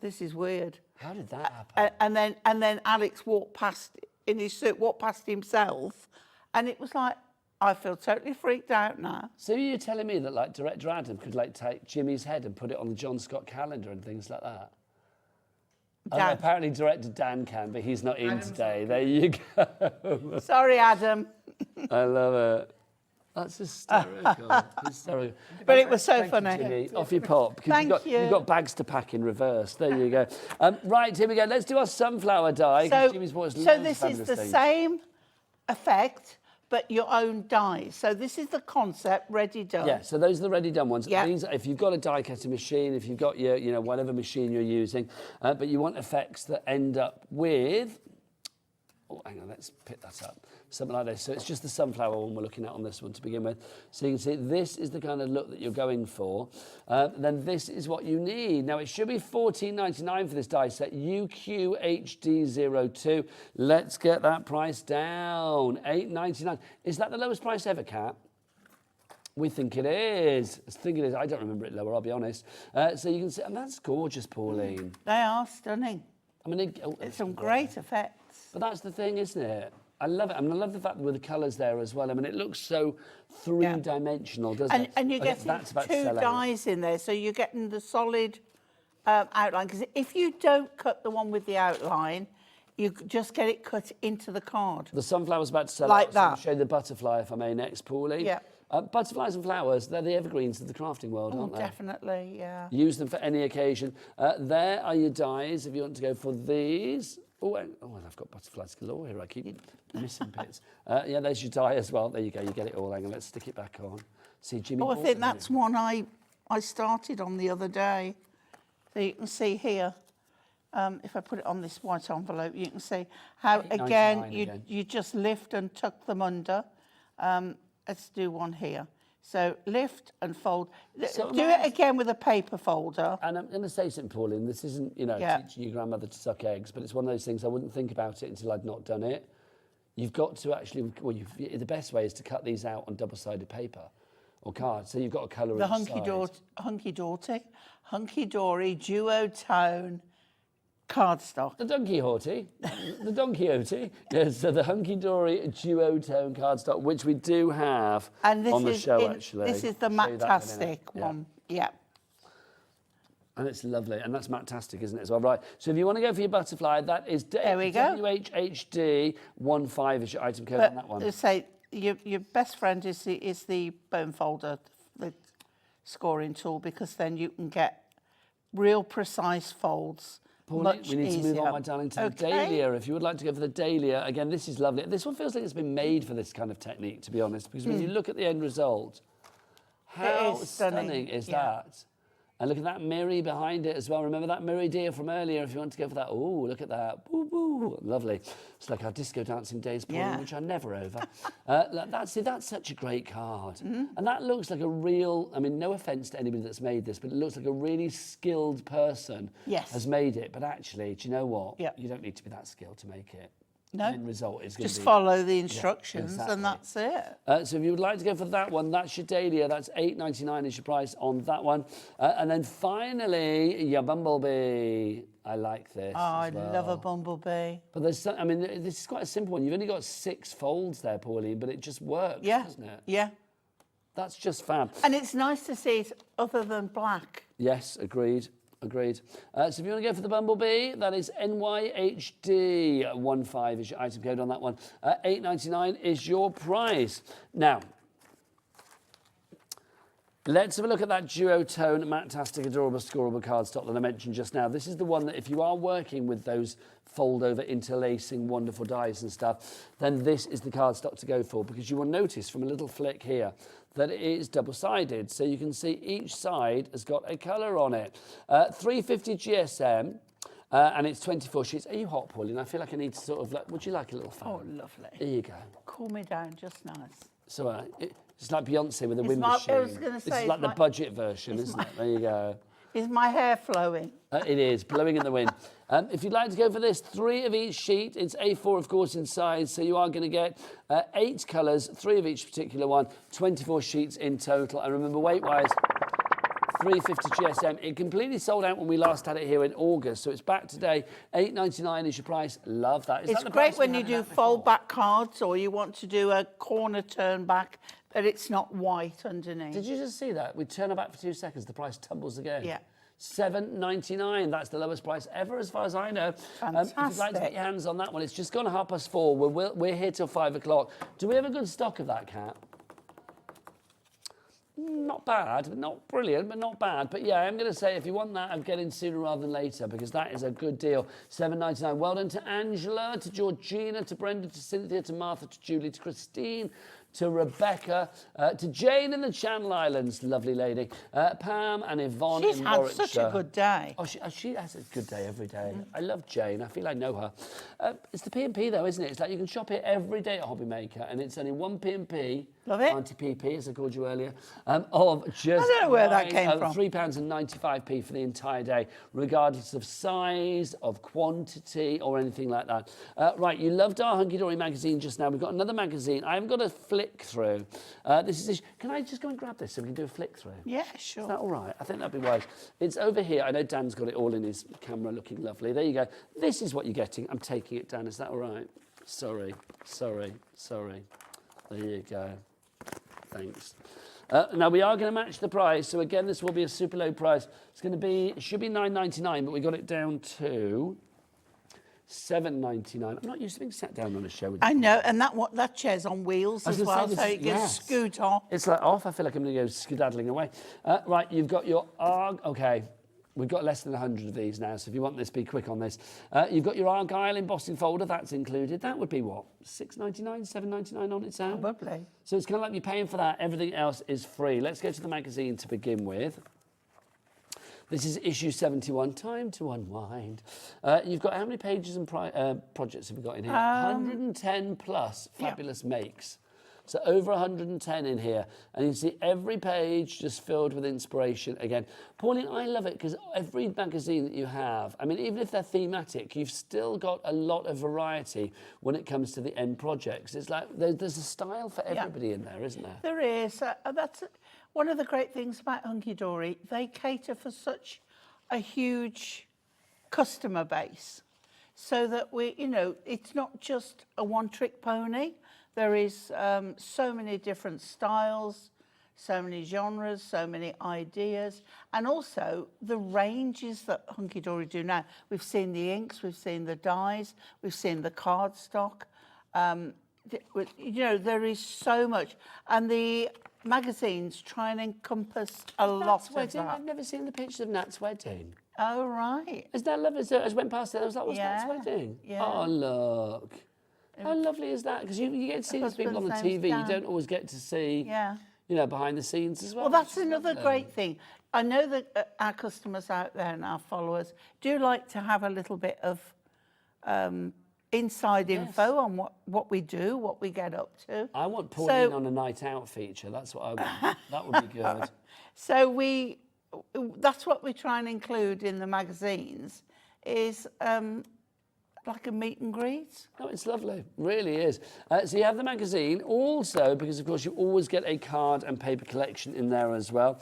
this is weird.
How did that happen?
And then Alex walked past in his suit, walked past himself, and it was like, I feel totally freaked out now.
So you're telling me that like director Adam could like take Jimmy's head and put it on the John Scott calendar and things like that?
Dan.
Apparently director Dan can, but he's not in today. There you go.
Sorry, Adam.
I love it. That's hysterical. Hysterical.
But it was so
Thank you,
funny.
Jimmy. Off you pop. 'Cause
Thank you.
You've got bags to pack in reverse. There you go. Right, here we go. Let's do our sunflower dye. 'Cause Jimmy's bought us
So
loads of
this is
fabulous
the
things.
same effect, but your own dyes. So this is the concept, ready done.
Yeah, so those are the ready done ones.
Yeah.
These, if you've got a die cutting machine, if you've got your, you know, whatever machine you're using, but you want effects that end up with, oh, hang on, let's pick that up. Something like this. So it's just the sunflower one we're looking at on this one to begin with. So you can see this is the kind of look that you're going for. Then this is what you need. Now it should be $14.99 for this die set, UQHD02. Let's get that price down, $8.99. Is that the lowest price ever, Kat? We think it is. I think it is. I don't remember it lower, I'll be honest. So you can see, and that's gorgeous, Pauline.
They are stunning.
I mean,
It's some great effects.
but that's the thing, isn't it? I love it. I mean, I love the fact that with the colours there as well. I mean, it looks so three-dimensional, doesn't it?
And you're
Okay,
getting
that's about to
two
sell out.
dyes in there, so you're getting the solid outline. Because if you don't cut the one with the outline, you just get it cut into the card.
The sunflower's about to sell
Like
out. So I'll
that.
show you the butterfly, if I may, next, Pauline.
Yeah.
Butterflies and flowers, they're the evergreens of the crafting world,
Oh,
aren't they?
definitely, yeah.
Use them for any occasion. There are your dies if you want to go for these. Oh, I've got butterflies galore here. I keep missing bits. Yeah, there's your die as well. There you go. You get it all. Hang on, let's stick it back on. See, Jimmy.
Oh, I
bought
think
them,
that's
didn't
one I started on the other day. So you can see here, if I put it on this white envelope, you can see how, again,
$8.99
you just lift and tuck them under. Let's do one here. So lift and fold.
So
Do it again with a paper folder.
And I'm going to say something, Pauline. This isn't, you know,
Yeah.
teaching your grandmother to suck eggs, but it's one of those things I wouldn't think about it until I'd not done it. You've got to actually, well, the best way is to cut these out on double-sided paper or card. So you've got a colour
The
each side.
Hunkydory duotone cardstock.
The Donkey Horty, the Donkey Horty. Yes, so the Hunkydory duotone cardstock, which we do have
And this
on the
is
show, actually.
This is the
I'll show you that in a minute.
Matastic one. Yeah.
And it's lovely, and that's matastic, isn't it, as well? Right, so if you want to go for your butterfly, that is
There we go.
WHHD 15 is your item code on that one.
But say your best friend is the bone folder, the scoring tool, because then you can get real precise folds.
Pauline,
much
we need to move on,
easier.
my darling, to the
Okay.
dahlia. If you would like to go for the dahlia, again, this is lovely. This one feels like it's been made for this kind of technique, to be honest, because when you look at the end result, how
is
stunning
stunning,
is
yeah.
that? And look at that Mirri behind it as well. Remember that Mirri deer from earlier if you want to go for that. Oh, look at that. Boo, boo. Lovely. It's like our disco dancing days, Pauline,
Yeah.
which are never over. That's such a great card. And that looks like a real, I mean, no offence to anybody that's made this, but it looks like a really skilled person
Yes.
has made it. But actually, do you know what?
Yeah.
You don't need to be that skilled to make it.
No.
The end result is going to
Just
be...
follow the instructions
exactly.
and that's it.
So if you would like to go for that one, that's your dahlia. That's $8.99 is your price on that one. And then finally, your bumblebee. I like this.
Oh, I
as well.
love a bumblebee.
But there's, I mean, this is quite a simple one. You've only got 6 folds there, Pauline, but it just works,
Yeah,
doesn't it?
yeah.
That's just fab.
And it's nice to see it other than black.
Yes, agreed. Agreed. So if you want to go for the bumblebee, that is NYHD 15 is your item code on that one. $8.99 is your price. Now, let's have a look at that duotone, matastic, adorable, scoreable cardstock that I mentioned just now. This is the one that if you are working with those fold-over interlacing wonderful dies and stuff, then this is the cardstock to go for, because you will notice from a little flick here that it is double-sided. So you can see each side has got a colour on it. 350 GSM, and it's 24 sheets. Are you hot, Pauline? I feel like I need to sort of, would you like a little fan?
Oh, lovely.
There you go.
Cool me down, just nice.
So it's like Beyonce with a
Is
wind
my- I
machine.
was gonna
This
say,
is like
is
the
my-
budget version, isn't it? There you go.
Is my hair flowing?
It is, blowing in the wind. If you'd like to go for this, 3 of each sheet. It's A4, of course, in size, so you are going to get 8 colours, 3 of each particular one, 24 sheets in total. And remember, weight-wise, 350 GSM. It completely sold out when we last had it here in August, so it's back today. $8.99 is your price. Love that. Is
It's
that the
great
price
when
we
you
had
do
it at before?
fold back cards or you want to do a corner turn back, but it's not white underneath.
Did you just see that? We turn her back for 2 seconds, the price tumbles again.
Yeah.
$7.99. That's the lowest price ever, as far as I know. If you'd like to
Fantastic.
get your hands on that one, it's just gone 4:30. We're here till 5 o'clock. Do we have a good stock of that, Cat? Not bad, not brilliant, but not bad. But yeah, I'm going to say if you want that, I'm getting sooner rather than later because that is a good deal. $7.99. Well done to Angela, to Georgina, to Brenda, to Cynthia, to Martha, to Julie, to Christine, to Rebecca, to Jane in the Channel Islands, lovely lady, Pam and Yvonne
She's
in
had
Warwickshire.
such a good day.
Oh, she has a good day every day. I love Jane. I feel I know her. It's the P&P though, isn't it? It's like you can shop it every day at Hobby Maker, and it's only one P&P.
Love it.
Aunty PP, as I called you earlier. Of just
I don't know where that came from.
£3.95 for the entire day, regardless of size, of quantity, or anything like that. Right, you loved our Hunkydory magazine just now. We've got another magazine. I haven't got a flick through. This is. Can I just go and grab this so we can do a flick through?
Yeah, sure.
Is that all right? I think that'd be wise. It's over here. I know Dan's got it all in his camera looking lovely. There you go. This is what you're getting. I'm taking it, Dan. Is that all right? Sorry. There you go. Thanks. Now, we are going to match the price. So, again, this will be a super low price. It's going to be, it should be $9.99, but we got it down to $7.99. I'm not used to being sat down on a show. With
I know, and that chair's on wheels
I was
as
gonna
well,
say,
so
this
it
is-
can
yes.
scoot off.
It's like off. I feel like I'm going to go skedaddling away. Right, you've got your okay. We've got less than 100 of these now, so if you want this, be quick on this. You've got your Argyle embossing folder. That's included. That would be what? $6.99, $7.99 on its own?
Probably.
So it's kind of like you're paying for that. Everything else is free. Let's go to the magazine to begin with. This is issue 71, Time to Unwind. You've got how many pages and projects have we got in here? 110 plus fabulous makes. So over 110 in here. And you can see every page just filled with inspiration. Again, Pauline, I love it because every magazine that you have, I mean, even if they're thematic, you've still got a lot of variety when it comes to the end projects. It's like there's a style for everybody in there, isn't there?
There is. That's one of the great things about Hunkydory. They cater for such a huge customer base so that it's not just a one-trick pony. There is so many different styles, so many genres, so many ideas, and also the ranges that Hunkydory do now. We've seen the inks, we've seen the dyes, we've seen the cardstock. You know, there is so much, and the magazines try and encompass a lot of
wedding.
that.
I've never seen the pictures of Nat's wedding.
Oh, right.
Is that lovely? So I went past it, I was like, what's Nat's wedding?
Yeah.
Oh, look. How lovely is that? Because you get to see these people on the TV, you don't always get to see, you know, behind the scenes as well.
Well, that's another great thing. I know that our customers out there and our followers do like to have a little bit of inside info on what we do, what we get up to.
I want Pauline on a night out feature. That's what I want. That would be good.
So that's what we try and include in the magazines is like a meet and greet.
Oh, it's lovely, really is. So you have the magazine, also because of course you always get a card and paper collection in there as well.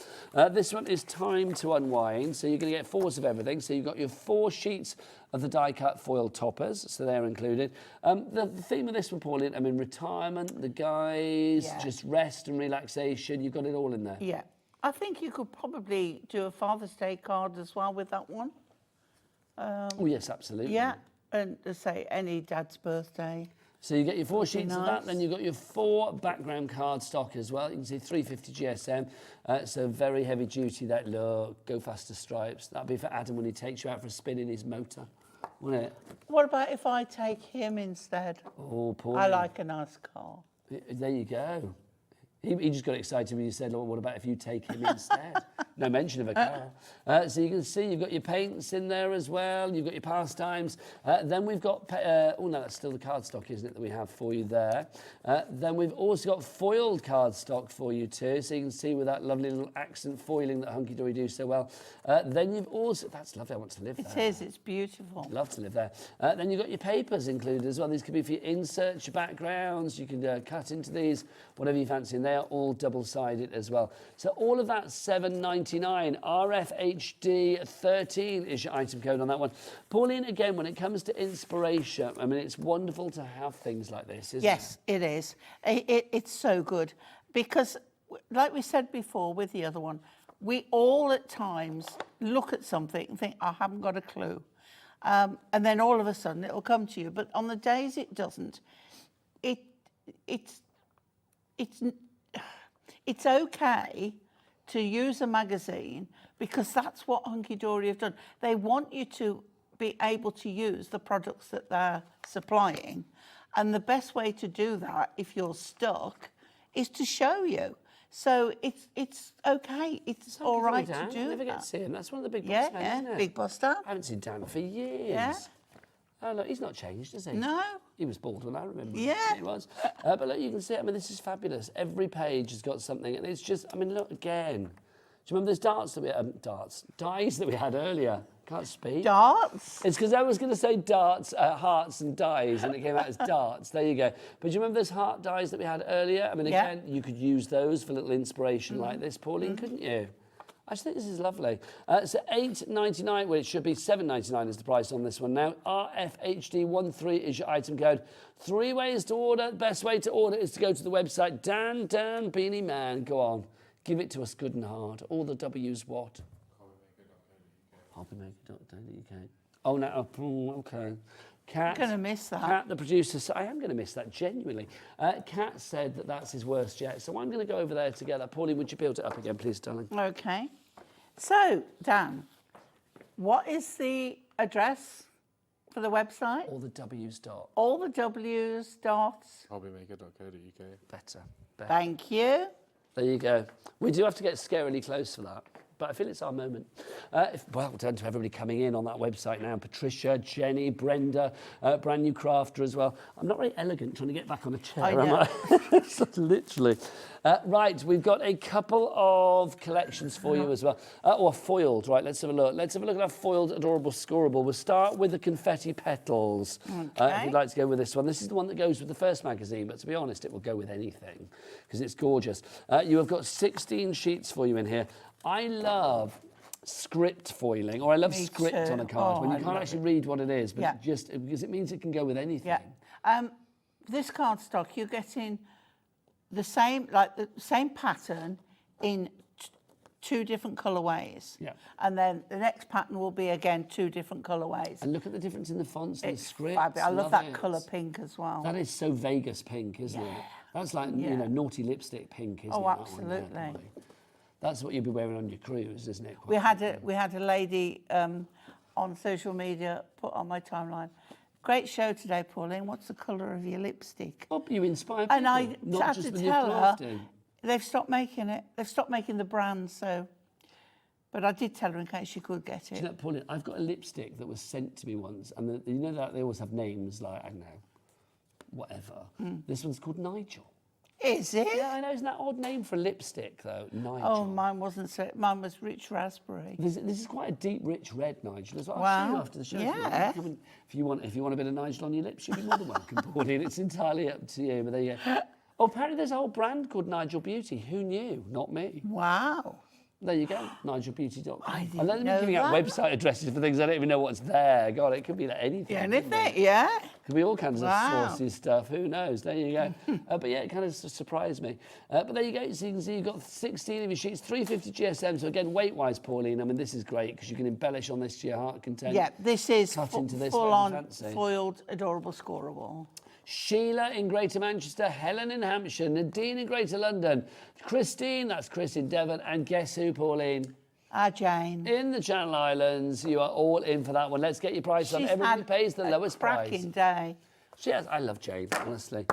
This one is Time to Unwind, so you're going to get 4 of everything. So you've got your 4 sheets of the die-cut foil toppers, so they're included. The theme of this one, Pauline, I mean, retirement, the guys, just rest and relaxation, you've got it all in there.
Yeah. I think you could probably do a Father's Day card as well with that one.
Oh, yes, absolutely.
Yeah. And say any dad's birthday.
So you get your 4 sheets of that, then you've got your 4 background cardstock as well. You can see 350 GSM, so very heavy duty. That look, go faster stripes. That'd be for Adam when he takes you out for a spin in his motor, wouldn't it?
What about if I take him instead?
Oh, Paul.
I like a nice car.
There you go. He just got excited when you said, oh, what about if you take him instead? No mention of a car. So you can see you've got your paints in there as well. You've got your pastimes. Then we've got, oh no, that's still the cardstock, isn't it, that we have for you there. Then we've also got foiled cardstock for you too. So you can see with that lovely little accent foiling that Hunkydory do so well. Then you've also, that's lovely, I want to live there.
It is, it's beautiful.
Love to live there. Then you've got your papers included as well. These could be for your inserts, your backgrounds. You can cut into these, whatever you fancy. And they are all double-sided as well. So all of that $7.99. RFHD 13 is your item code on that one. Pauline, again, when it comes to inspiration, I mean, it's wonderful to have things like this, isn't it?
Yes, it is. It's so good because, like we said before with the other one, we all at times look at something and think, I haven't got a clue. And then all of a sudden it'll come to you. But on the days it doesn't, it's okay to use a magazine because that's what Hunkydory have done. They want you to be able to use the products that they're supplying. And the best way to do that, if you're stuck, is to show you. So it's okay. It's all right to do
never
that.
get to see him. That's one of the big boss men, isn't it?
Big boss Dan.
I haven't seen Dan for years.
Yeah.
Oh, look, he's not changed, has he?
No.
He was bald when I remember.
Yeah.
He was. But look, you can see, I mean, this is fabulous. Every page has got something. And it's just, I mean, look again. Do you remember those dies that we had earlier? Can't speak.
Darts?
It's because I was going to say darts, hearts and dies, and it came out as darts. There you go. But do you remember those heart dies that we had earlier? I mean, again, you could use those for a little inspiration like this, Pauline, couldn't you? I just think this is lovely. So $8.99, well, it should be $7.99 is the price on this one now. RFHD13 is your item code. 3 ways to order. The best way to order is to go to the website. Dan Beanie Man. Go on. Give it to us good and hard. All the W's what? Hobbymaker.co.uk. Oh, no. Okay. Kat,
I'm going to miss that.
Kat, the producer, I am going to miss that, genuinely. Kat said that that's his worst yet, so I'm going to go over there together. Pauline, would you build it up again, please, darling?
Okay. So, Dan, what is the address for the website?
All the W's dot.
All the W's dots.
Hobbymaker.co.uk.
Better.
Thank you.
There you go. We do have to get scarily close for that, but I feel it's our moment. Well done to everybody coming in on that website now. Patricia, Jenny, Brenda, brand new crafter as well. I'm not very elegant trying to get back on a chair, am I? Literally. Right, we've got a couple of collections for you as well. Or foiled, right, let's have a look. Let's have a look at our foiled adorable scoreable. We'll start with the confetti petals. If you'd like to go with this one. This is the one that goes with the first magazine, but to be honest, it will go with anything because it's gorgeous. You have got 16 sheets for you in here. I love script foiling, or I love script on a card when you can't actually read what it is, but just because it means it can go with anything.
Yeah. This cardstock, you're getting the same, like the same pattern in 2 different colourways.
Yeah.
And then the next pattern will be again 2 different colourways.
And look at the difference in the fonts and the
It's
script.
fabulous. I love that
it.
colour pink as well.
That is so Vegas pink, isn't it? That's like, you know, naughty lipstick pink, isn't it?
Oh,
that one
absolutely.
there, Polly? That's what you'd be wearing on your cruise, isn't it?
We had a lady on social media put on my timeline, great show today, Pauline. What's the colour of your lipstick?
Oh, you inspire people,
And I
not
had
just
to
with your
tell her
crafting.
they've stopped making it. They've stopped making the brand, so. But I did tell her in case she could get it.
Do you know, Pauline, I've got a lipstick that was sent to me once, and you know that they always have names like, I don't know, whatever. This one's called Nigel.
Is it?
Yeah, I know. Isn't that an odd name for a lipstick, though? Nigel.
Oh, mine wasn't so. Mine was rich raspberry.
This is quite a deep, rich red, Nigel, as well. I'll show you
Wow.
after the show.
Yeah.
If you want a bit of Nigel on your lips, you'd be more than welcome, Pauline. It's entirely up to you. But there you go. Oh, apparently there's a whole brand called Nigel Beauty. Who knew? Not me.
Wow.
There you go, NigelBeauty.com.
I didn't
And then
know
giving out
that.
website addresses for things I don't even know what's there. God, it could be like anything.
Yeah,
couldn't
anything,
it?
yeah.
Could be all kinds
Wow.
of saucy stuff. Who knows? There you go. But yeah, it kind of surprised me. But there you go. So you can see you've got 16 of your sheets, 350 GSM. So again, weight-wise, Pauline, I mean, this is great because you can embellish on this to your heart content.
Yeah, this is
Cut into this
full-on
whatever you fancy.
foiled, adorable scoreable.
Sheila in Greater Manchester, Helen in Hampshire, Nadine in Greater London, Christine, that's Chris in Devon, and guess who, Pauline?
Jane.
In the Channel Islands. You are all in for that one. Let's get your price on.
She's
Everybody
had
pays the
a
lowest price.
cracking day.
Yes, I love Jane, honestly.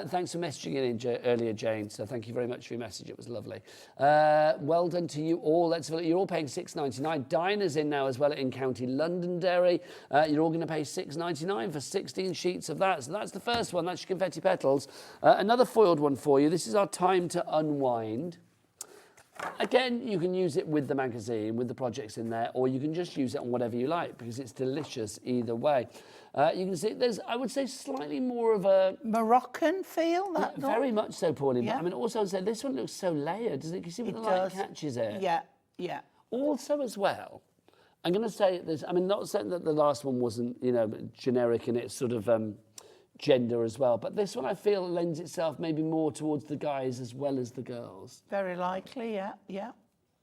Thanks for messaging in earlier, Jane. So thank you very much for your message. It was lovely. Well done to you all. Let's have a look. You're all paying £6.99. Diners in now as well in County Londonderry. You're all going to pay £6.99 for 16 sheets of that. So that's the first one. That's your confetti petals. Another foiled one for you. This is our Time to Unwind. Again, you can use it with the magazine, with the projects in there, or you can just use it on whatever you like because it's delicious either way. You can see there's, I would say, slightly more of a...
Moroccan feel, that
Very much so, Pauline.
Yeah.
But I mean, also, I'd say this one looks so layered, doesn't it? You see what the light catches it?
Yeah, yeah.
Also, as well, I'm going to say this, I mean, not saying that the last one wasn't, you know, generic in its sort of gender as well, but this one I feel lends itself maybe more towards the guys as well as the girls.
Very likely, yeah, yeah.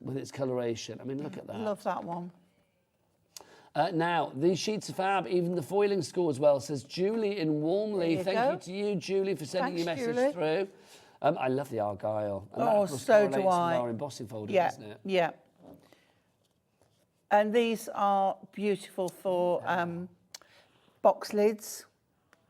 With its coloration. I mean, look at that.
Love that one.
Now, these sheets are fab, even the foiling score as well, says Julie in Warmley.
There you
Thank
go.
you to you, Julie, for sending
Thanks,
your message
Julie.
through. I love the Argyle. And that,
Oh,
of course,
so do
correlates with
I.
our embossing folder,
Yeah,
doesn't it?
yeah. And these are beautiful for box lids.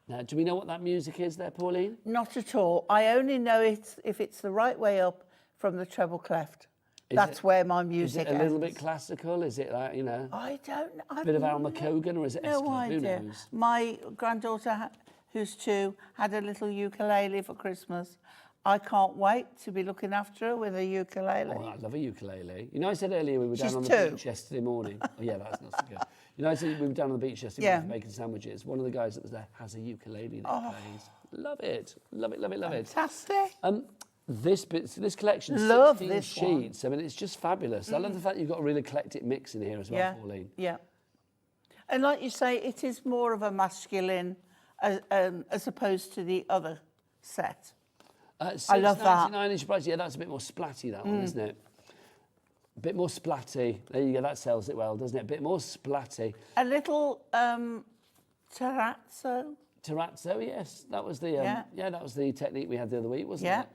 Now, do we know what that music is there, Pauline?
Not at all. I only know it if it's the right way up from the treble cleft. That's where my
Is
music
it a little
ends.
bit classical? Is it like, you know,
I don't know.
a bit of Alma Cogan, or is it
No
Escalade? Who
idea.
knows?
My granddaughter, who's 2, had a little ukulele for Christmas. I can't wait to be looking after her with a ukulele.
Oh, I love a ukulele. You know, I said earlier we were down
She's
on the
2.
beach yesterday morning. Oh, yeah, that's not so good. You know, I said we were down on the beach yesterday morning making sandwiches. One of the guys that was there has a ukulele that he plays. Love it. Love it, love it, love it.
Fantastic.
This collection,
Love
16
this
sheets. I mean, it's just fabulous. I love the fact you've got a really eclectic mix in here as well, Pauline.
Yeah. And like you say, it is more of a masculine as opposed to the other set. I love that.
£6.99 each price. Yeah, that's a bit more splatty, that one, isn't it? A bit more splatty. There you go. That sells it well, doesn't it? A bit more splatty.
A little terrazzo.
Terrazzo, yes. That was the that was the technique we had the other week, wasn't it?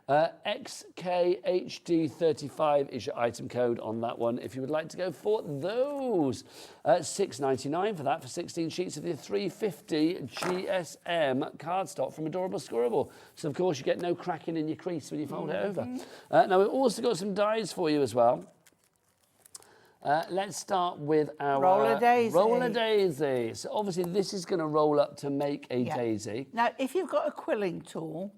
XKHD35 is your item code on that one if you would like to go for those. £6.99 for that for 16 sheets of the 350 GSM cardstock from Adorable Scoreable. So, of course, you get no cracking in your crease when you fold it over. Now, we've also got some dies for you as well. Let's start with our
Roller daisy.
Roller daisy. So, obviously, this is going to roll up to make a daisy.
Now, if you've got a quilling tool,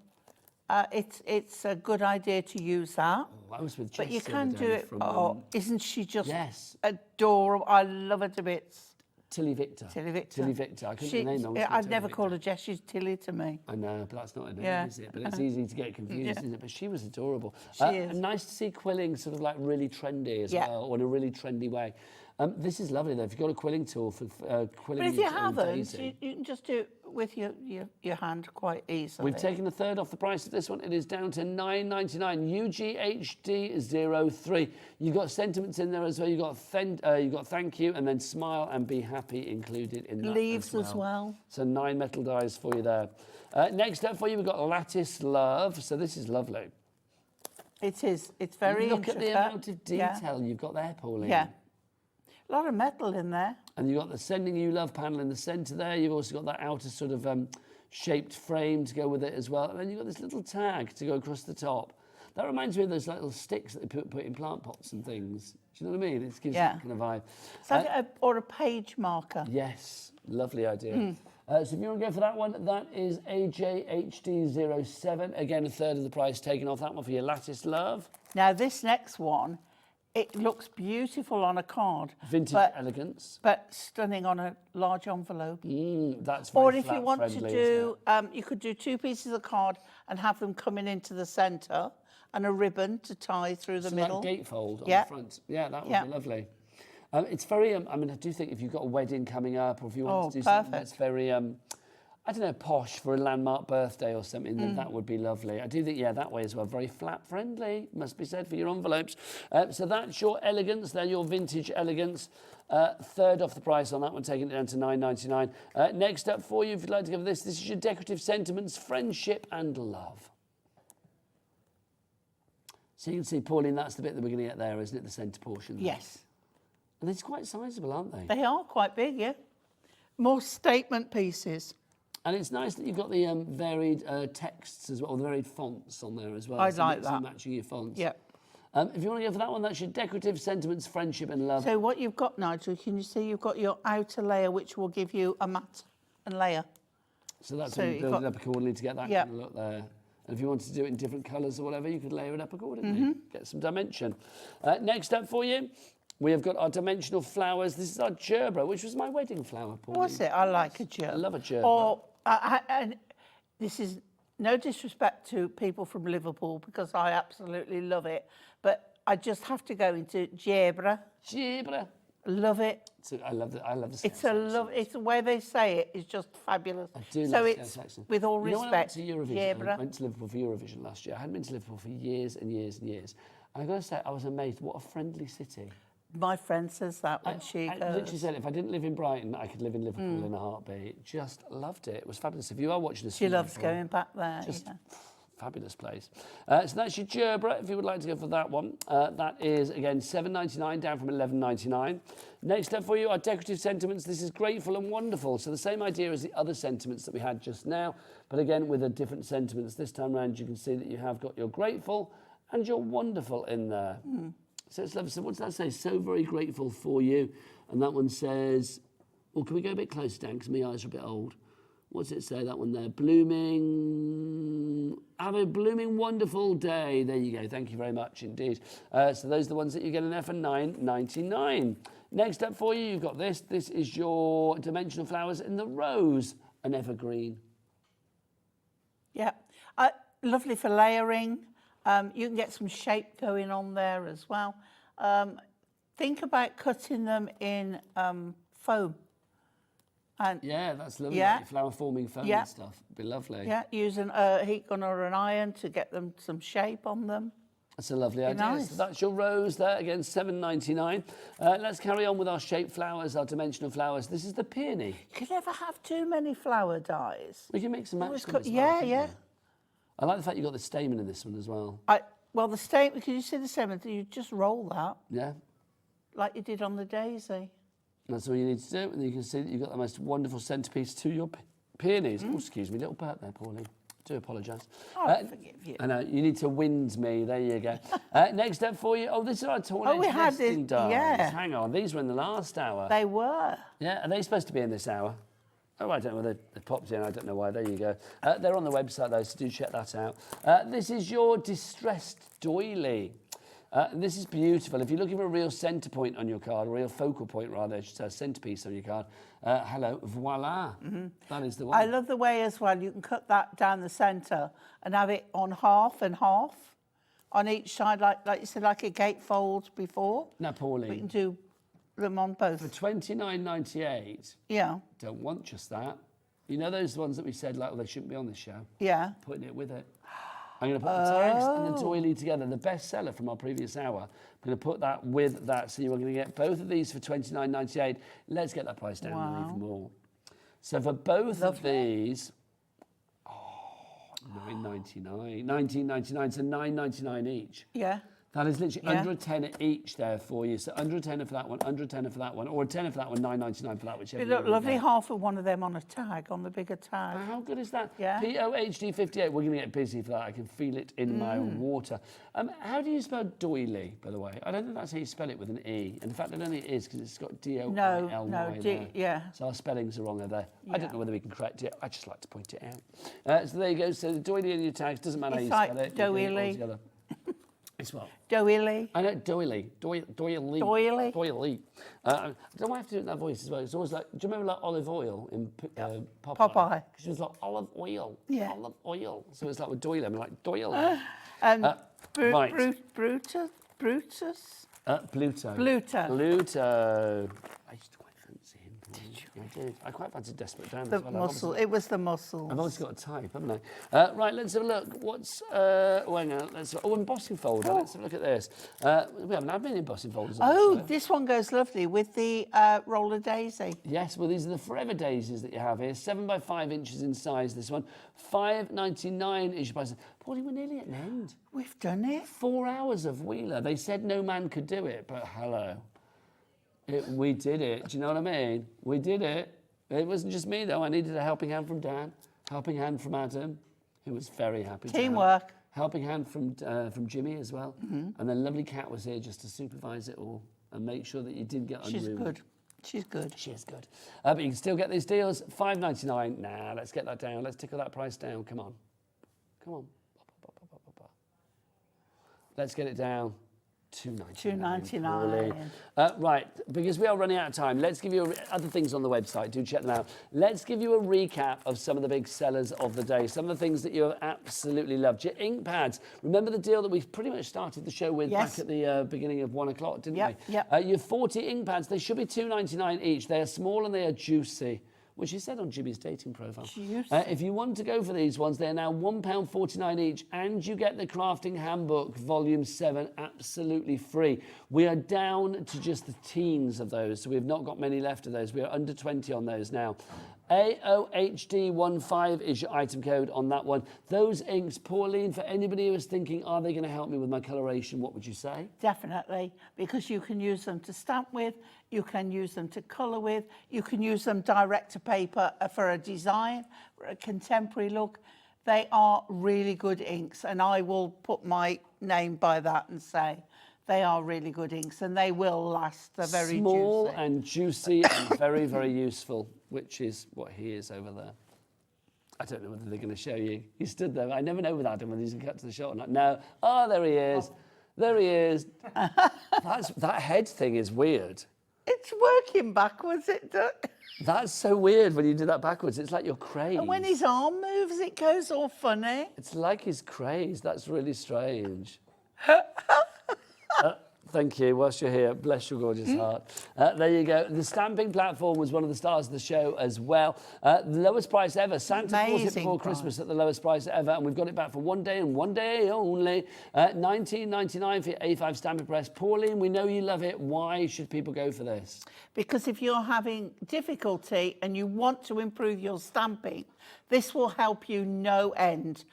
it's a good idea to use that.
Oh, I was with Jess
But you
the
can
other
do
day
it.
from,
Isn't she just
yes.
adorable? I love her to bits.
Tilly Victor.
Tilly Victor.
Tilly Victor. I couldn't remember the name.
I'd never called her Jess. She's Tilly to me.
I know, but that's not her name, is it? But it's easy to get confused, isn't it? But she was adorable.
She is.
And nice to see quilling sort of like really trendy as well, or in a really trendy way. This is lovely though. If you've got a quilling tool for quilling,
But if you
your own
haven't,
daisy.
you can just do it with your hand quite easily.
We've taken a third off the price of this one. It is down to $9.99. UGHD03. You've got sentiments in there as well. You've got thank you and then smile and be happy included in that.
Leaves as well.
So 9 metal dies for you there. Next up for you, we've got lattice love. So this is lovely.
It is. It's very
Look
intricate.
at the amount of detail you've got there, Pauline.
Yeah. A lot of metal in there.
And you've got the Sending You Love panel in the centre there. You've also got that outer sort of shaped frame to go with it as well. And then you've got this little tag to go across the top. That reminds me of those little sticks that they put in plant pots and things. Do you know what I mean? It gives that kind of vibe.
It's like or a page marker.
Yes, lovely idea. So if you want to go for that one, that is AJHD07. Again, a third of the price taken off that one for your lattice love.
Now this next one, it looks beautiful on a card.
Vintage elegance.
But stunning on a large envelope.
That's very
Or if you want to
friendly,
do, you could do 2 pieces of card and have them coming into the centre and a ribbon to tie through the middle.
Like gatefold on the front. Yeah, that would be lovely. It's very, I mean, I do think if you've got a wedding coming up or if you want to do something that's very, I don't know, posh for a landmark birthday or something, then that would be lovely. I do think, that way as well. Very flap friendly, must be said, for your envelopes. So that's your elegance, they're your vintage elegance. Third off the price on that one, taking it down to $9.99. Next up for you, if you'd like to go for this is your decorative sentiments, friendship and love. So you can see, Pauline, that's the bit that we're going to get there, isn't it? The centre portion.
Yes.
And it's quite sizable, aren't they?
They are quite big, yeah. More statement pieces.
And it's nice that you've got the varied texts as well, the varied fonts on there as well.
I like that.
Matching your fonts.
Yeah.
If you want to go for that one, that's your decorative sentiments, friendship and love.
So what you've got, Nigel, can you see you've got your outer layer, which will give you a matte and layer.
So that's when you build it up accordingly to get that kind of look there. And if you wanted to do it in different colours or whatever, you could layer it up accordingly. Get some dimension. Next up for you, we have got our dimensional flowers. This is our gerbera, which was my wedding flower, Pauline.
What's it? I like a gerbera.
I love a gerbera.
Or, and this is no disrespect to people from Liverpool because I absolutely love it, but I just have to go into gerbera.
Gerbera.
Love it.
I love the
It's it's the way they say it is just fabulous.
I do
so
love
it's with all respect.
You know when I went to Liverpool for Eurovision last year. I hadn't been to Liverpool for years and years and years. And I've got to say, I was amazed. What a friendly city.
My friend says that when she goes.
I literally said, if I didn't live in Brighton, I could live in Liverpool in a heartbeat. Just loved it. It was fabulous. If you are watching this,
she loves going back there.
Just fabulous place. So that's your gerbera, if you would like to go for that one. That is, again, $7.99, down from $11.99. Next up for you are decorative sentiments. This is grateful and wonderful. So the same idea as the other sentiments that we had just now, but again, with a different sentiments. This time around, you can see that you have got your grateful and your wonderful in there. So it's lovely. So what does that say? So very grateful for you. And that one says, well, can we go a bit closer, Dan, because my eyes are a bit old. What's it say, that one there? Blooming, have a blooming wonderful day. There you go. Thank you very much indeed. So those are the ones that you get in there for $9.99. Next up for you, you've got this. This is your dimensional flowers in the rose, an evergreen.
Yeah, lovely for layering. You can get some shape going on there as well. Think about cutting them in foam. And
yeah, that's lovely. Like flower forming foam and stuff. It'd be lovely.
Yeah, using a heat gun or an iron to get them some shape on them.
That's a lovely idea.
Nice.
So that's your rose there, again, $7.99. Let's carry on with our shaped flowers, our dimensional flowers. This is the peony.
You can never have too many flower dyes.
We can mix and match them as well,
yeah.
I like the fact you got the stamen in this one as well.
Well, the stamen, can you see the stamen? You just roll that.
Yeah.
Like you did on the daisy.
That's all you need to do, and you can see that you've got the most wonderful centrepiece to your peonies. Oh, excuse me, little burp there, Pauline. I do apologise.
I forgive you.
I know, you need to wind me. There you go. Next up for you, this is our torn
we had this,
dies.
yeah.
Hang on, these were in the last hour.
They were.
Yeah, are they supposed to be in this hour? Oh, I don't know whether they popped in. I don't know why. There you go. They're on the website, though, so do check that out. This is your distressed doily. This is beautiful. If you're looking for a real centre point on your card, a real focal point, rather, I should say, a centrepiece on your card, hello, voila. That is the one.
I love the way, as well, you can cut that down the centre and have it on half and half on each side, like you said, like a gatefold before.
Now, Pauline.
We can do them on both.
For $29.98,
Yeah,
don't want just that. You know those ones that we said, like, well, they shouldn't be on this show?
yeah.
Putting it with it. I'm going to put the tags and the doily together, the best seller from our previous hour. I'm going to put that with that, so you're going to get both of these for $29.98. Let's get that price down even more. So for both of these, $9.99, $19.99, so $9.99 each.
Yeah.
That is literally under a tenner each there for you. So under a tenner for that one, under a tenner for that one, or a tenner for that one, $9.99 for that, whichever.
It looked lovely, half of one of them on a tag, on the bigger tag.
How good is that?
Yeah.
POHD58, we're going to get busy for that. I can feel it in my water. How do you spell doily, by the way? I don't think that's how you spell it with an E. In fact, I don't think it is because it's got D-O-I-L-Y there.
Yeah.
So our spellings are wrong over there. I don't know whether we can correct it. I just like to point it out. So there you go. So the doily in your tags, doesn't matter
It's
how you
like
spell it.
doily.
It's what?
Doily.
I know, doily. Doily.
Doily.
Doily. I don't have to do it in that voice as well. It's always like, do you remember like olive oil in Popeye?
Popeye.
She was like, olive oil.
Yeah.
Olive oil. So it's like with doily. I'm like, doily.
Brutus.
Pluto.
Pluto.
I used to quite fancy him. Did you? I did. I quite fancied Desperate Dan
The
as well.
muscle. It was the muscles.
I've always got a type, haven't I? Right, let's have a look. What's, hang on, embossing folder. Let's have a look at this. We haven't had many embossing folders on the show.
This one goes lovely with the roller daisy.
Yes, well, these are the Forever Daisies that you have here. 7 by 5 inches in size, this one. $5.99 is your price. Pauline, we're nearly at an end.
We've done it.
4 hours of Wheeler. They said no man could do it, but hello. We did it. Do you know what I mean? We did it. It wasn't just me, though. I needed a helping hand from Dan, helping hand from Adam, who was very happy.
Teamwork.
Helping hand from Jimmy as well. And then lovely Kat was here just to supervise it all and make sure that you did get unruly.
She's good. She's good.
She is good. But you can still get these deals. $5.99. Nah, let's get that down. Let's tickle that price down. Come on. Come on. Let's get it down. $2.99. Right, because we are running out of time, let's give you other things on the website. Do check them out. Let's give you a recap of some of the big sellers of the day, some of the things that you have absolutely loved. Your ink pads. Remember the deal that we pretty much started the show with back at the beginning of 1 o'clock, didn't we?
Yep.
Your 40 ink pads, they should be $2.99 each. They are small and they are juicy, which he said on Jimmy's dating profile. If you want to go for these ones, they're now £1.49 each, and you get the Crafting Handbook Volume 7 absolutely free. We are down to just the teens of those, so we've not got many left of those. We are under 20 on those now. AOHD15 is your item code on that one. Those inks, Pauline, for anybody who is thinking, are they going to help me with my coloration, what would you say?
Definitely, because you can use them to stamp with, you can use them to colour with, you can use them direct to paper for a design, for a contemporary look. They are really good inks, and I will put my name by that and say they are really good inks, and they will last. They're very
small
juicy.
and juicy and very, very useful, which is what he is over there. I don't know whether they're going to show you. He stood there. I never know with Adam whether he's going to cut to the shot or not. No. Oh, there he is. There he is. That head thing is weird.
It's working backwards, it does.
That's so weird when you do that backwards. It's like you're crazed.
And when his arm moves, it goes all funny.
It's like he's crazed. That's really strange. Thank you. Whilst you're here, bless your gorgeous heart. There you go. The stamping platform was one of the stars of the show as well. The lowest price ever. Santa bought it before Christmas at the lowest price ever, and we've got it back for 1 day and 1 day only. $19.99 for your A5 stamping press. Pauline, we know you love it. Why should people go for this?
Because if you're having difficulty and you want to improve your stamping, this will help you no end.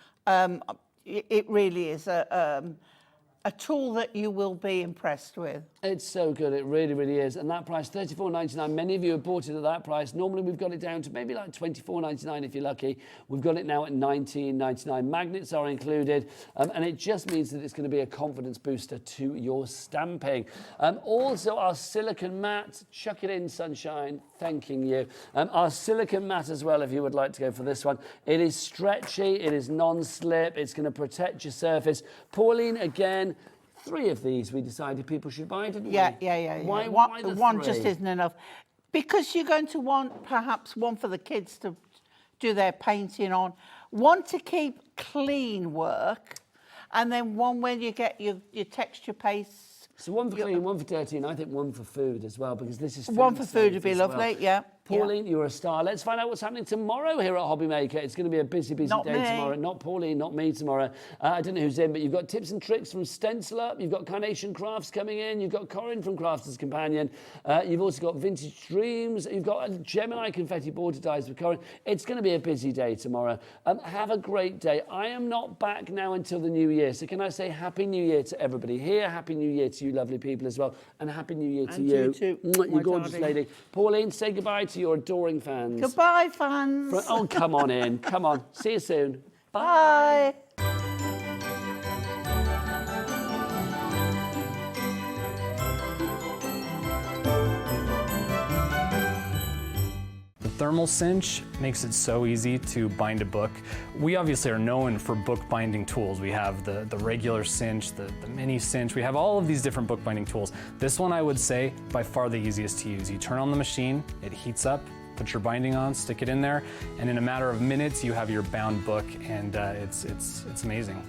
It really is a tool that you will be impressed with.
It's so good, it really, really is. And that price, $34.99, many of you have bought it at that price. Normally we've got it down to maybe like $24.99 if you're lucky. We've got it now at $19.99. Magnets are included, and it just means that it's going to be a confidence booster to your stamping. Also, our silicone mat, chuck it in, sunshine, thanking you. Our silicone mat as well, if you would like to go for this one. It is stretchy, it is non-slip, it's going to protect your surface. Pauline, again, 3 of these we decided people should buy, didn't we?
Yeah.
Why the
one
3?
just isn't enough. Because you're going to want perhaps one for the kids to do their painting on, one to keep clean work, and then one where you get your texture paste
So one for clean, one for dirty, and I think one for food as well, because this is
One for food would be
safe as
lovely,
well.
yeah.
Pauline, you're a star. Let's find out what's happening tomorrow here at Hobby Maker. It's going to be a busy, busy
Not
day
me.
tomorrow. Not Pauline, not me tomorrow. I don't know who's in, but you've got tips and tricks from Stenciler. You've got Carnation Crafts coming in. You've got Corinne from Crafter's Companion. You've also got Vintage Dreams. You've got Gemini Confetti Border Dies with Corinne. It's going to be a busy day tomorrow. Have a great day. I am not back now until the new year. So can I say Happy New Year to everybody here? Happy New Year to you lovely people as well. And Happy New Year to
And
you.
you too,
You
my
gorgeous
darling.
lady. Pauline, say goodbye to your adoring fans.
Goodbye, fans.
Oh, come on in. Come on. See you soon. Bye.
Bye.
The thermal cinch makes it so easy to bind a book. We obviously are known for book binding tools. We have the regular cinch, the mini cinch. We have all of these different book binding tools. This one I would say by far the easiest to use. You turn on the machine, it heats up, put your binding on, stick it in there, and in a matter of minutes you have your bound book, and it's amazing.